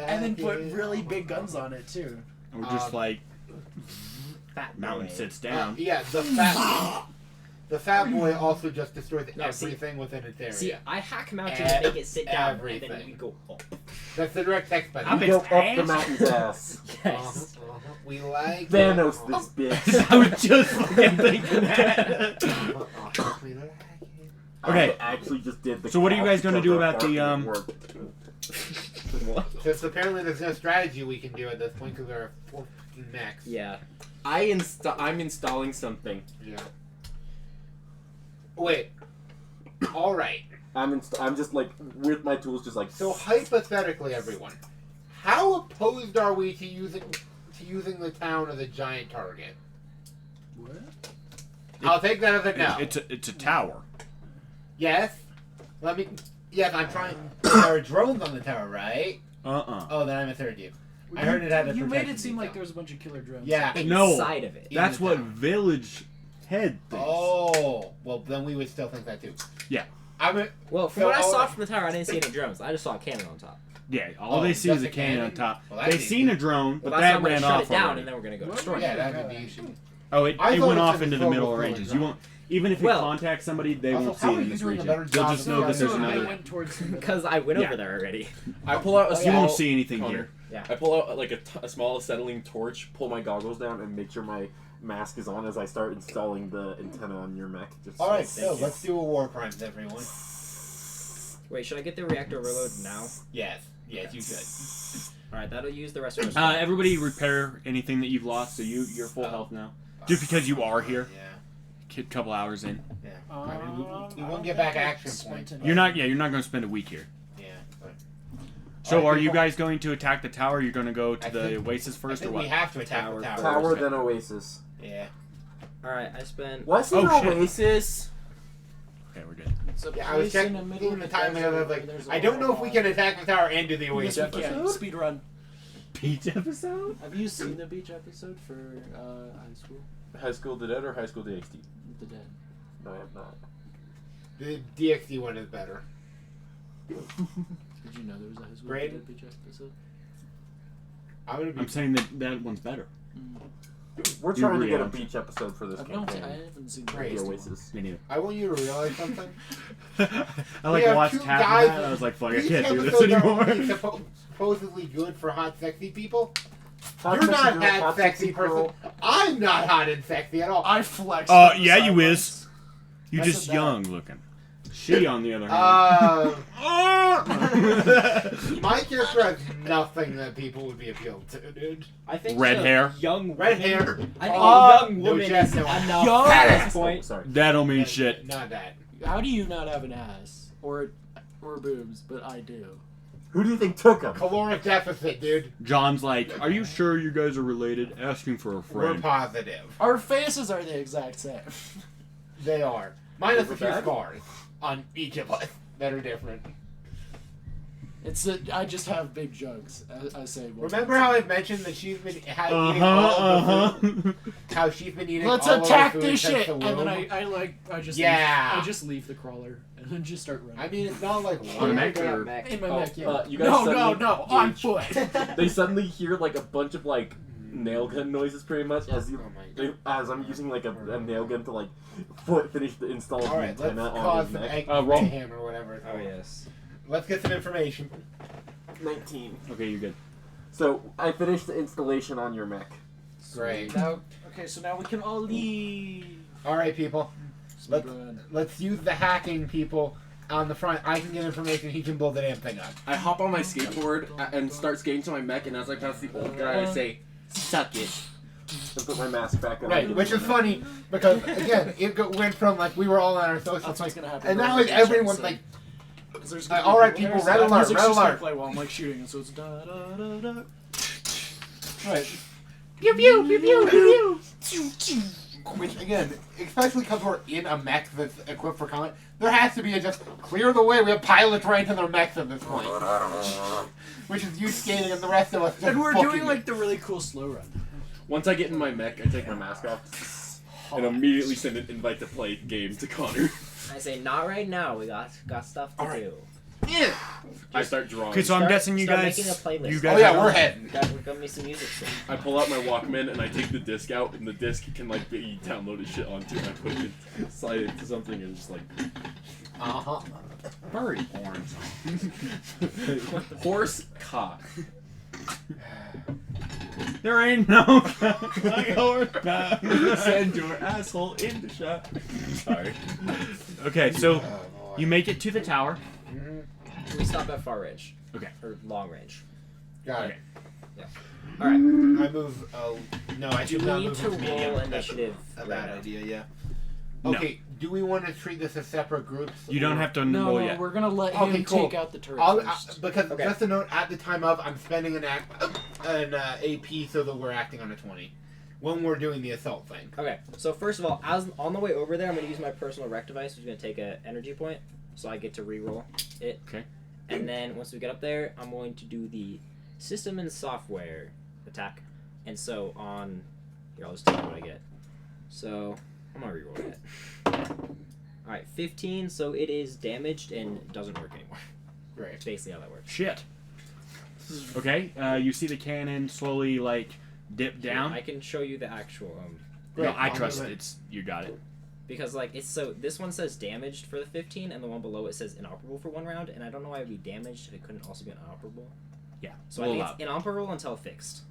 and then put it. really big guns on it too. Or just like Fat mountain boy. sits down. Yeah, the fat boy also just destroys No, see- everything within its area. See, I hack mountains to make it sit down, and then Everything. we go up. That's the direct text by the Up way. Go its up the ass. mountain's ass. Yes. We like Thanos this bitch. I was just fucking thinking that. Okay. I actually just did the So what are you guys gonna do about the, Since apparently there's no strategy we can do at this point because there are 4 mechs. Yeah. I'm installing something. Yeah. Wait. All right. I'm just like with my tools, just like So hypothetically, everyone, how opposed are we to using the town as a giant target? What? I'll take that as a no. It's a tower. Yes. Yes, I'm trying. There are drones on the tower, right? Oh, then I misheard you. I heard it had a You made protection it seem like detail. there was a bunch of killer drones. Yeah. No. Inside of it. That's the what town. Village Head thinks. Oh, well, then we would still think that too. Yeah. Well, from So what I all saw right. from the tower, I didn't see any drones. I just saw a cannon on top. Yeah, all Oh, they see is just a a cannon on cannon? top. Well, that's They've seen easy. a drone, but Well, that that's why ran I'm gonna off shut it down, already. and then we're gonna go What? destroy Yeah, it. that'd be decent. Oh, it I thought went it off said into the before middle before ranges. it You won't, even if it Well- contacts somebody, they Also, won't see how it are in you this doing a region. better They'll job just than know me? that there's So I another. went towards the Because I went Yeah. over there already. I pull out a Oh, small. yeah. You won't see anything Connor, here. Yeah. I pull out like a small acetylene torch, pull my goggles down, and make sure my mask is on as I start installing the antenna on your mech. Just All right, so so let's do a war crimes, everyone. Wait, should I get the reactor overload now? Yes, you should. Alright, that'll use the rest of us. Everybody repair anything that you've lost, so you're full health now. Just because you are here, Yeah. couple hours in. Yeah. I mean, we won't get back action points. You're not going to spend a week here. Yeah. But So Alright, are you people. guys going to attack the tower? You're going to go to I the think- Oasis I first, or think what? we have to attack Tower the tower. Tower Okay. then Oasis. Yeah. Alright, I spent. What's Oh, an shit. Oasis? Okay, we're good. It's a Yeah, I was place in checking the middle of the time desert ago. I was where like, there's a I don't know if we can waterfall. attack the tower and do the Yes, Oasis. we can. Speed run. Beach episode? Have you seen the beach episode for high school? High School the Dead or High School DxD? The Dead. No, I have not. The DxD one is better. Did you know there was a high school Great. The Dead beach episode? I'm gonna be. I'm saying that one's better. We're You trying to agree get a on it. beach episode for this I don't. campaign. I haven't seen Great. The Oasis. Me neither. I want you to realize something. I like We have watched two half guys of that, and I was like, fuck, I These can't do this episodes are anymore. only supposedly good for hot, sexy people. Hot You're sexy not girl, that hot sexy person. girl. I'm not hot and sexy at all. I flex. Yeah, you is. You I just said that. young looking. She, on the other hand. My character has nothing that people would be appealed to, dude. I think Red the hair. Young Red woman- hair. I think young no woman chest, is no enough Young- at this point. Sorry. That don't mean shit. Not that. How do you not have an ass or boobs? But I do. Who do you think took him? Caloric deficit, dude. John's like, are you sure you guys are related? Asking for a We're friend. positive. Our faces are the exact same. They are. Minus a Is it few bad? scars on each of us that are different. It's that I just have big jugs. I say. Well, Remember how I mentioned that she's been eating all of the food? How she's been eating Let's all of the attack food this since shit, the and then womb? I just Yeah. leave, I just leave the crawler and then just start running. I mean, it's not like On a one. mech Yeah, or- Mac. in my Oh, neck, yeah. you guys no, suddenly on gauge- foot. They suddenly hear like a bunch of like nail gun noises, pretty much, as you Oh my God. as I'm using like a nail gun to like finish the install of All the right, let's antenna on cause his some neck. egg roll. mayhem or whatever. It's Oh called. yes. Let's get some information. 19. Okay, you're good. So I finished the installation on your mech. Great. Now, okay, so now we can all leave. All right, people. Speed run. Let's use the hacking people on the front. I can get information. He can blow the damn thing up. I hop on my skateboard and start skating to my mech, and as I pass the old guy, I say, "Suck it." And put my mask back on. Right, which is funny because again, went from like we were all on our social, That's what's gonna happen. and now Right like next everyone's episode. like, 'Cause there's all right, people, red alert, music's red just gonna alert. play while I'm like shooting, and so it's da da da da. right, pew pew pew pew pew pew. Which again, especially because we're in a mech that's equipped for combat, there has to be a just clear the way. We have pilots right into their mechs at this point, which is you skating and the rest of us just And we're booking doing it. like the really cool slow run. Once I get in my mech, I take my mask off and immediately send an invite to play game to Connor. I say not right now. We got stuff to All right. do. I start drawing. Okay, so I'm Start- guessing you start guys. making a playlist. You guys. Oh yeah, are- we're heading. Got me some music. Soon. I pull out my Walkman and I take the disc out, and the disc can like be downloaded shit onto, and I put it, slide it to something, and just like. Uh-huh. Furry porn. Horse cock. There ain't no like horse cock. Send your asshole in the shop. Sorry. Okay, so Oh, boy. you make it to the tower. We stop at far range. Okay. Or long range. Got Okay. it. All right. I move. No, I Do should we not need move to into medium. roll initiative A right bad now? idea. Yeah. No. Okay. Do we want to treat this as separate groups? You don't or- have to No, roll yet. we're gonna let Okay, him cool. take out the turret I'll, first. because Okay. just a note, at the time of, I'm spending an AP so that we're acting on a 20 when we're doing the assault thing. Okay. So first of all, as on the way over there, I'm gonna use my personal rec device, which is gonna take an energy point, so I get to re-roll it. Okay. And then once we get up there, I'm going to do the system and software attack. And so on here, I'll just tell you what I get. So I'm gonna re-roll it. All right, 15. So it is damaged and doesn't work anymore. Great. That's basically how that works. Shit. Okay, you see the cannon slowly like dip down. I can show you the actual No, Great, I I'll trust move it. It's you got it. because like it's so this one says damaged for the 15, and the one below it says inoperable for 1 round, and I don't know why it would be damaged if it couldn't also be inoperable. Yeah. So we'll I think allow it's inoperable until fixed.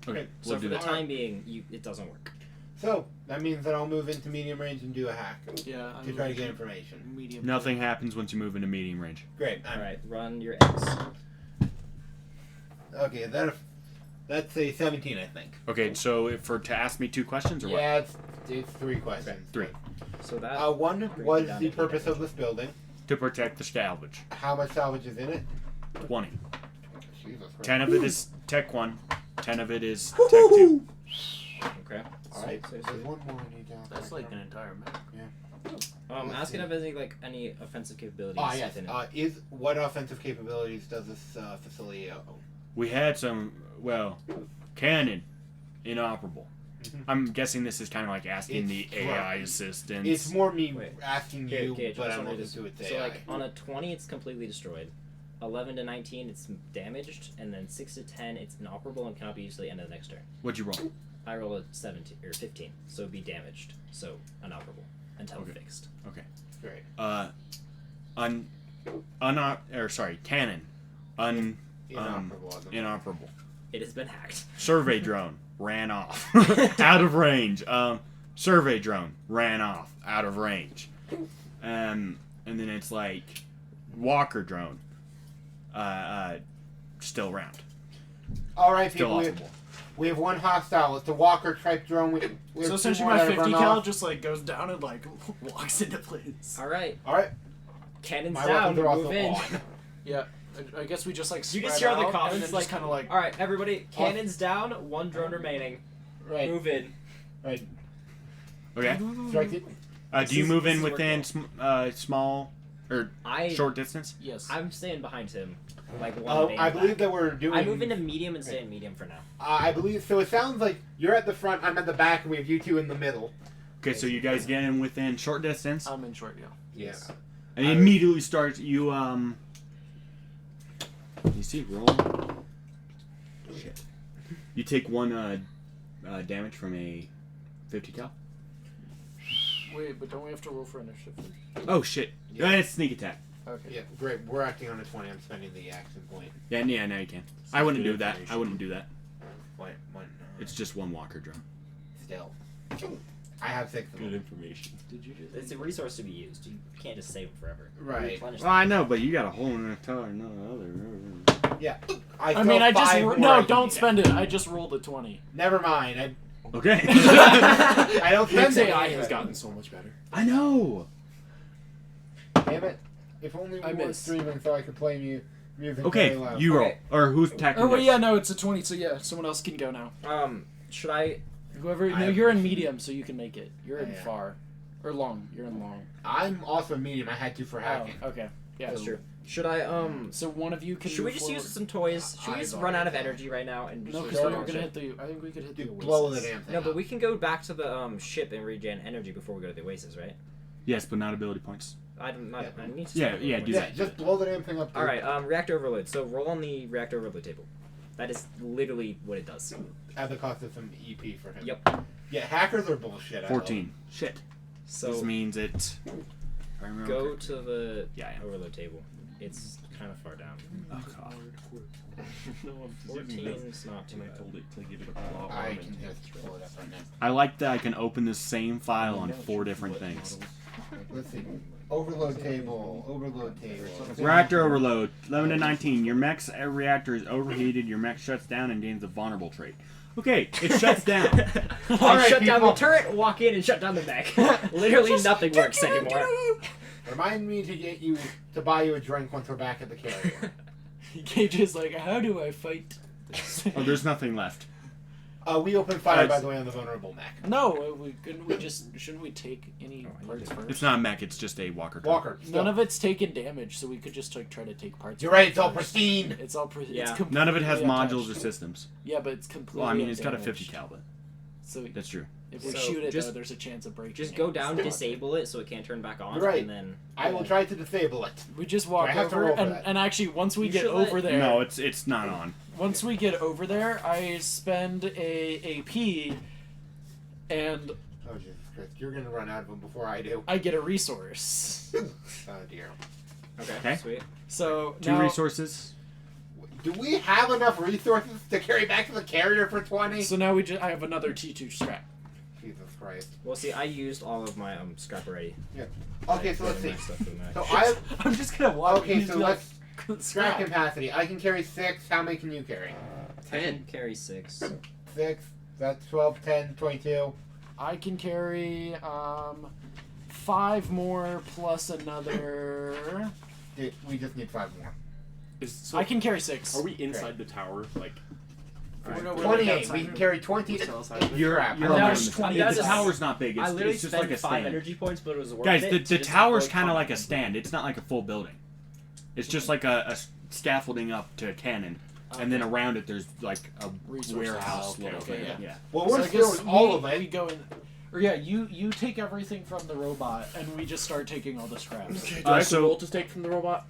Okay, So we'll for do the that. time being, it doesn't work. So that means that I'll move into medium range and do a hack Yeah. to try to get information. Medium. Nothing happens once you move into medium range. Great. All right, run your X. Okay, that's a 17, I think. Okay, so to ask me 2 questions or what? Yeah, it's 3 questions. 3. So that One brings was it down the to purpose 8 of this building. To protect the salvage. How much salvage is in it? 20. Jesus Christ. 10 of it is Tech 1. 10 of it is Tech 2. okay. Alright, So- there's one more I need down. That's like an entire map. Ask it if there's any offensive capabilities Ah, yes. within it. What offensive capabilities does this facility own? We had some, cannon, inoperable. Mhm. I'm guessing this is kind of like asking the It's AI right. assistants. It's more me Wait. asking Okay, you, okay, but just I'm wanted looking to its So AI. like on a 20, it's completely destroyed. 11 to 19, it's damaged, and then 6 to 10, it's inoperable and cannot be used to the end of the next turn. What'd you roll? I roll a 17 or 15, so it'd be damaged, so inoperable until Okay. fixed. Great. Cannon. Inoperable. Inoperable. It has been hacked. Survey drone ran off. Out of range. Survey drone ran off. Out of range. And then it's like walker drone. Still around. All right, Still people. operable. We have one hostile. It's a walker type drone. We have So two essentially, more my that have 50 run cal off. just like goes down and like walks into place. All right, All right. cannons My down, weapons are move also in. on. Yeah. I guess we just like You spread just hear the out cops, and then like- just kind of like. All right, everybody, cannons down, 1 drone remaining. Right. Move in. Right. Okay. Strike it. Do you move this in is within small or I short distance? Yes. I'm staying behind him, like one. band I believe back. that we're doing. I move into medium and stay in medium for now. I believe so. It sounds like you're at the front. I'm at the back, and we have you two in the middle. Okay, so you guys get in within short distance, I'm in short, yeah. Yes. and it immediately starts. You see, roll. Shit. You take 1 damage from a 50 cal. Wait, but don't we have to roll for initiative? Oh shit! Yeah. It's sneak attack. Okay. Yeah. Great. We're acting on a 20. I'm spending the action point. Yeah, now you can. I wouldn't do that. I wouldn't do that. One. It's just 1 walker drone. Still. I have 6 of them. information. Did you do that? It's a resource to be used. You can't just save them forever. Right. Replenish Well, I know, but you got a whole other. Yeah. I still mean, I have just 5 more no. I can Don't do spend it. I just rolled a 20. Never mind. Okay. I don't spend Nick's it. AI has gotten so much better. I know. Damn it. If only we I weren't missed. streaming so I could play music Okay, very loud. you roll. Okay. Or who's attacking Oh wait, next? yeah, no, it's a 20. So yeah, someone else can go now. Should I? Whoever. I No, have- you're in medium, so you can make it. You're in Yeah. far, or long. You're in long. I'm also medium. I had to for hacking. Oh, okay. Yeah, That's true. Should I? So one of you can. Should we move just forward. use some toys? Should we I've just run out of already- energy right now and just No, use because we our were gonna ship? hit the. I think we could hit the. Dude, Oasis. blow the damn thing. No, but up. we can go back to the ship and regen energy before we go to the Oasis, right? Yes, but not ability points. I don't. Not, Yeah. I need to. Yeah, spend yeah, points. do Yeah, that. just blow the damn thing up. All right. Reactor overload. So roll on the reactor overload table. That is literally what it does. At the cost of some EP for him. Yep. Yeah, hackers are bullshit. I 14. Shit. So This means it. I remember Go correctly. to the Yeah, I am. overload table. It's kind of far down. Oh god. No, I'm just 14 using this. is not too And I bad. told it to give it a claw. I can just pull it up right now. I like that I can open the same file on 4 different things. Let's see. Overload table. Overload table. Reactor overload. 11 to 19. Your mech's reactor is overheated. Your mech shuts down and gains a vulnerable trait. Okay, it shuts down. I Alright, shut down the people. turret, walk in, and shut down the mech. Literally nothing works anymore. Remind me to get you to buy you a drink once we're back at the carrier. Gage is like, how do I fight this? Oh, there's nothing left. We opened fire, by the way, on the vulnerable mech. No, shouldn't we take any I parts did. first? It's not a mech, it's just a walker. Walker. None of it's taken damage, so we could just like try to take parts. You're right. It's all first. pristine. It's all Yeah. it's None of it has completely modules or untouched. systems. Yeah, but it's completely. Well, I mean, it's got a 50 undamaged. cal, but So that's true. if we So shoot it, just- though, there's a chance of breaking. Just it. go down, So- disable it so it can't turn back on, You're right. and then I will try to disable it. We just walk I have to over, roll for and, that. and actually, once we You get should let- over there, No, it's not on. once we get over there, I spend a AP, and Oh, Jesus Christ. You're going to run out of them before I do. I get a resource. Oh, dear. okay, sweet. So 2 now, resources. Do we have enough resources to carry back to the carrier for 20? So now I have another T2 scrap. Jesus Christ. Well, see, I used all of my scrap already. Okay, so I let's put see. my stuff in my- So I... I'm just gonna walk. Okay, use so the let's... Scrap scrap. capacity. I can carry 6. How many can you carry? I can carry 6. 6. That's 12, 10, 22. I can carry 5 more plus another. We just need 5 more. I can carry 6. Are we inside the tower? Like, We're no- we're 28. outside We the- can carry 20. We're still outside of it? You're Scrap. you're That on was the 20. the That's a- tower's not big. I It's, literally it's just spent like a 5 stand. energy points, but it was worth Guys, it. the to just tower's avoid kind of like a combat. stand. It's not like a full building. It's just like a scaffolding up to a cannon, and then around it there's like a Resources. warehouse. Okay, little okay, thing. yeah. Yeah. Well, So we're I guess stealing all of we it. go in, or yeah, you take everything from the robot, and we just start taking all the scraps. do I have so- to roll to take from the robot?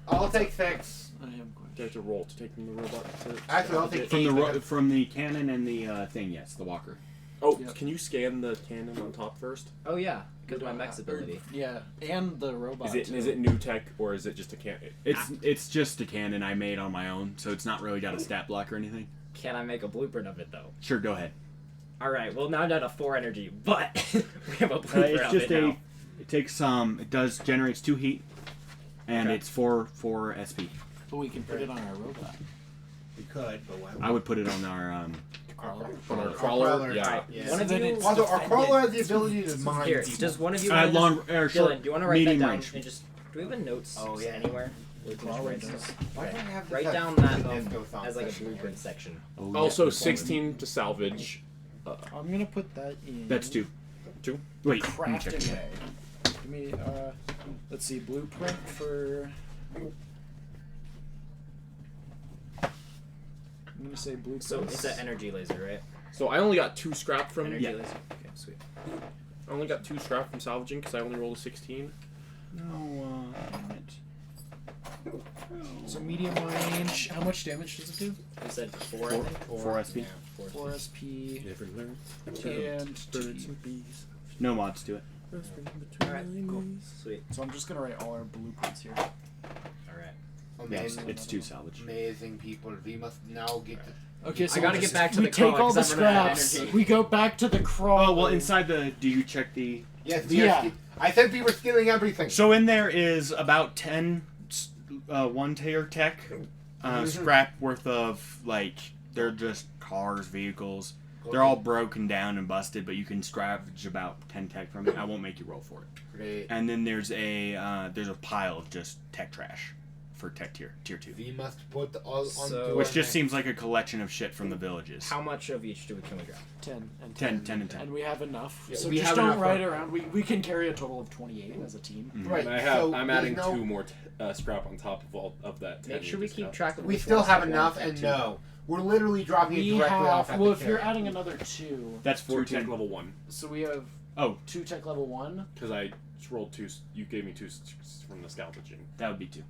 I'll take 6. I am Do I going. have to roll to take from the robot? Actually, I'll take From the 8. from the cannon and the thing, yes, the walker. Oh, Yeah. can you scan the cannon on top first? Oh, yeah, because of my mech's ability. Yeah, and the robot. Is too. it new tech or is it just a can? It's just a cannon I made on my own, so it's not really got a stat block or anything. Can I make a blueprint of it, though? Sure, go ahead. Alright, well, now I'm down to 4 energy, but we have a blueprint It's of just it now. it takes it does generates 2 heat, and Okay. it's 4 SP. But we can put it on our robot. We could, but why? I would put it on our Crawler. On our Our crawler? crawler, Yeah. Alright, Yeah. one of Then you... it's- Also, our defended. crawler has the ability to mine Here, people. does one of you... wanna long just, short Dylan, do you want to write that medium down range. and just... Do we have a notes Oh, yeah. anywhere? We can just write those. Why do I have this Write as down that disco song as like a section? blueprint section. Oh, Also, yeah. 16 to salvage. I'm gonna put that in. That's 2. 2? Wait, let me check Crafting again. bay. Give me let's see, blueprint for. I'm gonna say blueprint. So it's an energy laser, right? So I only got 2 scrap from... Energy Yeah. laser. Okay, sweet. I only got 2 scrap from salvaging because I only rolled a 16. No, damn it. So medium range. How much damage does it do? You said 4, I think? 4 SP. Yeah, 4. 4 SP Never learn. and Birds T. and bees. No mods to it. Alright, cool. Sweet. So I'm just gonna write all our blueprints here. Alright. Yeah, Amazing, it's 2 salvage. amazing people. We must now get to... Okay, so I gotta we get just- back to we the take crawler all the 'cause I'm running out of scraps. energy. We go back to the crawler. Oh well, inside the. Do you check the? Yes, Yeah. I said we were stealing everything. So in there is about 10 1-tier tech scrap worth of like they're just cars, vehicles. They're all broken down and busted, but you can scavenge about 10 tech from it. I won't make you roll for it. Great. And then there's a pile of just tech trash for tech tier 2, We must put all on So- which just seems like a collection of shit from the villages. How much of each can we grab? 10 and 10 and 10. And we have enough. Yeah, so we just have don't enough ride for- around. We can carry a total of 28 as a team. Right. And I have, so I'm there's adding no- 2 more scrap on top of all of that. 10 Make sure you we just keep got. track of We which still ones have have enough, one and tech no, we're literally dropping We it directly off have. at Well, the if you're carrier. adding another 2, That's 2 14. tech level 1. so we have Oh, 2 tech level 1. Because I rolled 2. You gave me 2 from the salvaging. that would be 2.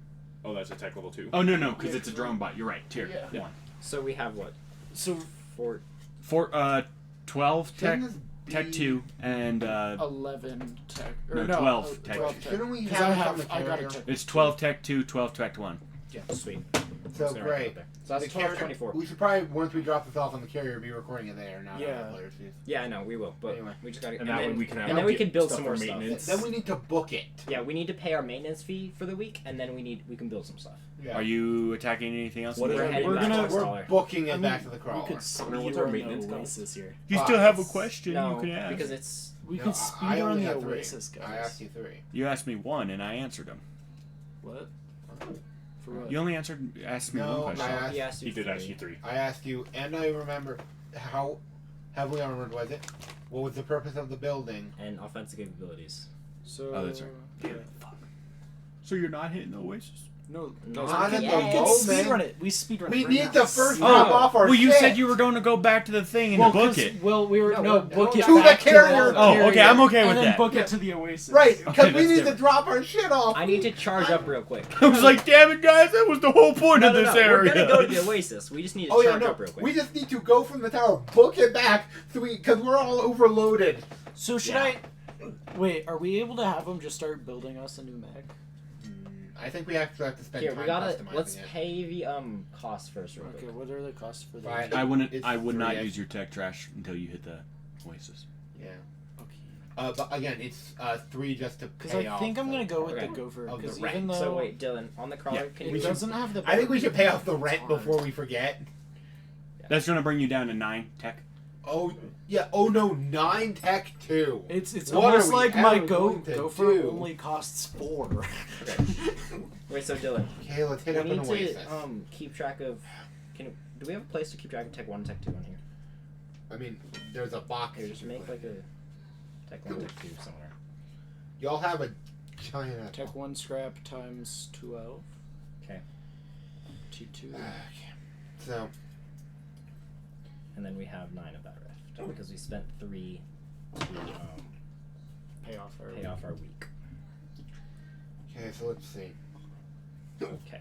Oh, that's a tech level 2? Oh no, because it's a drone bot. You're right. Tier Yeah. 1. So we have what? So 4. 12 tech. 10 is Tech 2 and 11 tech. Or No, 12 tech. 12 tech. Shouldn't we 'Cause have it on the I got a carrier? tech. it's 12 Tech 2, 12 Tech 1. Yeah, sweet. So Just gonna write that great. up there. So that's The 12 or carrier- 24. We should probably, once we drop this off on the carrier, be recording it there, not Yeah. on the player's fees. Yeah, I know, we will. But Anyway. we just gotta. And that way we can have and then we get can build stuff some for more stuff. maintenance. Then we need to book it. Yeah, we need to pay our maintenance fee for the week, and then we can build some stuff. Yeah. Are you attacking anything else? What in is the our game? heading back to We're Installer. booking it I mean, back to the we crawler. could what's our speedrun maintenance the cost? Oasis here. If you still have a It's- question, no, you can ask. because it's We No, could I speedrun only the had 3. Oasis, guys. I asked you 3. You asked me one, and I answered them. What? For what? You only asked me No, one question. I he asked you. He did three. ask you 3. I asked you, and I remember how heavily I remembered was it? What was the purpose of the building? And offensive capabilities. So. Oh, that's right. Yeah. So you're not hitting the Oasis? No, Not Not at at the the we can moment. speedrun it. We speedrun it. We right need now. to first Oh, drop off our well, you shit. said you were going to go back to the thing and Well, book 'cause- it. Well, we were No, book no, it to the back carrier. the Oh, okay, I'm okay with and then that. book it to the Oasis. Right, because Okay, we that's need to different. drop our shit off. I need to charge up real quick. I was like, damn it, guys, that was the whole point No, of no, this no. area. We're gonna go to the Oasis. We just need to Oh yeah, charge no. up real quick. We just need to go from the tower, book it back, so because we're all overloaded. So should Yeah. I? Wait, are we able to have them just start building us a new mech? I think we actually have to spend Here, time we gotta. customizing let's it. pay the cost first, real Okay, quick. what are the costs for those? Right. I wouldn't. It's I would not 3. use your tech trash until you hit the Oasis. Yeah. Okay. But again, it's 3 just to Because pay I off. think I'm gonna go with Okay. the Gopher. Of the Because rent. even though So wait, Dylan, on the crawler, can it you? doesn't have the. I think we should pay off the rent Time. before we forget. That's gonna bring you down to 9 tech. Oh yeah. Oh no, 9 tech 2. It's What almost are we like my ever going to Gopher do? only costs 4. Wait, so Dylan, Okay, let's hit we up an need Oasis. to keep track of. Do we have a place to keep track of Tech 1 and Tech 2 on here? I mean, there's a box. Here, just make like a Tech 1, Tech 2 somewhere. Y'all have a giant. ass Tech 1 scrap times 12. Okay. T2. box. So And then we have 9 of that left because we spent 3 to Pay off our. pay off our week. okay, so let's see. Okay.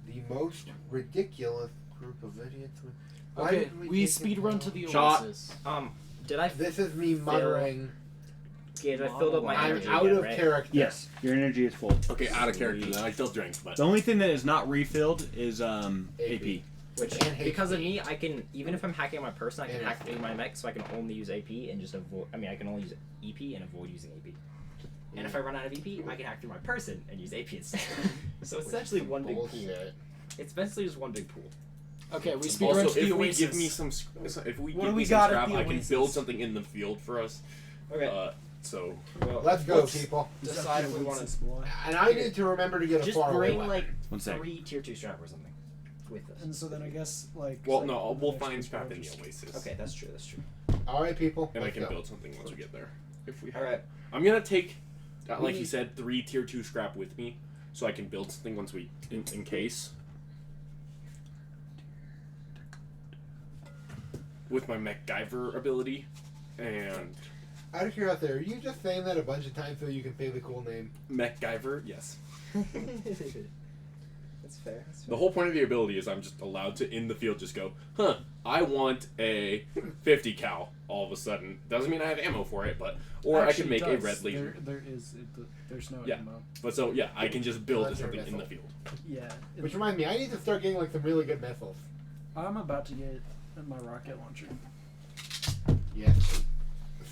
The most ridiculous group of idiots. Why Okay, did we take speed it run down? to the Shot. Oasis. Did I? This is me muttering. Gage, I filled up my I'm energy out again, of right? character. Yes, your energy is full. Okay, out of character then. I still drink, but The only thing that is not refilled is AP. Which, And because of HP. me, I can, even if I'm hacking on my person, I can And hack HP. through my mech, so I can only use AP and just avoid. I mean, I can only use EP and avoid using AP. And if I run out of EP, I can hack through my person and use AP instead. So it's essentially one big pool. Bullshit. It's essentially just one big pool. Okay, we speed run also to the if we Oasis. give me some, if we What give do me we some got at scrap, the I can Oasis? build something in the field for us. Okay. So Well, Let's go, people. decide if we want to. And I need to remember to get a Just far away bring weapon. like One sec. 3 tier 2 strap or something with us. And so then I guess like. well, like, no, we'll next find week scrap in we'll the Oasis. Okay, that's true. That's true. All right, people. And I let's can go. build something once we get there. If we have. All right. I'm gonna take, like he said, 3 tier 2 scrap with me, so I can build something once we, in case. With my MacGyver ability, and Out of curiosity, are you just saying that a bunch of times so you can say the cool name? MacGyver, yes. That's fair. That's The fair. whole point of the ability is I'm just allowed to, in the field, just go, huh, I want a 50 cal all of a sudden. Doesn't mean I have ammo for it, but, or I Actually, can make it a does. red laser. There's no Yeah. ammo. But so, yeah, I can just build Laser something in the missile. field. Yeah. Which reminds me, I need to start getting like some really good missiles. I'm about to get my rocket launcher. Yes.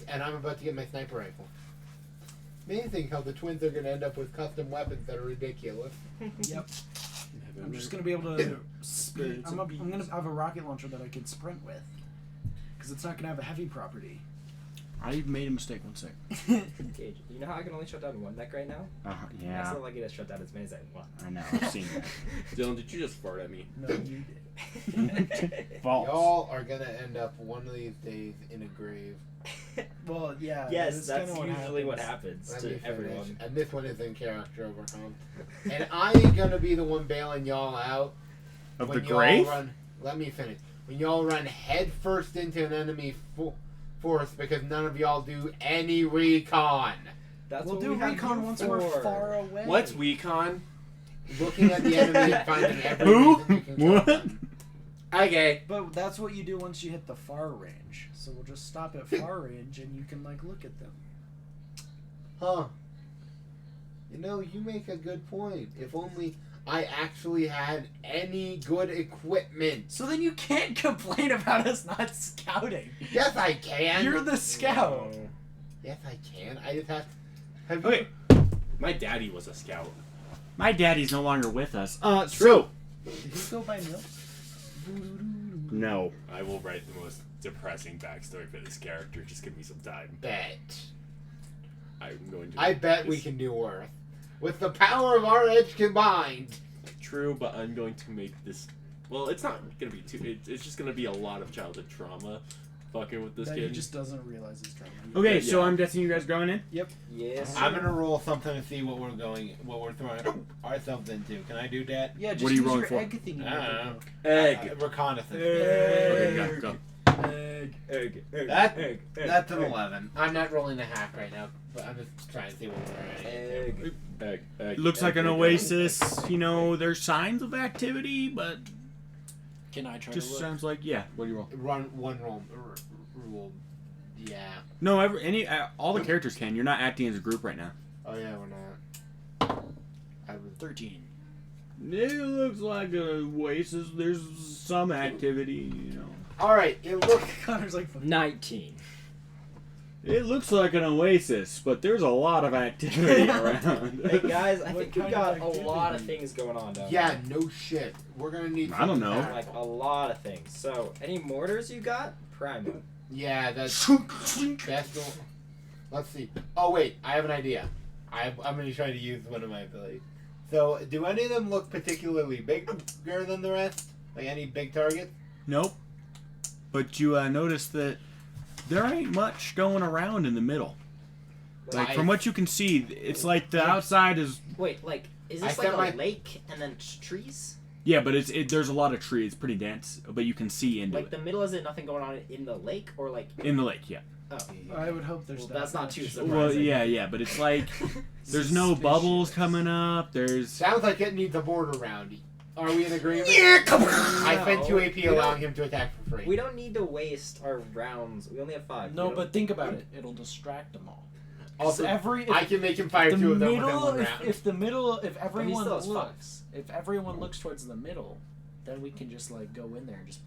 And I'm about to get my sniper rifle. Amazing how the twins are going to end up with custom weapons that are ridiculous. Yep. I'm just gonna be able to speed. I'm gonna have a rocket launcher that I can sprint with, because it's not gonna have a heavy property. I made a mistake. One sec. Gage, you know how I can only shut down one mech right now? I Yeah, still like it to shut down as many as I want. I know. I've seen that. Dylan, did you just fart at me? No, you did. False. Y'all are going to end up one of these days in a grave. Well, yeah. Yes, that's kinda usually what happens Let me to finish. everyone. And this one is in character overcome. And I ain't going to be the one bailing y'all out. Of when the y'all grave? Let me finish. When y'all run head first into an enemy force because none of y'all do any recon. That's We'll what do we have recon you once for. we're far away. What's Recon? Looking at the enemy and finding every Who? reason you can kill What? them. Okay. But that's what you do once you hit the far range. So we'll just stop at far range and you can like look at them. Huh. You know, you make a good point. If only I actually had any good equipment. So then you can't complain about us not scouting. Yes, I can. You're the scout. Yes, I can. I just have. Have Okay. My daddy was a scout. My daddy's no longer with us. True. Did you go buy milk? No. I will write the most depressing backstory for this character. Just give me some time. Bet. I'm going to. I bet we can do worse. With the power of our edge combined. True, but I'm going to make this. Well, it's not going to be too. It's just going to be a lot of childhood trauma fucking with this That kid. he just doesn't realize his trauma. Okay, Yeah. so I'm guessing you guys going in? Yes. I'm gonna roll something to see what we're throwing ourselves into. Can I do that? Yeah, just What are you use rolling your for? egg thingy. I don't know. Egg. Reconnaissance. Okay, go. Egg. That's an 11. I'm not rolling a half right now, but I'm just trying to see what we're at. Egg. Looks like an oasis. You know, there's signs of activity, but Can I try just to look? sounds like, yeah. What do you roll? Run one roll. Rule. Yeah. No, all the characters can. You're not acting as a group right now. Oh yeah, we're not. I was 13. It looks like an oasis. There's some activity, you know. All right. It looks. Connor's like, 19. It looks like an oasis, but there's a lot of activity around. Hey guys, I What think we kind got of a lot of activity? things going on down Yeah. No shit. We're gonna need. I don't something know. back. Like a lot of things. So, any mortars you got? Primo. Yeah. That's. That's the. Let's see. Oh wait, I have an idea. I'm gonna try to use one of my abilities. So, do any of them look particularly bigger than the rest? Like any big targets? Nope. But you notice that there ain't much going around in the middle. Like, from what you can see, it's like the outside is... Wait, like, is I this set like a my- lake and then trees? Yeah, but there's a lot of trees. It's pretty dense, but you can see into Like it. the middle, is it nothing going on in the lake or like? In the lake, yeah. Oh, I would hope there's well, not that's not much. too surprising. Well, yeah, but it's like... There's no bubbles Suspicious. coming up. There's... Sounds like it needs a border round. Are we in agreement? Yeah, come on! I spent 2 AP We don't- allowing him to attack for free. We don't need to waste our rounds. We only have 5. No, We but think about it. It'll distract them all. Also, If I can make him fire the 2 of them within middle, 1 if, round. if the middle, if don't- he everyone still has 5. looks, if everyone looks towards the middle, then we can just like go in there and just.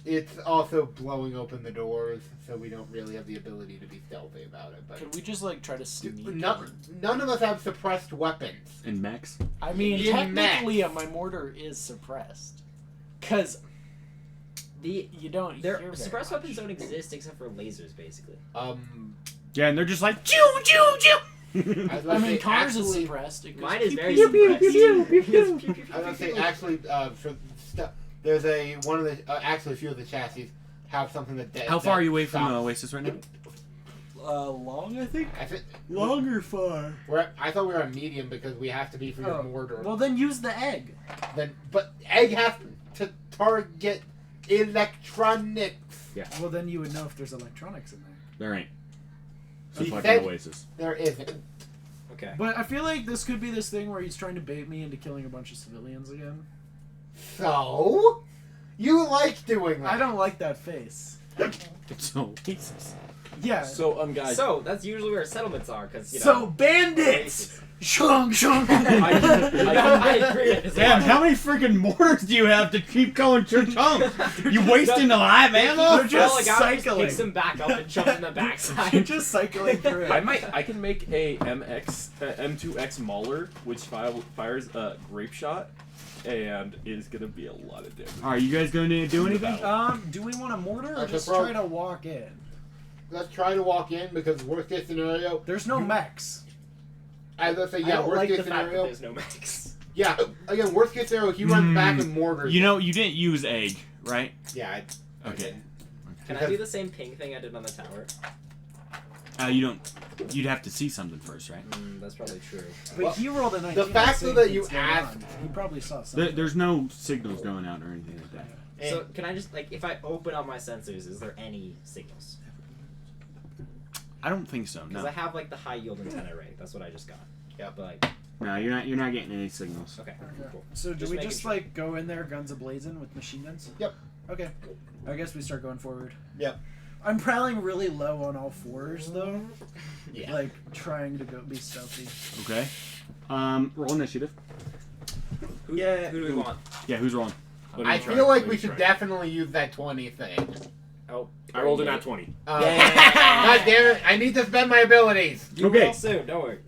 It's also blowing open the doors, so we don't really have the ability to be stealthy about it. But Can we just like try to sneak? none of us have suppressed weapons. And Max? I mean, In technically, my mortar is suppressed, cause The you don't. hear their very suppressed much. weapons don't exist except for lasers, basically. Yeah, and they're just like... Choo, choo, choo! I was I gonna mean, say, Connors is actually, suppressed. It goes Mine is pew, very pew, suppressed. pew, pew, pew, Because pew. pew, pew, I was gonna pew, say pew. actually for there's a one of the actually a few of the chassis have something that. How far are you away from the stops- oasis right now? Long, I think. I think Long or far? I thought we were on medium because we have to be for your Oh, mortar. well, then use the egg. But egg has to target electronics. Well, then you would know if there's electronics in there. There ain't. He It's like said- an oasis. There isn't. Okay. But I feel like this could be this thing where he's trying to bait me into killing a bunch of civilians again. So you like doing that? I don't like that face. It's an oasis. Yeah. So, guys. So that's usually where settlements are, because you know. So bandits. Shunk, shunk. I agree. It's Damn, a lot. how many freaking mortars do you have to keep going to chunk? You wasting alive ammo? They're just Falling out, cycling. picks them back up and jumps in the You're backside. just cycling through it. I can make a M2X Mauler, which fires a grape shot, and is gonna be a lot of damage. Are you guys going to do anything? Do we want a mortar or That's just a pro- try to walk in? Let's try to walk in because worst case scenario. There's no mechs. I was gonna say I yeah. don't Worst like case the fact that scenario. there's no max. Yeah. Again, worst case scenario. He runs back and mortars. You know, you didn't use egg, right? Yeah. I Okay. didn't. Can I do the same ping thing I did on the tower? You don't. You'd have to see something first, right? That's probably true. But Well, he rolled a 19. fact saying that you things going asked- on. He probably saw something. There's no signals going out or anything like that. And So can I just like if I open up my sensors, is there any signals? I don't think so. Because No. I have like the high yield antenna array. That's what I just got. Yeah. But like, No, you're not getting any signals. Okay. Cool. So do Just we making just sure. like go in there guns a-blazing with machine guns? Yep. Okay. I guess we start going forward. Yep. I'm prowling really low on all fours though. Yeah. Like trying to be stealthy. Okay. Roll initiative. Who do we want? Yeah, who's rolling? Let me I try. feel like Let we me should try. definitely use that 20 thing. Oh, I rolled a nat 20. God damn it! I need to spend my abilities. You Okay. will soon. Don't worry.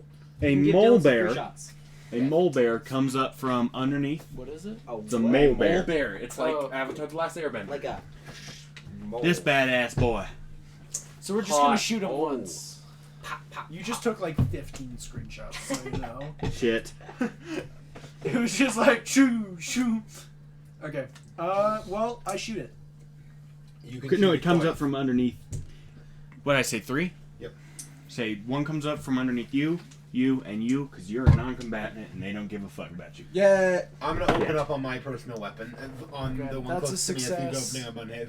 A You can give mole Dylan some free bear. shots. A mole bear comes up from underneath What is it? Oh, the what? mole bear. Mole bear. It's like Oh. Avatar: The Last Airbender. Like a mole. This badass boy. So we're just Hot. gonna shoot him Oh. once. Pop, pop. You just took like 15 screenshots, so you know. Shit. It was just like shoo shoo. Okay. Well, I shoot it. You can No, shoot it comes twice. up from underneath. What did I say? 3? Yep. Say one comes up from underneath you, and you, because you're a non-combatant and they don't give a fuck about you. Yeah. I'm gonna open up on my personal weapon, on Okay, the one that's a close to me. As he's success. opening up on his.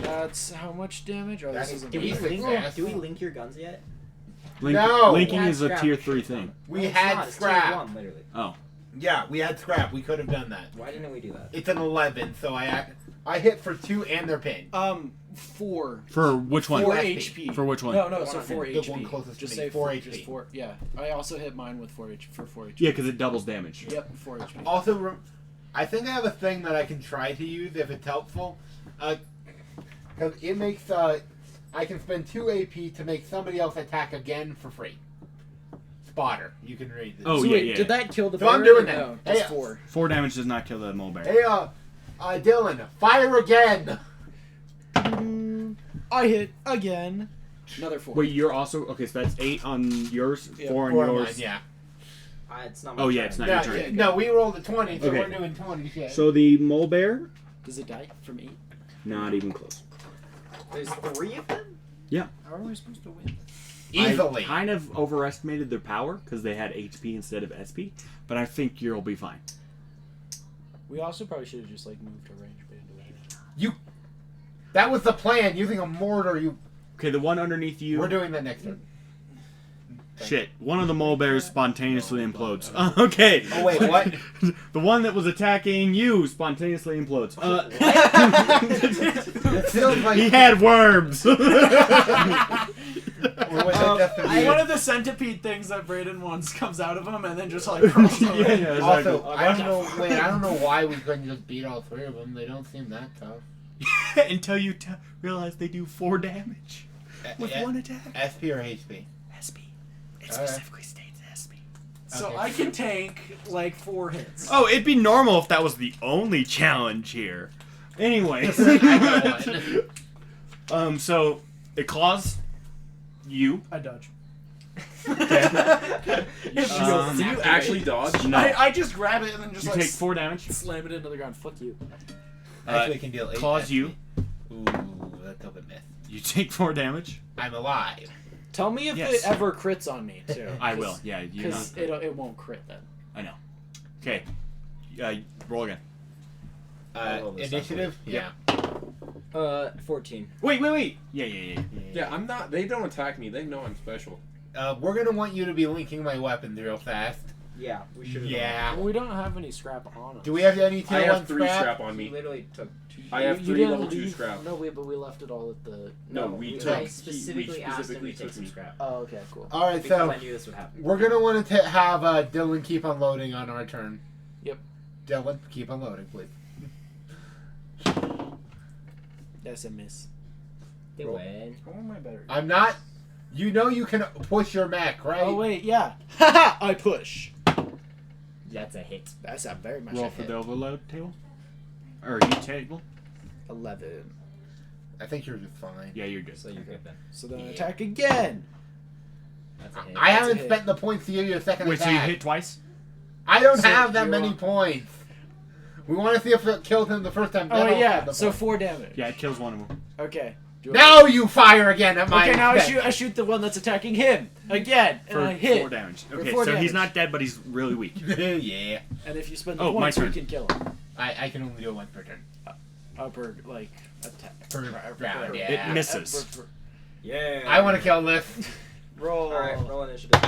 That's how much damage? Oh, That's this isn't Do we, Easy. bad. link, do we link your guns yet? No! Linking We had is a scrap. tier 3 thing. We No, it's had not. It's tier scrap. 1, literally. Yeah, we had scrap. We could have done that. Why didn't we do that? It's an 11, so I hit for 2 and they're pinned. 4. For which one? 4 HP. HP. For which one? No, The so one 4 the HP. one closest to just me, say 4 Just HP. 4. Yeah, I also hit mine with 4 HP. Yeah, because it doubles damage. Yep, 4 HP. Also, I think I have a thing that I can try to use if it's helpful. Because it makes, I can spend 2 AP to make somebody else attack again for free. Spotter. You can read this. Oh, So yeah, wait, yeah. did that kill the So I'm bear or doing that. No, Hey, just 4. 4 damage does not kill the mole bear. Hey, Dylan, fire again! I hit again. Another 4. Wait, you're also... Okay, so that's 8 on yours, Yeah, 4 on 4 of yours. mine, yeah. It's not my Oh, yeah, turn. it's not No, your turn. okay. no, we rolled a 20, so Okay. we're doing 20 shit. So the mole bear? Does it die from 8? Not even close. There's 3 of them? How are we supposed to win? Easily. I kind of overestimated their power because they had HP instead of SP, but I think you'll be fine. We also probably should have just like moved our range band away. That was the plan, using a mortar. Okay, the one underneath you... We're doing that next turn. Shit, one of the mole bears spontaneously implodes. Okay. Oh, wait, what? The one that was attacking you spontaneously implodes. It feels like... He had worms. Or was it just a One of the centipede things that Brayden wants comes out of him and then just like crawls Yeah, away. yeah, Also, exactly. I don't know. Wait, I don't know why we couldn't just beat all 3 of them. They don't seem that tough. Until you realize they do 4 damage with Eh, one attack. SP or HP? SP. It Alright. specifically states SP. So Okay. I can tank like 4 hits. Oh, it'd be normal if that was the only challenge here. Anyways. I know So it claws you. I dodge. It Do you actually dodge? No. I just grab it and then just You like take 4 damage. slam it into the ground. Fuck you. Actually, can deal 8 claws SP. you. Ooh, that's a bit miss. You take 4 damage. I'm alive. Tell me if Yes. it ever crits on me too. I will. Yeah, you're not. Because it won't crit then. I know. Okay. Roll again. roll this Initiative? Yeah. 14. Wait. Yeah. Yeah, I'm not. They don't attack me. They know I'm special. We're gonna want you to be linking my weapons real fast. Yeah, we should have. Yeah. Well, we don't have any scrap on us. Do we have any tier I 1 have 3 scrap on We me. literally took. I have You 3 didn't level 2 leave- scrap. No, but we left it all at the. No, we I took. specifically we asked him specifically to take took some me. scrap. Oh, okay, cool. Alright, Because so I knew this would happen. we're gonna want to have Dylan keep unloading on our turn. Yep. Dylan, keep unloading, please. That's a miss. They win. How am I better? I'm not. You know you can push your mech, right? Oh wait, yeah. Haha! I push. That's a hit. That's a very much Roll a for hit. the overload table. Or you table. 11. I think you're just fine. Yeah, you're good. So you're good then. So then Yeah. attack again. That's a hit. I haven't a hit. spent the points to give you a second Wait, so you attack. hit twice? I don't So have that you're many on- points. We want to see if it killed him the first time. Oh then wait, I'll yeah. add the So points. 4 damage. Yeah, it kills one of them. Okay. Do it. Now you fire again at my Okay, now expense. I shoot the one that's attacking him again, and For I hit. 4 damage. For Okay, 4 so damage. he's not dead, but he's really weak. Yeah. And if you spend the Oh, my points, you turn. can kill him. I can only do it once per turn. Upper like attack. Per round, per- yeah. It misses. Yeah. I want to kill this. Roll. Alright, roll initiative.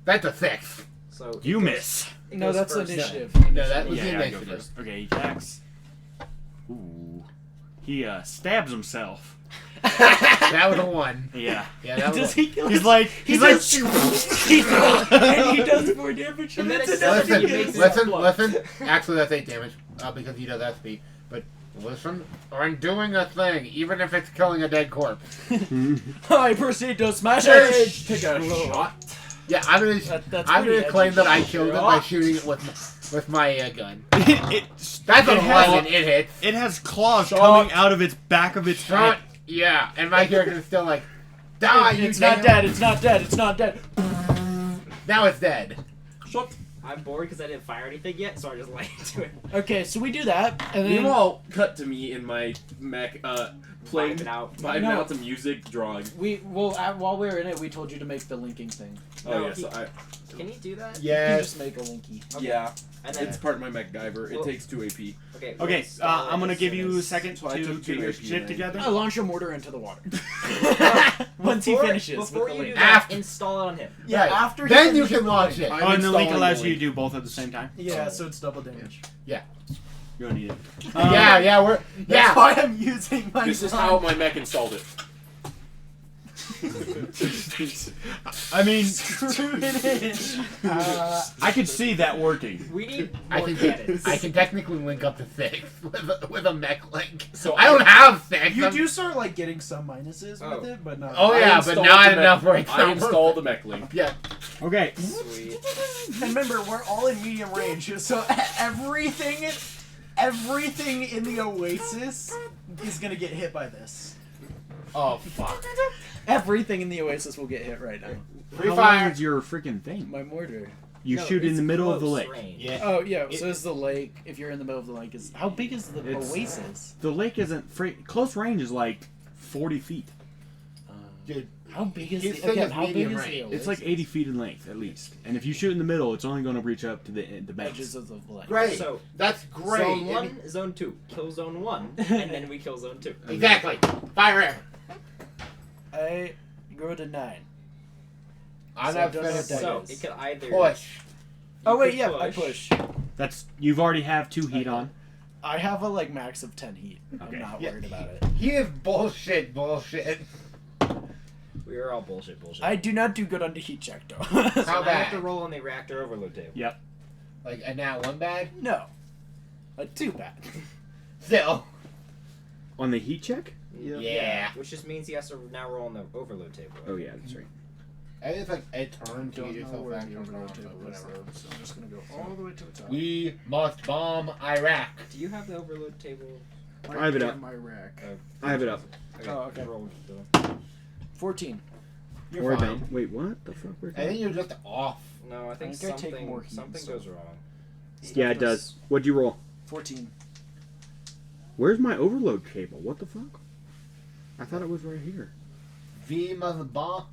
That's a 6. So You it goes- miss. it No, goes that's first. initiative. No, that was Yeah, the I go initiative. first. Okay, he attacks. Ooh. He stabs himself. That was a 1. Yeah. Yeah, that was Does a he kill He's like, and he does 4 damage. And then it's it's another listen, thing. listen. Actually, that's 8 damage because he does SP. But listen, I'm doing a thing, even if it's killing a dead corpse. I proceed to smash it. Take a shot. Yeah, I'm gonna That's I'm pretty gonna claim edgy. that I killed it by shooting it with my gun. it, That's it a has- 11. It hits. it has claws Shot. coming out of its back of its Shot. head. Yeah, and my character is still like, die. You It's not damn-" dead. It's not dead. It's not dead. Now it's dead. Shot. I'm bored because I didn't fire anything yet, so I just lay into it. Okay, so we do that, and then Meanwhile, cut to me in my mech, playing Vibing out. my No. amounts of music, drawing. while we were in it, we told you to make the linking thing. Oh No, yes, Can you do that? You can Yes. just make a linky. Okay. yeah. And then It's part of my MacGyver. It Well- takes 2 AP. okay. Okay, let's start I'm gonna as give soon you a as- second So I to took get 2 your AP shit and together. I launch your mortar into the water. Once he Before- finishes. Before with the you do link. that, After- install it on him. Yeah, Right. after he Then you finishes can the launch link. it. Oh, and the link installing allows the you to do both at the same time. Yeah, so it's double damage. You're gonna need it. Yeah, That's yeah. why I'm using my. This is gun. how my mech installed it. I mean, Screw it in. I could see that working. We need I more can cannons. I can technically link up to 6 with a mech link. So I don't have 6. You I'm- do start like getting some minuses Oh. with it, but not. Oh I yeah, but installed not the enough mech- right I now. installed the mech link. Yeah. Okay. Sweet. And remember, we're all in medium range, so everything in the Oasis is gonna get hit by this. Oh fuck. Everything in the Oasis will get hit right now. Free How fire. long is your freaking thing? My mortar. You No, shoot in it's the middle of the close lake. range. Yeah. Oh yeah, so is the lake. If you're in the middle of the lake, is how big is the It's- Oasis? The lake isn't free. Close range is like 40 feet. Dude, How big is His the? thing Again, is how big medium is range. the Oasis? It's like 80 feet in length at least. And if you shoot in the middle, it's only going to reach up to the base. edges of the lake. great. So That's great. Zone 1, Zone 2. Kill Zone 1, and then we kill Zone 2. Exactly. Fire air. I go to 9. I'm So not don't know finished. what that So is. it could either Push. Oh you wait, could yeah, I push. That's you've already have 2 heat on. I have a like max of 10 heat. Okay. I'm not Yeah. worried about it. He is bullshit. We are all bullshit. I do not do good on the heat check though. So How now I have bad? to roll on the reactor overload table. Yep. Like a nat 1 bad. No, too bad. Still. On the heat check? Yeah. Which just means he has to now roll on the overload table. Oh yeah, that's right. I think it's like a turn to Don't get know yourself where back the from overload ground, table but is, whatever. so I'm just gonna go all the way to the top. We must bomb Iraq. Do you have the overload table? I have it up. My rack. I have it up. Okay. Oh, okay. Roll the- 14. You're Or fine. down. Wait, what? The fuck? Where's I think that? you're just off. No, I think I think I take something more heat, something so- goes wrong. Yeah, it does. What'd you roll? 14. Where's my overload cable? What the fuck? I thought it was right here. V must bomb.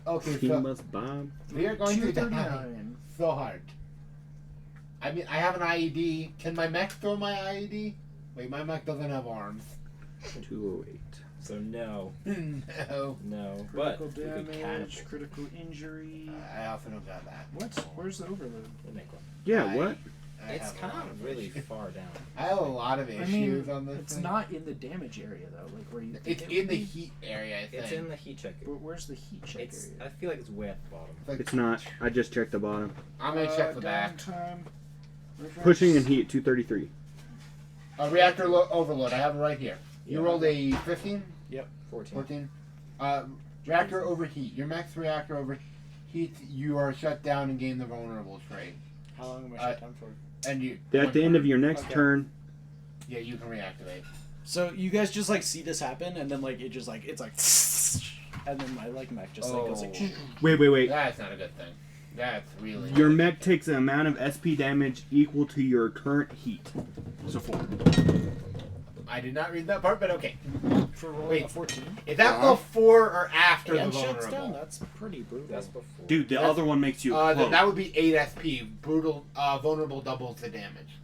Okay, He so must bomb. we are going to die 239. so hard. I mean, I have an IED. Can my mech throw my IED? Wait, my mech doesn't have arms. 208. So no, No. no. But Critical we could damage, catapult. critical injury. I also don't got that. What? Where's the overload? We'll make one. Yeah, what? I It's have a kind lot of really issues. far down. I have a lot of I issues mean, on this it's thing. not in the damage area though. Like where you think It's it in would the be. heat area, I think. It's in the heat check. But where's the heat check It's. area? I feel like it's way at the bottom. Like, It's not. I just checked the bottom. I'm gonna check the back. Downtime, Pushing and heat 233. Reactor overload. I have it right here. You Yeah. rolled a 15? 14. 14? Reactor overheat. Your max reactor overheat. You are shut down and gain the vulnerable trait. How long am I shut down for? And you. At the end of your next Okay. turn, Yeah, you can reactivate. So you guys just like see this happen, and then like it just like it's like, and then my like mech just like goes like. wait. That's not a good thing. That's really. Your mech takes an amount of SP damage equal to your current heat. So 4. I did not read that part, but okay. For rolling Wait. a 14. Is that before or after And the shuts down. vulnerable? That's pretty brutal. That's before. Dude, the That's- other one makes you explode. That would be 8 SP. Brutal, vulnerable doubles the damage.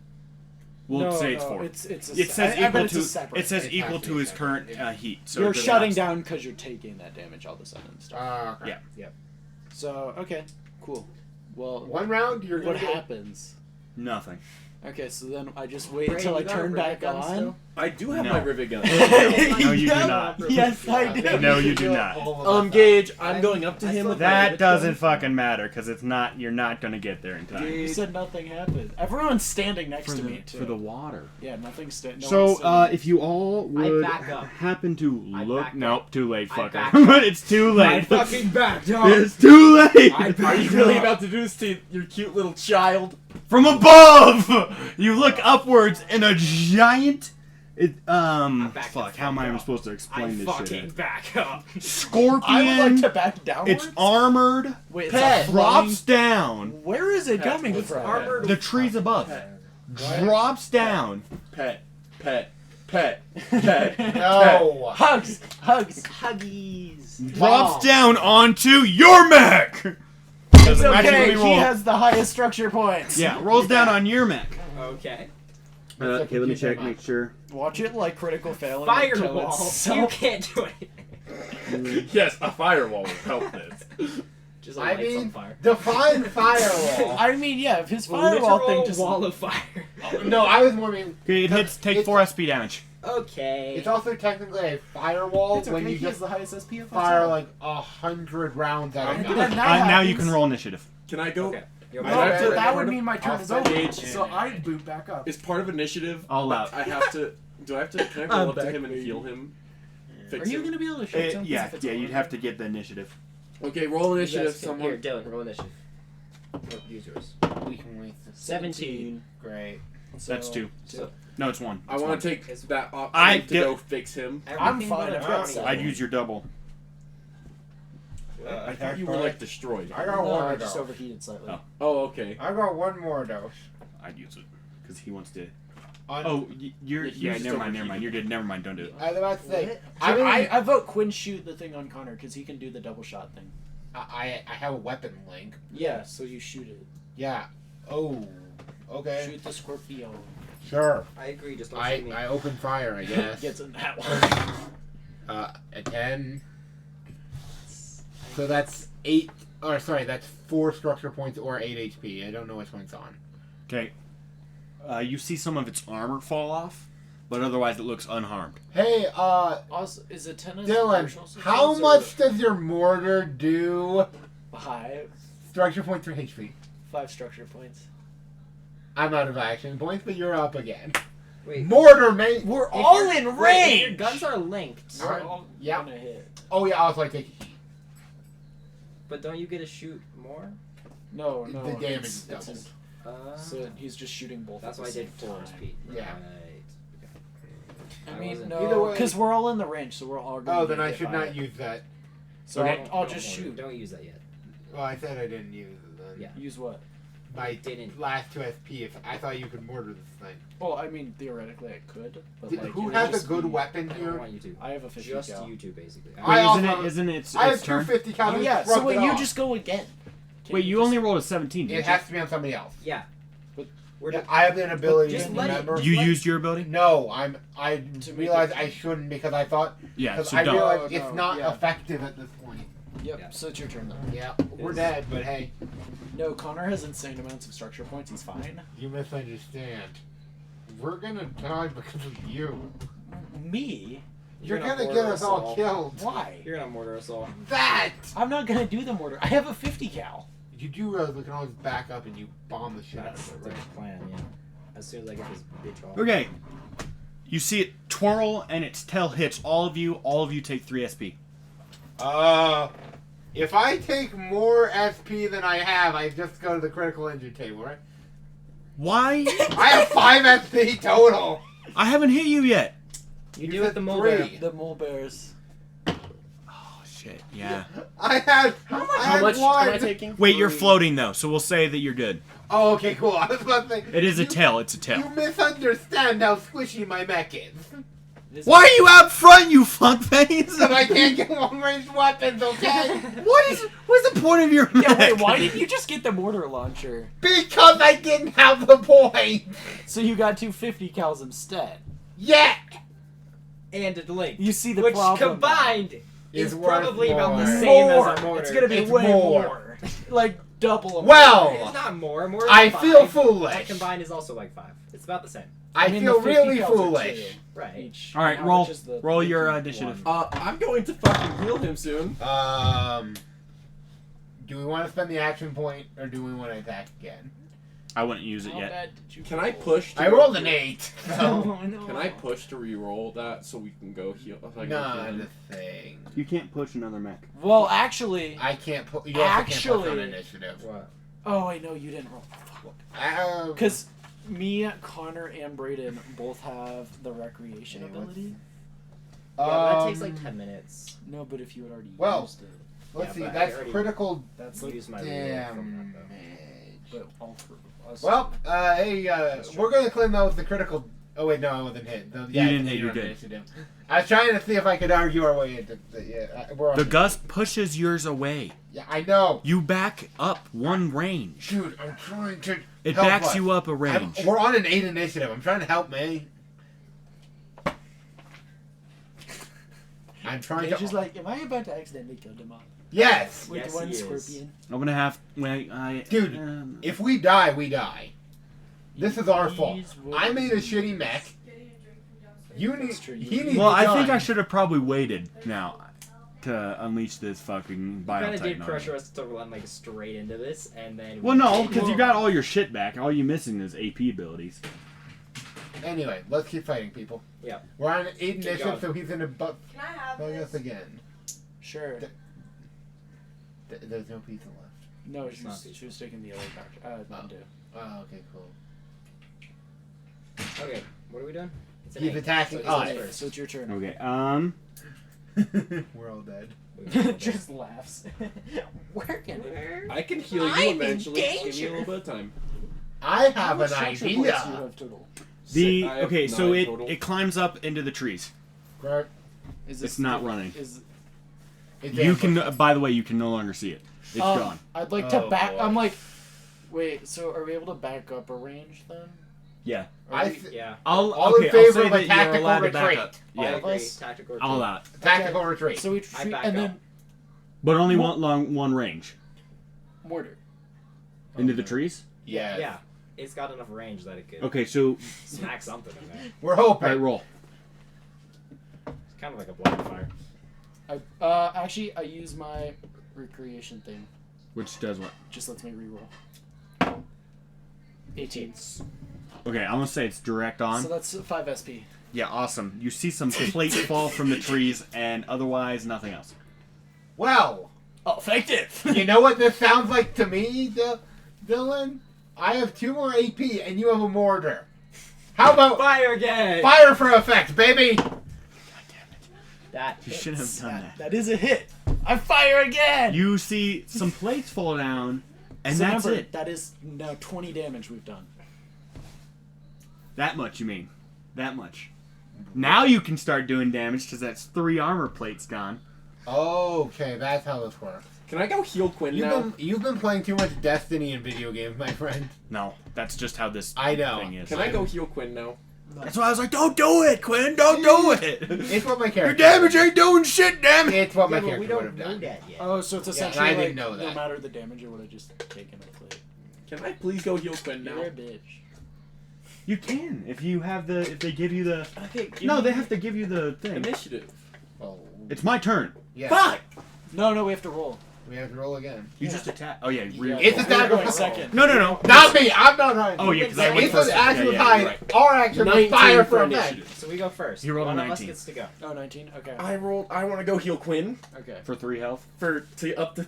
We'll no, say it's no, 4. It's It says I bet equal it's a to. separate. It says It equal has to to be his separate. current heat. So You're it doesn't shutting last. down because you're taking that damage all of a sudden and stuff. Okay. Yeah. So okay, cool. Well, One round, you're what gonna get... happens? Nothing. Okay, so then I just wait Brady, until I you got a turn rivet back gun on. still? I do have No. my rivet gun. No, you do not. Yes, I do. No, you do not. Gage, I'm going up to I him still with have my That rivet doesn't gun. fucking matter because it's not. You're not gonna get there in time. You said nothing happened. Everyone's standing next to me too. For the water. Yeah, nothing's standing. No So, one's standing. if you all I would back up. happen to I look, back nope, too late, I fucker. back up. But it's too late. backed It's too late. Are you really about to do this to your cute little child? From above, you look upwards, and a giant. Fuck. How am I even supposed to explain this shit? back up. Scorpion. I would like to back downwards. It's armored. Wait, Pet a drops down. Where is it coming from? armored. The trees above. Drops down. Pet. No! Hugs, huggies. Drops down onto your mech. It's Doesn't okay. magically He roll. has the highest structure points. Yeah, rolls down on your mech. Okay. Okay, let me check, make sure. Watch it like critical fail. and kill Firewall. You itself. can't do it. Yes, a firewall will help this. Just I lights on mean, fire. define firewall. I mean, yeah, if his firewall Literal thing just wall of fire. No, I was more mean. Okay, it hits. Take 4 SP damage. Okay. It's also technically a firewall It's when okay, you he has just the highest SP of fire like 100 rounds at a And gun. then Now you happens. can roll initiative. Can I go? Okay. No, I have to- that would mean my turn is over. Gage. So I boot back up. Is part of initiative. All out. I have to. Do I have to? Can I go up to him and heal him? Fix Are you him? gonna be able to shoot something? Yeah, if it's yeah, on? you'd have to get the initiative. Okay, roll You initiative. guys can- Someone. Here, Dylan, roll initiative. Use yours. We can waste this. 17. Great. That's 2. No, it's 1. I want to take It's- that option I to did- go fix him. I'm Everything fine, but I've a got 20. seven. I'd use your double. I thought you were like destroyed. I got No, one I of just those. overheated slightly. Oh. Oh, okay. I got one more dose. I'd use it because he wants to. On, Oh, you're. Yeah, he Yeah, was just never mind. overheated. You're good. Never mind. Don't do it. I was about to say, What? I mean, I vote Quinn shoot the thing on Connor because he can do the double shot thing. I have a weapon link. Yeah, so you shoot it. Yeah. Oh. Okay. Shoot the Scorpio. Sure. I agree, just don't shoot me. I open fire, I guess. Gets in that one. A 10. So that's 8. Or sorry, that's 4 structure points or 8 HP. I don't know which one's on. Okay. You see some of its armor fall off, but otherwise it looks unharmed. Hey, Also, is it 10 as Dylan, crucial success how or much does your mortar do? 5? Structure points or HP? 5 structure points. I'm out of action points, but you're up again. Wait. Mortar, mate! We're If all your- in wait, if your range! guns are linked, We're all Yeah. gonna hit. Oh, yeah, I was like, take but don't you get to shoot more? No, The no. damage it's- is it's doubled. So he's just shooting both That's at why I the did same 4 time. SP. Yeah. Right. I I mean, wasn't- Either no, way- because we're all in the range, so we're all going Oh, to then I hit should by not it. use that. So Okay. I'll just shoot. Don't use that yet. Well, I said I didn't use it then. Yeah. Use what? My Didn't. last 2 SP, if I thought you could mortar this thing. Well, I mean, theoretically I could, but like... Who it would has just a good be- weapon I don't here? want you to. I have a 50 Just cal. you two, basically. I Wait, also- isn't it its I have turn? 250 Oh cal. yeah, so wait, you just go again. Can't Wait, you just- only rolled a 17. It Didn't has to be on somebody else. Yeah. But- We're Yeah, just, I have an ability just to let it- remember. you used your ability? No, I To make realized it- I shouldn't because I thought Yeah, because so I don't. realized No, it's no, not yeah. effective at this point. Yep, Yeah. so it's your turn then. Yeah, we're Is- dead, but hey, No, Connor has insane amounts of structure points, he's fine. you misunderstand. We're gonna die because of you. Me? You're gonna gonna mortar get us all all. killed. Why? You're gonna mortar us all. That! I'm not gonna do the mortar. I have a 50 cal. You do realize we can always back up and you bomb the shit out That's of the it, right? plan, yeah. As soon as I get this bitch off. Okay. You see it twirl and its tail hits all of you take 3 SP. If I take more SP than I have, I just go to the critical injury table, right? Why? I have 5 SP total! I haven't hit you yet. You You do with said the mole 3. bear. The mole bears. Oh shit. Yeah. I had How much am I taking? Wait, you're floating though, so we'll say that you're good. Oh, okay, cool. I was about to say. It is a you- tail. It's a You tail. misunderstand how squishy my mech is. Why are you out front, you fuckface? So I can't get long-range weapons, okay? What's the point of your Yeah, mech? wait, why didn't you just get the mortar launcher? Because I didn't have the point! So you got 250 cals instead. Yeah! And a link. You see the Which problem. combined is probably worth about more. the same as More. a mortar. It's gonna be It's way more. more. Like double. A Well, It's not more. More. I is feel 5. foolish. That combined is also like 5. It's about the same. I mean, feel the 50 really cals are foolish. two Right. each. All right, How roll. much is the Roll your 51? initiative. I'm going to fucking heal him soon. Do we want to spend the action point or do we want to attack again? I wouldn't use it How yet. bad did you Can I roll? push? I rolled an 8. So No. Can I push to re-roll that so we can go heal? So I can go heal not him? the thing. You can't push another mech. Well, actually. I can't put. You also can't push on Actually- initiative. What? Oh, I know you didn't roll. Because me, Connor, and Brayden both have the recreation Yeah, ability. Yeah, but that takes like 10 minutes. No, but if you had already Well, used it, let's Yeah, see. but I That's already- critical that's like Use my reroll from that, though. damage. but all for us. Well, hey, we're gonna claim that was the critical. Oh wait, no, I wasn't hit. No, yeah, didn't I hit, you on did. initiative. I was trying to see if I could argue our way into. We're on The gust pushes yours away. Yeah, I know, You back up one range. dude. I'm trying to. It help backs us. you up a range. We're on an 8 initiative. I'm trying to help me. I'm trying They're to. just like, am I about to accidentally kill them all? Yes, With Yes, one he is. scorpion. I'm gonna have. Dude, if we die, we die. This is our fault. Please, will I made a shitty mech. You need. That's true, He you- needs. Well, I gun. think I should have probably waited now to unleash this fucking You kind of did biotech. pressure us to run like straight into this, and then. Well, no, because you got all your shit back. All you missing is AP abilities. Anyway, let's keep fighting, people. Yeah. We're on 8 Keep initiative, going. so he's gonna bug Can I have us this? again. Sure. There's no pizza left. No, It's not she was taking the other back. Mine too. Oh, okay, cool. Okay, what are we doing? It's an He's 8, attacking so us. he's first. So it's your turn. Okay. We're all dead. Just laughs. Working. I can heal you I'm in eventually. Just give me a danger. little bit of time. I have an Structure points do you idea. have total? The I have okay, so 9 it total. it climbs up into the trees. Correct. Is It's not running. Is It's You can. ambush. By the way, you can no longer see it. It's gone. I'd like to Oh, back. boy. I'm like, wait. So are we able to back up a range then? Yeah. Are I we- th- Yeah. I'll All in okay. favor I'll say of a that you're tactical allowed to back retreat. up. I Yeah. agree. us- Tactical. All retreat. out, Tactical retreat. So we I treat back and up. then but only one range mortar. into the trees. Yeah. Yeah. It's got enough range that it could Okay, so smack something in there. We're all hoping. right, roll. It's kind of like a blind fire. Actually, I use my recreation thing. Which does what? Just lets me reroll. 18. Okay, I'm gonna say it's direct on. So that's 5 SP. Yeah, awesome. You see some plates fall from the trees, and otherwise nothing else. Well, Oh, effective. you know what this sounds like to me, Dylan? I have 2 more AP and you have a mortar. How about Fire again! fire for effect, baby? That You shouldn't have done that. That is a hit. I fire again. You see some plates fall down, and So that's remember, it. That is now 20 damage we've done. That much, you mean? That much. Now you can start doing damage because that's 3 armor plates gone. Okay, that's how this works. Can I go heal Quinn now? You've been playing too much Destiny in video games, my friend. No, that's just how this I know. thing is. Can I go heal Quinn now? That's why I was like, don't do it, Quinn. Don't do it. It's what my Your character. damage ain't doing shit, damn it. It's what my Yeah, but character we would don't have know done. that yet. Oh, so it's Yeah, essentially I didn't like, know no that. matter the damage, it would have just taken a plate. Can I please go heal Quinn now? You're a bitch. You can if you have the if they give you the. Okay, No, they have to give you the thing. Initiative. Oh, It's my turn. yeah. Fuck! No, we have to roll. We have to roll again. You just attack. Oh yeah. Yeah, It's a we're tactical going roll. second. No, no, no. Not me. I'm not running. Oh yeah, because I went It's first. an action Yeah, with yeah, high. you're right. Our action was 19 fire for for effect. initiative. So we go first. You rolled a One of us 19. gets to go. Oh, 19? Okay. I want to go heal Quinn Okay. For 3 health. to up the.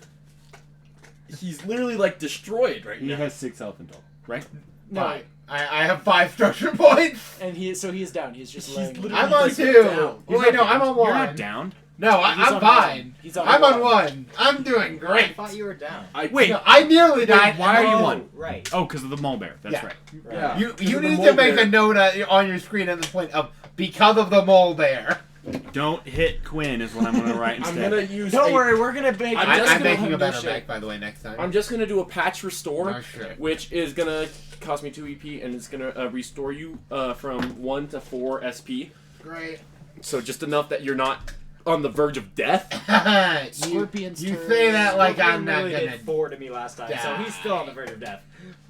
He's literally like destroyed right He now. has 6 health in total, right? No, Fine. I have 5 structure points. and he is down. He's just He's laying. literally- I'm on like, 2. down. Oh, wait, no, I'm on 1. You're not down. No, He's I'm on fine. 1. He's on I'm on 1. 1. I'm doing I great. thought you were down. Wait. No, I nearly died. why are you Oh, on? Right. Oh, because of the mole bear. That's Yeah. right. Yeah. You Because of the need mole to make bear. a note on your screen at this point of because of the mole bear. Don't hit Quinn is what I'm gonna write I'm instead. gonna use. Don't a- worry, we're gonna bake. I'm just I'm gonna making a have better no back, shape. by the way, next time. I'm just gonna do a patch restore, Oh, shit. which is gonna cost me 2 EP, and it's gonna restore you from 1 to 4 SP. Great. So just enough that you're not on the verge of death. Scorpion's you turn. say that like I'm Scorpion not really gonna. did 4 to me last time, so he's still on the verge of death.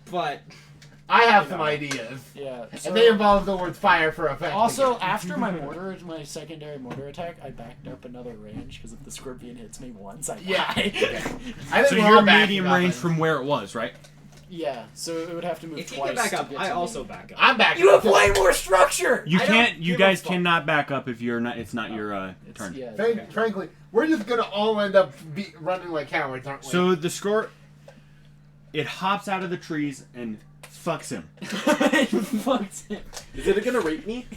But I have some ideas, Yeah. So and they involve the word fire for effect. also, again. after my secondary mortar attack, I backed up another range because if the scorpion hits me once, I Yeah. die. I think So we're all you're backing medium up range on- from where it was, right? Yeah, so it would have to move if you twice. get back to up, get I to also me. back up. I'm backing. You up. have way more structure. You I can't. don't You give a guys fuck. cannot back up if you're not. It's not your It's- turn. Yeah. Frankly, we're just gonna all end up running like cowards, aren't we? So the score. It hops out of the trees and fucks him. Fucked him. Is it gonna rape me?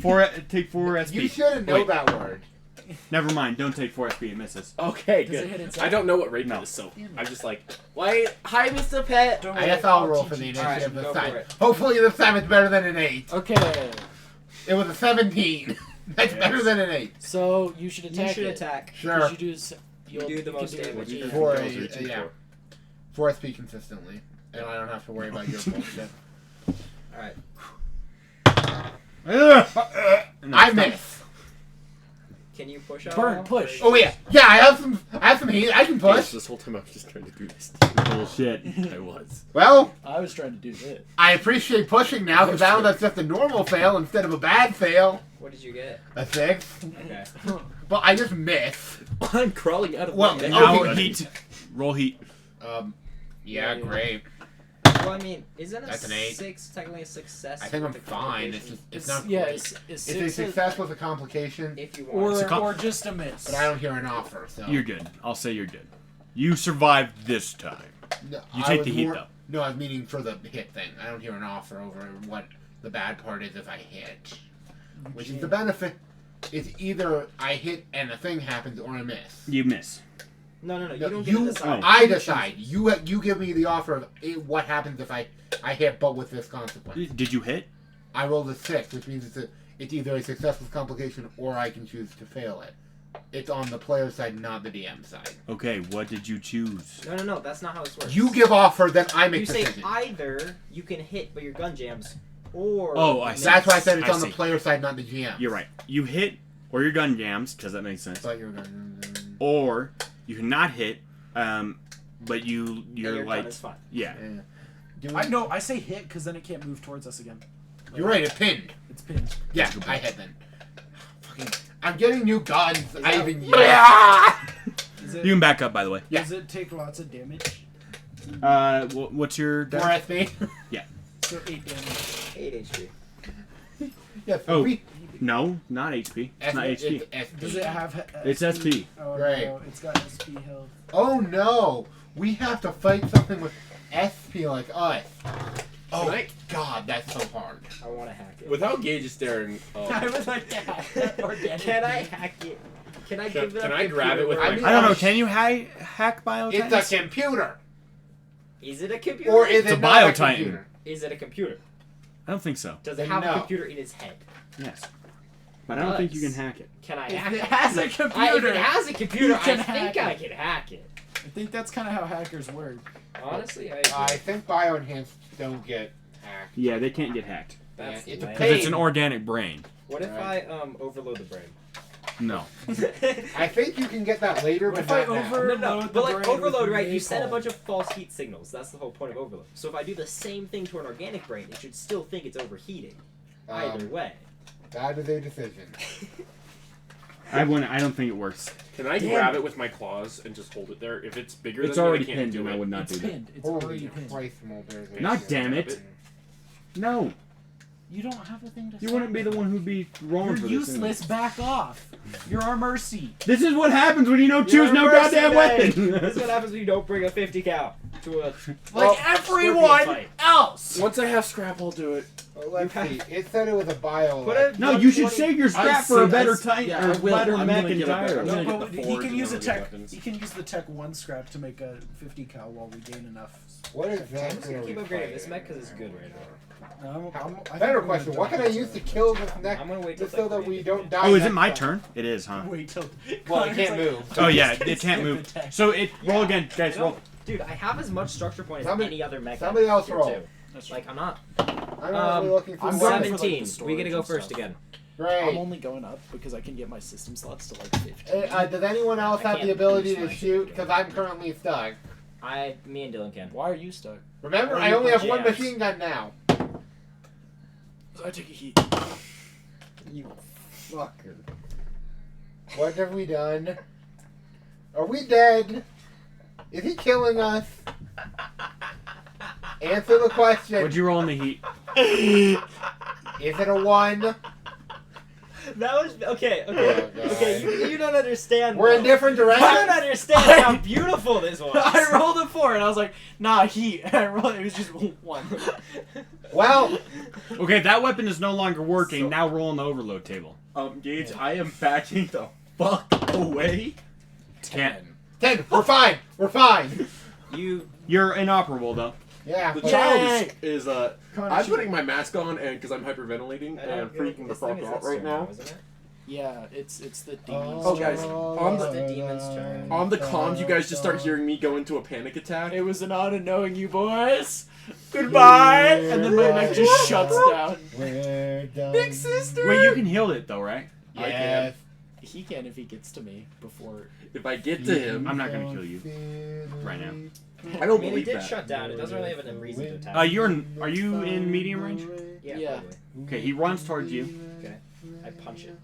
Take 4 SP. you shouldn't know Wait. that word. Never mind. Don't take 4 SP. It misses. Okay, Does it hit good. inside? I don't know what rape No. is, so Damn it. I'm just like, why? Hi, Mr. Pet. Don't I worry, guess I'll roll for teach the you. initiative Alright, this go time. for it. Hopefully this time it's better than an 8. Okay, It was a 17. That's better than an 8. so you should attack. You should it. attack. Sure. You do You do the most damage. Yeah. For Those are two, yeah. 4 SP consistently. And I don't have to worry about your bullshit. Alright. And I then miss. Can you push up? Burn, push. Oh yeah. Yeah, I have some heat. I can Yes, push. this whole time I was just trying to do this. Bullshit. I was. Well, I was trying to do this. I appreciate pushing now because now that's just a normal fail instead of a bad fail. What did you get? A 6. Okay. But I just miss. I'm crawling out of Well, my Now Okay. heat. Roll heat. Yeah, great. Well, I mean, isn't That's a an 8. 6 technically a success? I think I'm with the fine. It's complication? just it's not yeah, great. it's It's a six success with a complication, If you want. or It's a or just a miss. but I don't hear an offer. So You're good. I'll say you're good. You survived this time. No, You I take was the heat, more- though. No, I was meaning for the hit thing. I don't hear an offer over what the bad part is if I hit, which is the benefit. It's either I hit and a thing happens or I miss. You miss. No, you No, don't get to decide. I decide. You give me the offer of what happens if I hit, but with this consequence. Did you hit? I rolled a 6, which means it's either a success with complication or I can choose to fail it. It's on the player side, not the DM side. Okay, what did you choose? No, that's not how this works. You give offer, then I make You say decision. either you can hit but your gun jams, or Oh, I miss. see. That's why I said it's I on the see. player side, not the GM. You're right. You hit or your gun jams, because that makes sense. Thought you were going. Or you cannot hit, but you're And your like, gun is fine. yeah. I know. I say hit because then it can't move towards us again. You're right. It pinned. It's pinned. Yeah, That's a good I point. hit then. Fucking, I'm getting new guns. I that- even Is it, You can back up, by the way. Yeah. Does it take lots of damage? What's your 4 dex? SP. So 8 damage. 8 HP. Yes. Oh. we- No, not HP. It's not HP. It's SP. Does it have? It's SP. Oh Right. no, it's got SP health. Oh no! We have to fight something with SP like us. Oh Can I- God, that's so hard. I want to hack it. Without Gage is staring. I was like, yeah, organic. Can I hack it? Can I give it? Can a I grab it with computer? I mean, I don't know. Can you hack Biotitan? It's a computer, Is it a computer? or is It's a it not a Biotitan. computer? Is it a computer? I don't think so. Does it have No. a computer in its head? Yes. But I don't think you can hack it. Can I If hack it it? has a If computer, it has a computer, you can I hack think I it. can hack it. I think that's kind of how hackers work. Honestly, I I agree. think bioenhanced don't get hacked. Yeah, they can't get hacked. That's Yeah, it's a lame. Because it's an Pain. organic brain. What if Right. I overload the brain? No. I think you can get that later, but If I not now. over- No, Overload the but like brain overload, with right? You send a napalm. bunch of false heat signals. That's the whole point of overload. So if I do the same thing to an organic brain, it should still think it's overheating. Either way. That is a decision. I don't think it works. Can I Damn. grab it with my claws and just hold it there? If it's bigger It's than already me, I can't pinned, do and I it. would not It's do that. pinned. It's Holy already pinned. Christ, Mulberry. Not damn it. No. You don't have a thing to. You wouldn't be the one who'd be wrong You're for this. useless. Back off. You're our mercy. This is what happens when you don't choose no goddamn This is weapon. what happens when you don't bring a 50 cal to a Like everyone fight. else. Once I have scrap, I'll do it. Let's see. It said it was a bio. Put a No, you should 120 save your scrap for a better time time or better mech entirely. No, gonna get but the he forge can and use a then tech. weapons. He can use the tech 1 scrap to make a 50 cal while we gain enough. What I'm just exactly gonna are keep we upgrading this fighting? mech because it's good right now. I think Better I'm question. gonna What can I die, use so- to kill this neck I'm gonna wait till just so it's that like we 50. don't die? Oh, is it next my time? turn? It is, huh? Wait till. Well, it Connor's can't like- move. Oh yeah, Skip it can't move. attack. So it roll again, guys. No, Roll. dude, I have as much structure point as Somebody- any other mech. somebody else here, roll. too. Like I'm not. I'm not really looking for I'm more. going for, like, the 17. We storage get to go and first stuff. again. Great. I'm only going up because I can get my system slots to like 15. Does anyone else I have the can't ability boost to my shoot? shit. Because I'm currently stuck. Me and Dylan can. Why are you stuck? Remember, Or I you only have one jams. machine gun now. So I take a heat. You fucker. What have we done? Are we dead? Is he killing us? Answer the question. What'd you roll in the heat? Is it a 1? That was okay. Oh, Okay, God. okay. You don't understand. We're in though. different You directions. don't understand how beautiful this was. I rolled a 4 and I was like, nah, heat. And I rolled, it was just 1. Well, Okay, that weapon is no longer working. So- Now roll on the overload table. Gage, I am backing the fuck away. Can't. 10. We're fine. We're fine. You're inoperable though. Yeah. The but- child is I'm putting my mask on and because I'm hyperventilating and freaking the fuck out right now. Yeah, it's the demons. Oh, guys, on It's the the demon's turn. on the comms, you guys just start hearing me go into a panic attack. It was an honor knowing you boys. Goodbye. And then my mech just shuts down. We're done. Big sister. Wait, you can heal it though, right? Yes. He can if he gets to me before. If I get to him, I'm not gonna kill you right now. I don't I mean, it believe did that. shut down. It doesn't really have a reason to attack. Are you in medium range? Yeah. Probably. Okay, he runs towards you. I punch it.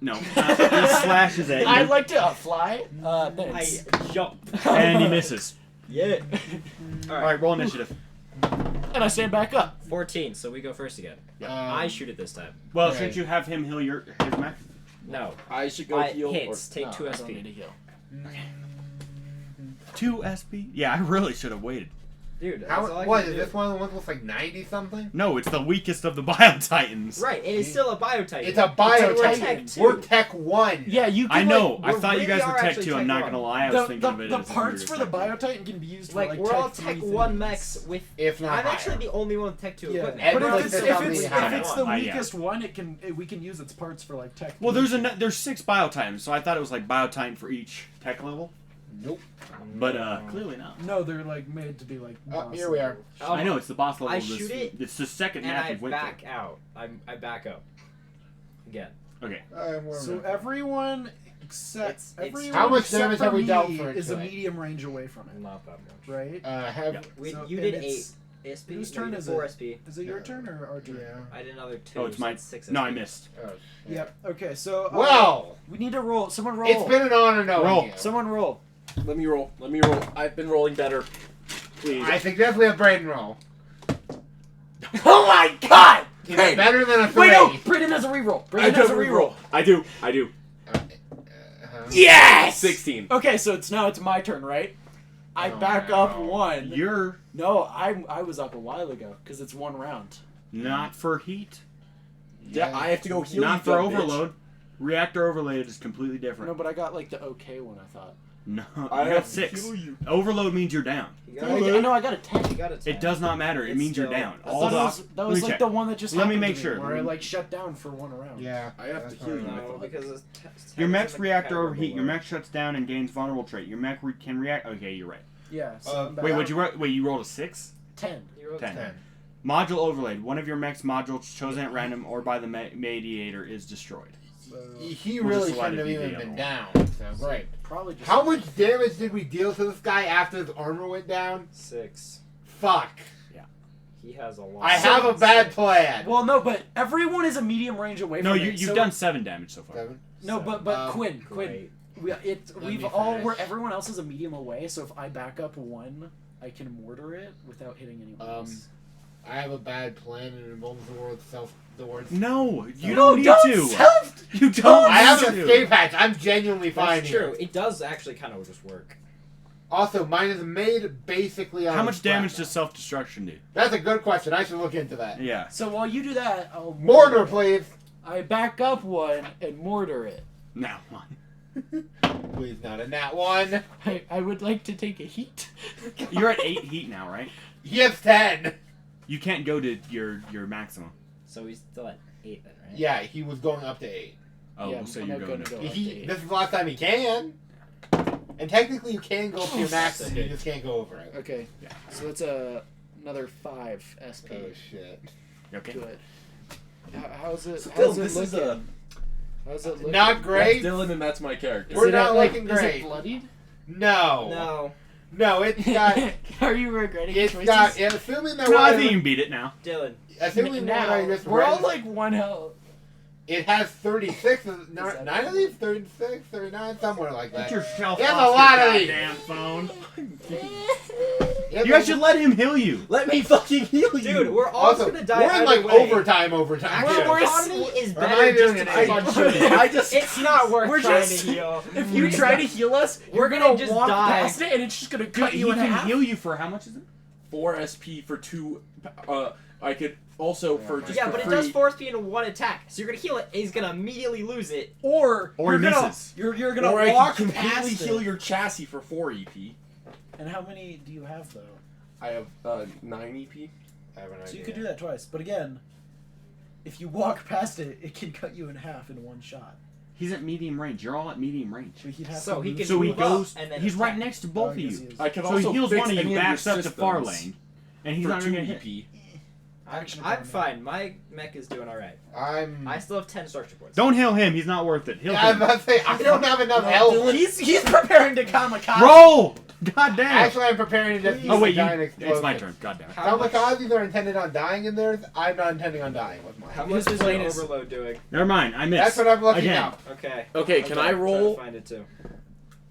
No, he slashes at I'd you, like to fly. I Thanks. jump. and he misses. Yeah. All right, roll initiative. And I stand back up. 14. So we go first again. I shoot it this time. Well, Right. shouldn't you have him heal his mech? No. I should go I heal. hits. Take No, 2 I don't need SP. to heal. 2 SP? Yeah, I really should have waited. Dude, that's How, all I what, can is do. this one of the ones with like 90 something? No, it's the weakest of the Bio Titans. Right, and it's still a biotype. It's a bio We're tech. tech 2. We're tech 1. Yeah, you. Can, I know. Like, I thought you really guys were are Tech actually 2. I'm Tech not 1. gonna lie. I was the thinking of it the as a parts weirder for the Tech 2. Biotitan can be used for Like, like we're Tech all 3 Tech 1 things. mechs with... If not I'm higher. actually the only one with Tech 2 Yeah, equipment. And but like if the it's company the high. Yeah. weakest one, we can use its parts for like Tech. Well, 3 shit. there's 6 Bio Titans, so I thought it was like Bio Titan for each tech level, Nope. but clearly not. No, they're like made to be like. Oh, boss here we are. level. I know it's the boss level. I of this, shoot it, It's the second and map I you've went back out. I back up. Again. through. Okay. So everyone except It's- everyone How much except damage for have we me dealt for it is a tonight? medium range away from it, Not that much. right? Have So- You and did it's- 8 SP. whose no, turn you did is 4 it? SP. Is it your turn or our turn? Yeah. I did another 2. Oh, it's so my. that's 6 No, SP. I missed. Oh, shit. Yep. Okay. So Well, we need to roll. Someone roll. it's been an honor knowing Roll. you. Someone roll. Let me roll. Let me roll. I've been rolling better. Please. I suggest we have Braden roll. Oh my God! Is it better than a 3? Wait, no. Braden has a reroll. I Braden do has a reroll. I do. Yes. 16. Okay, so it's my turn, right? I Oh, back no. up 1. You're No, I was up a while ago because it's 1 round. not for heat. Yeah, I have to go heal. Not you for dumb bitch. overload. Reactor overload is completely different. No, but I got like the okay one. I thought. No, I you have got to 6. heal you. Overload means you're down. You I got, know I got a 10. you got a 10. It does not matter. It It's means you're still- down. I All thought the that let was me like check. the one that just Let me happened make to sure. where I like shut down for 1 round. Yeah. I have to that's heal you. fine. No, because it's Your mech's like reactor category overheat. Your below. mech shuts down and gains vulnerable trait. Your mech can react. Okay, you're right. Yeah. So I'm back Wait, up. what'd you wait? You rolled a 6. 10. You rolled 10. 10. Module overlaid. One of your mech's modules chosen at random or by the mediator is destroyed. He We'll really just let shouldn't it have be even the been other down. So great. Probably just. How much damage did we deal to this guy after his armor went down? 6. Fuck. He has a lot. I have a bad plan. Well, no, but everyone is a medium range away No, from you've it. so- done 7 damage so far. 7. No, but Quinn, Great. we've me all finish. where everyone else is a medium away. So if I back up 1, I can mortar it without hitting anyone else. I have a bad plan and it involves the word. No, you No, don't need don't to. self- You don't. I have need an to. escape hatch. I'm genuinely fine That's here. true. It does actually kind of just work. Also, mine is made basically on. How a much damage scrap. does self-destruction do? That's a good question. I should look into that. Yeah. So while you do that, I'll Mortar, it. please. I back up 1 and mortar it. Now one. Please, not in that one. I would like to take a heat. You're at 8 heat now, right? He has 10. You can't go to your maximum. So he's still at 8 then, right? Yeah, he was going up to 8. Oh, Yeah, so I'm you're not going gonna to. go. Up to 8. This is the last time he can. And technically, you can go up to your max, That's you okay. just can't go over it. Okay, so it's another 5 SP. Oh shit. Okay. Good. How's it? Still, How's it this is looking? How's it look? Not great. That's Dylan, and that's my character. We're not looking Is great. it bloodied? No. No, It's got. Are you regretting It's choices? got. Assuming that No, I what think you can beat it now. Dylan. assuming now, what I just we're all read, like one health. it has 36. Nine of these, 36, 39, somewhere like that. Get yourself He has off a lot your of these. goddamn phone. He has You guys should let him heal you. Let me fucking heal you. Dude, we're all Also, gonna die we're in either like way. overtime. Our Yeah. economy is Or am better I just doing to an keep on eight? shooting. I just. It's not worth We're trying just- to heal. If you try to heal us, We're we're gonna gonna just walk die. past it, and it's just gonna cut Dude, you he in can half. heal you for how much is it? 4 SP for 2. I could also for just Yeah, for but it free. does force me into one attack. So you're gonna heal it, and he's gonna immediately lose it. Or Or you're he gonna, misses. You're gonna Or I walk can completely cast heal it. your chassis for 4 EP. And how many do you have though? I have 9 EP. I have an So you idea. could do that twice. But again, if you walk past it, it can cut you in half in one shot. He's at medium range. You're all at medium range. So he'd have So to he move can So he move up goes. and then He's right attack. next to both of I guess you. he is. I can So also he heals fix one of any you, of your backs up to far systems lane, and he's for not 2 gonna hit. EP. I'm fine. My mech is doing alright. I still have 10 structure points. Don't heal him. He's not worth it. Heal Yeah, I was him. about to say, I don't have enough health. He's preparing to kamikaze. Roll. God damn. Actually, I'm preparing to just use Oh wait, the giant it's my explosion. turn. God damn it. How much, Kamikazes are intended on dying in theirs. I'm not intending on dying with mine. how much is plane your is- overload doing? Never mind. I missed. That's what I'm looking Again. up. Okay. Okay, can I I'm trying roll? to find it too.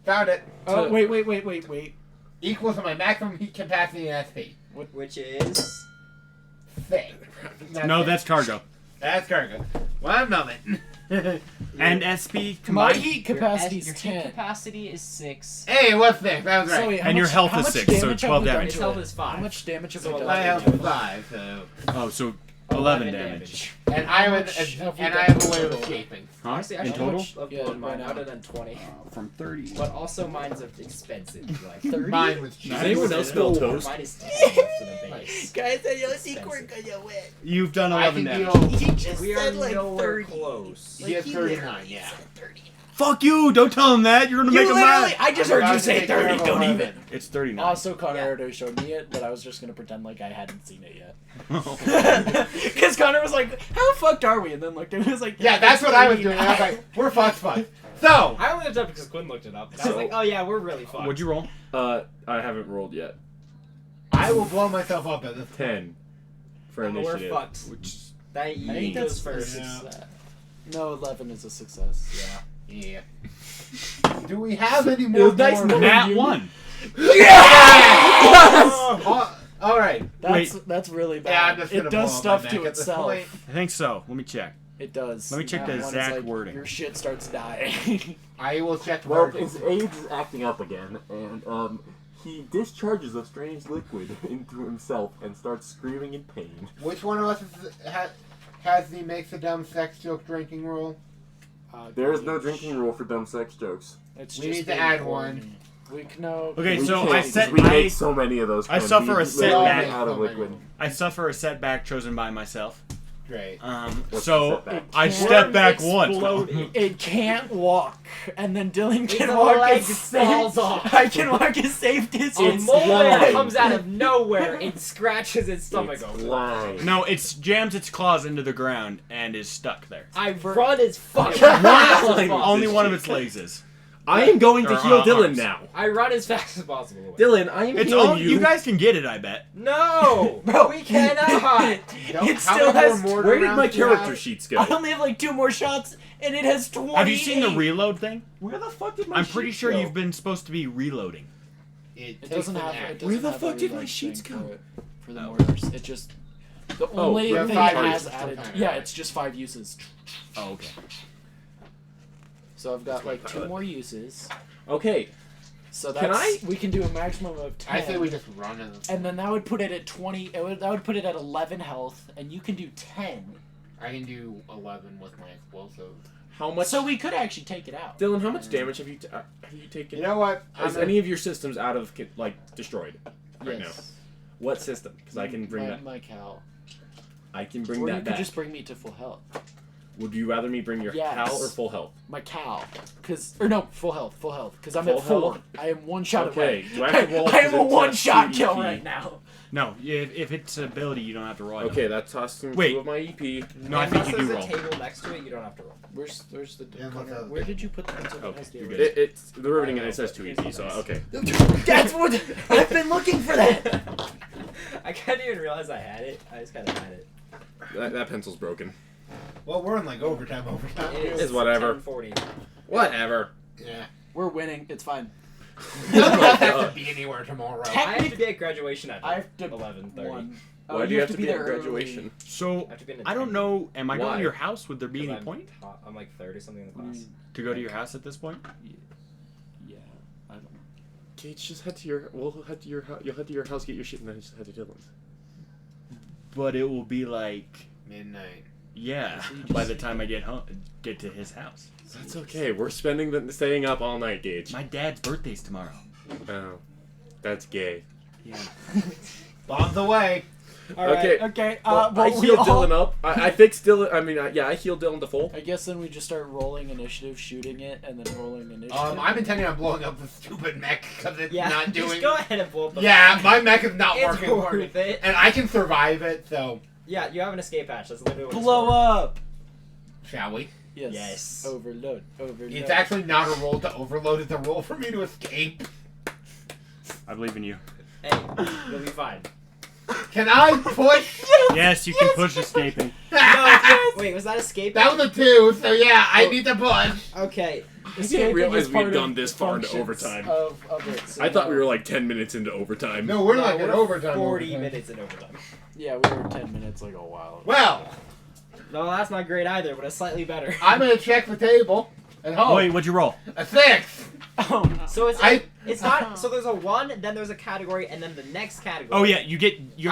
Found it. Oh wait. Equals to my maximum heat capacity and SP. Which is... Thing. No, it. that's cargo. That's cargo. One moment. And SP My combined. heat capacity is Your heat 10. capacity is 6. Hey, what's this? That was right. So wait, how And your much- health how is much 6, so damage have 12 we done damage. Its to health it? is 5. How much damage have So we done? My to health it? is 5, so. Oh, so 11 damage. And I have much have we and done I have a way of total? escaping. Huh? Honestly, I In should total? have Yeah, blown mine. right I would now. have done 20. From 30. But also mine's expensive. Like 30? Mine was cheap. Does anyone else spell toast? Mine is 10 for the base. Guys, I don't Expensive. You've done I 11 can damage. deal. He just We are said like nowhere 30. close. He has 39, yeah. Fuck you! Don't tell him that. You're gonna You make him literally, mad. I just I'm heard about you to say take care 30. of Don't 11. even. It's 39. Also, Connor Yeah. already showed me it, but I was just gonna pretend like I hadn't seen it yet. Because Connor was like, "How fucked are we?" And then looked at me and was like, Yeah, that's what I was doing. I was like, we're fucked. So, I only looked up because Quinn looked it up. And I was like, oh yeah, we're really fucked. What'd you roll? I haven't rolled yet. I will blow myself up at this point. 10 for Oh, we're initiative. fucked. Which That I you think goes that's first. No, 11 is a success. Yeah. Do we have any It more? was nice knowing Nat you. 1. All right. That's really bad. Yeah, I'm just it gonna blow does up stuff my to neck at this itself. point. I think so. Let me check. It does. Let me check That the one is exact like, wording. Your shit starts dying. I will check. Well, Mark. his age is acting up again, and he discharges a strange liquid into himself and starts screaming in pain. Which one of us has the makes a dumb sex joke drinking rule? There is no drinking rule for dumb sex jokes. It's We just need to being add corny. one. We know. Okay, We so can't, I 'cause set we I make so many of those. I Quinn. suffer We a literally setback. make out of liquid. I suffer a setback chosen by myself. Great. What's So the setback? I It step back once. exploded. It can't walk, and then Dylan can Its walk leg as falls safe. off. I can walk a safe A distance. mole bear lying. comes out of nowhere and scratches its stomach It's open. lying. No, it jams its claws into the ground and is stuck there. I run as fucking Lying. fast as Only possible. one of its legs is. I am going to Or, heal Dylan arms. now. I run as fast as possible. Dylan, I am It's healing all you guys can get it, I bet. No! Bro, we cannot! Don't- It how still many has. more mortar Where did my rounds do you character have? sheets go? I only have like 2 more shots, and it has 20. Have you seen the reload thing? Where the fuck did my I'm pretty sheets sure go? you've been supposed to be reloading. It takes doesn't an have. act. It doesn't Where the have fuck a did my reload sheets thing go? for the mortars? It just. The only you have thing 5 it has uses added. sometimes. Yeah, it's just 5 uses. Oh, okay. So I've got like 2 more uses. Okay, So Can that's we can do a maximum of 10. I say we just run it. And then that would put it at 20. That would put it at 11 health, and you can do 10. I can do 11 with my explosive. how much? So we could actually take it out. Dylan, how much damage have you taken? You know what? Is any of your systems out of destroyed right now? Yes. What system? Because I can bring my, that. my cow. I can bring Or that you back. could just bring me to full health. Would you rather me bring your Yes. Cal or full health? My cow. Full health. Because I'm Full at 4. health? I am one shot Okay, away. do I have to roll I am a because it one says shot 2 kill EP? right now. No, if it's an ability, you don't have to roll. it. Okay, that's tossing Wait. 2 of my EP. No, I think you do Unless roll. there's a table next to it, you don't have to roll. Where's the Yeah, Connor, that's- where did you put the pencil? Okay, you're good. It's the riveting and it says 2 EP, so okay. That's what I've been looking for that. I couldn't even realize I had it. I just kind of had it. That pencil's broken. Well, we're in like overtime. It is It's whatever. 10:40. Whatever. Yeah. We're winning. It's fine. None of us have to be anywhere tomorrow. I have to be at graduation at I have to 11:30. one. Why do you have to be there at graduation? So I have to be in I don't know. Am I going Why? to your house? Would there be any I'm point I'm like third or something in the class. to go to your house at this point? Yeah, I don't. Gage, just head to your. We'll head to your house. You'll head to your house, get your shit, and then just head to Dylan's. But it will be like Midnight. yeah. So you just- By the time I get to his house. That's okay. We're staying up all night, Gage. My dad's birthday's tomorrow. Oh, that's gay. Yeah. Bombs away. All right. Okay. Okay. Well, Well, I we healed all- Dylan up. I fixed Dylan. I mean, yeah, I healed Dylan to full. I guess then we just start rolling initiative, shooting it, and then rolling initiative. I'm intending on blowing up the stupid mech because it's Yeah, not just doing. go ahead and blow up the Yeah, mech. my mech is not It's working for me, worth it. and I can survive it. So, Yeah, you have an escape hatch. That's literally what it's blow for. up. shall we? Yes. Yes. Overload. Overload. It's actually not a roll to overload. It's a roll for me to escape. I believe in you. Hey, you'll be fine. Can I push? Yes, you can push escaping. Wait, was that escape? That was a 2, so yeah, I need to push. Okay. I didn't realize we'd gone this far into functions overtime. Of it, so I thought we no. were like 10 minutes into overtime. No, we're No, like in overtime. 40 overtime. minutes in overtime. Yeah, we were 10 minutes like a while. Well, No, that's not great either, but it's slightly better. I'm gonna check the table and hope Wait, what'd you roll? a 6. Oh no. So I- it's not. So there's a 1, then there's a category, and then the next category. Oh yeah, you're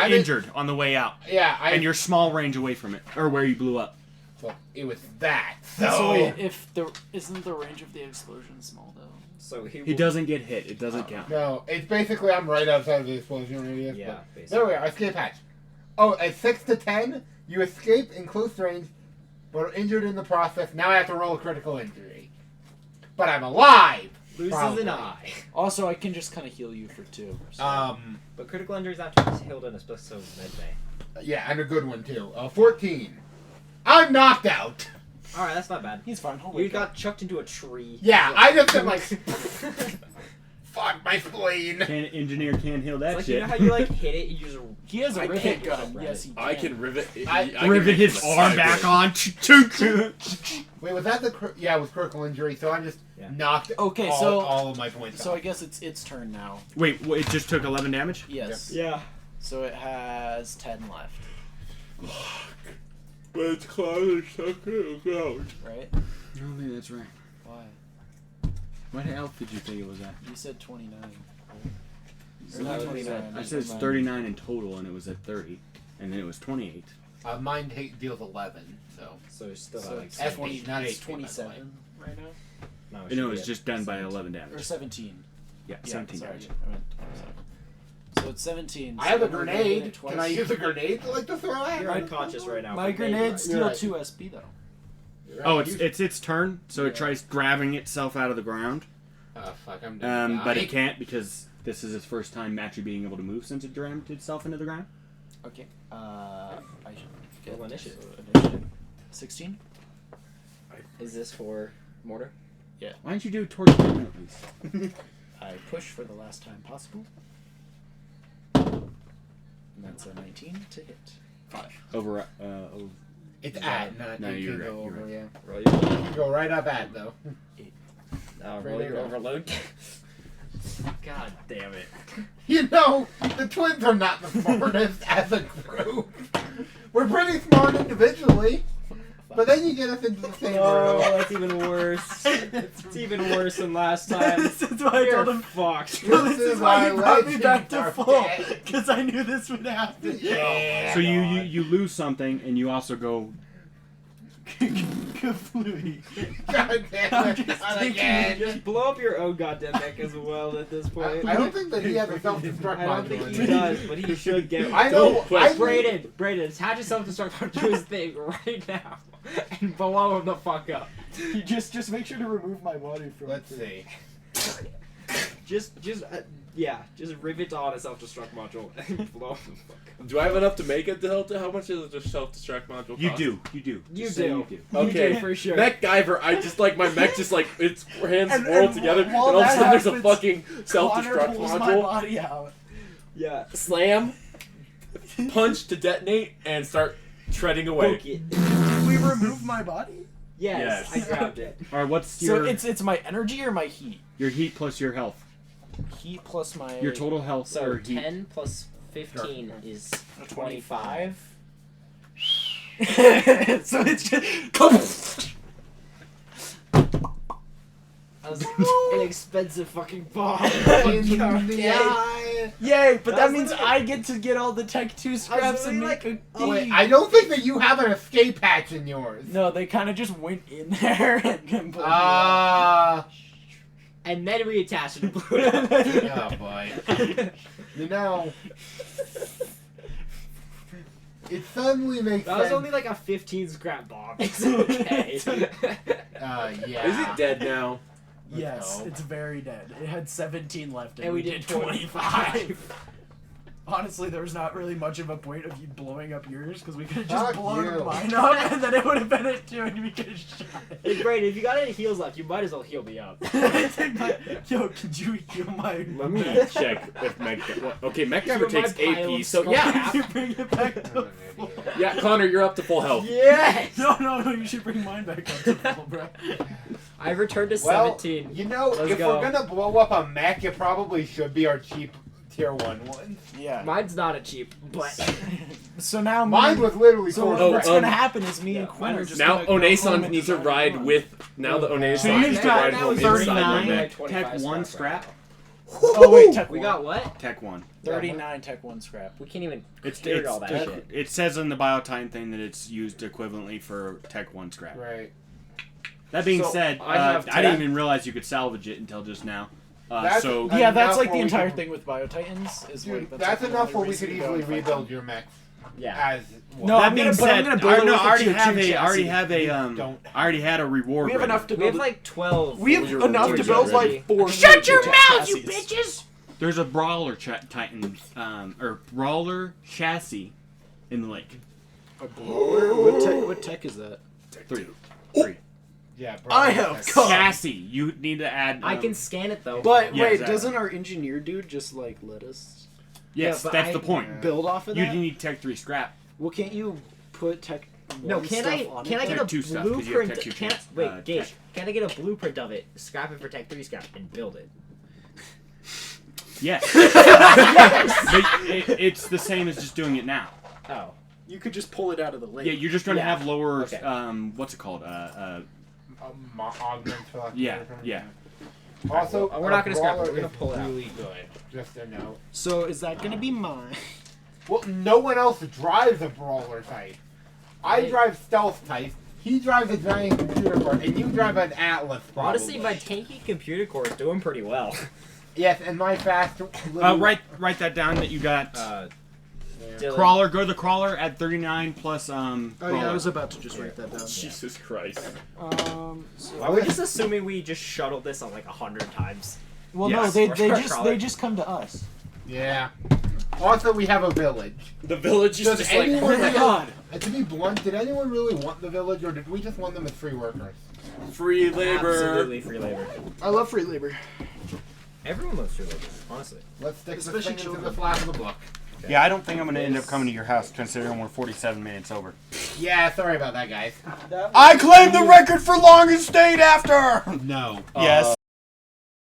I didn't- injured on the way out, Yeah, and you're small range away from it, or where you blew up. So it was that. So So wait, if isn't the range of the explosion small though? So He doesn't get hit. It doesn't count. no, it's basically I'm right outside of the explosion radius. Yeah, but- basically. There we are. Escape hatch. Oh, at 6 to 10, you escape in close range, but are injured in the process. Now I have to roll a critical injury, but I'm alive. Loses Probably. an eye. Also, I can just kind of heal you for 2. So. But critical injuries have to be healed in a special med bay. Yeah, and a good one too. 14. I'm knocked out. All right, that's not bad. He's fine. You got chucked into a tree. Yeah, I just am like, fuck my spleen. Engineer can't heal that Like shit. you know how you like hit it, you just He has a I rivet can't gun. get Yes, he can. I can rivet. I can Rivet make his him a arm back cyborg. on. Wait, was that the? Yeah, it was critical injury. So I'm just Yeah. knocked. Okay, all, so- all of my points. So I off. guess it's its turn now. Wait, it just took 11 damage. Yes. yeah. So it has 10 left, But it's close, so close. right? I don't think that's right. Why? What health did you think it was at? You said 29. So that was 29. I said it's 39 in total, and it was at 30, and then it was 28. Mine deals 11. So So it's still So like it's, F- 20, not it's HP, by the way. 27 right now? no, And it was just done by 11 Or damage. 17. Yeah, Yeah, 17 sorry, damage. I meant 27. So it's 17. I have a so we're gonna hit grenade. it twice. Can I use a grenade to like to throw at You're him? unconscious right now. My but grenades You're deal right. 2 SP though. You're right. Oh, it's its turn, so it Yeah. tries grabbing itself out of the ground. Oh fuck! I'm dead. But it can't because this is its first time actually being able to move since it rammed itself into the ground. Okay. I should get Roll initiative. initiative. 16? Is this for mortar? Why don't you do it towards the end at least? I push for the last time possible. And that's a 19 to hit. 5. Over, It's at, not. No, you you're can right, go you're over. right. Yeah. Roll your, You can go right up at though. roll your overload. God damn it. You know, the twins are not the smartest as a group. We're pretty smart individually, but then you get us into the same Oh, room. that's even worse. It's even worse than last time. This is why I You're told him. fucked. This is why he brought me back legends to are full. dead. Because I knew this would happen. Yeah. so you lose something, and you also go. Kaflooey. God damn I'm it! just Not thinking again. Just blow up your own goddamn deck as well at this point. I don't think that he has a self-destruct I don't module. think in he it. does, but he should get. I know. Don't I Brayden, attach a self-destruct module to his thing right now. and blow him the fuck up. You just make sure to remove my body from. Let's see. Just rivet on a self-destruct module and blow him the fuck up. Do I have enough to make it? How much does the self-destruct module cost? You do. You Just say do. you do. Okay, You do for sure. MacGyver, I just like my mech just like its hands And whirl together, and while all of a that sudden there's a happens, fucking Connor self-destruct pulls my module. body out. Yeah. Slam, punch to detonate, and start treading away. Poke it. Did we remove my body? Yes, Yes. I grabbed it. All right, what's So your it's my energy or my heat? your heat plus your health? Heat plus my. Your total health So or heat? 10 plus 15 is 25. So it's just. That was an inexpensive fucking bomb. In the eye. Yay! But That that was means literally- I get to get all the Tech 2 scraps and literally make a. Oh, wait, I don't think that you have an escape hatch in yours. No, they kind of just went in there and pulled me out. Ah. And then we attached it and blew it up. Oh boy. You know, it suddenly makes That was sense. only like a 15 scrap bomb. It's okay. Yeah. Is it dead now? Yes, No. it's very dead. It had 17 left, And we did 25. Honestly, there was not really much of a point of you blowing up yours because we could have just Fuck blown you. mine up and then it would have been it too, and we could have shot Hey, it. Brayden, if you got any heals left, you might as well heal me up. Yo, could you heal my? Let me check if Okay, MacGyver So my takes pile AP, of so scrap. yeah. You bring it back to full. Yeah, Connor, you're up to full health. Yes! No, you should bring mine back up to full, bro. I returned to Well, 17. you know, Let's if go. we're gonna blow up a mech, it probably should be our cheap tier 1 one. Yeah. Mine's not a cheap, but So now Mine was literally So four what's scraps. gonna happen is me and Quinn are just Now gonna go home Onason and needs to decide ride on. with. Now the Onason So needs you've to got ride home 39 inside my mech. Tech 1 scrap. Oh wait, Tech we 1. got what? Tech 1. 39 Tech 1 scrap. We can't even It's clear all that it's- shit. It says in the Biotitan thing that it's used equivalently for Tech 1 scrap. Right. That being So, said, I have I didn't 10. even realize you could salvage it until just now. That's- So I Yeah, mean, that's like what the we entire could- thing with Biotitans. Is Dude, like, that's like enough the where we reason could to go easily and fight rebuild them. your mech Yeah. as one. No, that I'm being gonna- but I'm said, gonna build it no, with I a already tier have 2 a, I already chassis. have a, Don't. I already had a reward. We have ready. enough to We have build. like 12. We have You're enough to already build ready. like 4. Shut your tier mouth, you chassis. bitches! There's a brawler titan, or brawler chassis in the lake. What tech is that? 3. Yeah, bro. I have That's- come. Chassis. You need to add. I can scan it though. But Yeah, wait, exactly. doesn't our engineer dude just like let us Yes, Yeah, but that's I- the point. build off of You that? need Tech 3 scrap. Well, can't you put tech? no, one can stuff I on can it? I get Tech a 2 stuff, 'cause you have blueprint? Tech 2 Can chance, wait, Gage, tech. can I get a blueprint of it? Scrap it for Tech 3 scrap and build it. Yes. But it's the same as just doing it now. Oh, You could just pull it out of the lake. Yeah, you're just going to Yeah. have lower. Okay. What's it called? Augment for lack of Yeah, better term. yeah. Also, We're not gonna scrap it, brawler we're gonna is pull it out. really good. Just a note. So is that gonna be mine? Well, no one else drives a brawler type. I Right. drive stealth type. He drives a giant computer core, and you drive an Atlas. Probably. honestly, my tanky computer core is doing pretty well. Yes, and my fast. Write that down that you got. Dylan. Crawler, go to the crawler at 39 plus Oh brawler. yeah, I was about to just write that down. Jesus Christ. So, Are we just assuming we just shuttled this on like 100 times? well, Yes. no, they Or just crawler. they just come to us. Yeah. Also, we have a village. The village is Does just like, anyone oh my really- god. To be blunt, did anyone really want the village, or did we just want them as free workers? Free labor. Absolutely free labor. I love free labor. Everyone loves free labor, honestly. Let's stick this Especially thing into children. the flap of the book. Yeah, I don't think I'm going to end up coming to your house considering we're 47 minutes over. Yeah, sorry about that, guys. I claim the record for longest stayed after! No. Yes.